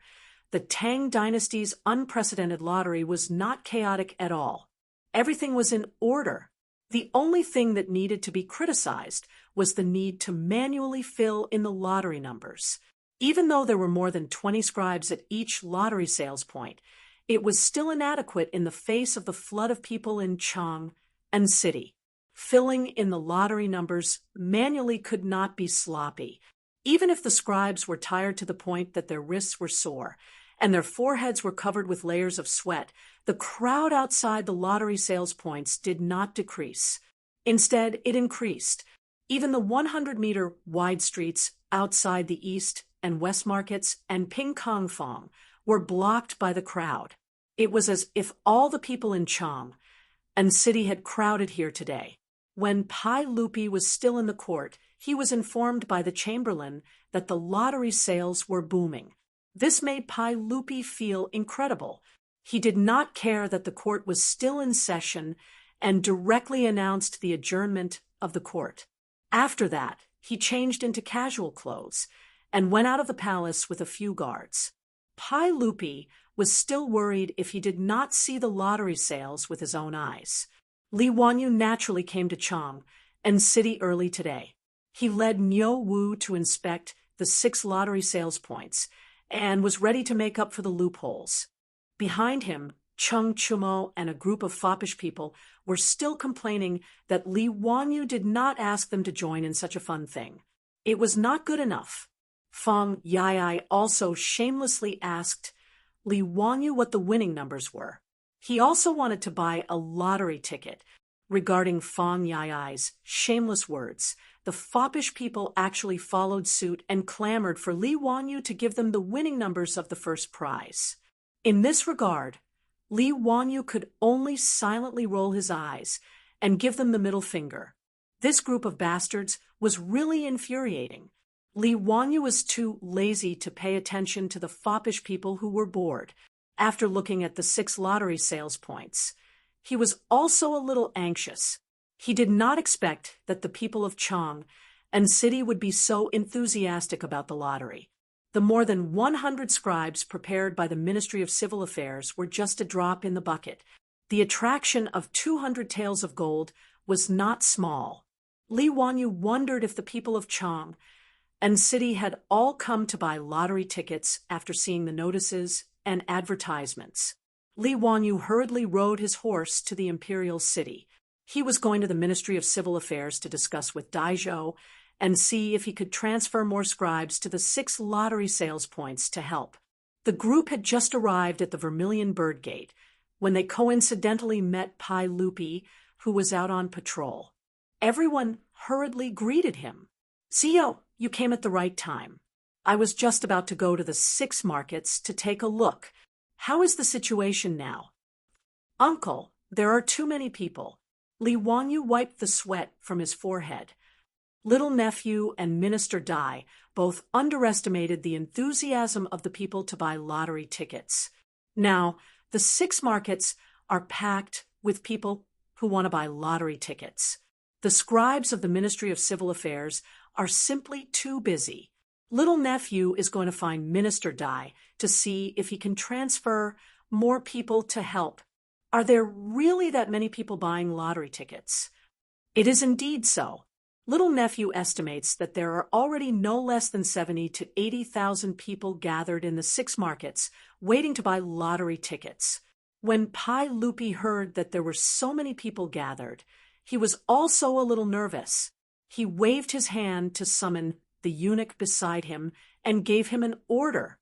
the Tang dynasty's unprecedented lottery was not chaotic at all. Everything was in order. The only thing that needed to be criticized was the need to manually fill in the lottery numbers. Even though there were more than 20 scribes at each lottery sales point, it was still inadequate in the face of the flood of people in Chang and city. Filling in the lottery numbers manually could not be sloppy. Even if the scribes were tired to the point that their wrists were sore and their foreheads were covered with layers of sweat, the crowd outside the lottery sales points did not decrease. Instead, it increased. Even the 100-meter wide streets outside the East and West markets and Ping Kong Fong were blocked by the crowd. It was as if all the people in Chang and city had crowded here today. When Pai Lupi was still in the court, he was informed by the chamberlain that the lottery sales were booming. This made Pai Lupi feel incredible. He did not care that the court was still in session and directly announced the adjournment of the court. After that, he changed into casual clothes and went out of the palace with a few guards. Pai Lupi was still worried if he did not see the lottery sales with his own eyes. Li Wanyu naturally came to Chang and city early today. He led Niu Wu to inspect the 6 lottery sales points and was ready to make up for the loopholes. Behind him, Cheng Chumo and a group of foppish people were still complaining that Li Wanyu did not ask them to join in such a fun thing. It was not good enough. Fang Yai also shamelessly asked Li Wanyu what the winning numbers were. He also wanted to buy a lottery ticket. Regarding Fang Yai's shameless words, the foppish people actually followed suit and clamored for Li Wanyu to give them the winning numbers of the first prize. In this regard, Li Wanyu could only silently roll his eyes and give them the middle finger. This group of bastards was really infuriating. Li Wanyu was too lazy to pay attention to the foppish people who were bored. After looking at the 6 lottery sales points, he was also a little anxious. He did not expect that the people of Chang and city would be so enthusiastic about the lottery. The more than 100 scribes prepared by the Ministry of Civil Affairs were just a drop in the bucket. The attraction of 200 taels of gold was not small. Li Wanyu wondered if the people of Chang and city had all come to buy lottery tickets after seeing the notices and advertisements. Li Wanyu hurriedly rode his horse to the imperial city. He was going to the Ministry of Civil Affairs to discuss with Daizhou and see if he could transfer more scribes to the 6 lottery sales points to help. The group had just arrived at the Vermilion Bird Gate when they coincidentally met Pai Lupi, who was out on patrol. Everyone hurriedly greeted him. "Zio, you came at the right time. I was just about to go to the 6 markets to take a look. How is the situation now?" "Uncle, there are too many people." Li Wanyu wiped the sweat from his forehead. Little nephew and Minister Dai both underestimated the enthusiasm of the people to buy lottery tickets. Now, the 6 markets are packed with people who want to buy lottery tickets. The scribes of the Ministry of Civil Affairs are simply too busy. Little nephew is going to find Minister Dai to see if he can transfer more people to help. Are there really that many people buying lottery tickets? It is indeed so. Little nephew estimates that there are already no less than 70 to 80,000 people gathered in the 6 markets waiting to buy lottery tickets. When Pai Lupi heard that there were so many people gathered, he was also a little nervous. He waved his hand to summon the eunuch beside him and gave him an order.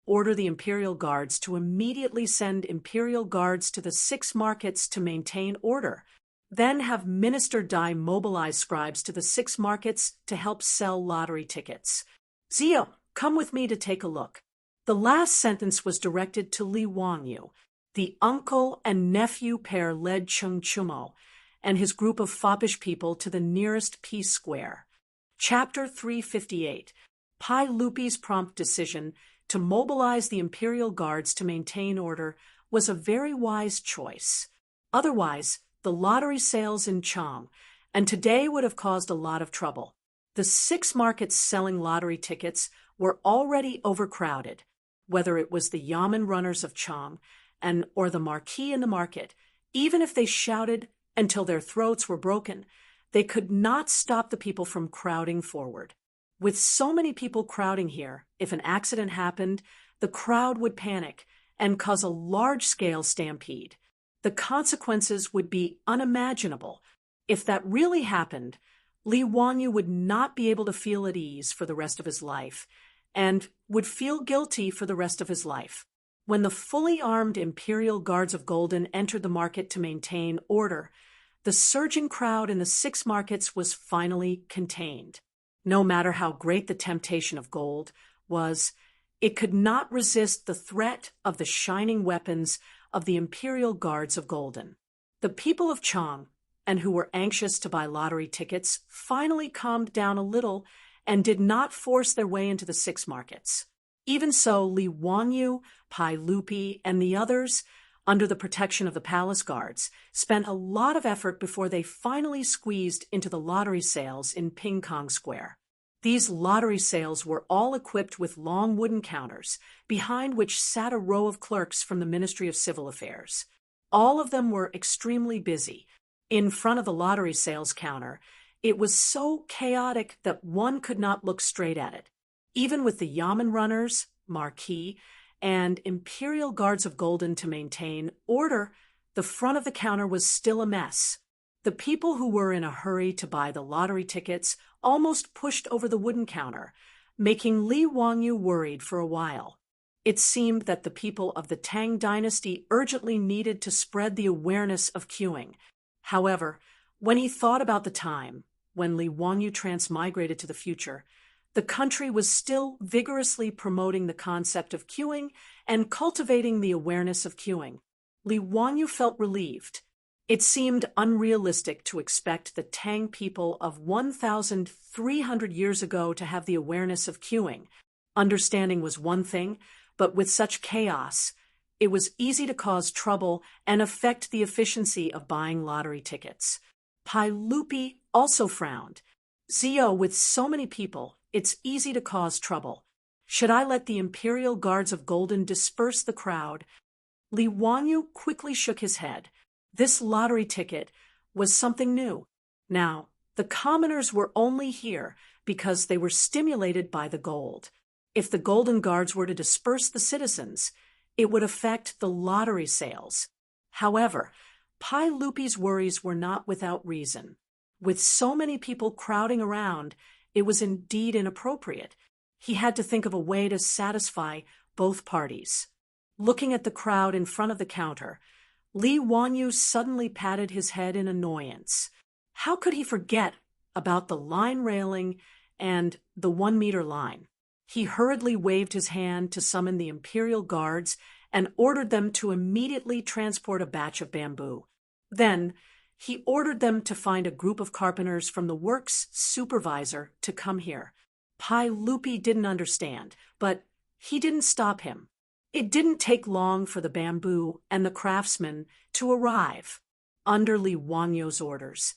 Order the imperial guards to immediately send imperial guards to the 6 markets to maintain order. Then have Minister Dai mobilize scribes to the 6 markets to help sell lottery tickets. "Zio, come with me to take a look." The last sentence was directed to Li Wanyu. The uncle and nephew pair led Cheng Chumo and his group of foppish people to the nearest peace square. Chapter 358. Pai Lupi's prompt decision to mobilize the imperial guards to maintain order was a very wise choice. Otherwise, the lottery sales in Chang and today would have caused a lot of trouble. The 6 markets selling lottery tickets were already overcrowded, whether it was the yamen runners of Chang or the marquis in the market. Even if they shouted until their throats were broken, they could not stop the people from crowding forward. With so many people crowding here, if an accident happened, the crowd would panic and cause a large-scale stampede. The consequences would be unimaginable. If that really happened, Li Wanyu would not be able to feel at ease for the rest of his life and would feel guilty for the rest of his life. When the fully armed imperial guards of Golden entered the market to maintain order, The surging crowd in the 6 markets was finally contained. No matter how great the temptation of gold was, it could not resist the threat of the shining weapons of the imperial guards of Golden. The people of Chang, and who were anxious to buy lottery tickets, finally calmed down a little and did not force their way into the 6 markets. Even so, Li Wanyu, Pai Lupi, and the others, under the protection of the palace guards, spent a lot of effort before they finally squeezed into the lottery sales in Ping Kong Square. These lottery sales were all equipped with long wooden counters, behind which sat a row of clerks from the Ministry of Civil Affairs. All of them were extremely busy. In front of the lottery sales counter, it was so chaotic that one could not look straight at it. Even with the yamen runners, marquis, and imperial guards of Golden to maintain order, the front of the counter was still a mess. The people who were in a hurry to buy the lottery tickets almost pushed over the wooden counter, making Li Wanyu worried for a while. It seemed that the people of the Tang dynasty urgently needed to spread the awareness of queuing. However, when he thought about the time when Li Wanyu transmigrated to the future, the country was still vigorously promoting the concept of queuing and cultivating the awareness of queuing. Li Wanyu felt relieved. It seemed unrealistic to expect the Tang people of 1,300 years ago to have the awareness of queuing. Understanding was one thing, but with such chaos, it was easy to cause trouble and affect the efficiency of buying lottery tickets. Pai Lupi also frowned. Zio, with so many people, it's easy to cause trouble. Should I let the imperial guards of Golden disperse the crowd? Li Wanyu quickly shook his head. This lottery ticket was something new. Now, the commoners were only here because they were stimulated by the gold. If the Golden Guards were to disperse the citizens, it would affect the lottery sales. However, Pai Lupi's worries were not without reason. With so many people crowding around, it was indeed inappropriate. He had to think of a way to satisfy both parties. Looking at the crowd in front of the counter, Li Wanyu suddenly patted his head in annoyance. How could he forget about the line railing and the 1-meter line? He hurriedly waved his hand to summon the imperial guards and ordered them to immediately transport a batch of bamboo. Then, he ordered them to find a group of carpenters from the works supervisor to come here. Pai Lupi didn't understand, but he didn't stop him. It didn't take long for the bamboo and the craftsmen to arrive. Under Li Wanyu's orders,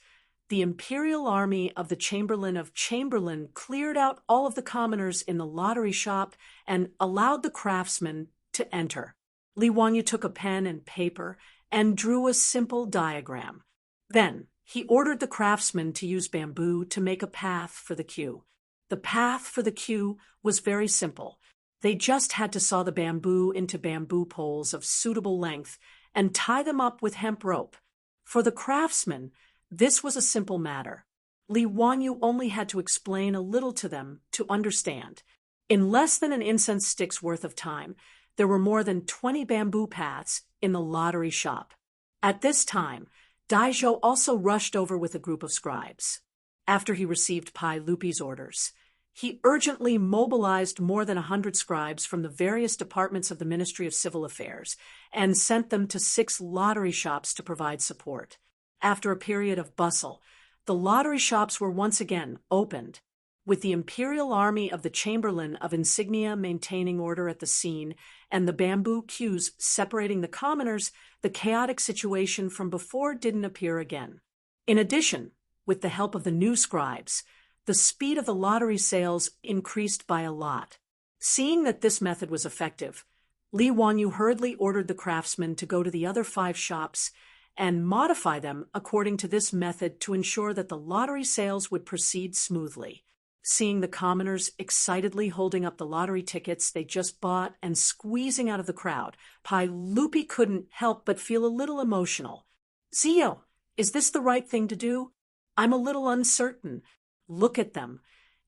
the imperial army of the Chamberlain of Chamberlain cleared out all of the commoners in the lottery shop and allowed the craftsmen to enter. Li Wanyu took a pen and paper and drew a simple diagram. Then, he ordered the craftsmen to use bamboo to make a path for the queue. The path for the queue was very simple. They just had to saw the bamboo into bamboo poles of suitable length and tie them up with hemp rope. For the craftsmen, this was a simple matter. Li Wanyu only had to explain a little to them to understand. In less than an incense stick's worth of time, there were more than 20 bamboo paths in the lottery shop. At this time, Daizhou also rushed over with a group of scribes. After he received Pai Lupi's orders, he urgently mobilized more than 100 scribes from the various departments of the Ministry of Civil Affairs and sent them to 6 lottery shops to provide support. After a period of bustle, the lottery shops were once again opened. With the imperial army of the Chamberlain of Insignia maintaining order at the scene and the bamboo queues separating the commoners, the chaotic situation from before didn't appear again. In addition, with the help of the new scribes, the speed of the lottery sales increased by a lot. Seeing that this method was effective, Li Wanyu hurriedly ordered the craftsmen to go to the other 5 shops and modify them according to this method to ensure that the lottery sales would proceed smoothly. Seeing the commoners excitedly holding up the lottery tickets they just bought and squeezing out of the crowd, Pai Lupi couldn't help but feel a little emotional. Zio, is this the right thing to do? I'm a little uncertain. Look at them.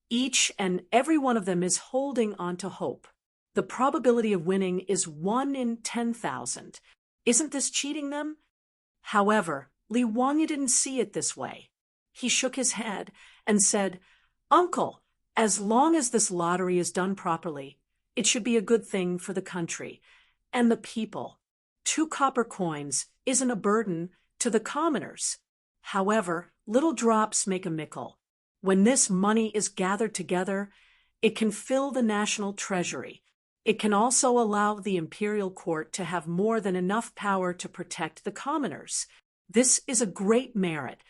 Each and every one of them is holding on to hope. The probability of winning is 1 in 10,000. Isn't this cheating them? However, Li Wangyu didn't see it this way. He shook his head and said, "Uncle, as long as this lottery is done properly, it should be a good thing for the country and the people. 2 copper coins isn't a burden to the commoners. However, little drops make a mickle. When this money is gathered together, it can fill the national treasury. It can also allow the imperial court to have more than enough power to protect the commoners. This is a great merit."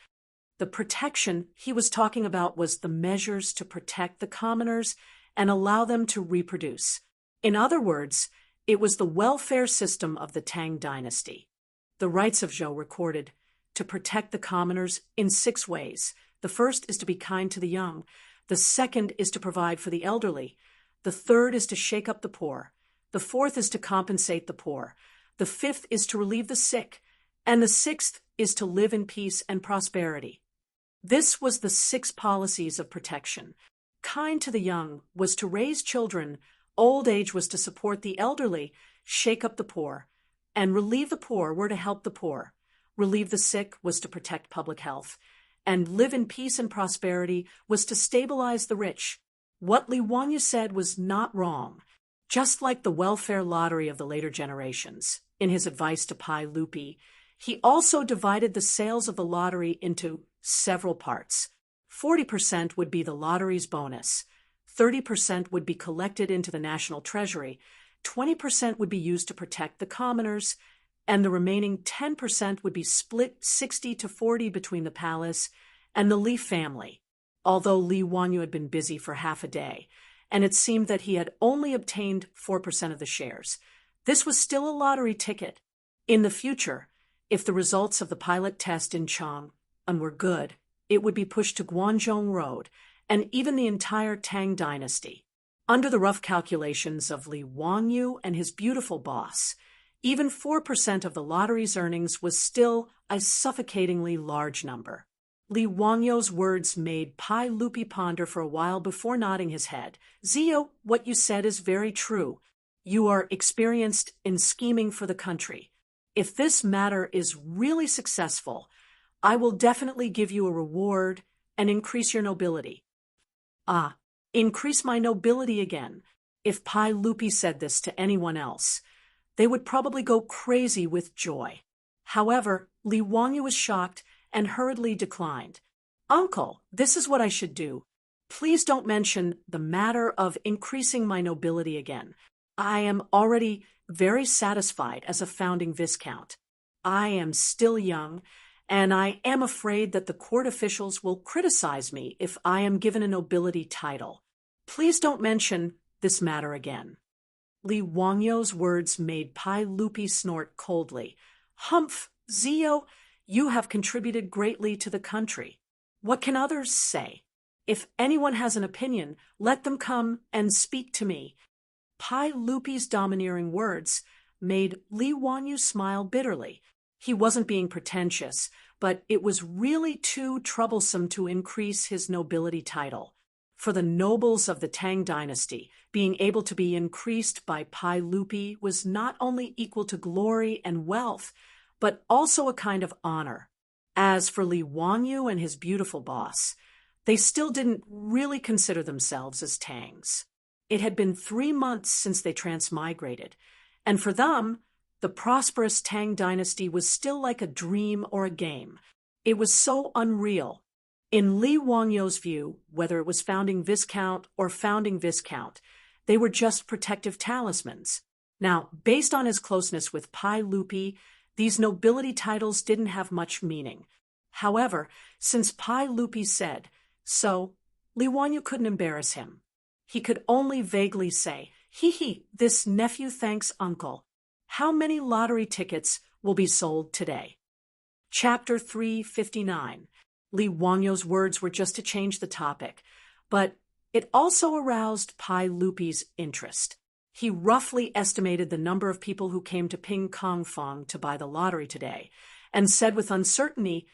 The protection he was talking about was the measures to protect the commoners and allow them to reproduce. In other words, it was the welfare system of the Tang dynasty. The rights of Zhou recorded to protect the commoners in 6 ways. The first is to be kind to the young. The second is to provide for the elderly. The third is to shake up the poor. The fourth is to compensate the poor. The fifth is to relieve the sick. And the sixth is to live in peace and prosperity. This was the 6 policies of protection. Kind to the young was to raise children, old age was to support the elderly, shake up the poor, and relieve the poor were to help the poor. Relieve the sick was to protect public health, and live in peace and prosperity was to stabilize the rich. What Li Wangyu said was not wrong, just like the welfare lottery of the later generations. In his advice to Pai Lupi, he also divided the sales of the lottery into several parts. 40% would be the lottery's bonus, 30% would be collected into the national treasury, 20% would be used to protect the commoners, and the remaining 10% would be split 60 to 40 between the palace and the Li family. Although Li Wangyu had been busy for half a day, and it seemed that he had only obtained 4% of the shares, this was still a lottery ticket. In the future, if the results of the pilot test in Chang'an were good, it would be pushed to Guanzhong Road and even the entire Tang dynasty. Under the rough calculations of Li Wangyu and his beautiful boss, even 4% of the lottery's earnings was still a suffocatingly large number. Li Wangyu's words made Pai Lupi ponder for a while before nodding his head. "Zio, what you said is very true. You are experienced in scheming for the country. If this matter is really successful, I will definitely give you a reward and increase your nobility." "Ah, increase my nobility again." If Pai Lupi said this to anyone else, they would probably go crazy with joy. However, Li Wangyu was shocked and hurriedly declined. "Uncle, this is what I should do. Please don't mention the matter of increasing my nobility again. I am already very satisfied as a founding viscount. I am still young, and I am afraid that the court officials will criticize me if I am given a nobility title. Please don't mention this matter again." Li Wangyu's words made Pai Lupi snort coldly. "Humph, Zio, you have contributed greatly to the country. What can others say? If anyone has an opinion, let them come and speak to me." Pai Lupi's domineering words made Li Wangyu smile bitterly. He wasn't being pretentious, but it was really too troublesome to increase his nobility title. For the nobles of the Tang dynasty, being able to be increased by Pai Lupi was not only equal to glory and wealth, but also a kind of honor. As for Li Wangyu and his beautiful boss, they still didn't really consider themselves as Tangs. It had been 3 months since they transmigrated, and for them, the prosperous Tang dynasty was still like a dream or a game. It was so unreal. In Li Wangyu's view, whether it was founding viscount or founding viscount, they were just protective talismans. Now, based on his closeness with Pai Lupi, these nobility titles didn't have much meaning. However, since Pai Lupi said so, Li Wangyu couldn't embarrass him. He could only vaguely say, "Hee, this nephew thanks uncle. How many lottery tickets will be sold today?" Chapter 359. Li Wangyu's words were just to change the topic, but it also aroused Pai Lupi's interest. He roughly estimated the number of people who came to Ping Kong Fong to buy the lottery today, and said with uncertainty,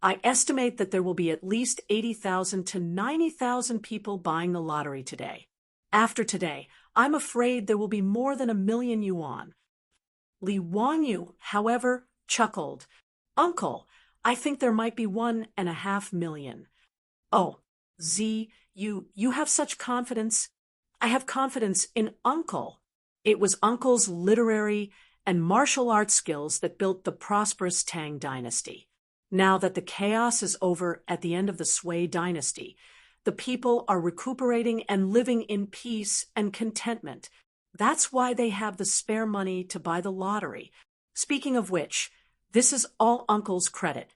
"I estimate that there will be at least 80,000 to 90,000 people buying the lottery today. After today, I'm afraid there will be more than 1,000,000 yuan." Li Wangyu, however, chuckled. "Uncle, I think there might be 1.5 million. Oh, Z, you have such confidence. I have confidence in Uncle. It was Uncle's literary and martial arts skills that built the prosperous Tang dynasty. Now that the chaos is over at the end of the Sui dynasty, the people are recuperating and living in peace and contentment. That's why they have the spare money to buy the lottery. Speaking of which, this is all Uncle's credit.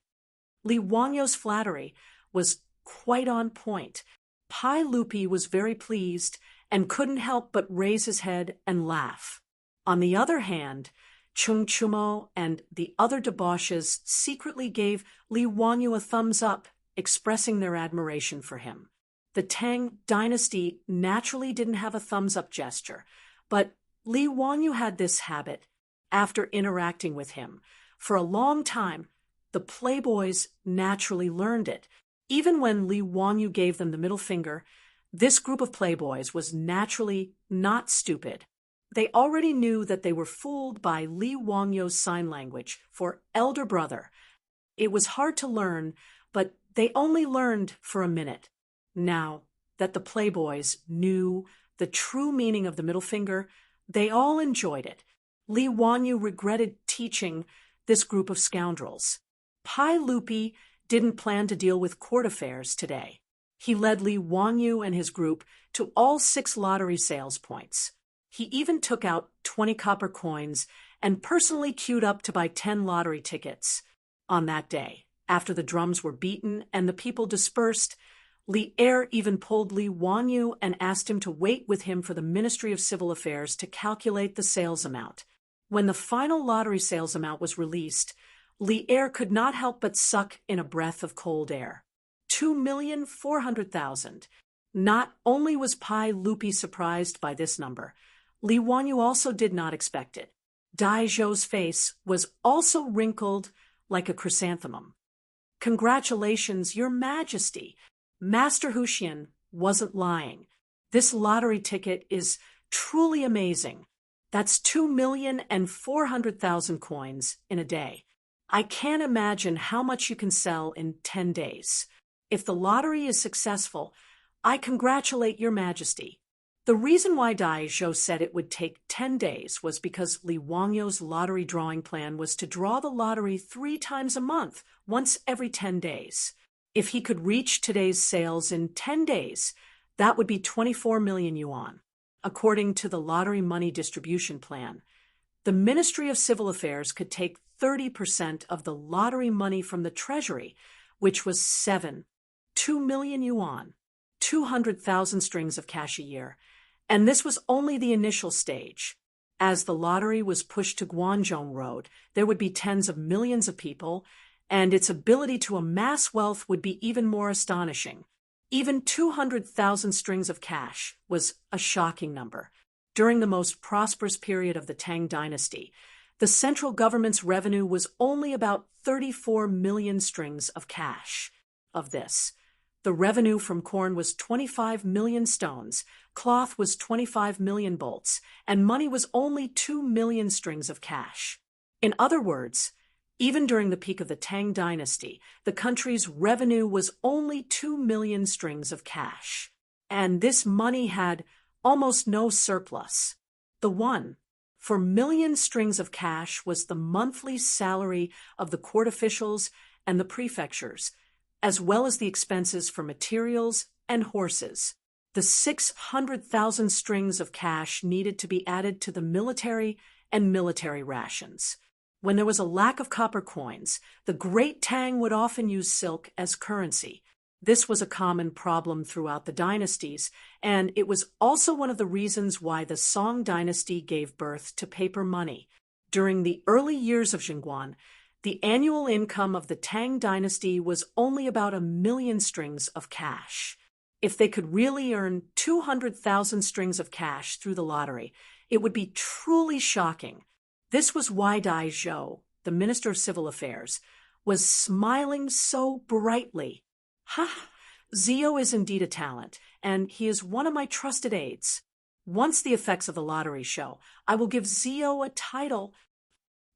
Li Wangyo's flattery was quite on point. Pai Lupi was very pleased and couldn't help but raise his head and laugh. On the other hand, Chung Chumo and the other debauches secretly gave Li Wangyu a thumbs up, expressing their admiration for him. The Tang dynasty naturally didn't have a thumbs-up gesture, but Li Wangyu had this habit. After interacting with him for a long time, the playboys naturally learned it. Even when Li Wangyu gave them the middle finger, this group of playboys was naturally not stupid. They already knew that they were fooled by Li Wangyu's sign language for elder brother. It was hard to learn, but they only learned for a minute. Now that the playboys knew the true meaning of the middle finger, they all enjoyed it. Li Wangyu regretted teaching this group of scoundrels. Pai Lupi didn't plan to deal with court affairs today. He led Li Wangyu and his group to all 6 lottery sales points. He even took out 20 copper coins and personally queued up to buy 10 lottery tickets. On that day, after the drums were beaten and the people dispersed, Li Er even pulled Li Wangyu and asked him to wait with him for the Ministry of Civil Affairs to calculate the sales amount. When the final lottery sales amount was released, Li Er could not help but suck in a breath of cold air. 2,400,000. Not only was Pai Lupi surprised by this number, Li Wangyu also did not expect it. Dai Zhou's face was also wrinkled like a chrysanthemum. Congratulations, Your Majesty. Master Huxian wasn't lying. This lottery ticket is truly amazing. That's 2,400,000 coins in a day. I can't imagine how much you can sell in 10 days. If the lottery is successful, I congratulate Your Majesty. The reason why Dai Zhou said it would take 10 days was because Li Wangyu's lottery drawing plan was to draw the lottery 3 times a month, once every 10 days. If he could reach today's sales in 10 days, that would be 24 million yuan. According to the lottery money distribution plan, the Ministry of Civil Affairs could take 30% of the lottery money from the treasury, which was 2 million yuan, 200,000 strings of cash a year. And this was only the initial stage. As the lottery was pushed to Guangzhou Road, there would be tens of millions of people, and its ability to amass wealth would be even more astonishing. Even 200,000 strings of cash was a shocking number. During the most prosperous period of the Tang dynasty, the central government's revenue was only about 34 million strings of cash. Of this, the revenue from corn was 25 million stones, cloth was 25 million bolts, and money was only 2 million strings of cash. In other words, even during the peak of the Tang dynasty, the country's revenue was only 2 million strings of cash. And this money had almost no surplus. The 1 million strings of cash was the monthly salary of the court officials and the prefectures, as well as the expenses for materials and horses. The 600,000 strings of cash needed to be added to the military and military rations. When there was a lack of copper coins, the Great Tang would often use silk as currency. This was a common problem throughout the dynasties, and it was also one of the reasons why the Song dynasty gave birth to paper money. During the early years of Jingguan, the annual income of the Tang dynasty was only about 1 million strings of cash. If they could really earn 200,000 strings of cash through the lottery, it would be truly shocking. This was why Dai Zhou, the Minister of Civil Affairs, was smiling so brightly. Ha! Zio is indeed a talent, and he is one of my trusted aides. Once the effects of the lottery show, I will give Zio a title.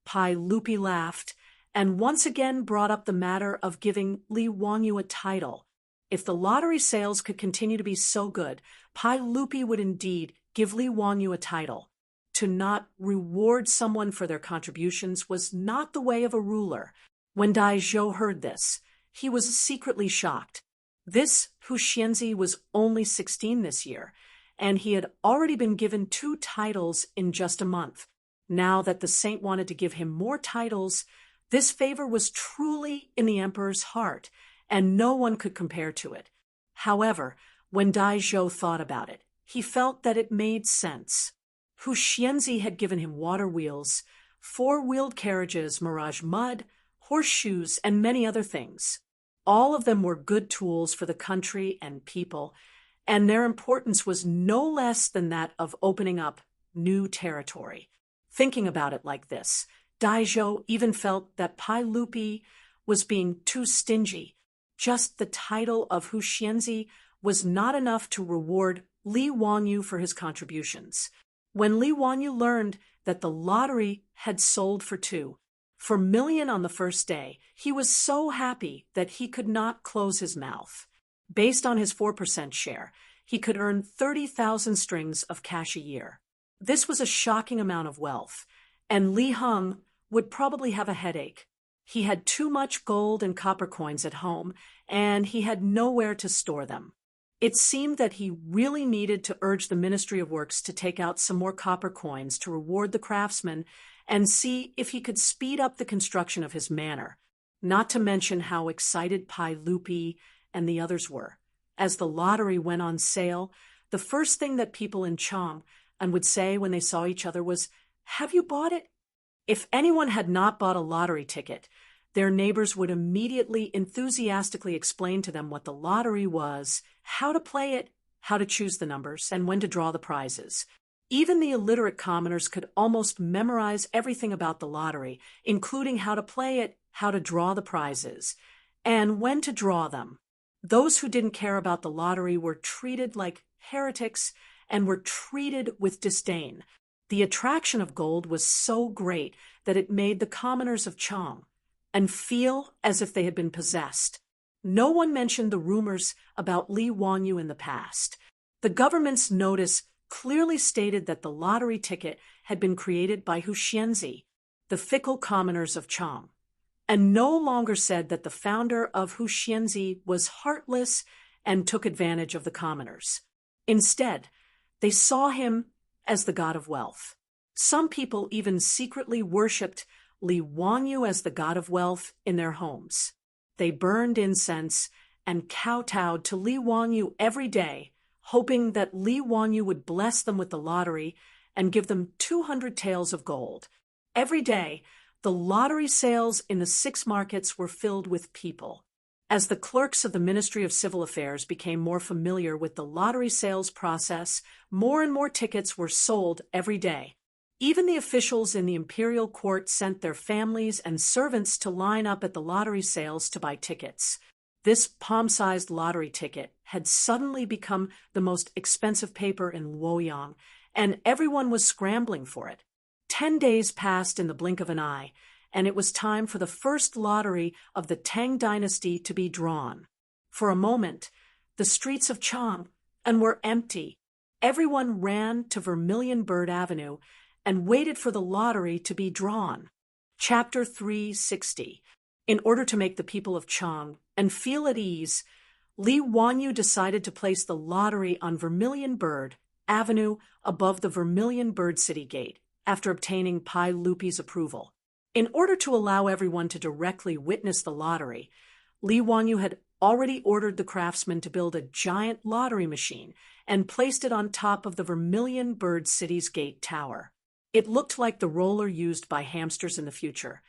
Pai Lupi laughed, and once again brought up the matter of giving Li Wangyu a title. If the lottery sales could continue to be so good, Pai Lupi would indeed give Li Wangyu a title. To not reward someone for their contributions was not the way of a ruler. When Dai Zhou heard this, he was secretly shocked. This Hu Xianzi was only 16 this year, and he had already been given 2 titles in just a month. Now that the saint wanted to give him more titles, this favor was truly in the emperor's heart, and no one could compare to it. However, when Dai Zhou thought about it, he felt that it made sense. Hu Xianzi had given him water wheels, 4-wheeled carriages, mirage mud, horseshoes, and many other things. All of them were good tools for the country and people, and their importance was no less than that of opening up new territory. Thinking about it like this, Dai Zhou even felt that Pai Lupi was being too stingy. Just the title of Hu Xianzi was not enough to reward Li Wangyu for his contributions. When Li Wangyu learned that the lottery had sold for 2 million on the first day, he was so happy that he could not close his mouth. Based on his 4% share, he could earn 30,000 strings of cash a year. This was a shocking amount of wealth, and Li Heng would probably have a headache. He had too much gold and copper coins at home, and he had nowhere to store them. It seemed that he really needed to urge the Ministry of Works to take out some more copper coins to reward the craftsmen and see if he could speed up the construction of his manor, not to mention how excited Pai Lupi and the others were. As the lottery went on sale, the first thing that people in Chang would say when they saw each other was, "Have you bought it?" If anyone had not bought a lottery ticket, their neighbors would immediately enthusiastically explain to them what the lottery was, how to play it, how to choose the numbers, and when to draw the prizes. Even the illiterate commoners could almost memorize everything about the lottery, including how to play it, how to draw the prizes, and when to draw them. Those who didn't care about the lottery were treated like heretics and were treated with disdain. The attraction of gold was so great that it made the commoners of Chang and feel as if they had been possessed. No one mentioned the rumors about Li Wangyu in the past. The government's notice clearly stated that the lottery ticket had been created by Hu Xianzi, the fickle commoners of Chang, and no longer said that the founder of Hu Xianzi was heartless and took advantage of the commoners. Instead, they saw him as the god of wealth. Some people even secretly worshipped Li Wangyu as the god of wealth in their homes. They burned incense and kowtowed to Li Wangyu every day, hoping that Li Wangyu would bless them with the lottery and give them 200 taels of gold. Every day, the lottery sales in the 6 markets were filled with people. As the clerks of the Ministry of Civil Affairs became more familiar with the lottery sales process, more and more tickets were sold every day. Even the officials in the imperial court sent their families and servants to line up at the lottery sales to buy tickets. This palm-sized lottery ticket had suddenly become the most expensive paper in Luoyang, and everyone was scrambling for it. 10 days passed in the blink of an eye, and it was time for the first lottery of the Tang dynasty to be drawn. For a moment, the streets of Chang were empty. Everyone ran to Vermilion Bird Avenue and waited for the lottery to be drawn. Chapter 360. In order to make the people of Chang feel at ease, Li Wangyu decided to place the lottery on Vermilion Bird Avenue above the Vermilion Bird City Gate, after obtaining Pai Lupi's approval. In order to allow everyone to directly witness the lottery, Li Wangyu had already ordered the craftsmen to build a giant lottery machine and placed it on top of the Vermilion Bird City's gate tower. It looked like the roller used by hamsters in the future,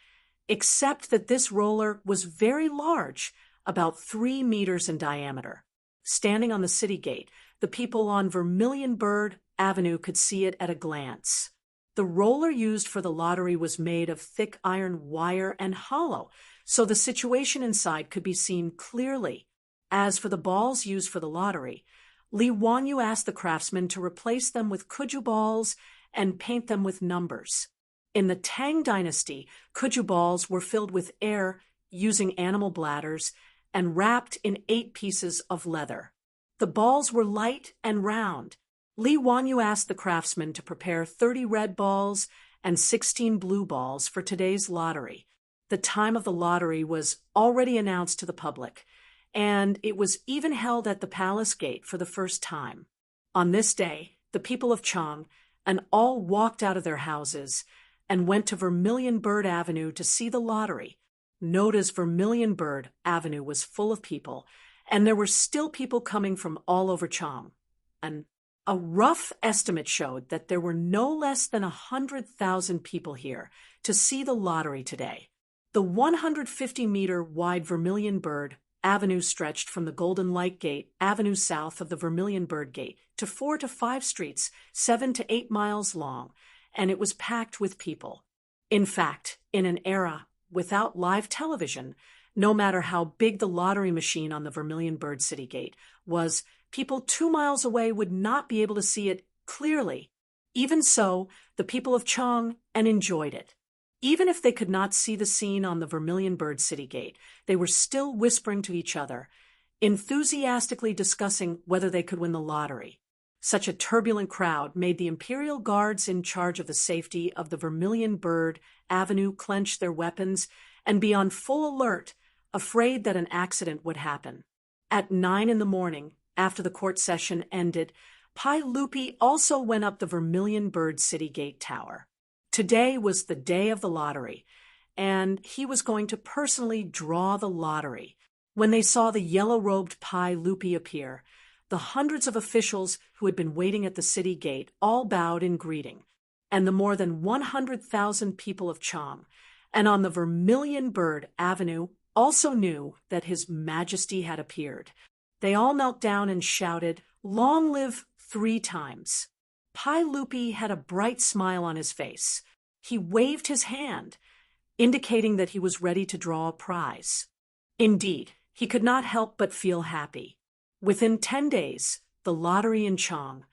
except that this roller was very large, about 3 meters in diameter. Standing on the city gate, the people on Vermilion Bird Avenue could see it at a glance. The roller used for the lottery was made of thick iron wire and hollow, so the situation inside could be seen clearly. As for the balls used for the lottery, Li Wangyu asked the craftsmen to replace them with kuju balls and paint them with numbers. In the Tang dynasty, kuju balls were filled with air using animal bladders and wrapped in 8 pieces of leather. The balls were light and round. Li Wanyu asked the craftsman to prepare 30 red balls and 16 blue balls for today's lottery. The time of the lottery was already announced to the public, and it was even held at the palace gate for the first time. On this day, the people of Chang and all walked out of their houses and went to Vermilion Bird Avenue to see the lottery. Note as Vermilion Bird Avenue was full of people, and there were still people coming from all over Chang. And a rough estimate showed that there were no less than 100,000 people here to see the lottery today. The 150-meter wide Vermilion Bird Avenue stretched from the Golden Light Gate Avenue south of the Vermilion Bird Gate to 4 to 5 streets, 7 to 8 miles long, and it was packed with people. In fact, in an era without live television, no matter how big the lottery machine on the Vermilion Bird City Gate was, people 2 miles away would not be able to see it clearly. Even so, the people of Chang enjoyed it. Even if they could not see the scene on the Vermilion Bird City Gate, they were still whispering to each other, enthusiastically discussing whether they could win the lottery. Such a turbulent crowd made the Imperial Guards in charge of the safety of the Vermilion Bird Avenue clench their weapons and be on full alert, afraid that an accident would happen. At 9 in the morning, after the court session ended, Pai Lupi also went up the Vermilion Bird City Gate Tower. Today was the day of the lottery, and he was going to personally draw the lottery. When they saw the yellow-robed Pai Lupi appear, the hundreds of officials who had been waiting at the city gate all bowed in greeting, and the more than 100,000 people of Chang and on the Vermilion Bird Avenue also knew that His Majesty had appeared. They all knelt down and shouted, "Long live," 3 times. Pai Lupi had a bright smile on his face. He waved his hand, indicating that he was ready to draw a prize. Indeed, he could not help but feel happy. Within 10 days, the lottery in Chang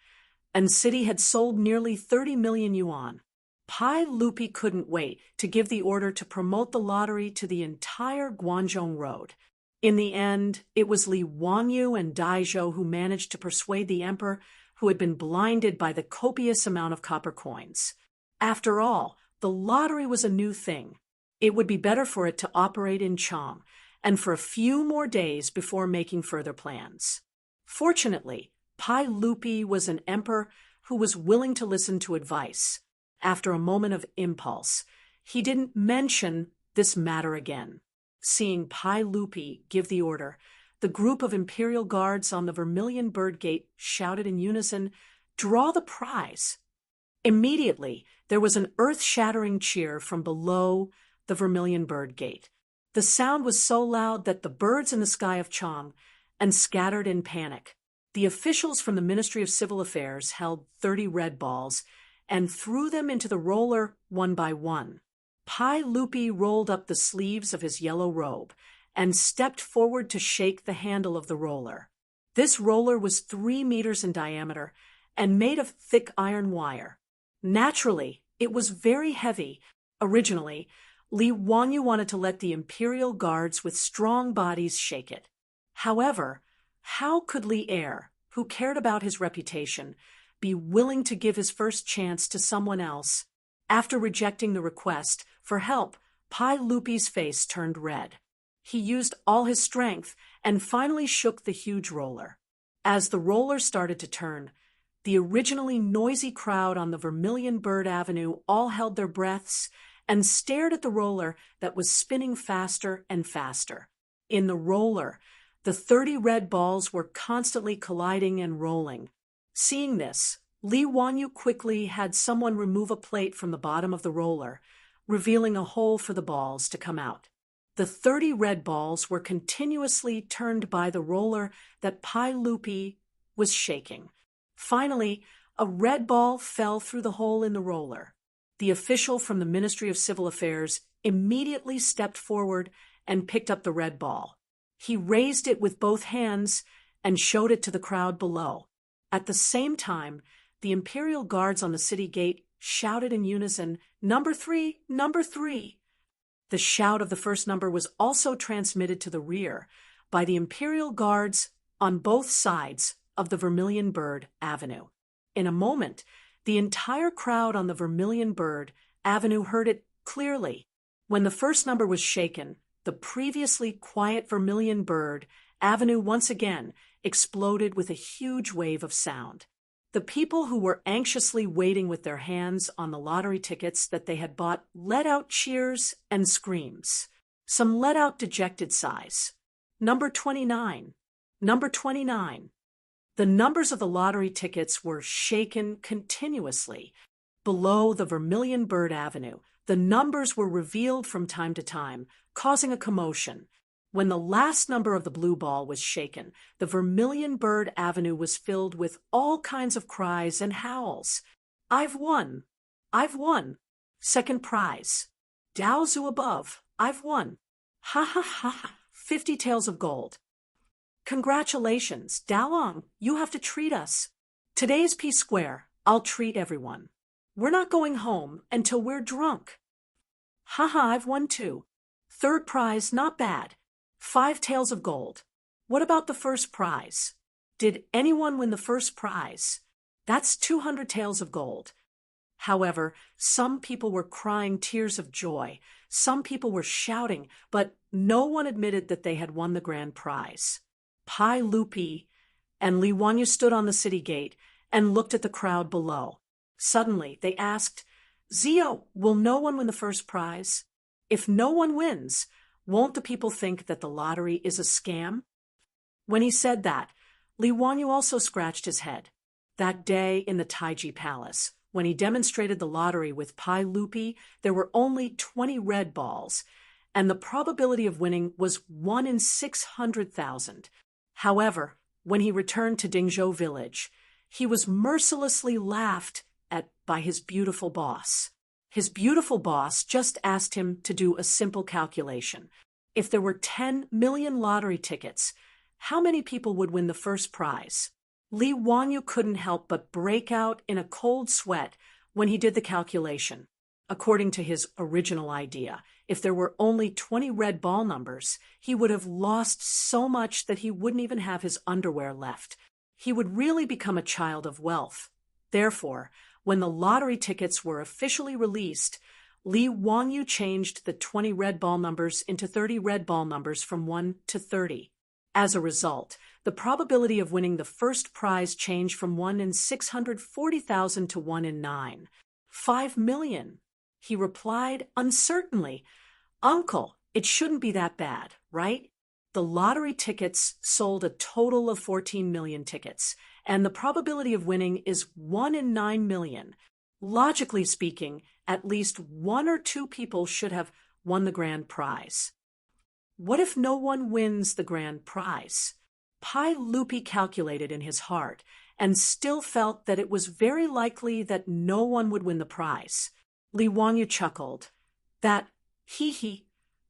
and city had sold nearly 30 million yuan. Pai Lupi couldn't wait to give the order to promote the lottery to the entire Guangzhou Road. In the end, it was Li Wanyu and Daizhou who managed to persuade the emperor, who had been blinded by the copious amount of copper coins. After all, the lottery was a new thing. It would be better for it to operate in Chang, and for a few more days before making further plans. Fortunately, Pai Lupi was an emperor who was willing to listen to advice. After a moment of impulse, he didn't mention this matter again. Seeing Pai Lupi give the order, the group of Imperial Guards on the Vermilion Bird Gate shouted in unison, "Draw the prize!" Immediately, there was an earth-shattering cheer from below the Vermilion Bird Gate. The sound was so loud that the birds in the sky of Chang and scattered in panic. The officials from the Ministry of Civil Affairs held 30 red balls and threw them into the roller one by one. Pai Lupi rolled up the sleeves of his yellow robe and stepped forward to shake the handle of the roller. This roller was 3 meters in diameter and made of thick iron wire. Naturally, it was very heavy. Originally, Li Wanyu wanted to let the Imperial Guards with strong bodies shake it. However, how could Li Er, who cared about his reputation, be willing to give his first chance to someone else? After rejecting the request for help, Pai Lupi's face turned red. He used all his strength and finally shook the huge roller. As the roller started to turn, the originally noisy crowd on the Vermilion Bird Avenue all held their breaths and stared at the roller that was spinning faster and faster. In the roller, the 30 red balls were constantly colliding and rolling. Seeing this, Li Wanyu quickly had someone remove a plate from the bottom of the roller, revealing a hole for the balls to come out. The 30 red balls were continuously turned by the roller that Pai Lupi was shaking. Finally, a red ball fell through the hole in the roller. The official from the Ministry of Civil Affairs immediately stepped forward and picked up the red ball. He raised it with both hands and showed it to the crowd below. At the same time, the Imperial Guards on the city gate shouted in unison, "Number 3, number 3." The shout of the first number was also transmitted to the rear by the Imperial Guards on both sides of the Vermilion Bird Avenue. In a moment, the entire crowd on the Vermilion Bird Avenue heard it clearly. When the first number was shaken, the previously quiet Vermilion Bird Avenue once again exploded with a huge wave of sound. The people who were anxiously waiting with their hands on the lottery tickets that they had bought let out cheers and screams. Some let out dejected sighs. Number 29. Number 29. The numbers of the lottery tickets were shaken continuously. Below the Vermilion Bird Avenue, the numbers were revealed from time to time, causing a commotion. When the last number of the blue ball was shaken, the Vermilion Bird Avenue was filled with all kinds of cries and howls. "I've won! I've won! Second prize! Daozu above! I've won! Ha ha ha ha! 50 taels of gold! Congratulations, Dalong, you have to treat us. Today's P Square, I'll treat everyone. We're not going home until we're drunk. Haha, I've won too. Third prize, not bad. 5 taels of gold. What about the first prize? Did anyone win the first prize? That's 200 taels of gold." However, some people were crying tears of joy, some people were shouting, but no one admitted that they had won the grand prize. Pai Lupi and Li Wanyu stood on the city gate and looked at the crowd below. Suddenly, they asked, "Zio, will no one win the first prize? If no one wins, won't the people think that the lottery is a scam?" When he said that, Li Wanyu also scratched his head. That day in the Taiji Palace, when he demonstrated the lottery with Pai Lupi, there were only 20 red balls, and the probability of winning was 1 in 600,000. However, when he returned to Dingzhou village, he was mercilessly laughed at by his beautiful boss. His beautiful boss just asked him to do a simple calculation. If there were 10 million lottery tickets, how many people would win the first prize? Li Wanyu couldn't help but break out in a cold sweat when he did the calculation. According to his original idea, if there were only 20 red ball numbers, he would have lost so much that he wouldn't even have his underwear left. He would really become a child of wealth. Therefore, when the lottery tickets were officially released, Li Wanyu changed the 20 red ball numbers into 30 red ball numbers from 1 to 30. As a result, the probability of winning the first prize changed from 1 in 640,000 to 1 in 9. 5 million. He replied uncertainly, "Uncle, it shouldn't be that bad, right? The lottery tickets sold a total of 14 million tickets, and the probability of winning is 1 in 9 million. Logically speaking, at least 1 or 2 people should have won the grand prize. What if no one wins the grand prize?" Pai Lupi calculated in his heart and still felt that it was very likely that no one would win the prize. Li Wanyu chuckled. "That, hee,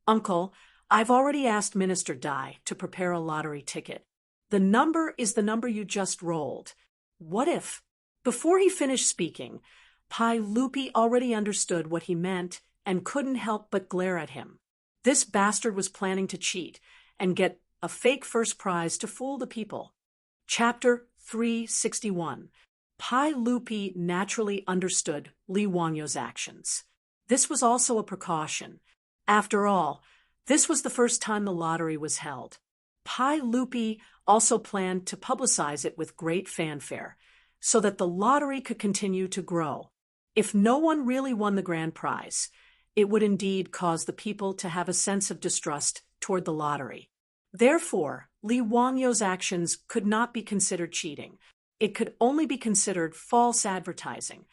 Uncle, I've already asked Minister Dai to prepare a lottery ticket. The number is the number you just rolled. What if?" Before he finished speaking, Pai Lupi already understood what he meant and couldn't help but glare at him. This bastard was planning to cheat and get a fake first prize to fool the people. Chapter 361. Pai Lupi naturally understood Li Wanyu's actions. This was also a precaution. After all, this was the first time the lottery was held. Pai Lupi also planned to publicize it with great fanfare, so that the lottery could continue to grow. If no one really won the grand prize, it would indeed cause the people to have a sense of distrust toward the lottery. Therefore, Li Wanyu's actions could not be considered cheating. It could only be considered false advertising.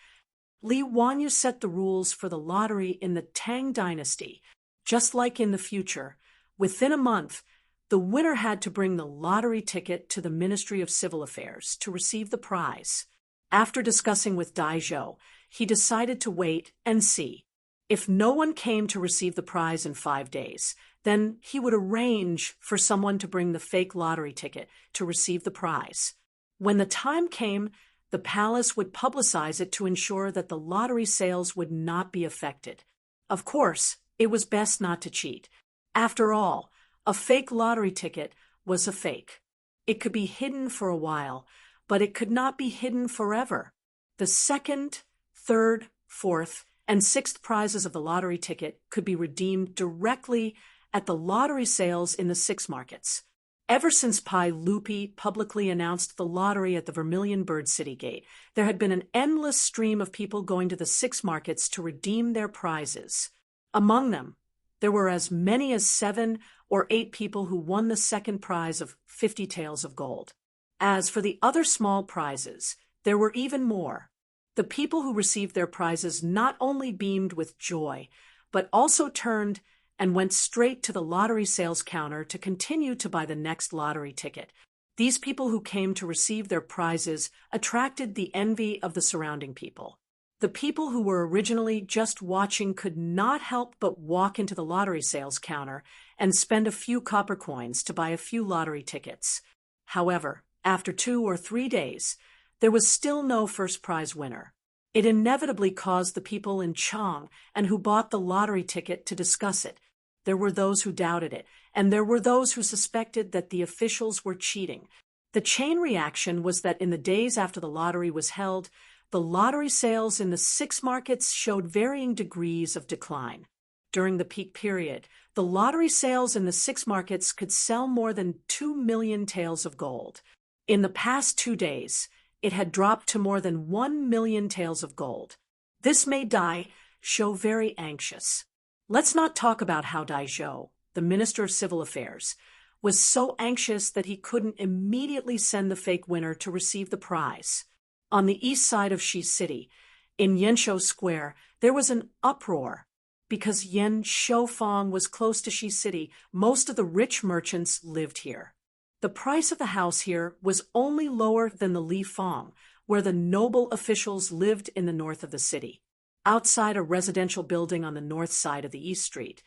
Li Wanyu set the rules for the lottery in the Tang Dynasty. Just like in the future, within a month, the winner had to bring the lottery ticket to the Ministry of Civil Affairs to receive the prize. After discussing with Daizhou, he decided to wait and see. If no one came to receive the prize in 5 days, then he would arrange for someone to bring the fake lottery ticket to receive the prize. When the time came, The palace would publicize it to ensure that the lottery sales would not be affected. Of course, it was best not to cheat. After all, a fake lottery ticket was a fake. It could be hidden for a while, but it could not be hidden forever. The second, third, fourth, and sixth prizes of the lottery ticket could be redeemed directly at the lottery sales in the 6 markets. Ever since Pi Lupi publicly announced the lottery at the Vermilion Bird City Gate, there had been an endless stream of people going to the 6 markets to redeem their prizes. Among them, there were as many as 7 or 8 people who won the second prize of 50 taels of gold. As for the other small prizes, there were even more. The people who received their prizes not only beamed with joy, but also turned and went straight to the lottery sales counter to continue to buy the next lottery ticket. These people who came to receive their prizes attracted the envy of the surrounding people. The people who were originally just watching could not help but walk into the lottery sales counter and spend a few copper coins to buy a few lottery tickets. However, after 2 or 3 days, there was still no first prize winner. It inevitably caused the people in Chang and who bought the lottery ticket to discuss it. There were those who doubted it, and there were those who suspected that the officials were cheating. The chain reaction was that in the days after the lottery was held, the lottery sales in the 6 markets showed varying degrees of decline. During the peak period, the lottery sales in the 6 markets could sell more than 2 million taels of gold. In the past 2 days, it had dropped to more than 1 million taels of gold. This made Dai Zhou very anxious. Let's not talk about how Dai Zhou, the Minister of Civil Affairs, was so anxious that he couldn't immediately send the fake winner to receive the prize. On the east side of Shi City, in Yanshou Square, there was an uproar. Because Yan Shoufang was close to Shi City, most of the rich merchants lived here. The price of the house here was only lower than the Li Fang, where the noble officials lived in the north of the city. Outside a residential building on the north side of the East Street,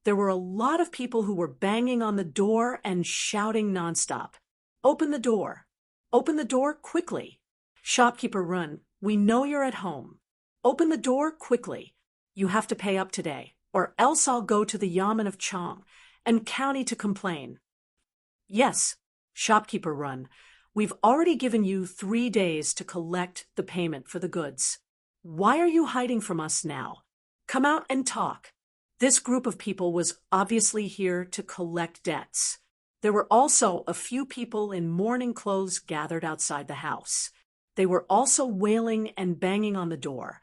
there were a lot of people who were banging on the door and shouting nonstop. "Open the door! Open the door quickly! Shopkeeper Run, we know you're at home. Open the door quickly! You have to pay up today, or else I'll go to the Yamen of Chang and county to complain." "Yes, Shopkeeper Run, we've already given you 3 days to collect the payment for the goods. Why are you hiding from us now? Come out and talk." This group of people was obviously here to collect debts. There were also a few people in mourning clothes gathered outside the house. They were also wailing and banging on the door.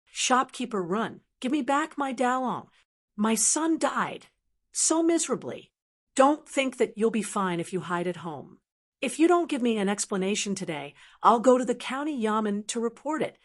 "Shopkeeper Run, give me back my Dalong. My son died. So miserably. Don't think that you'll be fine if you hide at home. If you don't give me an explanation today, I'll go to the county yamen to report it.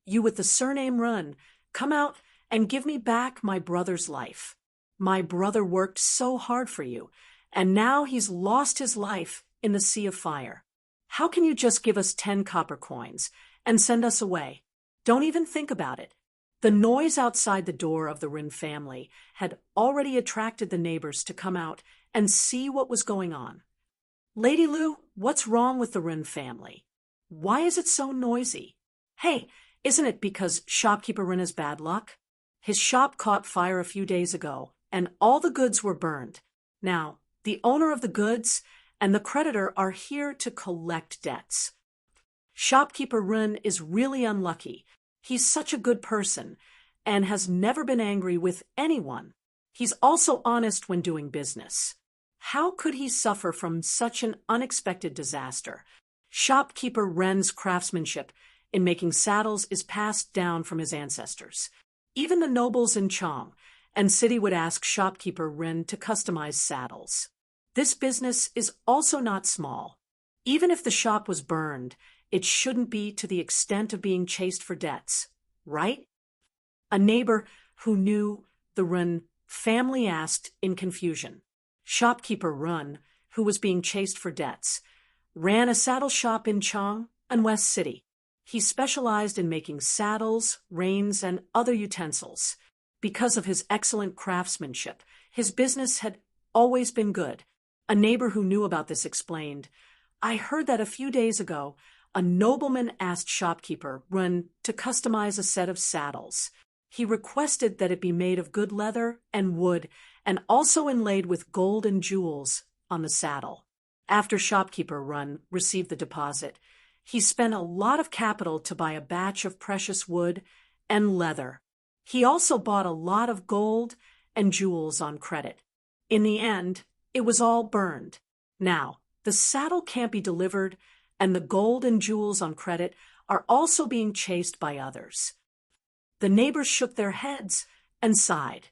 You with the surname Run, come out and give me back my brother's life. My brother worked so hard for you, and now he's lost his life in the sea of fire. How can you just give us 10 copper coins and send us away? Don't even think about it." The noise outside the door of the Rin family had already attracted the neighbors to come out and see what was going on. "Lady Lu, what's wrong with the Rin family? Why is it so noisy? Hey, isn't it because Shopkeeper Rin has bad luck? His shop caught fire a few days ago, and all the goods were burned. Now, the owner of the goods and the creditor are here to collect debts. Shopkeeper Rin is really unlucky. He's such a good person and has never been angry with anyone. He's also honest when doing business. How could he suffer from such an unexpected disaster? Shopkeeper Ren's craftsmanship in making saddles is passed down from his ancestors. Even the nobles in Chang and city would ask Shopkeeper Ren to customize saddles. This business is also not small. Even if the shop was burned, it shouldn't be to the extent of being chased for debts, right? A neighbor who knew the Ren family asked in confusion. Shopkeeper Run, who was being chased for debts, ran a saddle shop in Chang and West City. He specialized in making saddles, reins, and other utensils. Because of his excellent craftsmanship, his business had always been good. A neighbor who knew about this explained, "I heard that a few days ago, a nobleman asked shopkeeper Run to customize a set of saddles. He requested that it be made of good leather and wood and also inlaid with gold and jewels on the saddle. After shopkeeper Run received the deposit, he spent a lot of capital to buy a batch of precious wood and leather. He also bought a lot of gold and jewels on credit. In the end, it was all burned. Now, the saddle can't be delivered, and the gold and jewels on credit are also being chased by others. The neighbors shook their heads and sighed.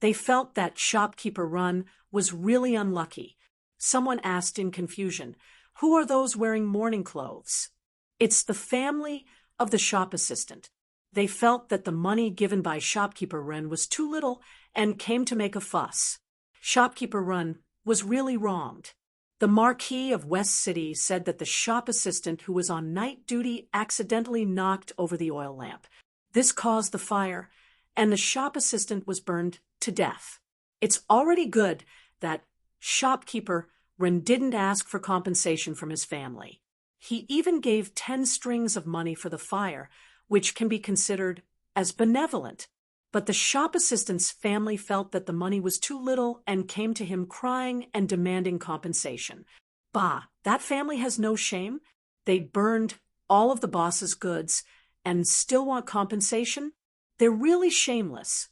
They felt that shopkeeper Run was really unlucky. Someone asked in confusion, "Who are those wearing mourning clothes?" "It's the family of the shop assistant. They felt that the money given by shopkeeper Run was too little and came to make a fuss." Shopkeeper Run was really wronged. The Marquis of West City said that the shop assistant who was on night duty accidentally knocked over the oil lamp. This caused the fire, and the shop assistant was burned to death. It's already good that shopkeeper Run didn't ask for compensation from his family. He even gave 10 strings of money for the fire, which can be considered as benevolent. But the shop assistant's family felt that the money was too little and came to him crying and demanding compensation. Bah, that family has no shame. They burned all of the boss's goods and still want compensation? They're really shameless.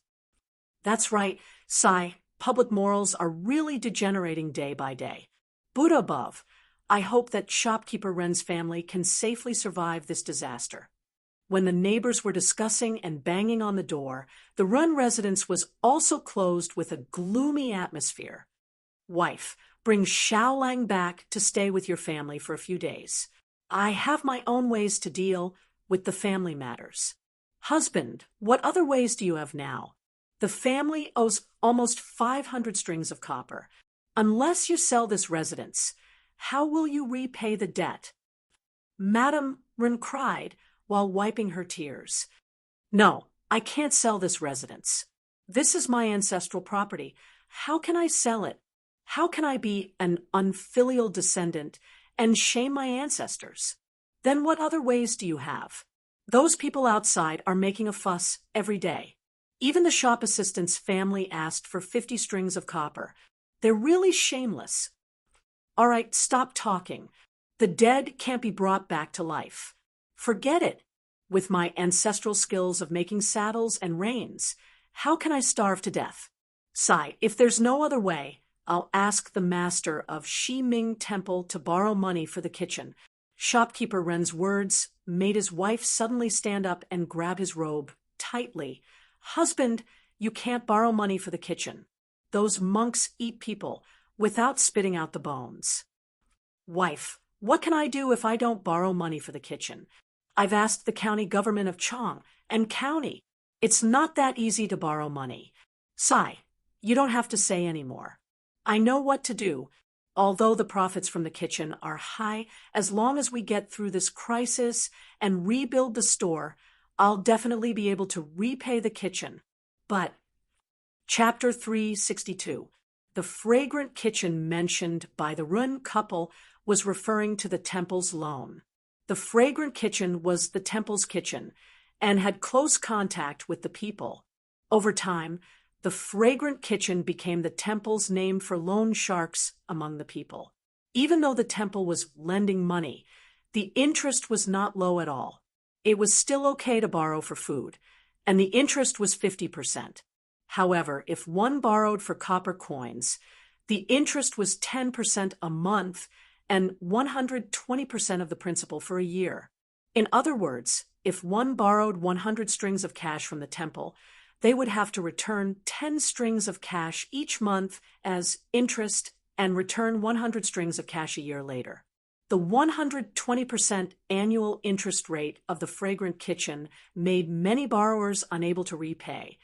That's right, Sai, public morals are really degenerating day by day. Buddha above, I hope that shopkeeper Ren's family can safely survive this disaster. When the neighbors were discussing and banging on the door, the Run residence was also closed with a gloomy atmosphere. "Wife, bring Xiao Lang back to stay with your family for a few days. I have my own ways to deal with the family matters." "Husband, what other ways do you have now?" "The family owes almost 500 strings of copper. Unless you sell this residence, how will you repay the debt?" Madame Run cried while wiping her tears. "No, I can't sell this residence. This is my ancestral property. How can I sell it? How can I be an unfilial descendant and shame my ancestors? Then what other ways do you have? Those people outside are making a fuss every day. Even the shop assistant's family asked for 50 strings of copper. They're really shameless." "All right, stop talking. The dead can't be brought back to life. Forget it. With my ancestral skills of making saddles and reins, how can I starve to death? Sai, if there's no other way, I'll ask the master of Shi Ming Temple to borrow money for the kitchen." Shopkeeper Ren's words made his wife suddenly stand up and grab his robe tightly. "Husband, you can't borrow money for the kitchen. Those monks eat people without spitting out the bones." "Wife, what can I do if I don't borrow money for the kitchen? I've asked the county government of Chang and county. It's not that easy to borrow money." "Sai, you don't have to say any more. I know what to do. Although the profits from the kitchen are high, as long as we get through this crisis and rebuild the store, I'll definitely be able to repay the kitchen. But..." Chapter 362. The fragrant kitchen mentioned by the Run couple was referring to the temple's loan. The fragrant kitchen was the temple's kitchen and had close contact with the people. Over time, the fragrant kitchen became the temple's name for loan sharks among the people. Even though the temple was lending money, the interest was not low at all. It was still okay to borrow for food, and the interest was 50%. However, if one borrowed for copper coins, the interest was 10% a month and 120% of the principal for a year. In other words, if one borrowed 100 strings of cash from the temple, they would have to return 10 strings of cash each month as interest and return 100 strings of cash a year later. The 120% annual interest rate of the fragrant kitchen made many borrowers unable to repay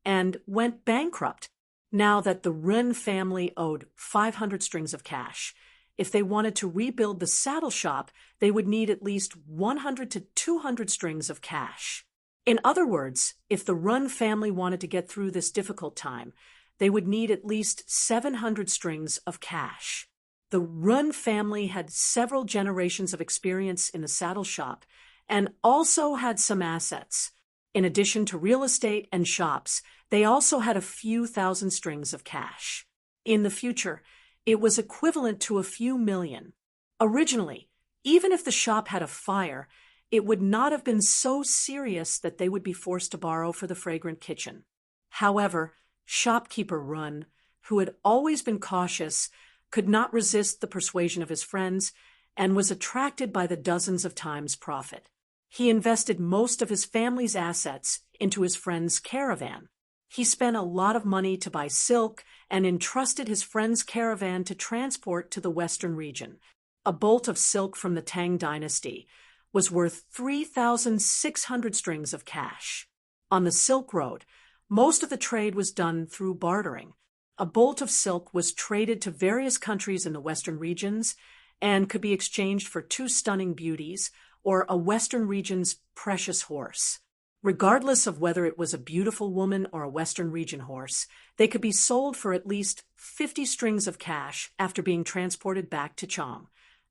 and went bankrupt. Now that the Run family owed 500 strings of cash, if they wanted to rebuild the saddle shop, they would need at least 100 to 200 strings of cash. In other words, if the Run family wanted to get through this difficult time, they would need at least 700 strings of cash. The Run family had several generations of experience in the saddle shop and also had some assets. In addition to real estate and shops, they also had a few thousand strings of cash. In the future, it was equivalent to a few million. Originally, even if the shop had a fire, it would not have been so serious that they would be forced to borrow for the fragrant kitchen. However, shopkeeper Run, who had always been cautious, could not resist the persuasion of his friends and was attracted by the dozens of times profit. He invested most of his family's assets into his friend's caravan. He spent a lot of money to buy silk and entrusted his friend's caravan to transport to the western region. A bolt of silk from the Tang dynasty was worth 3,600 strings of cash. On the Silk Road, most of the trade was done through bartering. A bolt of silk was traded to various countries in the western regions and could be exchanged for two stunning beauties or a western region's precious horse. Regardless of whether it was a beautiful woman or a western region horse, they could be sold for at least 50 strings of cash after being transported back to Chang.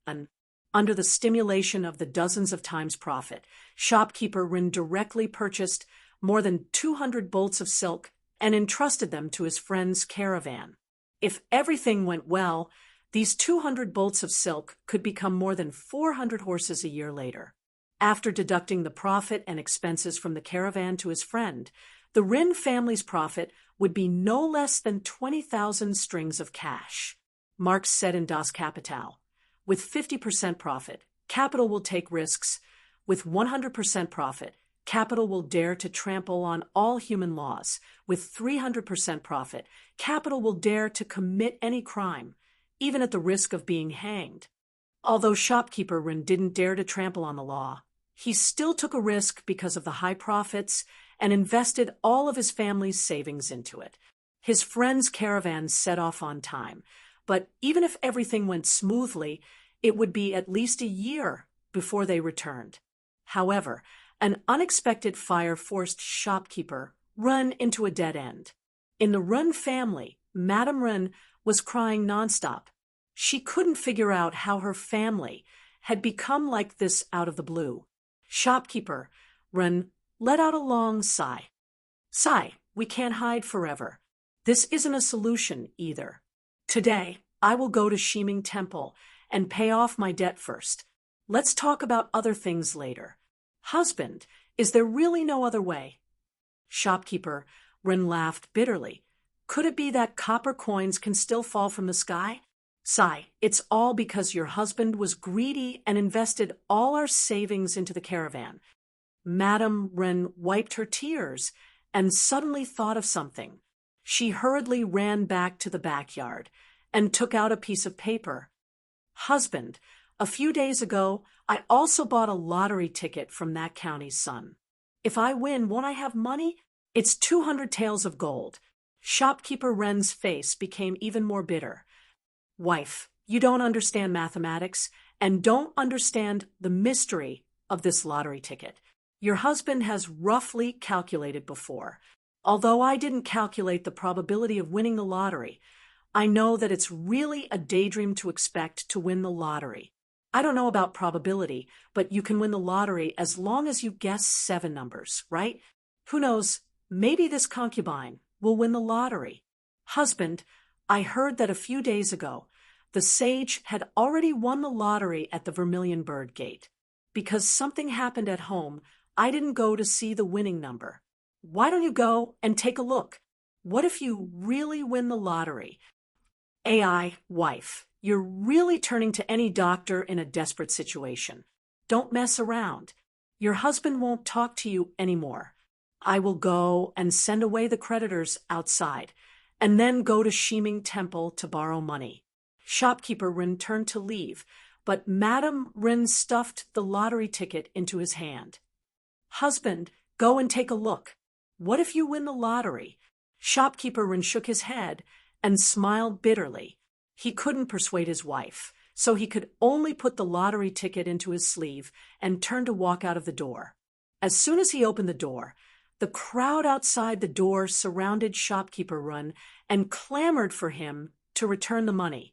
And under the stimulation of the dozens of times profit, shopkeeper Rin directly purchased more than 200 bolts of silk and entrusted them to his friend's caravan. If everything went well, these 200 bolts of silk could become more than 400 horses a year later. After deducting the profit and expenses from the caravan to his friend, the Rin family's profit would be no less than 20,000 strings of cash. Marx said in Das Kapital, with 50% profit, capital will take risks. With 100% profit, capital will dare to trample on all human laws. With 300% profit, capital will dare to commit any crime, even at the risk of being hanged. Although shopkeeper Rin didn't dare to trample on the law, he still took a risk because of the high profits and invested all of his family's savings into it. His friend's caravan set off on time, but even if everything went smoothly, it would be at least a year before they returned. However, an unexpected fire forced shopkeeper Run into a dead end. In the Run family, Madame Run was crying nonstop. She couldn't figure out how her family had become like this out of the blue. Shopkeeper Run let out a long sigh. Sigh, we can't hide forever. This isn't a solution either. Today, I will go to Shiming Temple and pay off my debt first. Let's talk about other things later. Husband, is there really no other way? Shopkeeper Rin laughed bitterly. Could it be that copper coins can still fall from the sky? Sigh, it's all because your husband was greedy and invested all our savings into the caravan. Madame Rin wiped her tears and suddenly thought of something. She hurriedly ran back to the backyard and took out a piece of paper. Husband, a few days ago, I also bought a lottery ticket from that county's son. If I win, won't I have money? It's 200 taels of gold. Shopkeeper Ren's face became even more bitter. Wife, you don't understand mathematics and don't understand the mystery of this lottery ticket. Your husband has roughly calculated before. Although I didn't calculate the probability of winning the lottery, I know that it's really a daydream to expect to win the lottery. I don't know about probability, but you can win the lottery as long as you guess 7 numbers, right? Who knows, maybe this concubine will win the lottery. Husband, I heard that a few days ago, the sage had already won the lottery at the Vermilion Bird Gate. Because something happened at home, I didn't go to see the winning number. Why don't you go and take a look? What if you really win the lottery? AI, wife, you're really turning to any doctor in a desperate situation. Don't mess around. Your husband won't talk to you anymore. I will go and send away the creditors outside, and then go to Shiming Temple to borrow money. Shopkeeper Rin turned to leave, but Madame Rin stuffed the lottery ticket into his hand. Husband, go and take a look. What if you win the lottery? Shopkeeper Rin shook his head and smiled bitterly. He couldn't persuade his wife, so he could only put the lottery ticket into his sleeve and turn to walk out of the door. As soon as he opened the door, the crowd outside the door surrounded Shopkeeper Rin and clamored for him to return the money.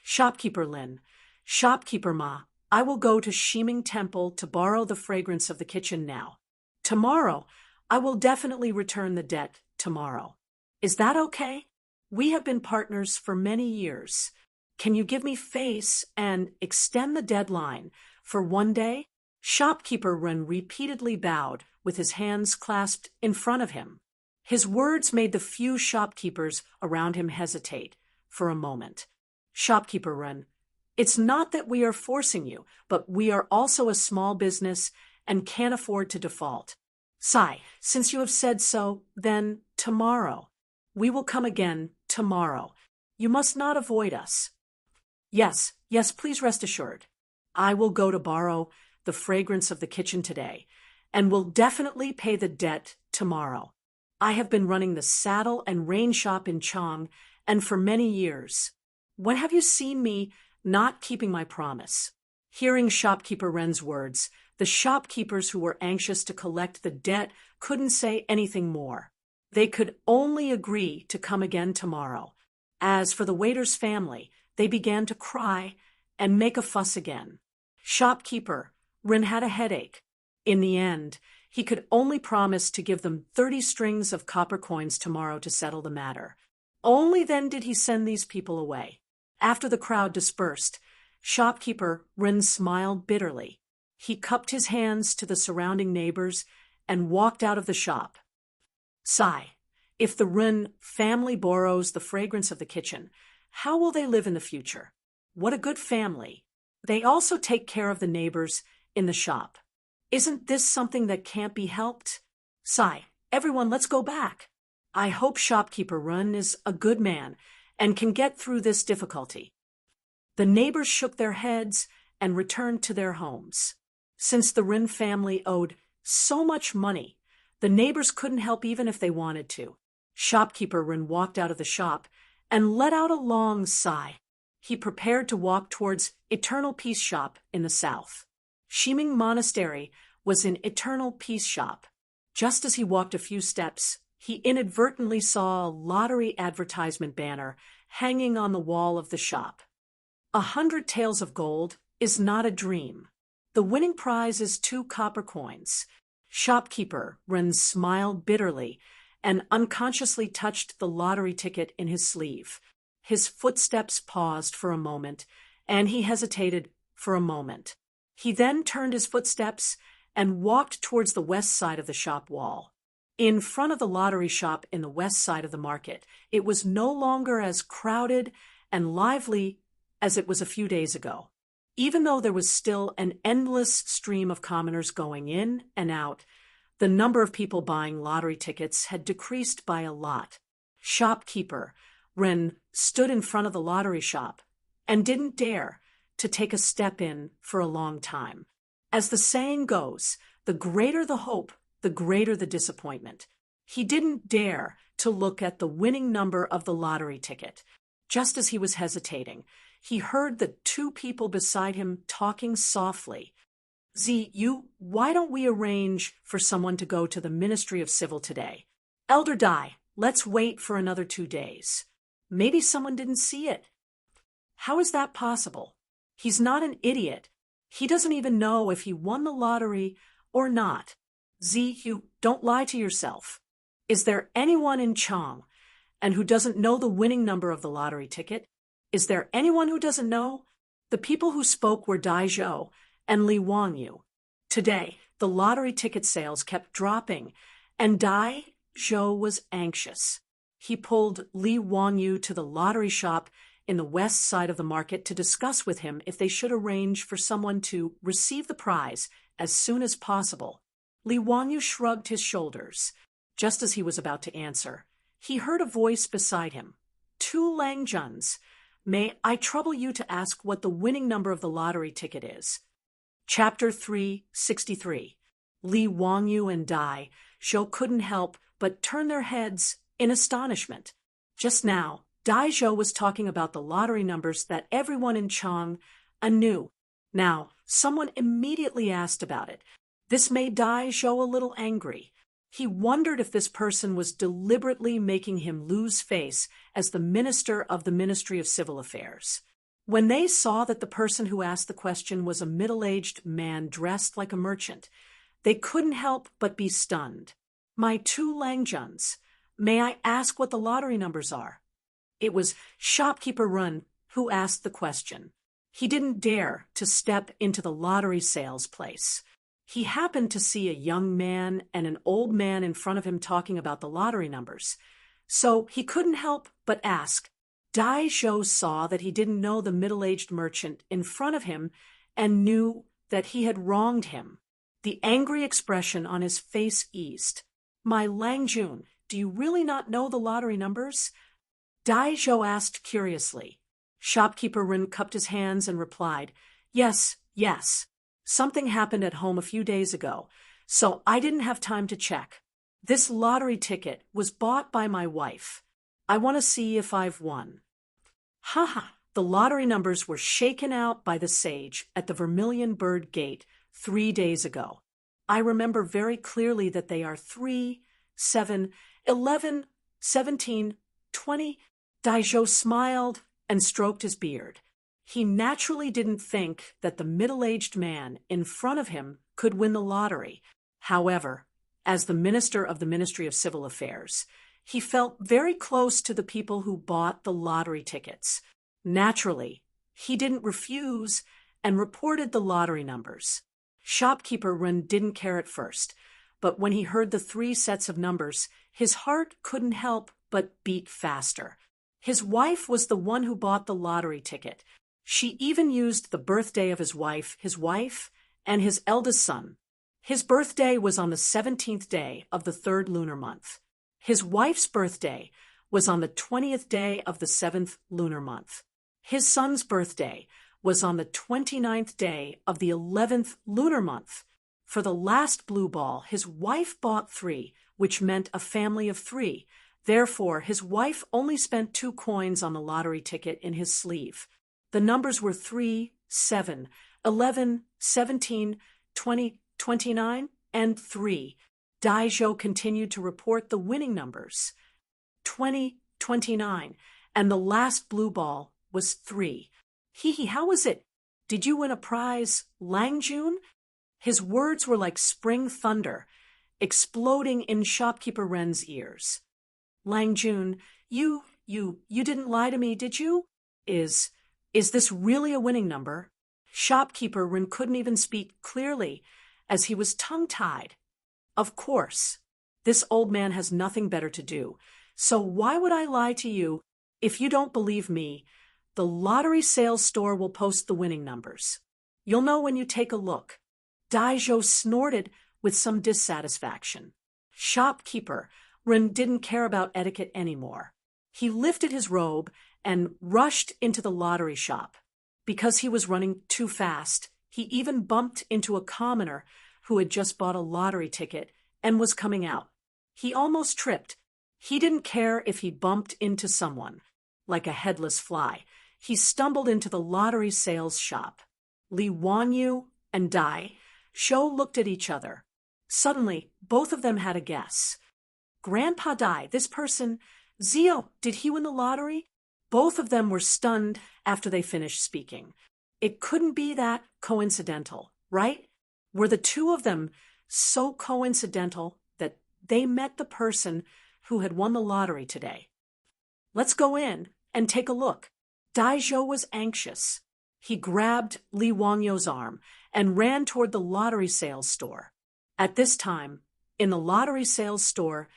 Shopkeeper Lin. Shopkeeper Ma, I will go to Shiming Temple to borrow the fragrance of the kitchen now. Tomorrow, I will definitely return the debt tomorrow. Is that okay? We have been partners for many years. Can you give me face and extend the deadline for one day? Shopkeeper Ren repeatedly bowed with his hands clasped in front of him. His words made the few shopkeepers around him hesitate for a moment. Shopkeeper Ren, it's not that we are forcing you, but we are also a small business and can't afford to default. Sai, since you have said so, then tomorrow. We will come again tomorrow. You must not avoid us. Yes, please rest assured. I will go to borrow the fragrance of the kitchen today, and will definitely pay the debt tomorrow. I have been running the saddle and rein shop in Chang, and for many years. When have you seen me not keeping my promise? Hearing shopkeeper Ren's words, the shopkeepers who were anxious to collect the debt couldn't say anything more. They could only agree to come again tomorrow. As for the waiter's family, they began to cry and make a fuss again. Shopkeeper Ren had a headache. In the end, he could only promise to give them 30 strings of copper coins tomorrow to settle the matter. Only then did he send these people away. After the crowd dispersed, shopkeeper Ren smiled bitterly. He cupped his hands to the surrounding neighbors and walked out of the shop. Sigh. If the Ren family borrows the fragrance of the kitchen, how will they live in the future? What a good family. They also take care of the neighbors in the shop. Isn't this something that can't be helped? Sigh. Everyone, let's go back. I hope shopkeeper Ren is a good man and can get through this difficulty. The neighbors shook their heads and returned to their homes. Since the Ren family owed so much money, the neighbors couldn't help even if they wanted to. Shopkeeper Ren walked out of the shop and let out a long sigh. He prepared to walk towards Eternal Peace Shop in the south. Shiming Monastery was in Eternal Peace Shop. Just as he walked a few steps, he inadvertently saw a lottery advertisement banner hanging on the wall of the shop. 100 taels of gold is not a dream. The winning prize is 2 copper coins. Shopkeeper Ren smiled bitterly and unconsciously touched the lottery ticket in his sleeve. His footsteps paused for a moment, and he hesitated for a moment. He then turned his footsteps and walked towards the west side of the shop wall. In front of the lottery shop in the west side of the market, it was no longer as crowded and lively as it was a few days ago. Even though there was still an endless stream of commoners going in and out, the number of people buying lottery tickets had decreased by a lot. Shopkeeper Ren stood in front of the lottery shop and didn't dare to take a step in for a long time. As the saying goes, the greater the hope, the greater the disappointment. He didn't dare to look at the winning number of the lottery ticket. Just as he was hesitating, he heard the 2 people beside him talking softly. Why don't we arrange for someone to go to the Ministry of Civil today? Elder Dai, let's wait for another 2 days. Maybe someone didn't see it. How is that possible? He's not an idiot. He doesn't even know if he won the lottery or not. Don't lie to yourself. Is there anyone in Chang and who doesn't know the winning number of the lottery ticket? Is there anyone who doesn't know? The people who spoke were Dai Zhou and Li Wangyu. Today, the lottery ticket sales kept dropping, and Dai Zhou was anxious. He pulled Li Wangyu to the lottery shop in the west side of the market to discuss with him if they should arrange for someone to receive the prize as soon as possible. Li Wangyu shrugged his shoulders. Just as he was about to answer, he heard a voice beside him. 2 Langjuns, may I trouble you to ask what the winning number of the lottery ticket is? Chapter 363. Li Wangyu and Dai Zhou couldn't help but turn their heads in astonishment. Just now, Dai Zhou was talking about the lottery numbers that everyone in Chang knew. Now, someone immediately asked about it. This made Dai Zhou a little angry. He wondered if this person was deliberately making him lose face as the minister of the Ministry of Civil Affairs. When they saw that the person who asked the question was a middle-aged man dressed like a merchant, they couldn't help but be stunned. "My two Langjuns, may I ask what the lottery numbers are?" It was Shopkeeper Run who asked the question. He didn't dare to step into the lottery sales place. He happened to see a young man and an old man in front of him talking about the lottery numbers, so he couldn't help but ask. Dai Zhou saw that he didn't know the middle-aged merchant in front of him and knew that he had wronged him. The angry expression on his face eased. "My Langjun, do you really not know the lottery numbers?" Dai Zhou asked curiously. Shopkeeper Rin cupped his hands and replied, "Yes, yes. Something happened at home a few days ago, so I didn't have time to check. This lottery ticket was bought by my wife. I want to see if I've won." Haha, the lottery numbers were shaken out by the sage at the Vermilion Bird Gate 3 days ago. I remember very clearly that they are 3, 7, 11, 17, 20. Dai Zhou smiled and stroked his beard. He naturally didn't think that the middle-aged man in front of him could win the lottery. However, as the Minister of the Ministry of Civil Affairs, he felt very close to the people who bought the lottery tickets. Naturally, he didn't refuse and reported the lottery numbers. Shopkeeper Run didn't care at first, but when he heard the 3 sets of numbers, his heart couldn't help but beat faster. His wife was the one who bought the lottery ticket. She even used the birthday of his wife, and his eldest son. His birthday was on the 17th day of the 3rd lunar month. His wife's birthday was on the 20th day of the 7th lunar month. His son's birthday was on the 29th day of the 11th lunar month. For the last blue ball, his wife bought 3, which meant a family of 3. Therefore, his wife only spent 2 coins on the lottery ticket in his sleeve. The numbers were 3, 7, 11, 17, 20, 29, and 3. Dai Zhou continued to report the winning numbers. 20, 29, and the last blue ball was 3. "Hee, how was it? Did you win a prize, Langjun?" His words were like spring thunder, exploding in Shopkeeper Ren's ears. "Langjun, you didn't lie to me, did you? Is this really a winning number?" Shopkeeper Ren couldn't even speak clearly, as he was tongue-tied. "Of course. This old man has nothing better to do, so why would I lie to you? If you don't believe me, the lottery sales store will post the winning numbers. You'll know when you take a look." Dai Zhou snorted with some dissatisfaction. Shopkeeper Ren didn't care about etiquette anymore. He lifted his robe and rushed into the lottery shop. Because he was running too fast, he even bumped into a commoner who had just bought a lottery ticket and was coming out. He almost tripped. He didn't care if he bumped into someone. Like a headless fly, he stumbled into the lottery sales shop. Li Wanyu and Dai Zhou looked at each other. Suddenly, both of them had a guess. "Grandpa Dai, this person, Zio, did he win the lottery?" Both of them were stunned after they finished speaking. It couldn't be that coincidental, right? Were the two of them so coincidental that they met the person who had won the lottery today? "Let's go in and take a look." Dai Zhou was anxious. He grabbed Li Wangyu's arm and ran toward the lottery sales store. At this time, in the lottery sales store,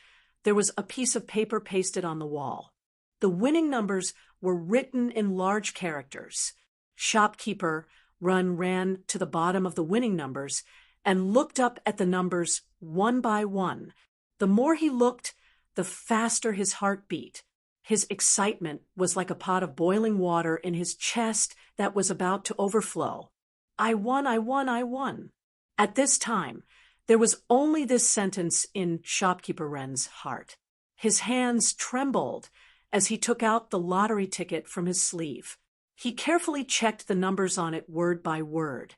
there was a piece of paper pasted on the wall. The winning numbers were written in large characters. Shopkeeper Run ran to the bottom of the winning numbers and looked up at the numbers one by one. The more he looked, the faster his heart beat. His excitement was like a pot of boiling water in his chest that was about to overflow. "I won, I won, I won." At this time, there was only this sentence in Shopkeeper Ren's heart. His hands trembled as he took out the lottery ticket from his sleeve. He carefully checked the numbers on it word by word.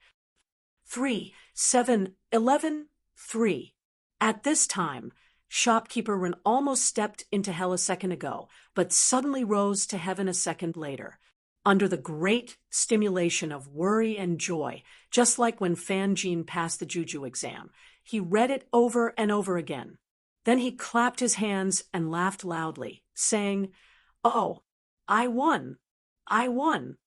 3, 7, 11, 3. At this time, Shopkeeper Ren almost stepped into hell a second ago, but suddenly rose to heaven a second later. under the great stimulation of worry and joy, just like when Fan Jean passed the Juju exam. He read it over and over again. Then he clapped his hands and laughed loudly, saying, "Oh, I won! I won!"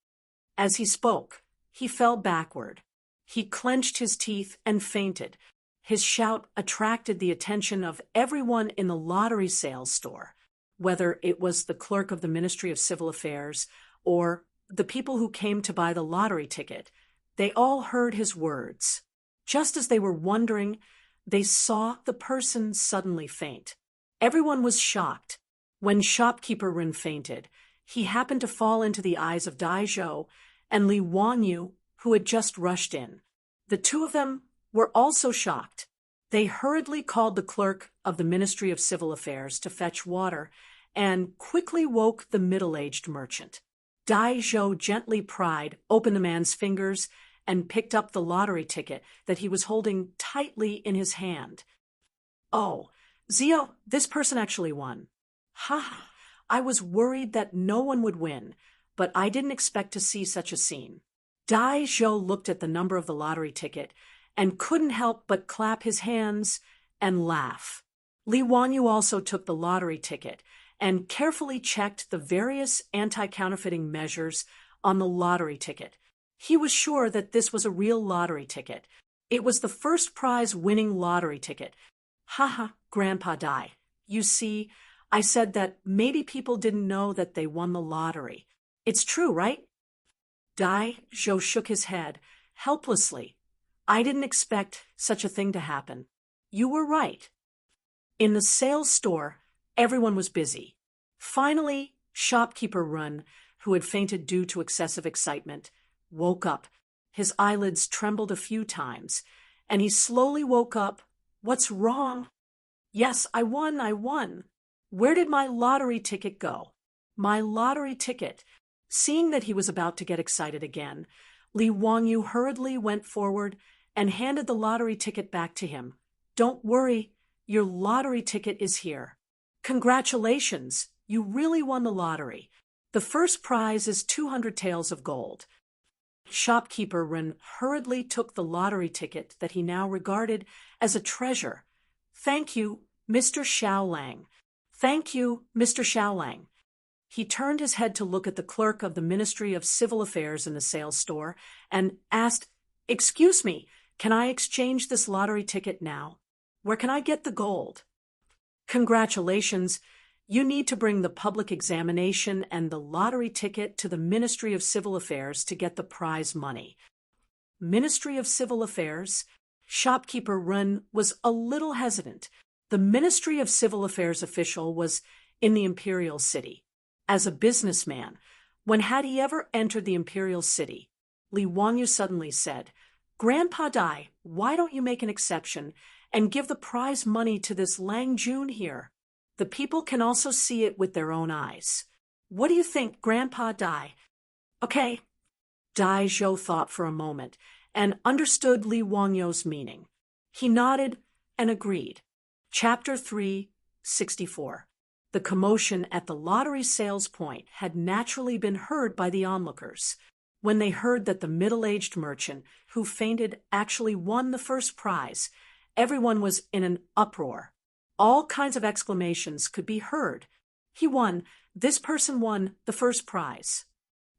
As he spoke, he fell backward. He clenched his teeth and fainted. His shout attracted the attention of everyone in the lottery sales store, whether it was the clerk of the Ministry of Civil Affairs or the people who came to buy the lottery ticket. They all heard his words. Just as they were wondering, they saw the person suddenly faint. Everyone was shocked. When shopkeeper Rin fainted, he happened to fall into the eyes of Dai Zhou and Li Wanyu, who had just rushed in. The two of them were also shocked. They hurriedly called the clerk of the Ministry of Civil Affairs to fetch water and quickly woke the middle-aged merchant. Dai Zhou gently pried open the man's fingers and picked up the lottery ticket that he was holding tightly in his hand. "Oh, Zio, this person actually won." "Ha! I was worried that no one would win, but I didn't expect to see such a scene." Dai Zhou looked at the number of the lottery ticket and couldn't help but clap his hands and laugh. Li Wanyu also took the lottery ticket and carefully checked the various anti-counterfeiting measures on the lottery ticket. He was sure that this was a real lottery ticket. It was the first prize winning lottery ticket. "Haha, Grandpa Dai. You see, I said that maybe people didn't know that they won the lottery. It's true, right?" Dai Zhou shook his head, helplessly. "I didn't expect such a thing to happen. You were right." In the sales store, everyone was busy. Finally, shopkeeper Run, who had fainted due to excessive excitement, woke up. His eyelids trembled a few times, and he slowly woke up. "What's wrong?" "Yes, I won. Where did my lottery ticket go?" "My lottery ticket." Seeing that he was about to get excited again, Li Wanyu hurriedly went forward and handed the lottery ticket back to him. "Don't worry, your lottery ticket is here." "Congratulations, you really won the lottery. The first prize is 200 taels of gold." Shopkeeper Ren hurriedly took the lottery ticket that he now regarded as a treasure. "Thank you, Mr. Xiaolang. Thank you, Mr. Xiaolang." He turned his head to look at the clerk of the Ministry of Civil Affairs in the sales store and asked, "Excuse me, can I exchange this lottery ticket now? Where can I get the gold?" "Congratulations. You need to bring the public examination and the lottery ticket to the Ministry of Civil Affairs to get the prize money." Ministry of Civil Affairs? Shopkeeper Run was a little hesitant. The Ministry of Civil Affairs official was in the Imperial City. As a businessman, when had he ever entered the Imperial City? Li Wanyu suddenly said, "Grandpa Dai, why don't you make an exception and give the prize money to this Lang Jun here? The people can also see it with their own eyes. What do you think, Grandpa Dai?" "Okay." Dai Zhou thought for a moment and understood Li Wangyu's meaning. He nodded and agreed. Chapter 364. The commotion at the lottery sales point had naturally been heard by the onlookers. When they heard that the middle-aged merchant who fainted actually won the first prize, everyone was in an uproar. All kinds of exclamations could be heard. "He won. This person won the first prize."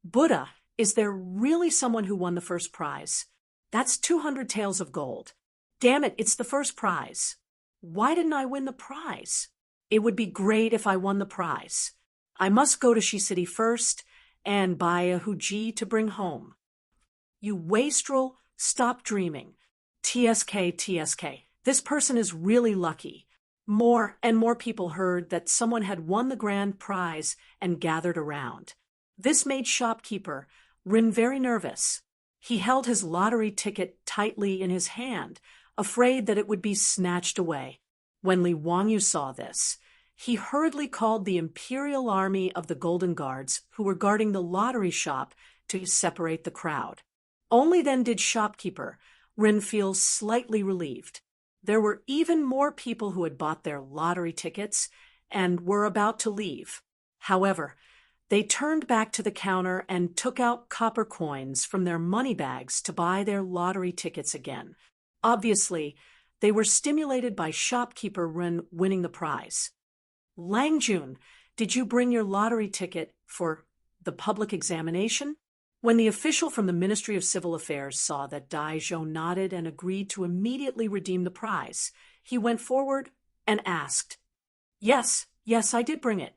"Buddha, is there really someone who won the first prize? That's 200 taels of gold. Damn it, it's the first prize. Why didn't I win the prize? It would be great if I won the prize. I must go to Shi City first and buy a huji to bring home." "You wastrel, stop dreaming. TSK. This person is really lucky." More and more people heard that someone had won the grand prize and gathered around. This made shopkeeper Rin very nervous. He held his lottery ticket tightly in his hand, afraid that it would be snatched away. When Li Wanyu saw this, he hurriedly called the Imperial Army of the Golden Guards who were guarding the lottery shop to separate the crowd. Only then did shopkeeper Rin feel slightly relieved. There were even more people who had bought their lottery tickets and were about to leave. However, They turned back to the counter and took out copper coins from their money bags to buy their lottery tickets again. Obviously, they were stimulated by shopkeeper Ren winning the prize. Langjun, did you bring your lottery ticket for the public examination? When the official from the Ministry of Civil Affairs saw that Dai Zhou nodded and agreed to immediately redeem the prize, he went forward and asked, Yes, I did bring it.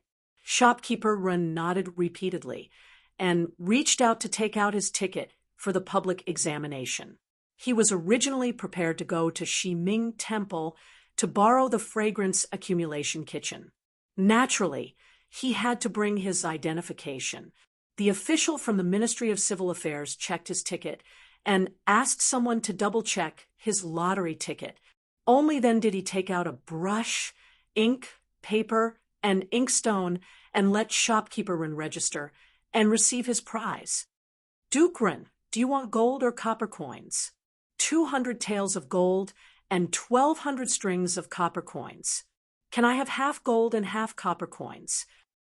Shopkeeper Ren nodded repeatedly and reached out to take out his ticket for the public examination. He was originally prepared to go to Shiming Temple to borrow the fragrance accumulation kitchen. Naturally, he had to bring his identification. The official from the Ministry of Civil Affairs checked his ticket and asked someone to double-check his lottery ticket. Only then did he take out a brush, ink, paper, and inkstone and let shopkeeper Ren register and receive his prize. Duke Ren, do you want gold or copper coins? 200 taels of gold and 1,200 strings of copper coins. Can I have half gold and half copper coins?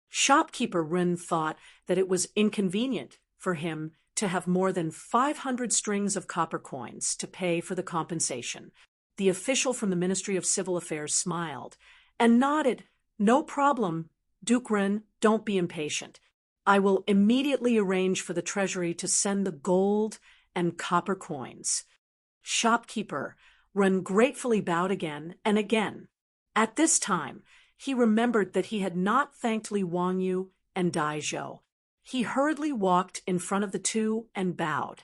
Shopkeeper Ren thought that it was inconvenient for him to have more than 500 strings of copper coins to pay for the compensation. The official from the Ministry of Civil Affairs smiled and nodded. No problem, Duke Ren, don't be impatient. I will immediately arrange for the treasury to send the gold and copper coins. Shopkeeper Ren gratefully bowed again and again. At this time, he remembered that he had not thanked Li Wangyu and Dai Zhou. He hurriedly walked in front of the two and bowed.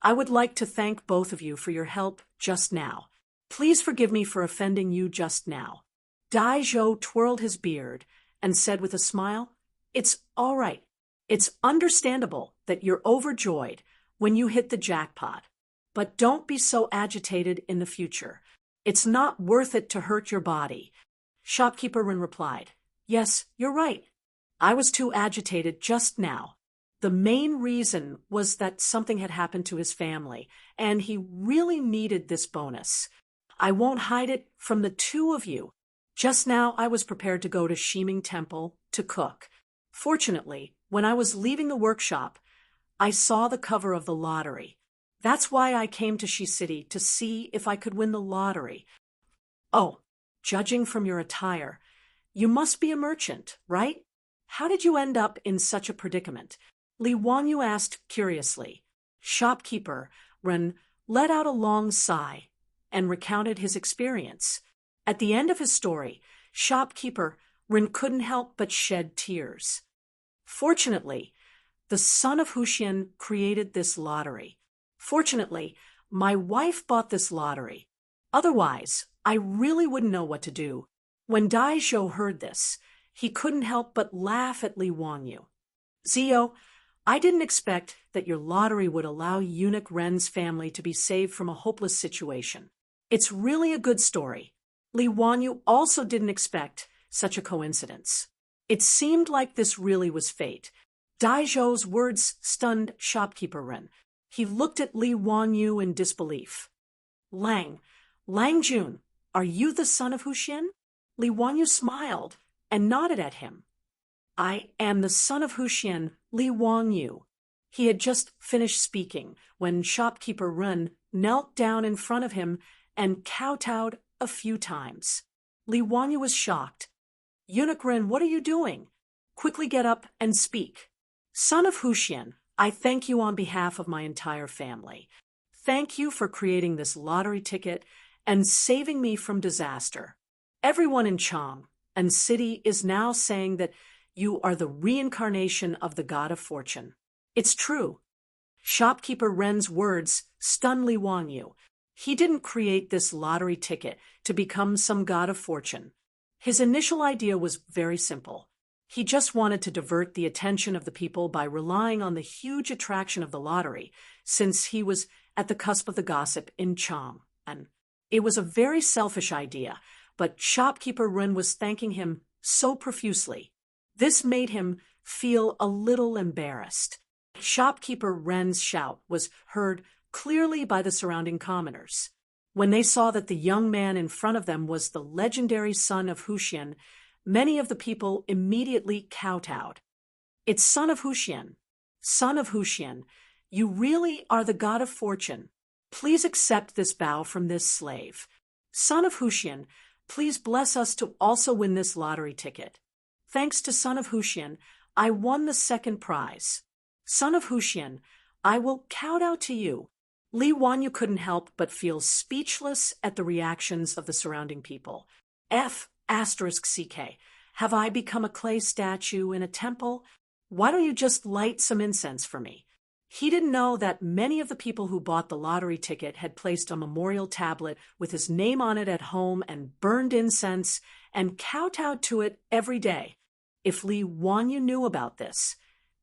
I would like to thank both of you for your help just now. Please forgive me for offending you just now. Dai Zhou twirled his beard and said with a smile, It's all right. It's understandable that you're overjoyed when you hit the jackpot. But don't be so agitated in the future. It's not worth it to hurt your body. Shopkeeper Ren replied, Yes, you're right. I was too agitated just now. The main reason was that something had happened to his family, and he really needed this bonus. I won't hide it from the two of you. Just now I was prepared to go to Shiming Temple to cook. Fortunately, when I was leaving the workshop, I saw the cover of the lottery. That's why I came to Shi City to see if I could win the lottery. Oh, judging from your attire, you must be a merchant, right? How did you end up in such a predicament? Li Wangyu asked curiously. Shopkeeper Ren let out a long sigh and recounted his experience. At the end of his story, shopkeeper Ren couldn't help but shed tears. Fortunately, the son of Huxian created this lottery. Fortunately, my wife bought this lottery. Otherwise, I really wouldn't know what to do. When Dai Zhou heard this, he couldn't help but laugh at Li Wangyu. Zio, I didn't expect that your lottery would allow eunuch Ren's family to be saved from a hopeless situation. It's really a good story. Li Wangyu also didn't expect such a coincidence. It seemed like this really was fate. Dai Zhou's words stunned shopkeeper Ren. He looked at Li Wangyu in disbelief. Langjun, are you the son of Huxian? Li Wangyu smiled and nodded at him. I am the son of Huxian, Li Wangyu. He had just finished speaking when shopkeeper Ren knelt down in front of him and kowtowed a few times. Li Wangyu was shocked. Eunuch Ren, what are you doing? Quickly get up and speak. Son of Huxian, I thank you on behalf of my entire family. Thank you for creating this lottery ticket and saving me from disaster. Everyone in Chang and City is now saying that you are the reincarnation of the god of fortune. It's true. Shopkeeper Ren's words stunned Li Wangyu. He didn't create this lottery ticket to become some god of fortune. His initial idea was very simple. He just wanted to divert the attention of the people by relying on the huge attraction of the lottery, since he was at the cusp of the gossip in Chang. And it was a very selfish idea, but shopkeeper Ren was thanking him so profusely. This made him feel a little embarrassed. Shopkeeper Ren's shout was heard clearly by the surrounding commoners. When they saw that the young man in front of them was the legendary son of Huxian, many of the people immediately kowtowed. It's son of Huxian. Son of Huxian, you really are the god of fortune. Please accept this bow from this slave. Son of Huxian, please bless us to also win this lottery ticket. Thanks to Son of Huxian, I won the second prize. Son of Huxian, I will kowtow to you. Li Wanyu couldn't help but feel speechless at the reactions of the surrounding people. *CK. Have I become a clay statue in a temple? Why don't you just light some incense for me? He didn't know that many of the people who bought the lottery ticket had placed a memorial tablet with his name on it at home and burned incense and kowtowed to it every day. If Li Wanyu knew about this,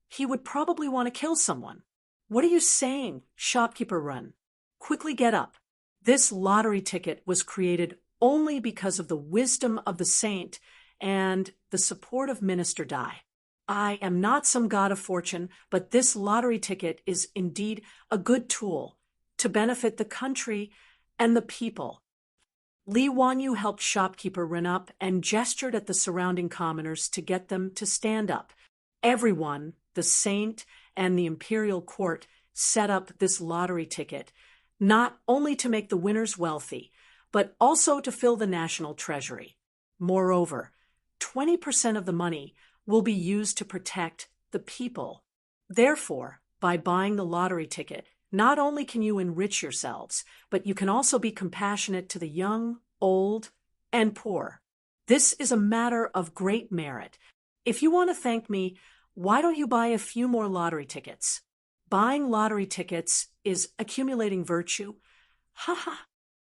he would probably want to kill someone. What are you saying, shopkeeper Run? Quickly get up. This lottery ticket was created only because of the wisdom of the saint and the support of Minister Dai. I am not some god of fortune, but this lottery ticket is indeed a good tool to benefit the country and the people. Li Wanyu helped shopkeeper Rin up and gestured at the surrounding commoners to get them to stand up. Everyone, the saint and the imperial court, set up this lottery ticket, not only to make the winners wealthy, but also to fill the national treasury. Moreover, 20% of the money will be used to protect the people. Therefore, by buying the lottery ticket, not only can you enrich yourselves, but you can also be compassionate to the young, old, and poor. This is a matter of great merit. If you want to thank me, why don't you buy a few more lottery tickets? Buying lottery tickets is accumulating virtue. Ha ha!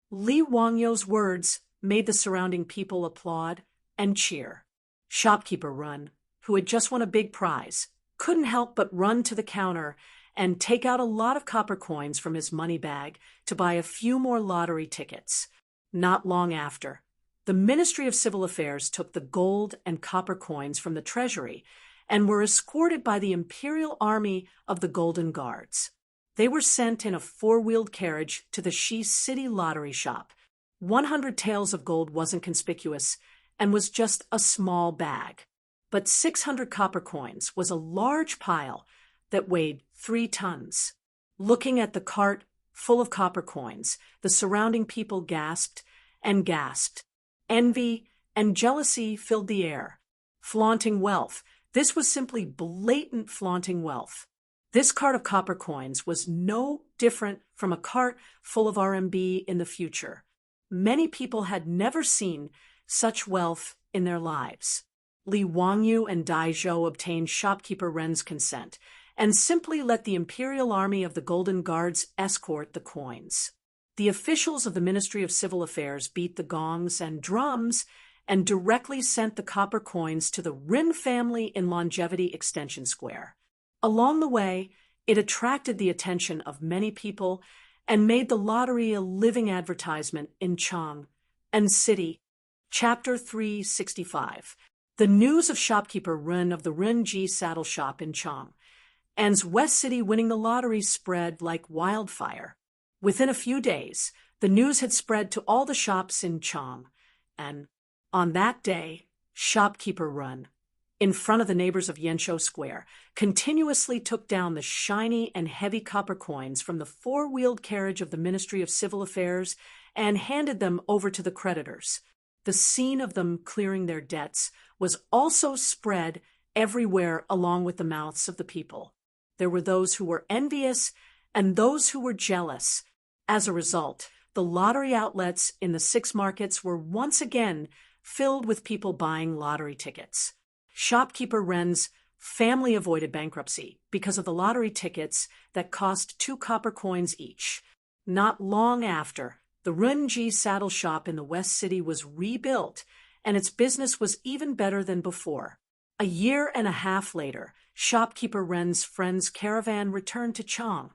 Li Wangyu's words made the surrounding people applaud and cheer. Shopkeeper Run, who had just won a big prize, couldn't help but run to the counter and take out a lot of copper coins from his money bag to buy a few more lottery tickets. Not long after, the Ministry of Civil Affairs took the gold and copper coins from the treasury and were escorted by the Imperial Army of the Golden Guards. They were sent in a four-wheeled carriage to the Shi City lottery shop. 100 taels of gold wasn't conspicuous and was just a small bag. But 600 copper coins was a large pile that weighed 3 tons. Looking at the cart full of copper coins, the surrounding people gasped and gasped. Envy and jealousy filled the air. Flaunting wealth. This was simply blatant flaunting wealth. This cart of copper coins was no different from a cart full of RMB in the future. Many people had never seen such wealth in their lives. Li Wanyu and Dai Zhou obtained shopkeeper Ren's consent and simply let the Imperial Army of the Golden Guards escort the coins. The officials of the Ministry of Civil Affairs beat the gongs and drums and directly sent the copper coins to the Rin family in Longevity Extension Square. Along the way, it attracted the attention of many people and made the lottery a living advertisement in Chang and City. Chapter 365. The news of shopkeeper Rin of the Rin Ji Saddle Shop in Chang and's West City winning the lottery spread like wildfire. Within a few days, the news had spread to all the shops in Chang, and on that day, shopkeeper Rin, in front of the neighbors of Yanshou Square, continuously took down the shiny and heavy copper coins from the four-wheeled carriage of the Ministry of Civil Affairs and handed them over to the creditors. The scene of them clearing their debts was also spread everywhere along with the mouths of the people. There were those who were envious and those who were jealous. As a result, the lottery outlets in the 6 markets were once again filled with people buying lottery tickets. Shopkeeper Ren's family avoided bankruptcy because of the lottery tickets that cost 2 copper coins each. Not long after, the Runji Saddle Shop in the West City was rebuilt, and its business was even better than before. A year and a half later, shopkeeper Ren's friend's caravan returned to Chang,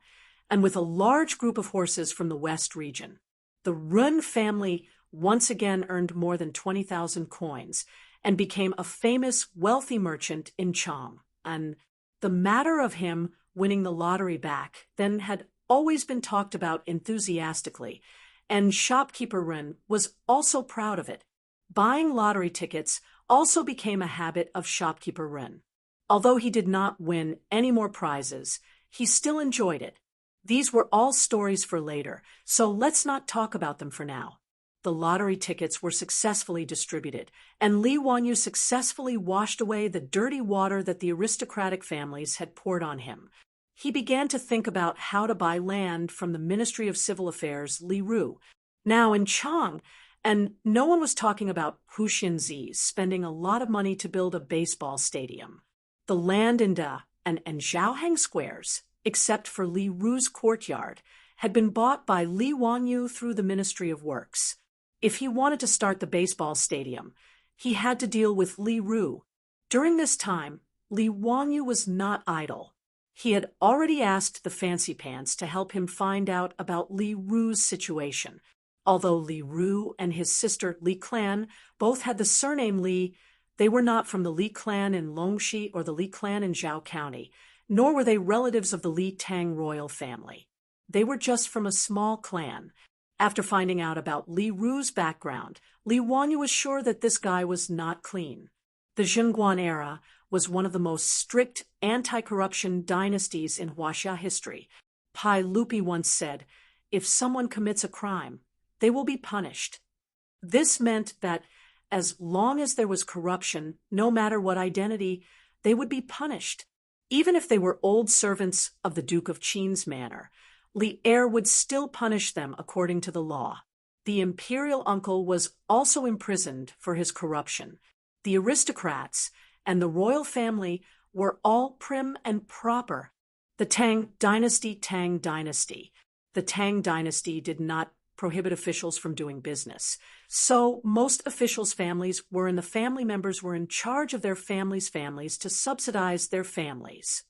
and with a large group of horses from the West region. The Run family once again earned more than 20,000 coins and became a famous, wealthy merchant in Chang. And the matter of him winning the lottery back then had always been talked about enthusiastically, and shopkeeper Ren was also proud of it. Buying lottery tickets also became a habit of shopkeeper Ren. Although he did not win any more prizes, he still enjoyed it. These were all stories for later, so let's not talk about them for now. The lottery tickets were successfully distributed, and Li Wanyu successfully washed away the dirty water that the aristocratic families had poured on him. He began to think about how to buy land from the Ministry of Civil Affairs, Li Ru. Now in Chang, and no one was talking about Hu Xinzi spending a lot of money to build a baseball stadium. The land in Da and Zhaoheng squares, except for Li Ru's courtyard, had been bought by Li Wanyu through the Ministry of Works. If he wanted to start the baseball stadium, he had to deal with Li Ru. During this time, Li Wanyu was not idle. He had already asked the Fancy Pants to help him find out about Li Ru's situation. Although Li Ru and his sister Li Clan both had the surname Li, they were not from the Li clan in Longxi or the Li clan in Zhao County, nor were they relatives of the Li Tang royal family. They were just from a small clan. After finding out about Li Ru's background, Li Wanyu was sure that this guy was not clean. The Zhengguan era was one of the most strict anti-corruption dynasties in Huaxia history. Pai Lupi once said, "If someone commits a crime, they will be punished." This meant that as long as there was corruption, no matter what identity, they would be punished. Even if they were old servants of the Duke of Qin's manor, Li Er would still punish them according to the law. The imperial uncle was also imprisoned for his corruption. The aristocrats and the royal family were all prim and proper. The Tang dynasty. The Tang dynasty did not prohibit officials from doing business. So most officials' families the family members were in charge of their families' families to subsidize their families.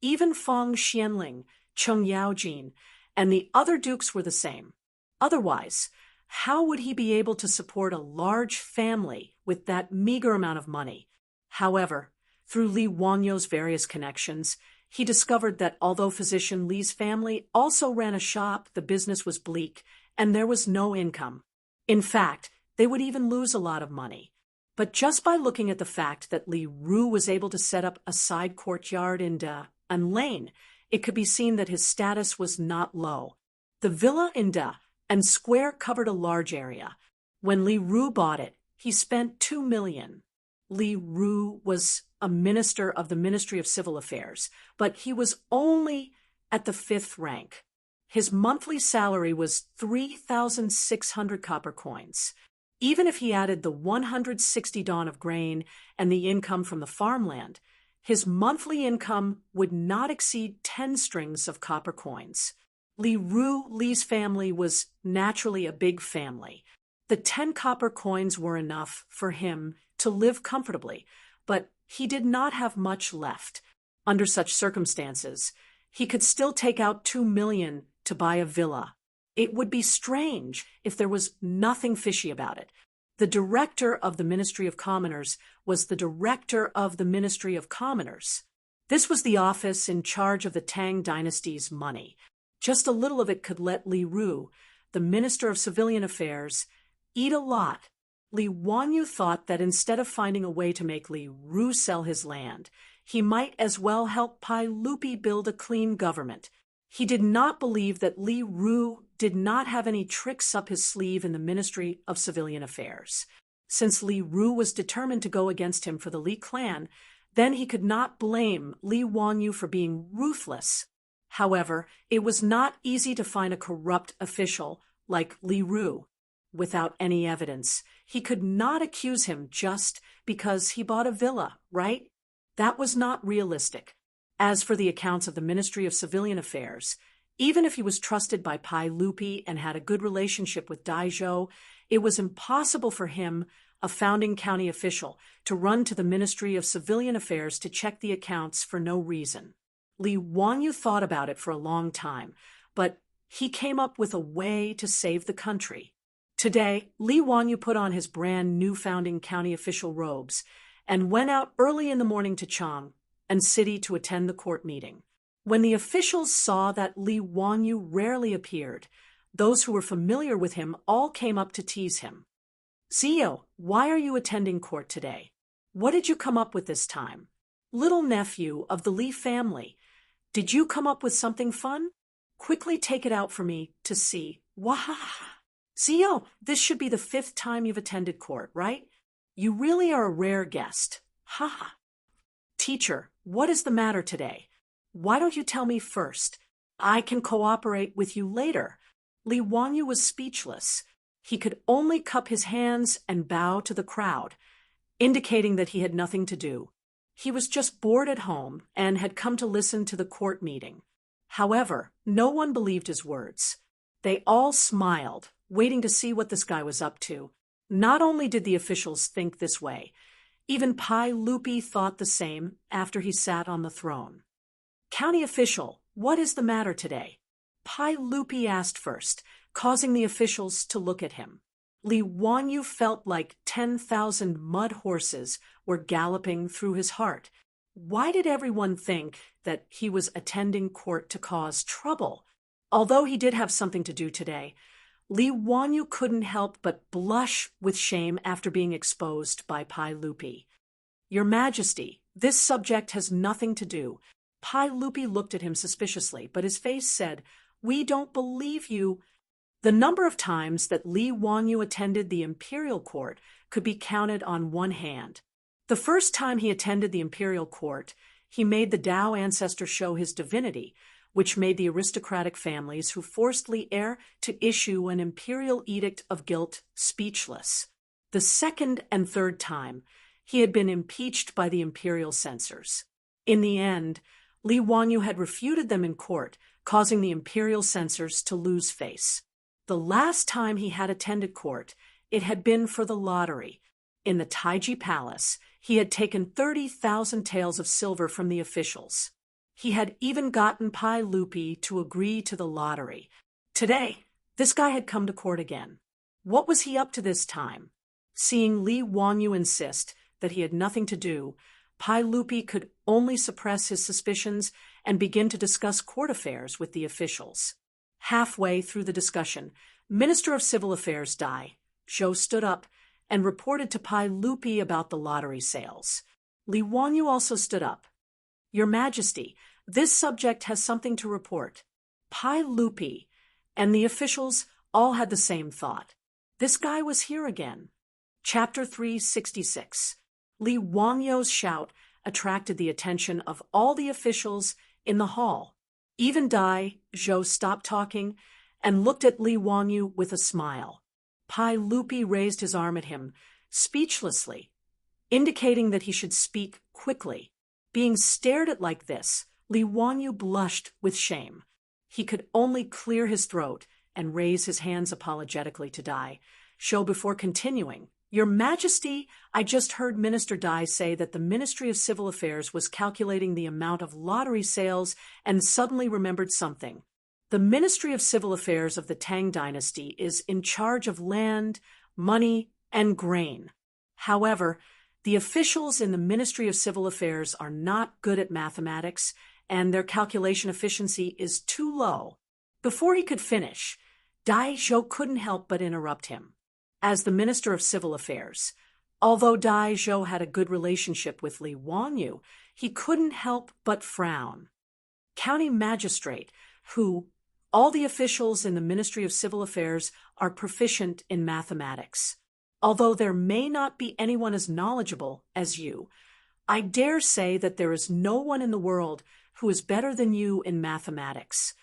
Even Feng Xianling, Cheng Yaojin, and the other dukes were the same. Otherwise, how would he be able to support a large family with that meager amount of money? However, through Li Wanyu's various connections, he discovered that although physician Li's family also ran a shop, the business was bleak, and there was no income. In fact, they would even lose a lot of money. But just by looking at the fact that Li Ru was able to set up a side courtyard in Da and Lane, it could be seen that his status was not low. The villa in Da and Square covered a large area. When Li Ru bought it, he spent 2 million. Li Ru was a minister of the Ministry of Civil Affairs, but he was only at the 5th rank. His monthly salary was 3,600 copper coins. Even if he added the 160 dawn of grain and the income from the farmland, his monthly income would not exceed 10 strings of copper coins. Li's family was naturally a big family. The 10 copper coins were enough for him to live comfortably, but he did not have much left. Under such circumstances, he could still take out 2 million to buy a villa. It would be strange if there was nothing fishy about it. The director of the Ministry of Commoners was the director of the Ministry of Commoners. This was the office in charge of the Tang dynasty's money. Just a little of it could let Li Ru, the Minister of Civilian Affairs, eat a lot. Li Wanyu thought that instead of finding a way to make Li Ru sell his land, he might as well help Pai Lupi build a clean government. He did not believe that Li Ru did not have any tricks up his sleeve in the Ministry of Civilian Affairs. Since Li Ru was determined to go against him for the Li clan, then he could not blame Li Wanyu for being ruthless. However, it was not easy to find a corrupt official like Li Ru. Without any evidence, he could not accuse him just because he bought a villa, right? That was not realistic. As for the accounts of the Ministry of Civilian Affairs, even if he was trusted by Pai Lupi and had a good relationship with Daizhou, it was impossible for him, a founding county official, to run to the Ministry of Civilian Affairs to check the accounts for no reason. Li Wanyu thought about it for a long time, but he came up with a way to save the country. Today, Li Wanyu put on his brand new founding county official robes and went out early in the morning to Chang and city to attend the court meeting. When the officials saw that Li Wanyu rarely appeared, those who were familiar with him all came up to tease him. "Zio, why are you attending court today? What did you come up with this time?" Little nephew of the Lee family, did you come up with something fun? Quickly take it out for me to see. Wah! Zio, this should be the 5th time you've attended court, right? You really are a rare guest. Ha ha. Teacher, what is the matter today? Why don't you tell me first? I can cooperate with you later. Li Wanyu was speechless. He could only cup his hands and bow to the crowd, indicating that he had nothing to do. He was just bored at home and had come to listen to the court meeting. However, no one believed his words. They all smiled, waiting to see what this guy was up to. Not only did the officials think this way, even Pai Lupi thought the same after he sat on the throne. County official, what is the matter today? Pai Lupi asked first, causing the officials to look at him. Li Wanyu felt like 10,000 mud horses were galloping through his heart. Why did everyone think that he was attending court to cause trouble? Although he did have something to do today, Li Wanyu couldn't help but blush with shame after being exposed by Pai Lupi. Your Majesty, this subject has nothing to do. Pai Lupi looked at him suspiciously, but his face said, We don't believe you. The number of times that Li Wanyu attended the imperial court could be counted on one hand. The first time he attended the imperial court, he made the Tao ancestor show his divinity, which made the aristocratic families who forced Li heir to issue an imperial edict of guilt speechless. The second and third time, he had been impeached by the imperial censors. In the end, Li Wanyu had refuted them in court, causing the imperial censors to lose face. The last time he had attended court, it had been for the lottery. In the Taiji Palace, he had taken 30,000 taels of silver from the officials. He had even gotten Pai Lupi to agree to the lottery. Today, this guy had come to court again. What was he up to this time? Seeing Li Wanyu insist that he had nothing to do, Pai Lupi could only suppress his suspicions and begin to discuss court affairs with the officials. Halfway through the discussion, Minister of Civil Affairs Dai Zhou stood up and reported to Pai Lupi about the lottery sales. Li Wanyu also stood up. Your Majesty, this subject has something to report. Pai Lupi and the officials all had the same thought. This guy was here again. Chapter 366. Li Wanyu's shout attracted the attention of all the officials in the hall. Even Dai Zhou stopped talking and looked at Li Wanyu with a smile. Pai Lupi raised his arm at him, speechlessly, indicating that he should speak quickly. Being stared at like this, Li Wanyu blushed with shame. He could only clear his throat and raise his hands apologetically to Dai Zhou before continuing. Your Majesty, I just heard Minister Dai say that the Ministry of Civil Affairs was calculating the amount of lottery sales and suddenly remembered something. The Ministry of Civil Affairs of the Tang Dynasty is in charge of land, money, and grain. However, the officials in the Ministry of Civil Affairs are not good at mathematics, and their calculation efficiency is too low. Before he could finish, Dai Zhou couldn't help but interrupt him. As the Minister of Civil Affairs, although Dai Zhou had a good relationship with Li Wanyu, he couldn't help but frown. County Magistrate, who all the officials in the Ministry of Civil Affairs are proficient in mathematics. Although there may not be anyone as knowledgeable as you, I dare say that there is no one in the world who is better than you in mathematics.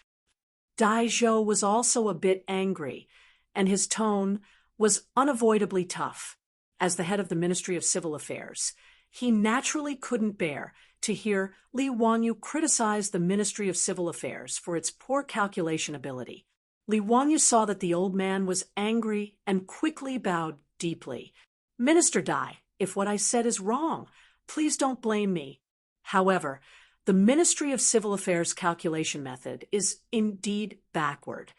Dai Zhou was also a bit angry, and his tone was unavoidably tough. As the head of the Ministry of Civil Affairs, he naturally couldn't bear to hear Li Wanyu criticize the Ministry of Civil Affairs for its poor calculation ability. Li Wanyu saw that the old man was angry and quickly bowed deeply. Minister Dai, if what I said is wrong, please don't blame me. However, the Ministry of Civil Affairs calculation method is indeed backward.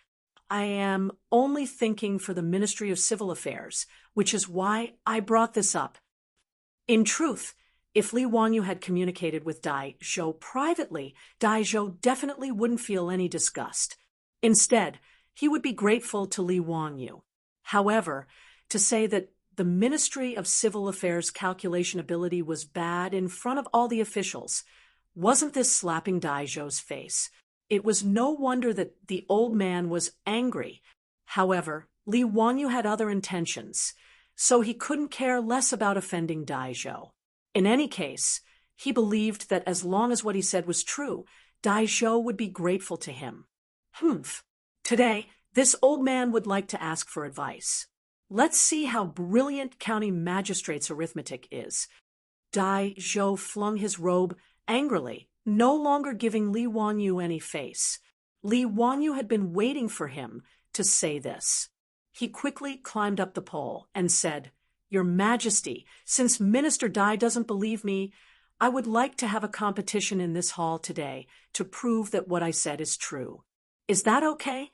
I am only thinking for the Ministry of Civil Affairs, which is why I brought this up. In truth, if Li Wanyu had communicated with Dai Zhou privately, Dai Zhou definitely wouldn't feel any disgust. Instead, he would be grateful to Li Wanyu. However, to say that the Ministry of Civil Affairs calculation ability was bad in front of all the officials. Wasn't this slapping Daizhou's face? It was no wonder that the old man was angry. However, Li Wanyu had other intentions, so he couldn't care less about offending Daizhou. In any case, he believed that as long as what he said was true, Daizhou would be grateful to him. Today, this old man would like to ask for advice. Let's see how brilliant county magistrate's arithmetic is. Daizhou flung his robe angrily, no longer giving Li Wanyu any face. Li Wanyu had been waiting for him to say this. He quickly climbed up the pole and said, "Your Majesty, since Minister Dai doesn't believe me, I would like to have a competition in this hall today to prove that what I said is true. Is that okay?"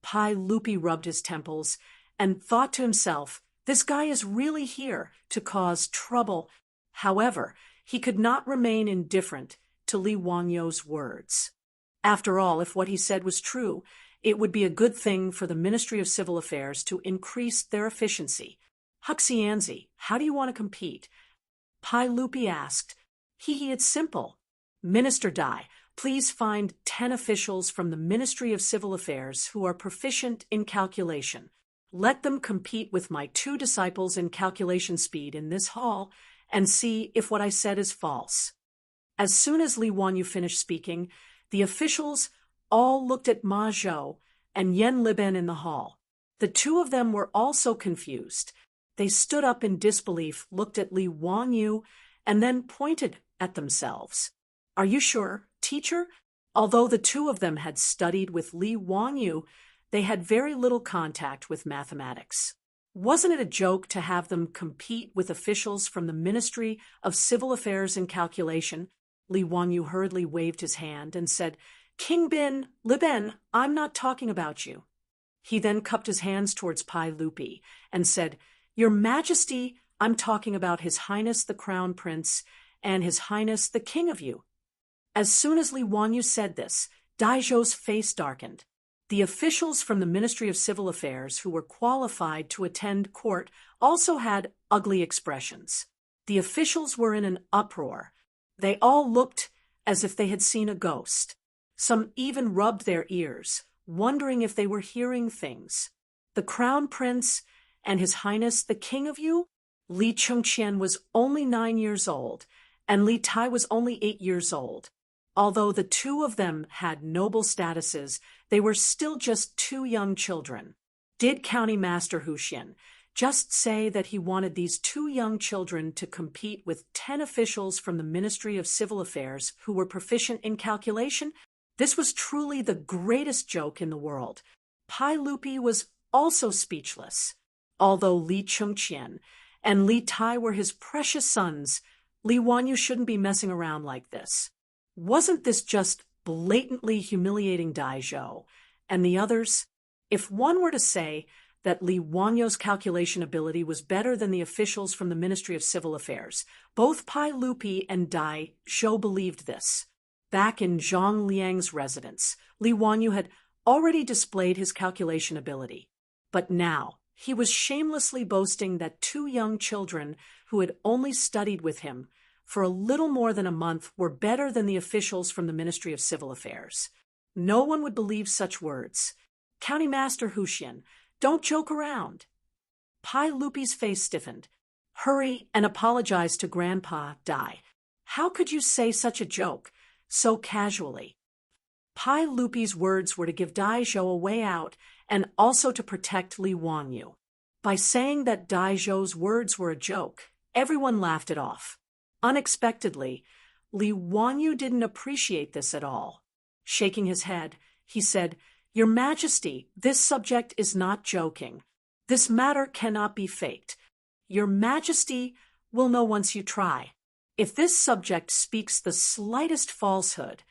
Pai Lupi rubbed his temples and thought to himself, this guy is really here to cause trouble. However, he could not remain indifferent to Li Wanyu's words. After all, if what he said was true, it would be a good thing for the Ministry of Civil Affairs to increase their efficiency. "Huxianzi, how do you want to compete?" Pai Lupi asked. It's simple. "Minister Dai, please find 10 officials from the Ministry of Civil Affairs who are proficient in calculation. Let them compete with my 2 disciples in calculation speed in this hall and see if what I said is false." As soon as Li Wanyu finished speaking, the officials all looked at Ma Zhou and Yen Liben in the hall. The 2 of them were also confused. They stood up in disbelief, looked at Li Wanyu, and then pointed at themselves. "Are you sure, teacher?" Although the 2 of them had studied with Li Wanyu, they had very little contact with mathematics. Wasn't it a joke to have them compete with officials from the Ministry of Civil Affairs in calculation? Li Wanyu hurriedly waved his hand and said, "King Bin, Liben, I'm not talking about you." He then cupped his hands towards Pai Lupi and said, "Your Majesty, I'm talking about His Highness the Crown Prince and His Highness the King of you." As soon as Li Wanyu said this, Daizhou's face darkened. The officials from the Ministry of Civil Affairs who were qualified to attend court also had ugly expressions. The officials were in an uproar. They all looked as if they had seen a ghost. Some even rubbed their ears, wondering if they were hearing things. The Crown Prince and His Highness the King of you? Li Chengqian was only 9 years old, and Li Tai was only 8 years old. Although the 2 of them had noble statuses, they were still just 2 young children. Did County Master Huxian just say that he wanted these 2 young children to compete with 10 officials from the Ministry of Civil Affairs who were proficient in calculation? This was truly the greatest joke in the world. Pai Lupi was also speechless. Although Li Chengqian and Li Tai were his precious sons, Li Wanyu shouldn't be messing around like this. Wasn't this just blatantly humiliating Daizhou and the others? If one were to say that Li Wanyu's calculation ability was better than the officials from the Ministry of Civil Affairs, both Pai Lupi and Daizhou believed this. Back in Zhang Liang's residence, Li Wanyu had already displayed his calculation ability. But now, he was shamelessly boasting that 2 young children who had only studied with him for a little more than a month were better than the officials from the Ministry of Civil Affairs. No one would believe such words. "County Master Huxian, don't joke around." Pai Lupi's face stiffened. "Hurry and apologize to Grandpa Dai. How could you say such a joke so casually?" Pai Lupi's words were to give Daizhou a way out and also to protect Li Wanyu. By saying that Daizhou's words were a joke, everyone laughed it off. Unexpectedly, Li Wanyu didn't appreciate this at all. Shaking his head, he said, "Your Majesty, this subject is not joking. This matter cannot be faked. Your Majesty will know once you try. If this subject speaks the slightest falsehood,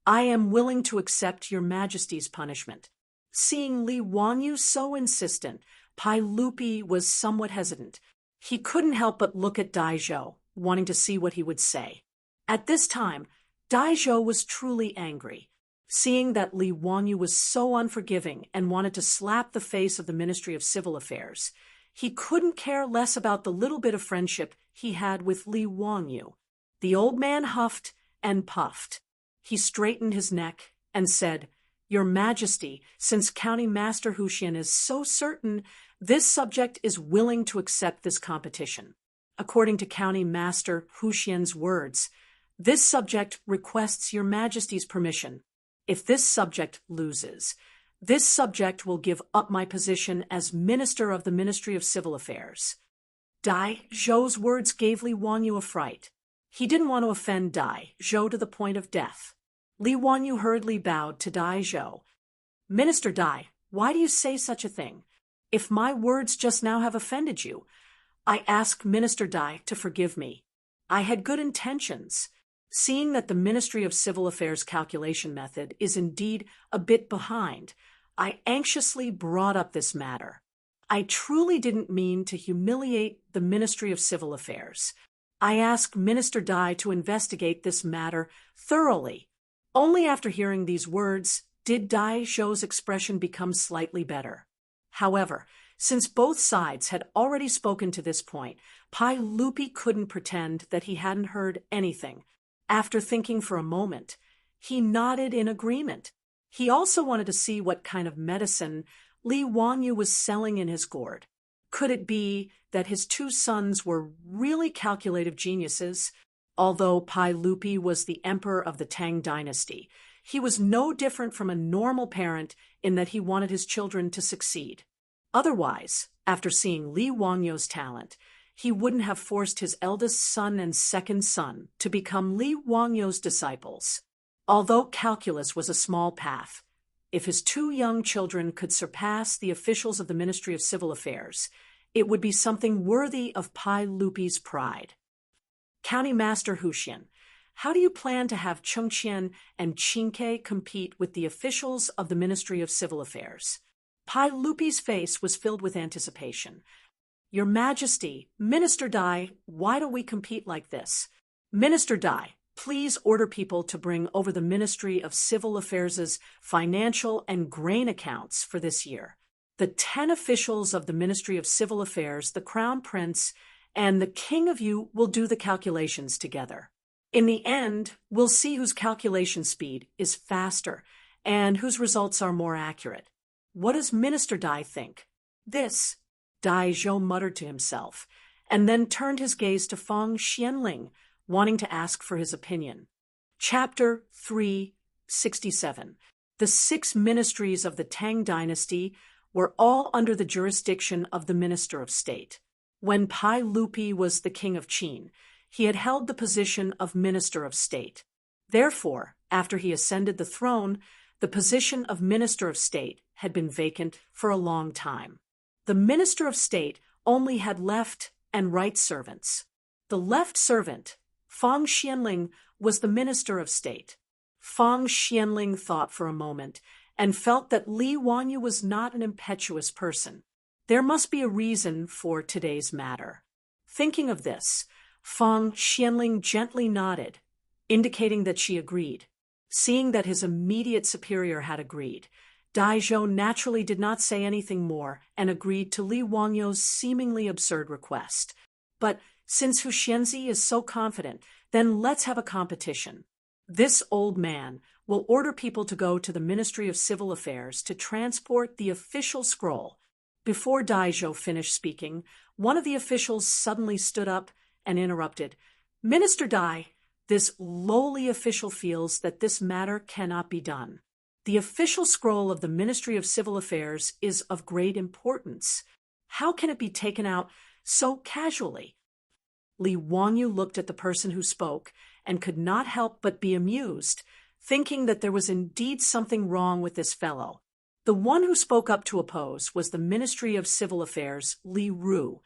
I am willing to accept your Majesty's punishment." Seeing Li Wanyu so insistent, Pai Lupi was somewhat hesitant. He couldn't help but look at Daizhou, wanting to see what he would say. At this time, Daizhou was truly angry. Seeing that Li Wanyu was so unforgiving and wanted to slap the face of the Ministry of Civil Affairs, He couldn't care less about the little bit of friendship he had with Li Wangyu. The old man huffed and puffed. He straightened his neck and said, "Your Majesty, since County Master Huxian is so certain, this subject is willing to accept this competition. According to County Master Huxian's words, this subject requests Your Majesty's permission. If this subject loses, this subject will give up my position as Minister of the Ministry of Civil Affairs." Dai Zhou's words gave Li Wangyu a fright. He didn't want to offend Dai Zhou to the point of death. Li Wangyu hurriedly bowed to Dai Zhou. "Minister Dai, why do you say such a thing? If my words just now have offended you, I ask Minister Dai to forgive me. I had good intentions. Seeing that the Ministry of Civil Affairs calculation method is indeed a bit behind, I anxiously brought up this matter. I truly didn't mean to humiliate the Ministry of Civil Affairs. I ask Minister Dai to investigate this matter thoroughly." Only after hearing these words did Dai Zhou's expression become slightly better. However, since both sides had already spoken to this point, Pai Lupi couldn't pretend that he hadn't heard anything. After thinking for a moment, he nodded in agreement. He also wanted to see what kind of medicine Li Wangyu was selling in his gourd. Could it be that his two sons were really calculative geniuses? Although Pai Lupi was the emperor of the Tang dynasty, he was no different from a normal parent in that he wanted his children to succeed. Otherwise, after seeing Li Wangyu's talent, he wouldn't have forced his eldest son and second son to become Li Wangyu's disciples. Although calculus was a small path, if his two young children could surpass the officials of the Ministry of Civil Affairs, it would be something worthy of Pai Lupi's pride. "County Master Huxian, how do you plan to have Chengqian and Qingke compete with the officials of the Ministry of Civil Affairs?" Pai Lupi's face was filled with anticipation. "Your Majesty, Minister Dai, why don't we compete like this? Minister Dai, please order people to bring over the Ministry of Civil Affairs' financial and grain accounts for this year. The 10 officials of the Ministry of Civil Affairs, the Crown Prince, and the King of You will do the calculations together. In the end, we'll see whose calculation speed is faster and whose results are more accurate. What does Minister Dai think?" "This," Dai Zhou muttered to himself, and then turned his gaze to Feng Xianling, wanting to ask for his opinion. Chapter 367. The 6 ministries of the Tang dynasty were all under the jurisdiction of the Minister of State. When Pai Lupi was the king of Qin, he had held the position of Minister of State. Therefore, after he ascended the throne, the position of Minister of State had been vacant for a long time. The Minister of State only had left and right servants. The left servant, Feng Xianling, was the Minister of State. Feng Xianling thought for a moment and felt that Li Wangyu was not an impetuous person. There must be a reason for today's matter. Thinking of this, Feng Xianling gently nodded, indicating that she agreed. Seeing that his immediate superior had agreed, Dai Zhou naturally did not say anything more and agreed to Li Wangyu's seemingly absurd request. "But since Huxianzi is so confident, then let's have a competition. This old man will order people to go to the Ministry of Civil Affairs to transport the official scroll." Before Dai Zhou finished speaking, one of the officials suddenly stood up and interrupted. "Minister Dai, this lowly official feels that this matter cannot be done. The official scroll of the Ministry of Civil Affairs is of great importance. How can it be taken out so casually?" Li Wangyu looked at the person who spoke and could not help but be amused, thinking that there was indeed something wrong with this fellow. The one who spoke up to oppose was the Ministry of Civil Affairs, Li Ru.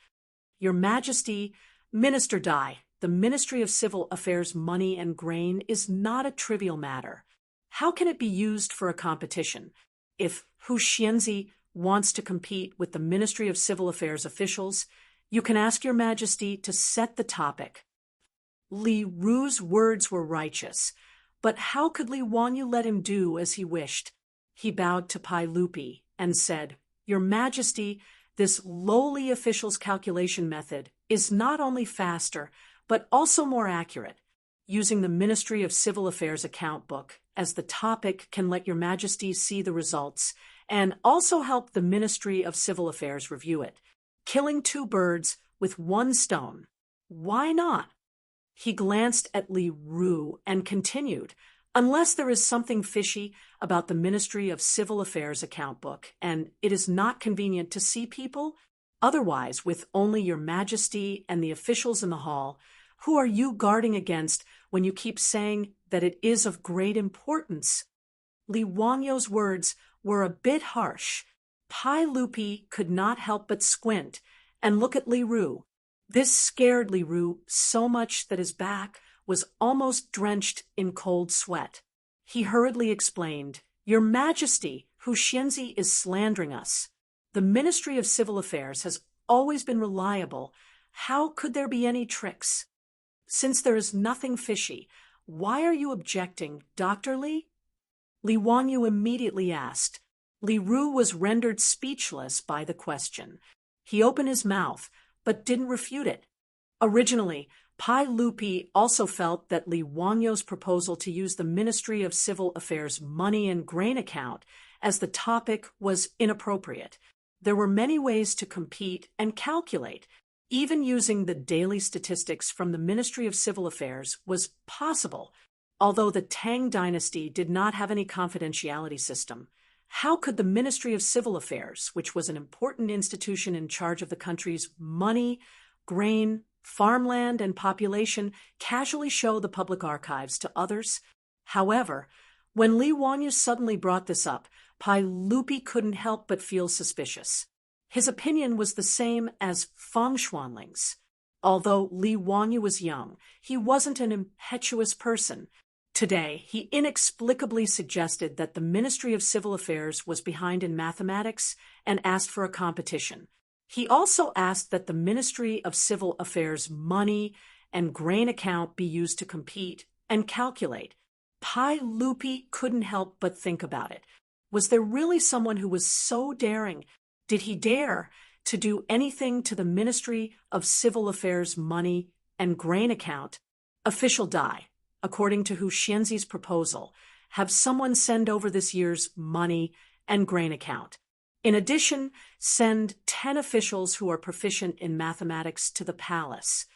"Your Majesty, Minister Dai, the Ministry of Civil Affairs money and grain is not a trivial matter. How can it be used for a competition? If Huxianzi wants to compete with the Ministry of Civil Affairs officials, you can ask your Majesty to set the topic." Li Ru's words were righteous, but how could Li Wangyu let him do as he wished? He bowed to Pai Lupi and said, "Your Majesty, This lowly official's calculation method is not only faster, but also more accurate. Using the Ministry of Civil Affairs account book as the topic can let Your Majesty see the results and also help the Ministry of Civil Affairs review it. Killing two birds with one stone. Why not? He glanced at Li Ru and continued, unless there is something fishy about the Ministry of Civil Affairs account book, and it is not convenient to see people, otherwise, with only Your Majesty and the officials in the hall, who are you guarding against when you keep saying that it is of great importance? Li Wangyo's words were a bit harsh. Pai Lupi could not help but squint and look at Li Ru. This scared Li Ru so much that his back was almost drenched in cold sweat. He hurriedly explained, Your Majesty, Hu Xianzi is slandering us. The Ministry of Civil Affairs has always been reliable. How could there be any tricks? Since there is nothing fishy, why are you objecting, Dr. Li? Li Wangyu immediately asked. Li Ru was rendered speechless by the question. He opened his mouth, but didn't refute it. Originally, Pai Lupi also felt that Li Wangyo's proposal to use the Ministry of Civil Affairs money and grain account as the topic was inappropriate. There were many ways to compete and calculate. Even using the daily statistics from the Ministry of Civil Affairs was possible, although the Tang dynasty did not have any confidentiality system. How could the Ministry of Civil Affairs, which was an important institution in charge of the country's money, grain, farmland, and population, casually show the public archives to others? However, when Li Wangyu suddenly brought this up, Pai Lupi couldn't help but feel suspicious. His opinion was the same as Feng Xuanling's. Although Li Wangyu was young, he wasn't an impetuous person. Today, he inexplicably suggested that the Ministry of Civil Affairs was behind in mathematics and asked for a competition. He also asked that the Ministry of Civil Affairs money and grain account be used to compete and calculate. Pai Lupi couldn't help but think about it. Was there really someone who was so daring? Did he dare to do anything to the Ministry of Civil Affairs money and grain account? Official Dai, according to Hu Xianzi's proposal, have someone send over this year's money and grain account. In addition, send 10 officials who are proficient in mathematics to the palace.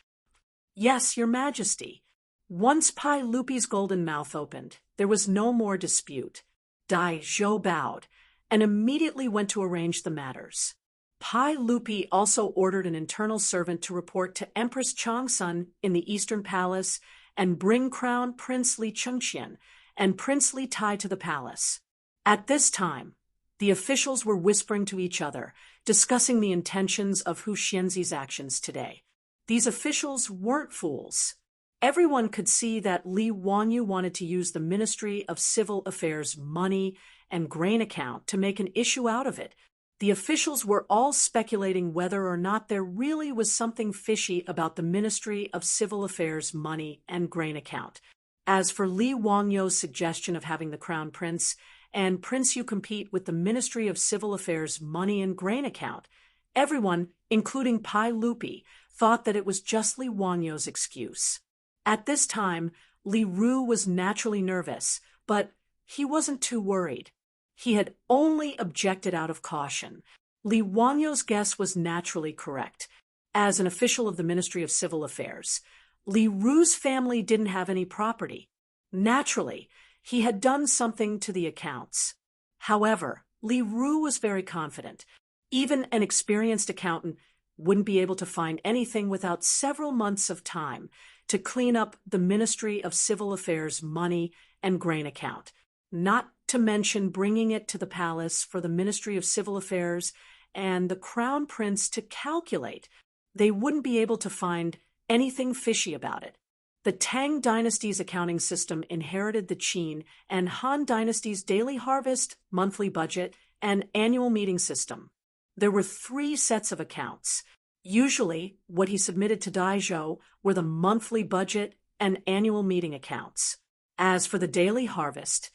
Yes, Your Majesty. Once Pai Lupi's golden mouth opened, there was no more dispute. Dai Zhou bowed and immediately went to arrange the matters. Pai Lupi also ordered an internal servant to report to Empress Changsun in the Eastern Palace and bring Crown Prince Li Chengqian and Prince Li Tai to the palace. At this time, the officials were whispering to each other, discussing the intentions of Hu Xianzi's actions today. These officials weren't fools. Everyone could see that Li Wangyu wanted to use the Ministry of Civil Affairs money and grain account to make an issue out of it. The officials were all speculating whether or not there really was something fishy about the Ministry of Civil Affairs money and grain account. As for Li Wangyu's suggestion of having the Crown Prince and Prince Yu compete with the Ministry of Civil Affairs money and grain account, everyone, including Pai Lupi, thought that it was just Li Wangyu's excuse. At this time, Li Ru was naturally nervous, but he wasn't too worried. He had only objected out of caution. Li Wangyu's guess was naturally correct. As an official of the Ministry of Civil Affairs, Li Ru's family didn't have any property. Naturally, he had done something to the accounts. However, Li Ru was very confident. Even an experienced accountant wouldn't be able to find anything without several months of time to clean up the Ministry of Civil Affairs money and grain account, not to mention bringing it to the palace for the Ministry of Civil Affairs and the Crown Prince to calculate. They wouldn't be able to find anything fishy about it. The Tang dynasty's accounting system inherited the Qin and Han dynasty's daily harvest, monthly budget, and annual meeting system. There were 3 sets of accounts. Usually, what he submitted to Daizhou were the monthly budget and annual meeting accounts. As for the daily harvest,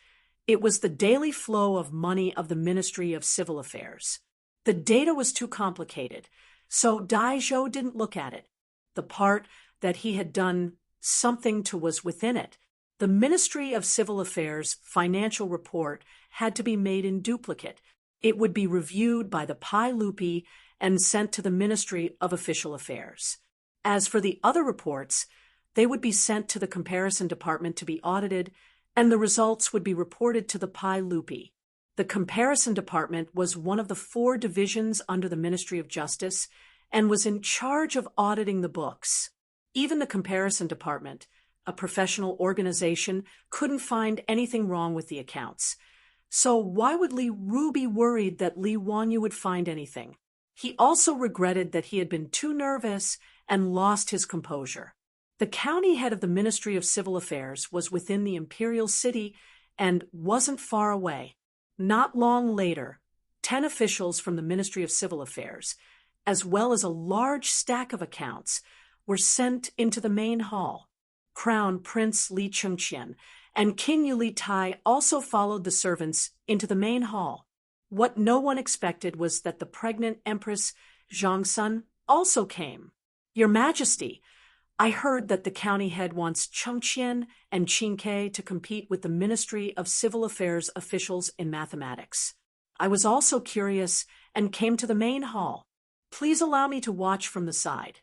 it was the daily flow of money of the Ministry of Civil Affairs. The data was too complicated, so Dai Zhou didn't look at it. The part that he had done something to was within it. The Ministry of Civil Affairs financial report had to be made in duplicate. It would be reviewed by the Pai Lupi and sent to the Ministry of Official Affairs. As for the other reports, they would be sent to the comparison department to be audited, and the results would be reported to the Pai Lupi. The comparison department was one of the 4 divisions under the Ministry of Justice and was in charge of auditing the books. Even the comparison department, a professional organization, couldn't find anything wrong with the accounts. So why would Li Ru be worried that Li Wanyu would find anything? He also regretted that he had been too nervous and lost his composure. The county head of the Ministry of Civil Affairs was within the imperial city and wasn't far away. Not long later, 10 officials from the Ministry of Civil Affairs, as well as a large stack of accounts, were sent into the main hall. Crown Prince Li Chengqian and King Yu Li Tai also followed the servants into the main hall. What no one expected was that the pregnant Empress Zhongsun also came. Your Majesty, I heard that the county head wants Chengqian and Qingke to compete with the Ministry of Civil Affairs officials in mathematics. I was also curious and came to the main hall. Please allow me to watch from the side.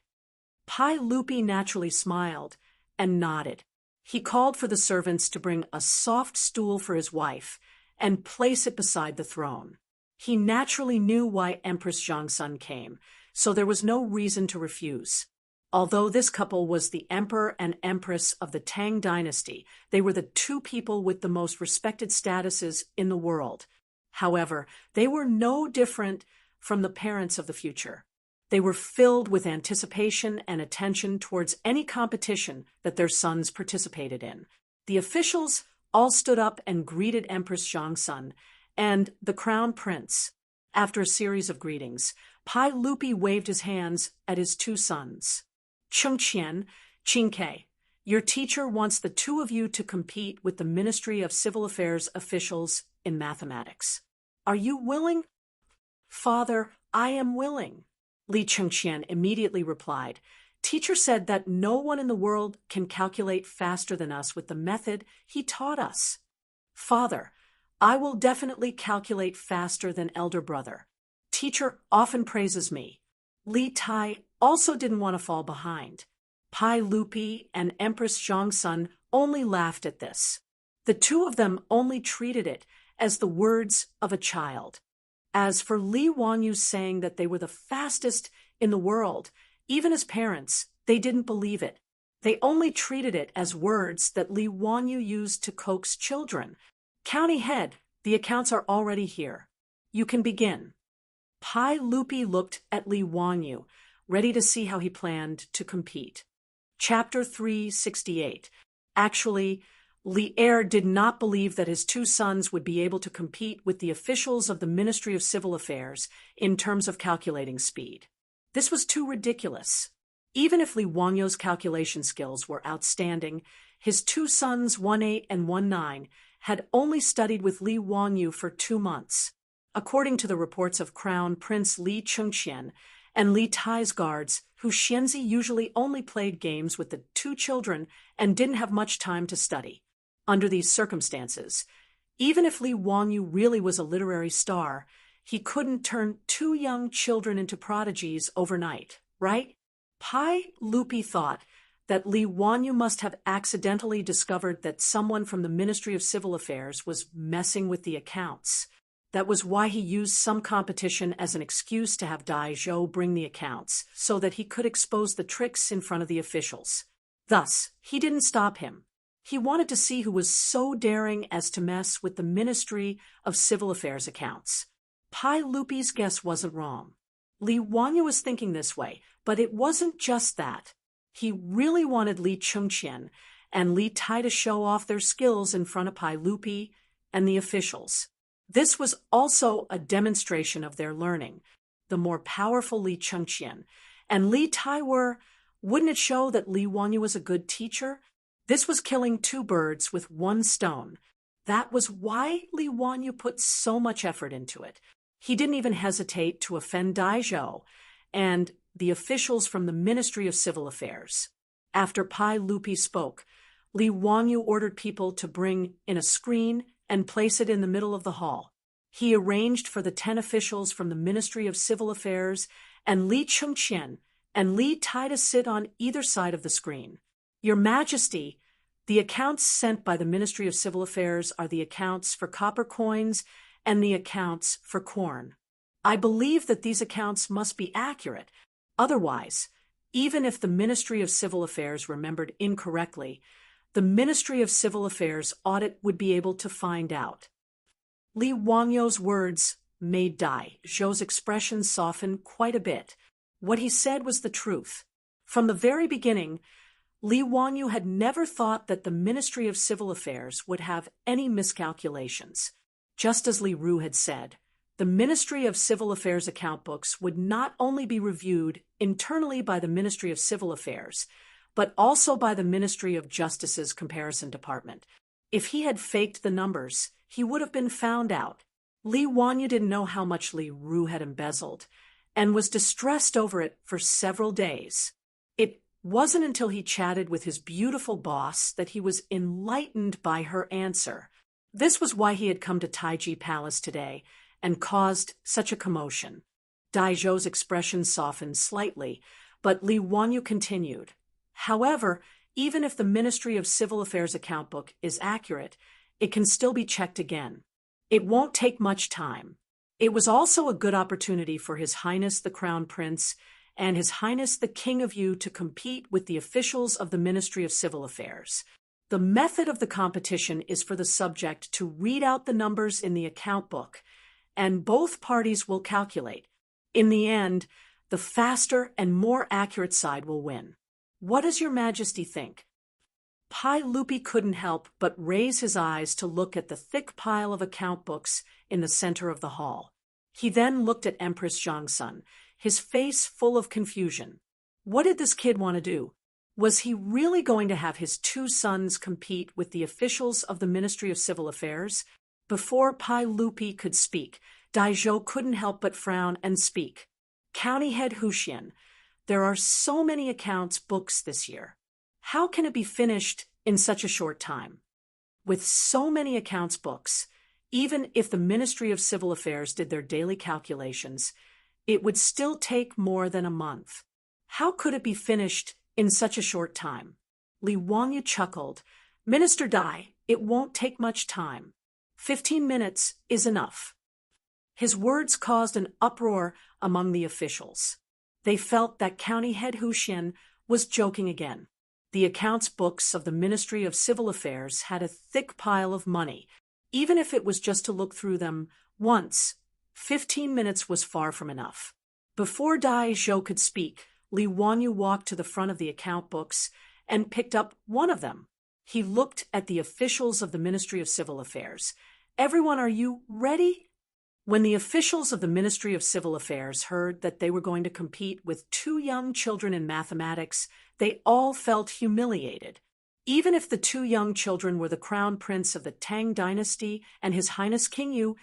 Pai Lupi naturally smiled and nodded. He called for the servants to bring a soft stool for his wife and place it beside the throne. He naturally knew why Empress Zhongsun came, so there was no reason to refuse. Although this couple was the Emperor and Empress of the Tang dynasty, they were the 2 people with the most respected statuses in the world. However, they were no different from the parents of the future. They were filled with anticipation and attention towards any competition that their sons participated in. The officials all stood up and greeted Empress Zhongsun and the Crown Prince. After a series of greetings, Pai Lupi waved his hands at his 2 sons. Chengqian, Qingke, your teacher wants the 2 of you to compete with the Ministry of Civil Affairs officials in mathematics. Are you willing? Father, I am willing. Li Chengqian immediately replied. Teacher said that no one in the world can calculate faster than us with the method he taught us. Father, I will definitely calculate faster than elder brother. Teacher often praises me. Li Tai also didn't want to fall behind. Pai Lupi and Empress Zhongsun only laughed at this. The 2 of them only treated it as the words of a child. As for Li Wanyu saying that they were the fastest in the world, even as parents, they didn't believe it. They only treated it as words that Li Wanyu used to coax children. County head, the accounts are already here. You can begin. Pai Lupi looked at Li Wanyu, ready to see how he planned to compete. Chapter 368. Actually, Li Er did not believe that his 2 sons would be able to compete with the officials of the Ministry of Civil Affairs in terms of calculating speed. This was too ridiculous. Even if Li Wangyu's calculation skills were outstanding, his 2 sons, 1-8 and 1-9, had only studied with Li Wanyu for 2 months. According to the reports of Crown Prince Li Chengqian and Li Tai's guards, who Xianzi usually only played games with the 2 children and didn't have much time to study. Under these circumstances, even if Li Wanyu really was a literary star, he couldn't turn 2 young children into prodigies overnight, right? Pai Lupi thought that Li Wanyu must have accidentally discovered that someone from the Ministry of Civil Affairs was messing with the accounts. That was why he used some competition as an excuse to have Dai Zhou bring the accounts, so that he could expose the tricks in front of the officials. Thus, he didn't stop him. He wanted to see who was so daring as to mess with the Ministry of Civil Affairs accounts. Pai Lupi's guess wasn't wrong. Li Wanyu was thinking this way, but it wasn't just that. He really wanted Li Chengqian and Li Tai to show off their skills in front of Pai Lupi and the officials. This was also a demonstration of their learning. The more powerful Li Chengqian and Li Tai were, wouldn't it show that Li Wanyu was a good teacher? This was killing 2 birds with 1 stone. That was why Li Wanyu put so much effort into it. He didn't even hesitate to offend Daizhou and the officials from the Ministry of Civil Affairs. After Pai Lupi spoke, Li Wangyu ordered people to bring in a screen and place it in the middle of the hall. He arranged for the 10 officials from the Ministry of Civil Affairs and Li Chengqian and Li Tai to sit on either side of the screen. Your Majesty, the accounts sent by the Ministry of Civil Affairs are the accounts for copper coins and the accounts for corn. I believe that these accounts must be accurate. Otherwise, even if the Ministry of Civil Affairs remembered incorrectly, the Ministry of Civil Affairs audit would be able to find out. Li Wangyu's words made Daizhou's expression soften quite a bit. What he said was the truth. From the very beginning, Li Wangyu had never thought that the Ministry of Civil Affairs would have any miscalculations. Just as Li Ru had said, the Ministry of Civil Affairs account books would not only be reviewed internally by the Ministry of Civil Affairs, but also by the Ministry of Justice's Comparison Department. If he had faked the numbers, he would have been found out. Li Wangyu didn't know how much Li Ru had embezzled, and was distressed over it for several days. It wasn't until he chatted with his beautiful boss that he was enlightened by her answer. This was why he had come to Taiji Palace today and caused such a commotion. Daizhou's expression softened slightly, but Li Wangyu continued. However, even if the Ministry of Civil Affairs account book is accurate, it can still be checked again. It won't take much time. It was also a good opportunity for His Highness the Crown Prince and His Highness the King of Yu to compete with the officials of the Ministry of Civil Affairs. The method of the competition is for the subject to read out the numbers in the account book, and both parties will calculate. In the end, the faster and more accurate side will win. What does Your Majesty think? Pai Lupi couldn't help but raise his eyes to look at the thick pile of account books in the center of the hall. He then looked at Empress Zhangsun, his face full of confusion. What did this kid want to do? Was he really going to have his 2 sons compete with the officials of the Ministry of Civil Affairs? Before Pai Lupi could speak, Daizhou couldn't help but frown and speak. County Head Huxian, there are so many accounts books this year. How can it be finished in such a short time? With so many accounts books, even if the Ministry of Civil Affairs did their daily calculations, it would still take more than a month. How could it be finished in such a short time? Li Wangyu chuckled. Minister Dai, it won't take much time. 15 minutes is enough. His words caused an uproar among the officials. They felt that County Head Huxian was joking again. The accounts books of the Ministry of Civil Affairs had a thick pile of money. Even if it was just to look through them once, 15 minutes was far from enough. Before Daizhou could speak, Li Wangyu walked to the front of the account books and picked up one of them. He looked at the officials of the Ministry of Civil Affairs. Everyone, are you ready? When the officials of the Ministry of Civil Affairs heard that they were going to compete with 2 young children in mathematics, they all felt humiliated. Even if the 2 young children were the crown prince of the Tang dynasty and His Highness King Yu,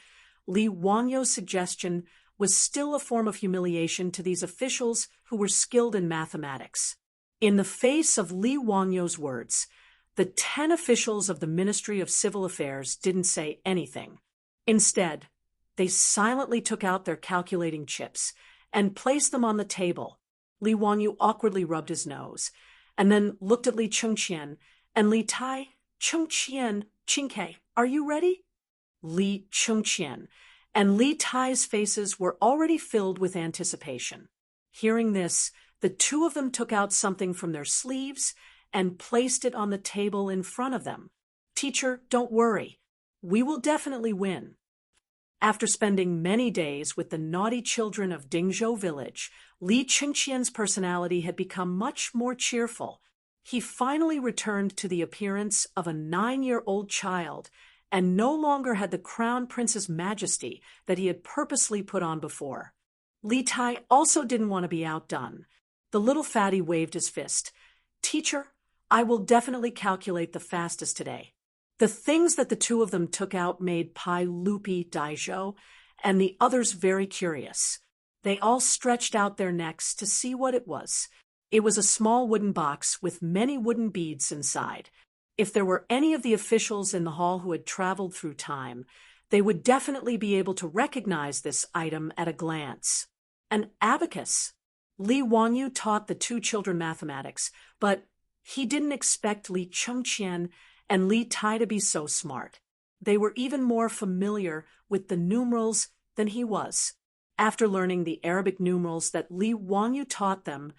Li Wangyu's suggestion was still a form of humiliation to these officials who were skilled in mathematics. In the face of Li Wangyu's words, the 10 officials of the Ministry of Civil Affairs didn't say anything. Instead, they silently took out their calculating chips and placed them on the table. Li Wangyu awkwardly rubbed his nose, and then looked at Li Chengqian and Li Tai. Chengqian, Qingke, are you ready? Li Chengqian and Li Tai's faces were already filled with anticipation. Hearing this, the 2 of them took out something from their sleeves and placed it on the table in front of them. Teacher, don't worry. We will definitely win. After spending many days with the naughty children of Dingzhou village, Li Chengqian's personality had become much more cheerful. He finally returned to the appearance of a 9-year-old child and no longer had the crown prince's majesty that he had purposely put on before. Li Tai also didn't want to be outdone. The little fatty waved his fist. Teacher, I will definitely calculate the fastest today. The things that the 2 of them took out made Pai Lupi, Daizhou, and the others very curious. They all stretched out their necks to see what it was. It was a small wooden box with many wooden beads inside. If there were any of the officials in the hall who had traveled through time, they would definitely be able to recognize this item at a glance. An abacus. Li Wanyu taught the two children mathematics, but he didn't expect Li Chengqian and Li Tai to be so smart. They were even more familiar with the numerals than he was. After learning the Arabic numerals that Li Wanyu taught them,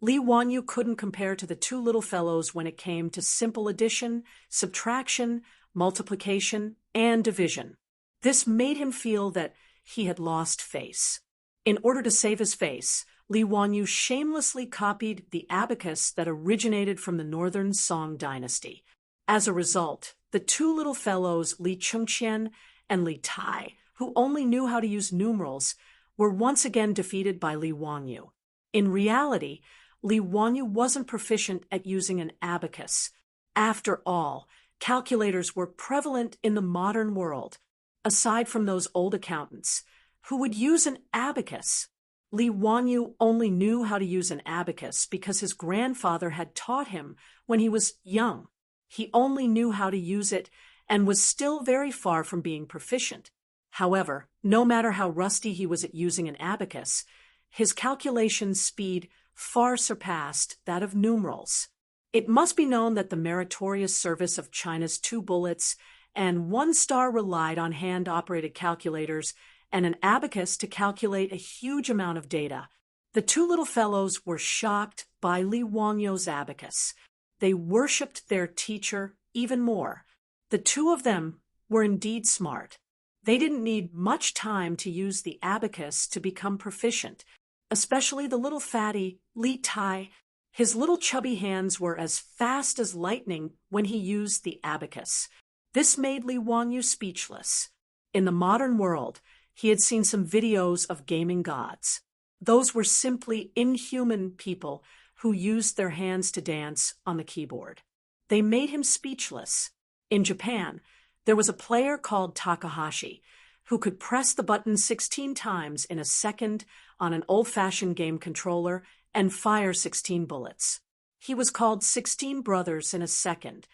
Li Wanyu couldn't compare to the two little fellows when it came to simple addition, subtraction, multiplication, and division. This made him feel that he had lost face. In order to save his face, Li Wanyu shamelessly copied the abacus that originated from the Northern Song dynasty. As a result, the two little fellows, Li Chengqian and Li Tai, who only knew how to use numerals, were once again defeated by Li Wanyu. In reality, Li Wanyu wasn't proficient at using an abacus. After all, calculators were prevalent in the modern world. Aside from those old accountants, who would use an abacus? Li Wanyu only knew how to use an abacus because his grandfather had taught him when he was young. He only knew how to use it and was still very far from being proficient. However, no matter how rusty he was at using an abacus, his calculation speed far surpassed that of numerals. It must be known that the meritorious service of China's 2 bullets and 1 star relied on hand-operated calculators and an abacus to calculate a huge amount of data. The two little fellows were shocked by Li Wanyu's abacus. They worshipped their teacher even more. The two of them were indeed smart. They didn't need much time to use the abacus to become proficient, especially the little fatty, Li Tai. His little chubby hands were as fast as lightning when he used the abacus. This made Li Wanyu speechless. In the modern world, he had seen some videos of gaming gods. Those were simply inhuman people who used their hands to dance on the keyboard. They made him speechless. In Japan, there was a player called Takahashi who could press the button 16 times in a second on an old-fashioned game controller and fire 16 bullets. He was called 16 Brothers in a second.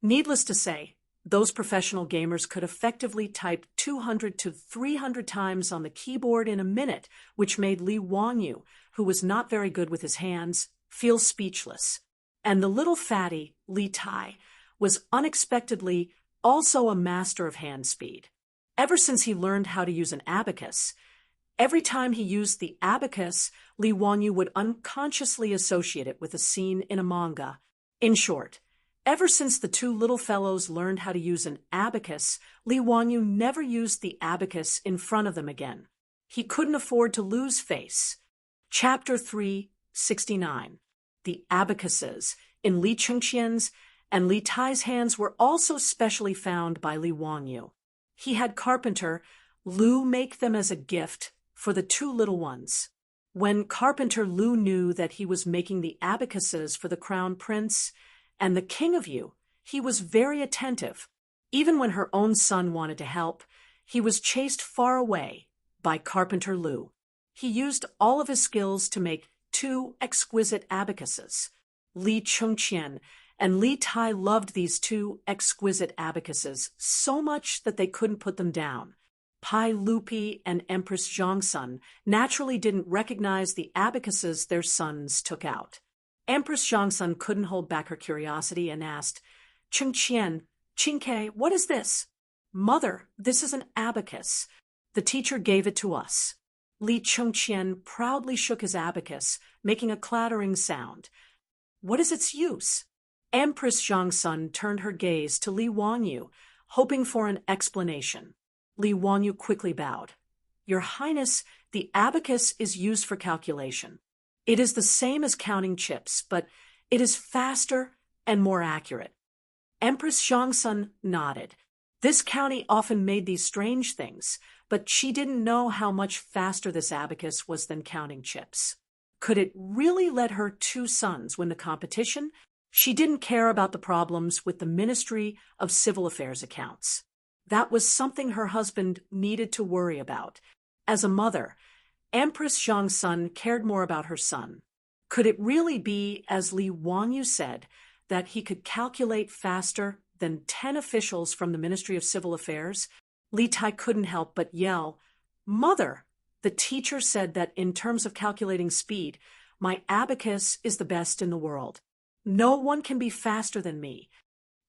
Needless to say, those professional gamers could effectively type 200 to 300 times on the keyboard in a minute, which made Li Wanyu, who was not very good with his hands, feel speechless. And the little fatty, Li Tai, was unexpectedly also a master of hand speed. Ever since he learned how to use an abacus, every time he used the abacus, Li Wanyu would unconsciously associate it with a scene in a manga. In short, ever since the two little fellows learned how to use an abacus, Li Wanyu never used the abacus in front of them again. He couldn't afford to lose face. Chapter 369. The abacuses in Li Chengqian's and Li Tai's hands were also specially found by Li Wanyu. He had carpenter Lu make them as a gift for the two little ones. When Carpenter Lu knew that he was making the abacuses for the crown prince and the king of Yu, he was very attentive. Even when her own son wanted to help, he was chased far away by Carpenter Lu. He used all of his skills to make 2 exquisite abacuses. Li Chengqian and Li Tai loved these 2 exquisite abacuses so much that they couldn't put them down. Pai Lupi and Empress Zhongsun naturally didn't recognize the abacuses their sons took out. Empress Zhongsun couldn't hold back her curiosity and asked, "Chengqian, Qingke, what is this?" "Mother, this is an abacus. The teacher gave it to us." Li Chengqian proudly shook his abacus, making a clattering sound. "What is its use?" Empress Zhongsun turned her gaze to Li Wanyu, hoping for an explanation. Li Wanyu quickly bowed. "Your Highness, the abacus is used for calculation. It is the same as counting chips, but it is faster and more accurate." Empress Zhongsun nodded. This county often made these strange things, but she didn't know how much faster this abacus was than counting chips. Could it really let her 2 sons win the competition? She didn't care about the problems with the Ministry of Civil Affairs accounts. That was something her husband needed to worry about. As a mother, Empress Zhongsun cared more about her son. Could it really be, as Li Wanyu said, that he could calculate faster than 10 officials from the Ministry of Civil Affairs? Li Tai couldn't help but yell, "Mother!" The teacher said that in terms of calculating speed, my abacus is the best in the world. No one can be faster than me.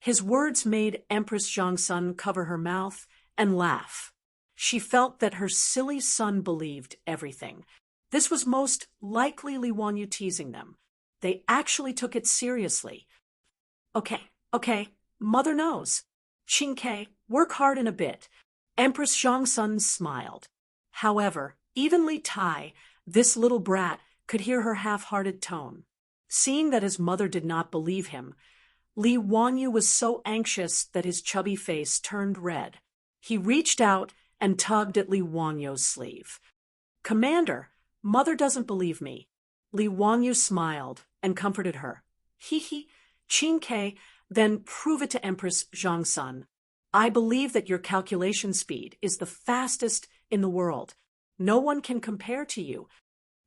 His words made Empress Zhongsun cover her mouth and laugh. She felt that her silly son believed everything. This was most likely Li Wanyu teasing them. They actually took it seriously. Okay, mother knows. Qingke, work hard in a bit. Empress Zhongsun smiled. However, even Li Tai, this little brat, could hear her half-hearted tone. Seeing that his mother did not believe him, Li Wanyu was so anxious that his chubby face turned red. He reached out and tugged at Li Wanyu's sleeve. "Commander, mother doesn't believe me." Li Wanyu smiled and comforted her. "Hee, Qingke, then prove it to Empress Zhongsun. I believe that your calculation speed is the fastest in the world. No one can compare to you."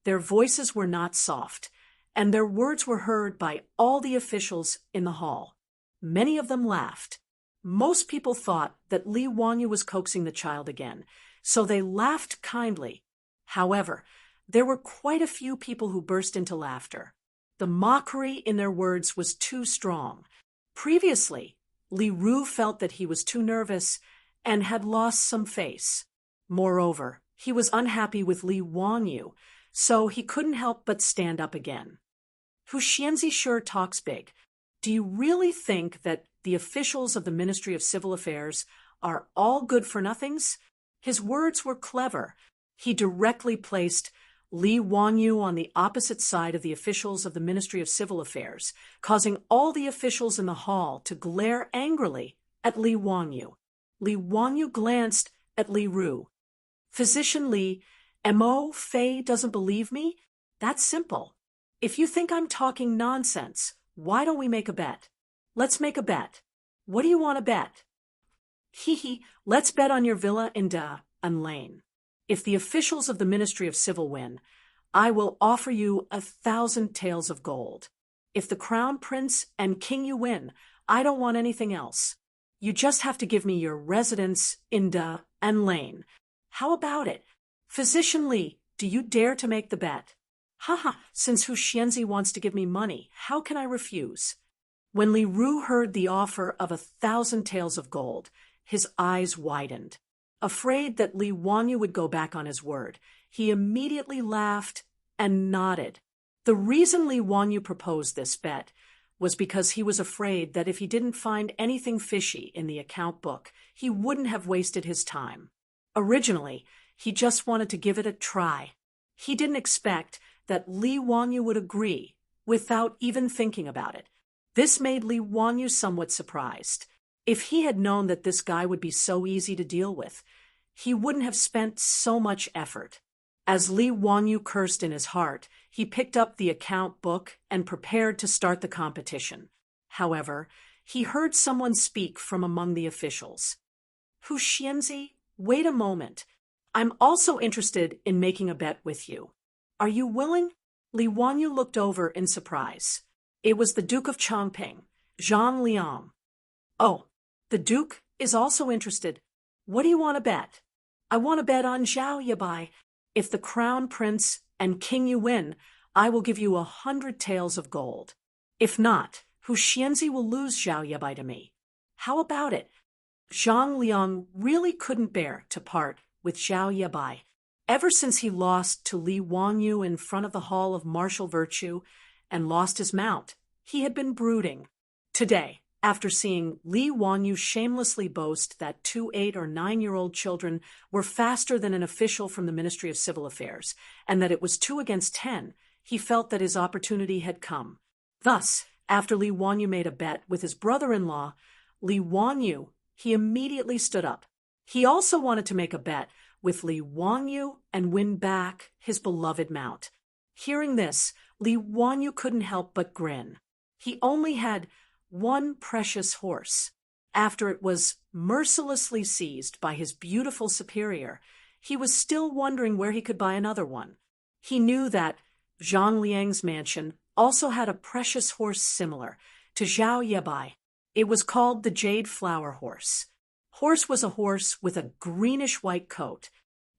Their voices were not soft, and their words were heard by all the officials in the hall. Many of them laughed. Most people thought that Li Wanyu was coaxing the child again, so they laughed kindly. However, there were quite a few people who burst into laughter. The mockery in their words was too strong. Previously, Li Ru felt that he was too nervous and had lost some face. Moreover, he was unhappy with Li Wanyu, so he couldn't help but stand up again. "Hu Xianzi sure talks big. Do you really think that the officials of the Ministry of Civil Affairs are all good-for-nothings?" His words were clever. He directly placed Li Wanyu on the opposite side of the officials of the Ministry of Civil Affairs, causing all the officials in the hall to glare angrily at Li Wanyu. Li Wanyu glanced at Li Ru. "Physician Li, Mo Fei doesn't believe me? That's simple. If you think I'm talking nonsense, why don't we make a bet? Let's make a bet. What do you want to bet?" Let's bet on your villa in an Lane. If the officials of the Ministry of Civil win, I will offer you 1,000 taels of gold. If the Crown Prince and King you win, I don't want anything else. You just have to give me your residence in an Lane. How about it? Physician Li, do you dare to make the bet? Since Hu Xianzi wants to give me money, how can I refuse? When Li Ru heard the offer of 1,000 taels of gold, his eyes widened. Afraid that Li Wanyu would go back on his word, he immediately laughed and nodded. The reason Li Wanyu proposed this bet was because he was afraid that if he didn't find anything fishy in the account book, he wouldn't have wasted his time. Originally, he just wanted to give it a try. He didn't expect that Li Wanyu would agree without even thinking about it. This made Li Wanyu somewhat surprised. If he had known that this guy would be so easy to deal with, he wouldn't have spent so much effort. As Li Wanyu cursed in his heart, he picked up the account book and prepared to start the competition. However, he heard someone speak from among the officials. "Hu Xianzi, wait a moment. I'm also interested in making a bet with you. Are you willing?" Li Wanyu looked over in surprise. It was the Duke of Chongping, Zhang Liang. "Oh, the Duke is also interested. What do you want to bet?" "I want to bet on Zhao Yabai. If the Crown Prince and King you win, I will give you 100 taels of gold. If not, Hu Xianzi will lose Zhao Yabai to me. How about it?" Zhang Liang really couldn't bear to part with Zhao Yabai. Ever since he lost to Li Wanyu in front of the Hall of Martial Virtue and lost his mount, he had been brooding. Today, after seeing Li Wanyu shamelessly boast that 2 8- or 9-year-old children were faster than an official from the Ministry of Civil Affairs, and that it was 2 against 10, he felt that his opportunity had come. Thus, after Li Wanyu made a bet with his brother-in-law, Li Wanyu, he immediately stood up. He also wanted to make a bet with Li Wanyu and win back his beloved mount. Hearing this, Li Wanyu couldn't help but grin. He only had one precious horse. After it was mercilessly seized by his beautiful superior, he was still wondering where he could buy another one. He knew that Zhang Liang's mansion also had a precious horse similar to Zhao Yebai. It was called the Jade Flower Horse. Horse was a horse with a greenish-white coat.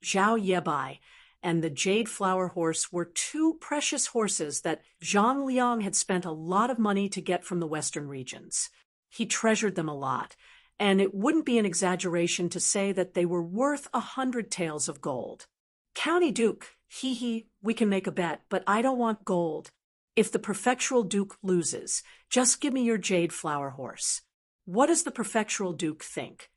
Zhao Yebai and the Jade Flower Horse were two precious horses that Zhang Liang had spent a lot of money to get from the western regions. He treasured them a lot, and it wouldn't be an exaggeration to say that they were worth 100 taels of gold. County Duke, we can make a bet, but I don't want gold. If the prefectural duke loses, just give me your Jade Flower Horse. What does the prefectural duke think?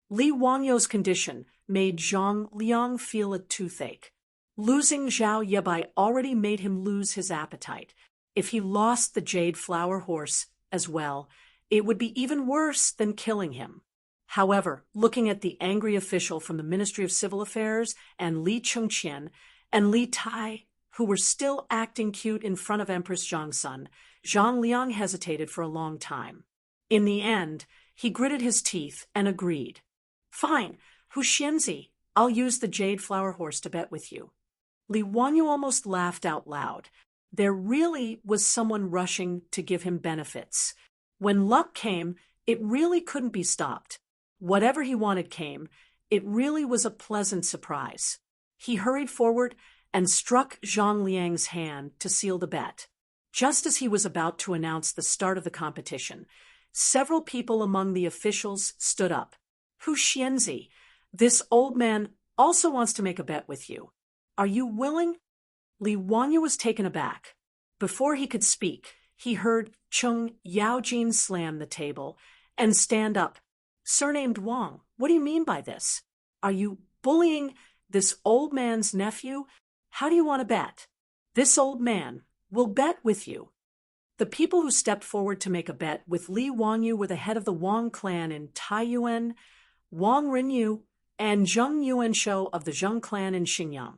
Li Wangyou's condition made Zhang Liang feel a toothache. Losing Zhao Yebai already made him lose his appetite. If he lost the Jade Flower Horse as well, it would be even worse than killing him. However, looking at the angry official from the Ministry of Civil Affairs and Li Chengqian and Li Tai, who were still acting cute in front of Empress Zhangsun, Zhang Liang hesitated for a long time. In the end, he gritted his teeth and agreed. Fine, Hu Xianzi, I'll use the Jade Flower Horse to bet with you. Li Wanyu almost laughed out loud. There really was someone rushing to give him benefits. When luck came, it really couldn't be stopped. Whatever he wanted came. It really was a pleasant surprise. He hurried forward and struck Zhang Liang's hand to seal the bet. Just as he was about to announce the start of the competition, several people among the officials stood up. Hu Xianzi, this old man also wants to make a bet with you. Are you willing? Li Wanyu was taken aback. Before he could speak, he heard Cheng Yaojin slam the table and stand up. Surnamed Wang, what do you mean by this? Are you bullying this old man's nephew? How do you want to bet? This old man will bet with you. The people who stepped forward to make a bet with Li Wanyu were the head of the Wang clan in Taiyuan, Wang Rinyu, and Zheng Yuanshou of the Zheng clan in Xinjiang.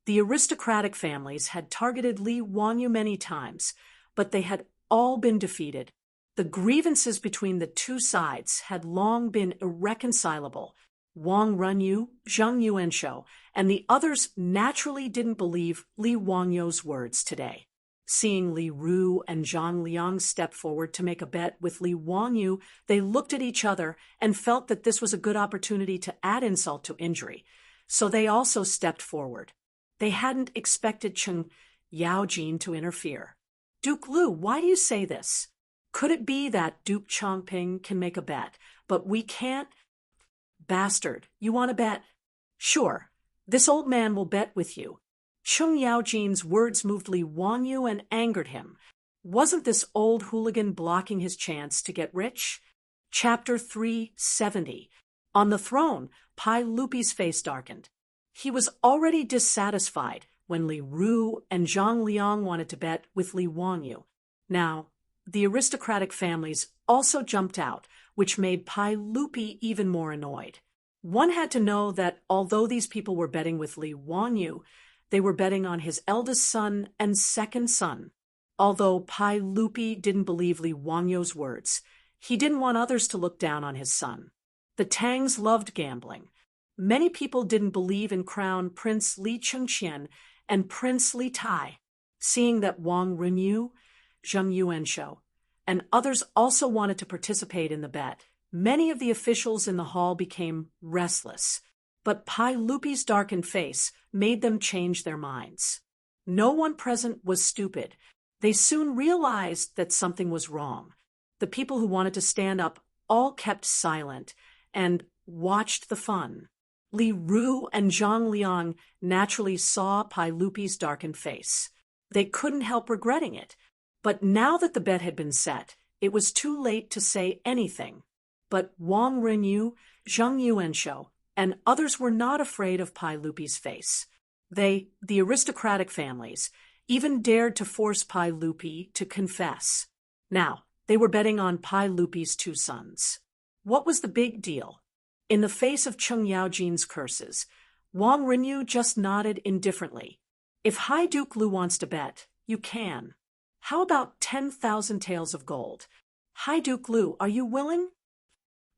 The aristocratic families had targeted Li Wanyu many times, but they had all been defeated. The grievances between the two sides had long been irreconcilable. Wang Renyu, Zheng Yuanshou, and the others naturally didn't believe Li Wangyou's words today. Seeing Li Ru and Zhang Liang step forward to make a bet with Li Wanyu, they looked at each other and felt that this was a good opportunity to add insult to injury, so they also stepped forward. They hadn't expected Cheng Yaojin to interfere. Duke Lu, why do you say this? Could it be that Duke Chongping can make a bet, but we can't? Bastard, you want to bet? Sure, this old man will bet with you. Cheng Yaojin's words moved Li Wanyu and angered him. Wasn't this old hooligan blocking his chance to get rich? Chapter 370. On the throne, Pai Lupi's face darkened. He was already dissatisfied when Li Ru and Zhang Liang wanted to bet with Li Wanyu. Now, the aristocratic families also jumped out, which made Pai Lupi even more annoyed. One had to know that although these people were betting with Li Wanyu, they were betting on his eldest son and second son. Although Pai Lupi didn't believe Li Wangyou's words, he didn't want others to look down on his son. The Tangs loved gambling. Many people didn't believe in Crown Prince Li Chengqian and Prince Li Tai. Seeing that Wang Renyu, Zheng Yuanshou, and others also wanted to participate in the bet, many of the officials in the hall became restless. But Pai Lupi's darkened face made them change their minds. No one present was stupid. They soon realized that something was wrong. The people who wanted to stand up all kept silent and watched the fun. Li Ru and Zhang Liang naturally saw Pai Lupi's darkened face. They couldn't help regretting it. But now that the bet had been set, it was too late to say anything. But Wang Renyu, Zheng Yuanshou, and others were not afraid of Pai Lupi's face. They, the aristocratic families, even dared to force Pai Lupi to confess. Now, they were betting on Pai Lupi's two sons. What was the big deal? In the face of Cheng Yaojin's curses, Wang Renyu just nodded indifferently. If High Duke Lu wants to bet, you can. How about 10,000 taels of gold? High Duke Lu, are you willing?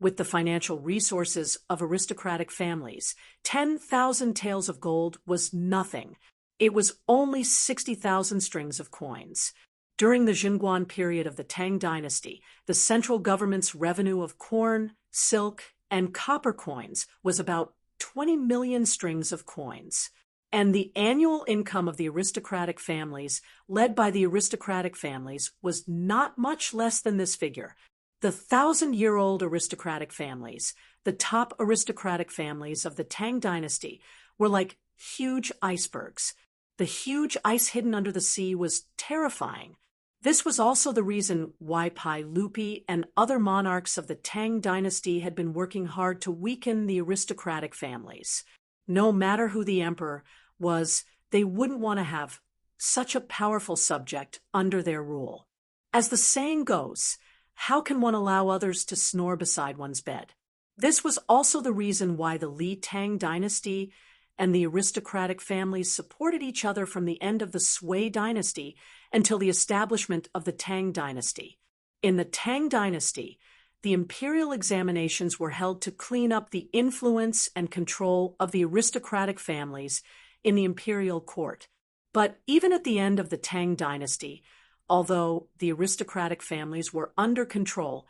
with the financial resources of aristocratic families, 10,000 taels of gold was nothing. It was only 60,000 strings of coins. During the Jingguan period of the Tang dynasty, the central government's revenue of corn, silk, and copper coins was about 20 million strings of coins. And the annual income of the aristocratic families, led by the aristocratic families, was not much less than this figure. The 1,000-year-old aristocratic families, the top aristocratic families of the Tang dynasty, were like huge icebergs. The huge ice hidden under the sea was terrifying. This was also the reason why Pai Lupi and other monarchs of the Tang dynasty had been working hard to weaken the aristocratic families. No matter who the emperor was, they wouldn't want to have such a powerful subject under their rule. As the saying goes, how can one allow others to snore beside one's bed? This was also the reason why the Li Tang dynasty and the aristocratic families supported each other from the end of the Sui dynasty until the establishment of the Tang dynasty. In the Tang dynasty, the imperial examinations were held to clean up the influence and control of the aristocratic families in the imperial court. But even at the end of the Tang dynasty, although the aristocratic families were under control,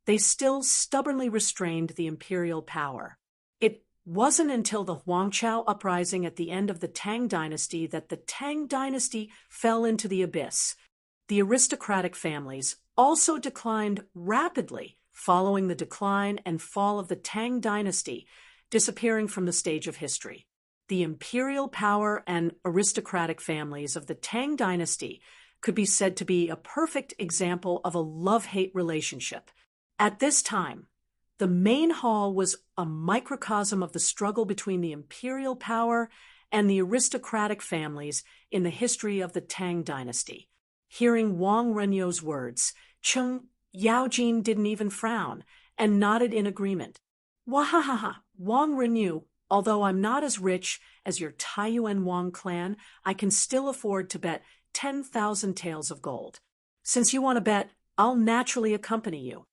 they still stubbornly restrained the imperial power. It wasn't until the Huangqiao uprising at the end of the Tang dynasty that the Tang dynasty fell into the abyss. The aristocratic families also declined rapidly following the decline and fall of the Tang dynasty, disappearing from the stage of history. The imperial power and aristocratic families of the Tang dynasty could be said to be a perfect example of a love-hate relationship. At this time, the main hall was a microcosm of the struggle between the imperial power and the aristocratic families in the history of the Tang dynasty. Hearing Wang Renyou's words, Cheng Yaojin didn't even frown and nodded in agreement. Wahahaha, Wang Renyou, although I'm not as rich as your Taiyuan Wang clan, I can still afford to bet 10,000 taels of gold. Since you want to bet, I'll naturally accompany you.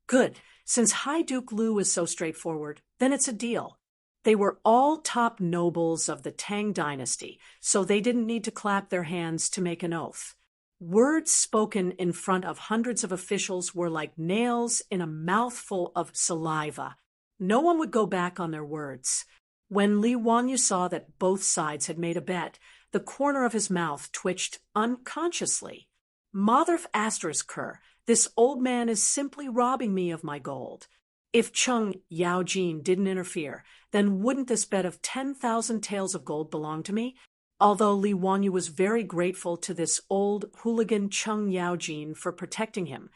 Good. Since High Duke Lu is so straightforward, then it's a deal. They were all top nobles of the Tang dynasty, so they didn't need to clap their hands to make an oath. Words spoken in front of hundreds of officials were like nails in a mouthful of saliva. No one would go back on their words. When Li Wanyu saw that both sides had made a bet, the corner of his mouth twitched unconsciously. Motherf asterisk her, this old man is simply robbing me of my gold. If Cheng Yaojin didn't interfere, then wouldn't this bet of 10,000 taels of gold belong to me? Although Li Wanyu was very grateful to this old hooligan Cheng Yaojin for protecting him,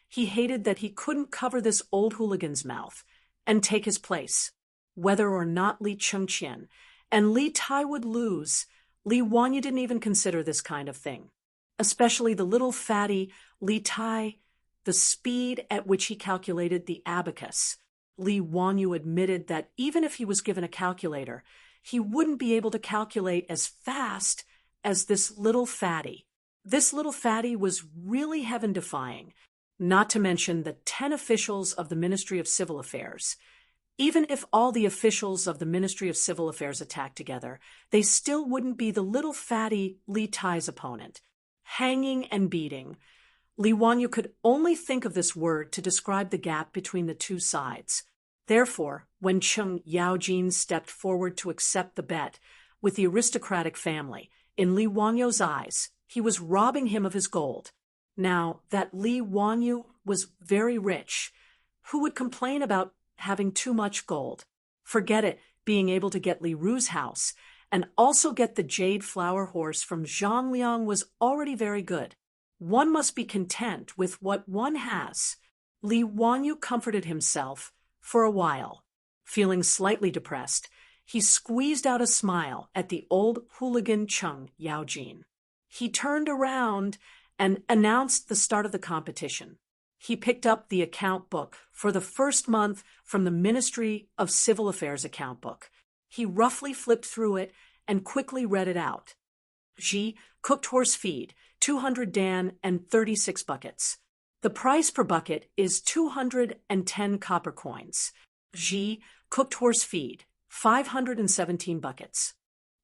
he hated that he couldn't cover this old hooligan's mouth and take his place. Whether or not Li Chengqian and Li Tai would lose, Li Wanyu didn't even consider this kind of thing. Especially the little fatty Li Tai, the speed at which he calculated the abacus. Li Wanyu admitted that even if he was given a calculator, he wouldn't be able to calculate as fast as this little fatty. This little fatty was really heaven-defying, not to mention the 10 officials of the Ministry of Civil Affairs. Even if all the officials of the Ministry of Civil Affairs attacked together, they still wouldn't be the little fatty Li Tai's opponent. Hanging and beating. Li Wanyu could only think of this word to describe the gap between the two sides. Therefore, when Cheng Yaojin stepped forward to accept the bet with the aristocratic family, in Li Wanyu's eyes, he was robbing him of his gold. Now, that Li Wanyu was very rich. Who would complain about having too much gold? Forget it, being able to get Li Ru's house and also get the jade flower horse from Zhang Liang was already very good. One must be content with what one has. Li Wanyu comforted himself for a while. Feeling slightly depressed, he squeezed out a smile at the old hooligan Cheng Yaojin. He turned around and announced the start of the competition. He picked up the account book for the first month from the Ministry of Civil Affairs account book. He roughly flipped through it and quickly read it out. Ji, cooked horse feed, 200 dan and 36 buckets. The price per bucket is 210 copper coins. G. Cooked horse feed, 517 buckets.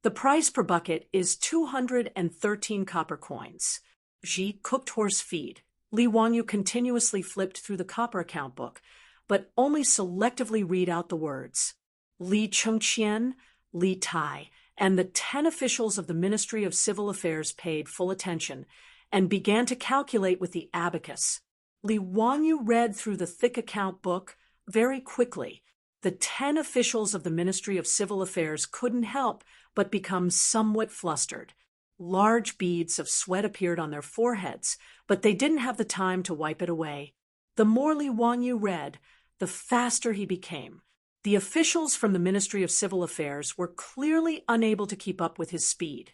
The price per bucket is 213 copper coins. G. Cooked horse feed. Li Wangyu continuously flipped through the copper account book, but only selectively read out the words. Li Chengqian, Li Tai, and the 10 officials of the Ministry of Civil Affairs paid full attention and began to calculate with the abacus. Li Wangyu read through the thick account book very quickly. The 10 officials of the Ministry of Civil Affairs couldn't help but become somewhat flustered. Large beads of sweat appeared on their foreheads, but they didn't have the time to wipe it away. The more Li Wangyu read, the faster he became. The officials from the Ministry of Civil Affairs were clearly unable to keep up with his speed.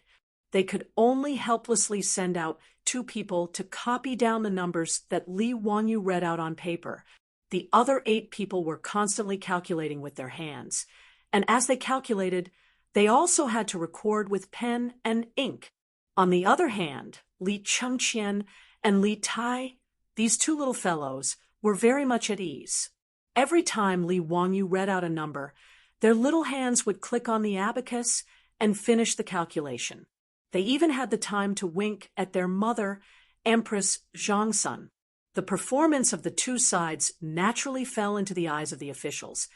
They could only helplessly send out 2 people to copy down the numbers that Li Wangyu read out on paper. The other 8 people were constantly calculating with their hands, and as they calculated, they also had to record with pen and ink. On the other hand, Li Chengqian and Li Tai, these 2 little fellows, were very much at ease. Every time Li Wangyu read out a number, their little hands would click on the abacus and finish the calculation. They even had the time to wink at their mother, Empress Zhongsun. The performance of the 2 sides naturally fell into the eyes of the officials,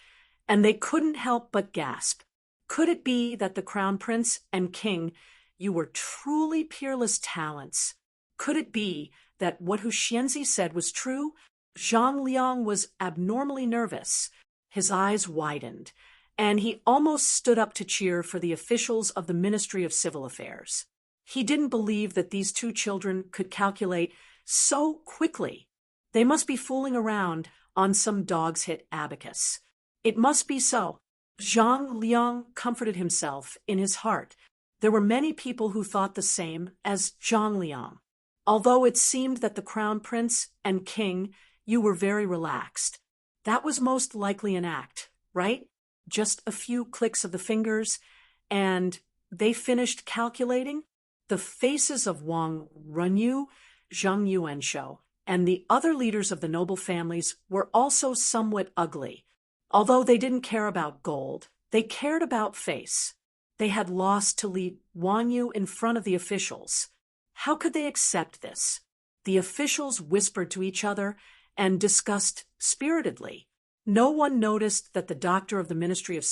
and they couldn't help but gasp. Could it be that the Crown Prince and King, you were truly peerless talents? Could it be that what Hu Xianzi said was true? Zhang Liang was abnormally nervous. His eyes widened, and he almost stood up to cheer for the officials of the Ministry of Civil Affairs. He didn't believe that these 2 children could calculate so quickly. They must be fooling around on some dog's hit abacus. It must be so. Zhang Liang comforted himself in his heart. There were many people who thought the same as Zhang Liang. Although it seemed that the Crown Prince and King, you were very relaxed. That was most likely an act, right? Just a few clicks of the fingers, and they finished calculating. The faces of Wang Renyu, Zhang Yuanshou, and the other leaders of the noble families were also somewhat ugly. Although they didn't care about gold, they cared about face. They had lost to Li Wangyu in front of the officials. How could they accept this? The officials whispered to each other and discussed spiritedly. No one noticed that the doctor of the Ministry of